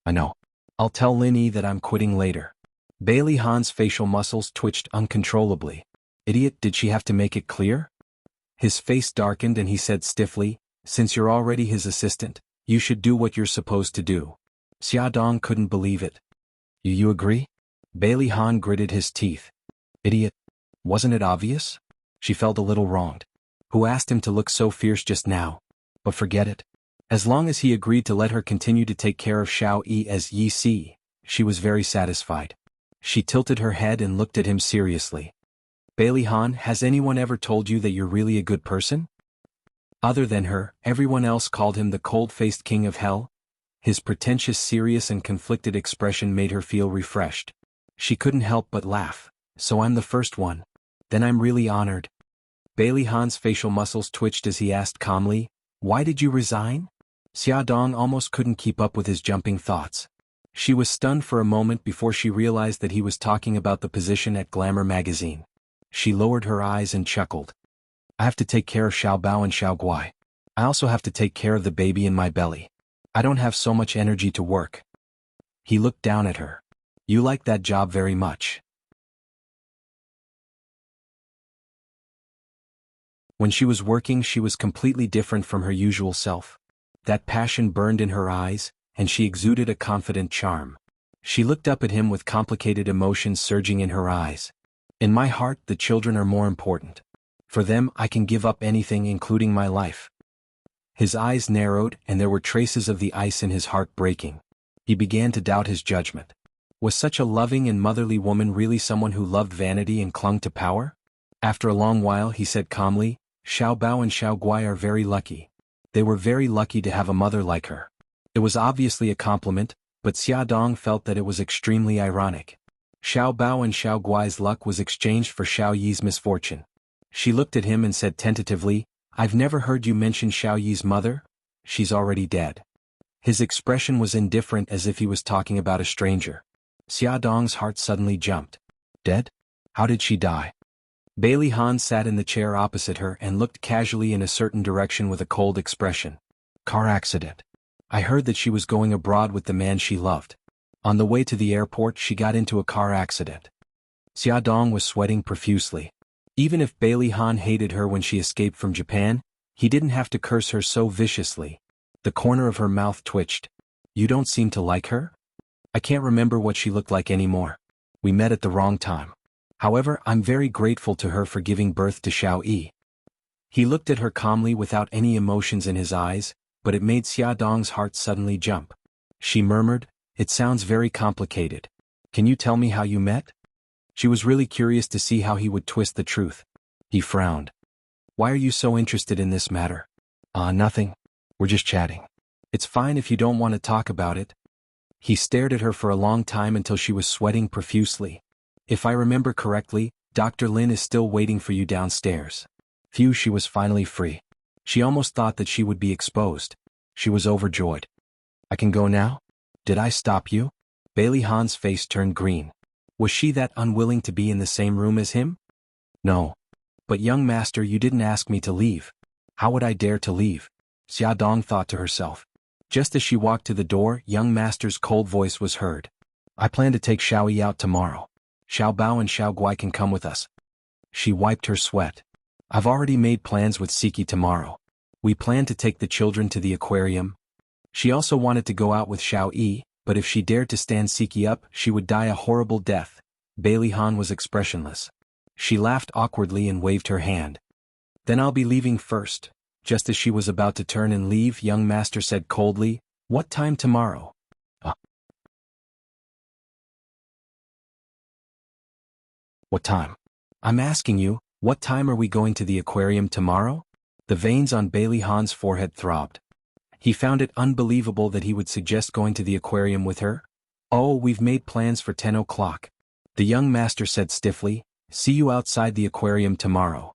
I know. I'll tell Lin Yi that I'm quitting later. Bailey Han's facial muscles twitched uncontrollably. Idiot, did she have to make it clear? His face darkened and he said stiffly, since you're already his assistant, you should do what you're supposed to do. Xia Dong couldn't believe it. You agree? Bailey Han gritted his teeth. Idiot. Wasn't it obvious? She felt a little wronged. Who asked him to look so fierce just now? But forget it. As long as he agreed to let her continue to take care of Xiao Yi as Yi Si, she was very satisfied. She tilted her head and looked at him seriously. Bailey Han, has anyone ever told you that you're really a good person? Other than her, everyone else called him the cold-faced king of hell. His pretentious, serious and conflicted expression made her feel refreshed. She couldn't help but laugh. So I'm the first one. Then I'm really honored. Bailey Han's facial muscles twitched as he asked calmly, why did you resign? Xia Dong almost couldn't keep up with his jumping thoughts. She was stunned for a moment before she realized that he was talking about the position at Glamour magazine. She lowered her eyes and chuckled. I have to take care of Xiao Bao and Xiao Guai. I also have to take care of the baby in my belly. I don't have so much energy to work. He looked down at her. You like that job very much. When she was working, she was completely different from her usual self. That passion burned in her eyes, and she exuded a confident charm. She looked up at him with complicated emotions surging in her eyes. In my heart, the children are more important. For them, I can give up anything, including my life. His eyes narrowed, and there were traces of the ice in his heart breaking. He began to doubt his judgment. Was such a loving and motherly woman really someone who loved vanity and clung to power? After a long while, he said calmly, Xiao Bao and Xiao Guai are very lucky. They were very lucky to have a mother like her. It was obviously a compliment, but Xia Dong felt that it was extremely ironic. Xiao Bao and Xiao Guai's luck was exchanged for Xiao Yi's misfortune. She looked at him and said tentatively, I've never heard you mention Xiao Yi's mother. She's already dead. His expression was indifferent, as if he was talking about a stranger. Xia Dong's heart suddenly jumped. Dead? How did she die? Bailey Han sat in the chair opposite her and looked casually in a certain direction with a cold expression. Car accident. I heard that she was going abroad with the man she loved. On the way to the airport, she got into a car accident. Xia Dong was sweating profusely. Even if Bailey Han hated her when she escaped from Japan, he didn't have to curse her so viciously. The corner of her mouth twitched. You don't seem to like her? I can't remember what she looked like anymore. We met at the wrong time. However, I'm very grateful to her for giving birth to Xiao Yi. He looked at her calmly without any emotions in his eyes, but it made Xia Dong's heart suddenly jump. She murmured, It sounds very complicated. Can you tell me how you met? She was really curious to see how he would twist the truth. He frowned. Why are you so interested in this matter? Nothing. We're just chatting. It's fine if you don't want to talk about it. He stared at her for a long time until she was sweating profusely. If I remember correctly, Dr. Lin is still waiting for you downstairs. Phew, she was finally free. She almost thought that she would be exposed. She was overjoyed. I can go now? Did I stop you? Bailey Han's face turned green. Was she that unwilling to be in the same room as him? No. But young master, you didn't ask me to leave. How would I dare to leave? Xia Dong thought to herself. Just as she walked to the door, young master's cold voice was heard. I plan to take Xiao Yi out tomorrow. Xiao Bao and Xiao Guai can come with us. She wiped her sweat. I've already made plans with Siki tomorrow. We plan to take the children to the aquarium. She also wanted to go out with Xiao Yi, but if she dared to stand Siki up, she would die a horrible death. Bailey Han was expressionless. She laughed awkwardly and waved her hand. Then I'll be leaving first. Just as she was about to turn and leave, young master said coldly, What time tomorrow? What time? I'm asking you, what time are we going to the aquarium tomorrow? The veins on Bailey Han's forehead throbbed. He found it unbelievable that he would suggest going to the aquarium with her. Oh, we've made plans for 10 o'clock. The young master said stiffly, See you outside the aquarium tomorrow.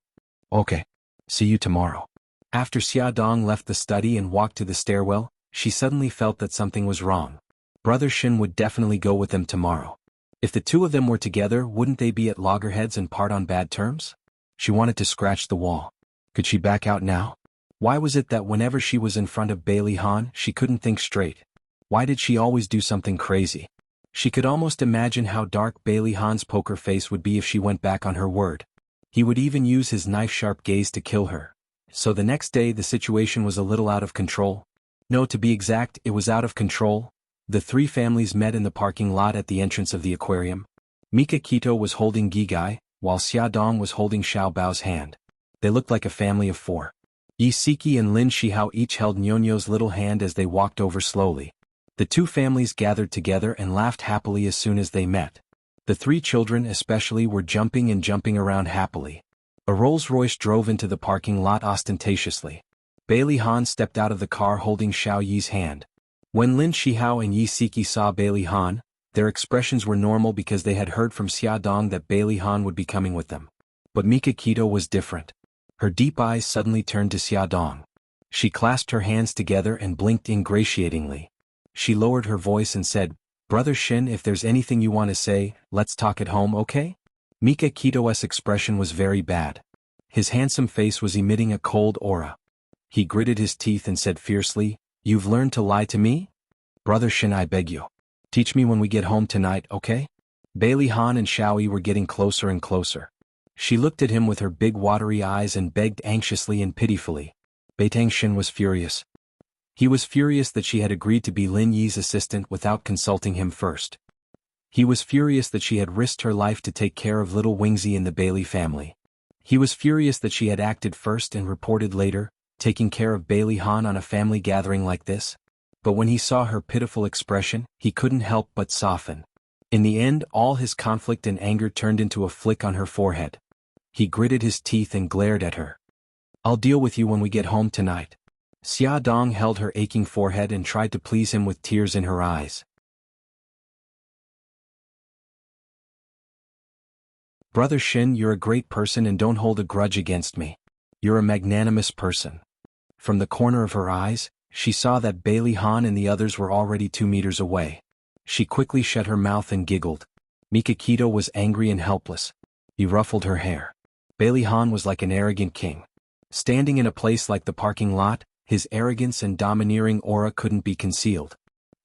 Okay. See you tomorrow. After Xia Dong left the study and walked to the stairwell, she suddenly felt that something was wrong. Brother Shin would definitely go with them tomorrow. If the two of them were together, wouldn't they be at loggerheads and part on bad terms? She wanted to scratch the wall. Could she back out now? Why was it that whenever she was in front of Bailey Han, she couldn't think straight? Why did she always do something crazy? She could almost imagine how dark Bailey Han's poker face would be if she went back on her word. He would even use his knife-sharp gaze to kill her. So the next day the situation was a little out of control. No, to be exact, it was out of control. The three families met in the parking lot at the entrance of the aquarium. Mika Kito was holding Gigai, while Xia Dong was holding Xiao Bao's hand. They looked like a family of four. Yi Siki and Lin Shihao each held Nyonyo's little hand as they walked over slowly. The two families gathered together and laughed happily as soon as they met. The three children especially were jumping and jumping around happily. A Rolls-Royce drove into the parking lot ostentatiously. Bailey Han stepped out of the car holding Xiao Yi's hand. When Lin Shihao and Yi Siki saw Bailey Han, their expressions were normal because they had heard from Xia Dong that Bailey Han would be coming with them. But Mika Kito was different. Her deep eyes suddenly turned to Xia Dong. She clasped her hands together and blinked ingratiatingly. She lowered her voice and said, Brother Shin, if there's anything you want to say, let's talk at home, okay? Mika Kito's expression was very bad. His handsome face was emitting a cold aura. He gritted his teeth and said fiercely, You've learned to lie to me? Brother Shin, I beg you. Teach me when we get home tonight, okay? Bailey Han and Xiao Yi were getting closer and closer. She looked at him with her big watery eyes and begged anxiously and pitifully. Beitang Shin was furious. He was furious that she had agreed to be Lin Yi's assistant without consulting him first. He was furious that she had risked her life to take care of little Wingzi in the Bailey family. He was furious that she had acted first and reported later, taking care of Bailey Han on a family gathering like this. But when he saw her pitiful expression, he couldn't help but soften. In the end, all his conflict and anger turned into a flick on her forehead. He gritted his teeth and glared at her. I'll deal with you when we get home tonight. Xia Dong held her aching forehead and tried to please him with tears in her eyes. Brother Shin, you're a great person and don't hold a grudge against me. You're a magnanimous person. From the corner of her eyes, she saw that Bailey Han and the others were already 2 meters away. She quickly shut her mouth and giggled. Mika Kito was angry and helpless. He ruffled her hair. Bailey Han was like an arrogant king. Standing in a place like the parking lot, his arrogance and domineering aura couldn't be concealed.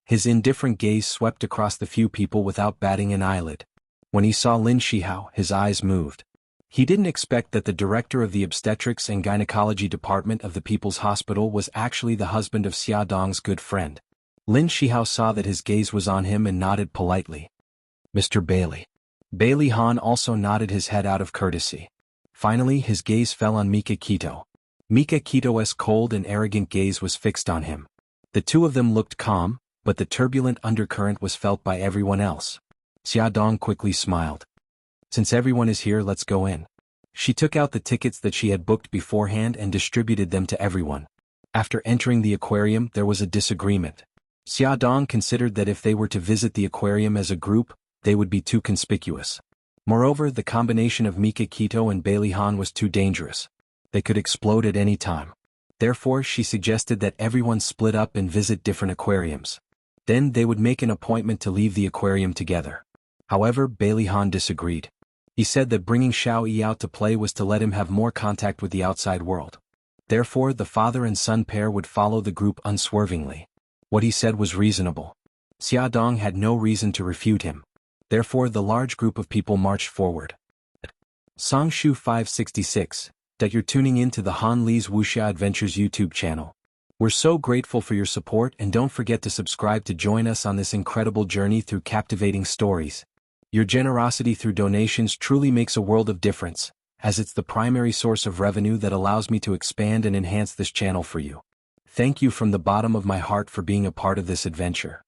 His indifferent gaze swept across the few people without batting an eyelid. When he saw Lin Shihao, his eyes moved. He didn't expect that the director of the obstetrics and gynecology department of the People's Hospital was actually the husband of Xia Dong's good friend. Lin Shihao saw that his gaze was on him and nodded politely. Mr. Bailey. Bailey Han also nodded his head out of courtesy. Finally, his gaze fell on Mika Kito. Mika Kito's cold and arrogant gaze was fixed on him. The two of them looked calm, but the turbulent undercurrent was felt by everyone else. Xiaodong quickly smiled. Since everyone is here, let's go in. She took out the tickets that she had booked beforehand and distributed them to everyone. After entering the aquarium, there was a disagreement. Xiaodong considered that if they were to visit the aquarium as a group, they would be too conspicuous. Moreover, the combination of Mika Kito and Bailihan was too dangerous. They could explode at any time. Therefore, she suggested that everyone split up and visit different aquariums. Then they would make an appointment to leave the aquarium together. However, Bailihan disagreed. He said that bringing Xiao Yi out to play was to let him have more contact with the outside world. Therefore, the father and son pair would follow the group unswervingly. What he said was reasonable. Xiaodong had no reason to refute him. Therefore, the large group of people marched forward. Songshu 566, that you're tuning in to the Han Li's Wuxia Adventures YouTube channel. We're so grateful for your support, and don't forget to subscribe to join us on this incredible journey through captivating stories. Your generosity through donations truly makes a world of difference, as it's the primary source of revenue that allows me to expand and enhance this channel for you. Thank you from the bottom of my heart for being a part of this adventure.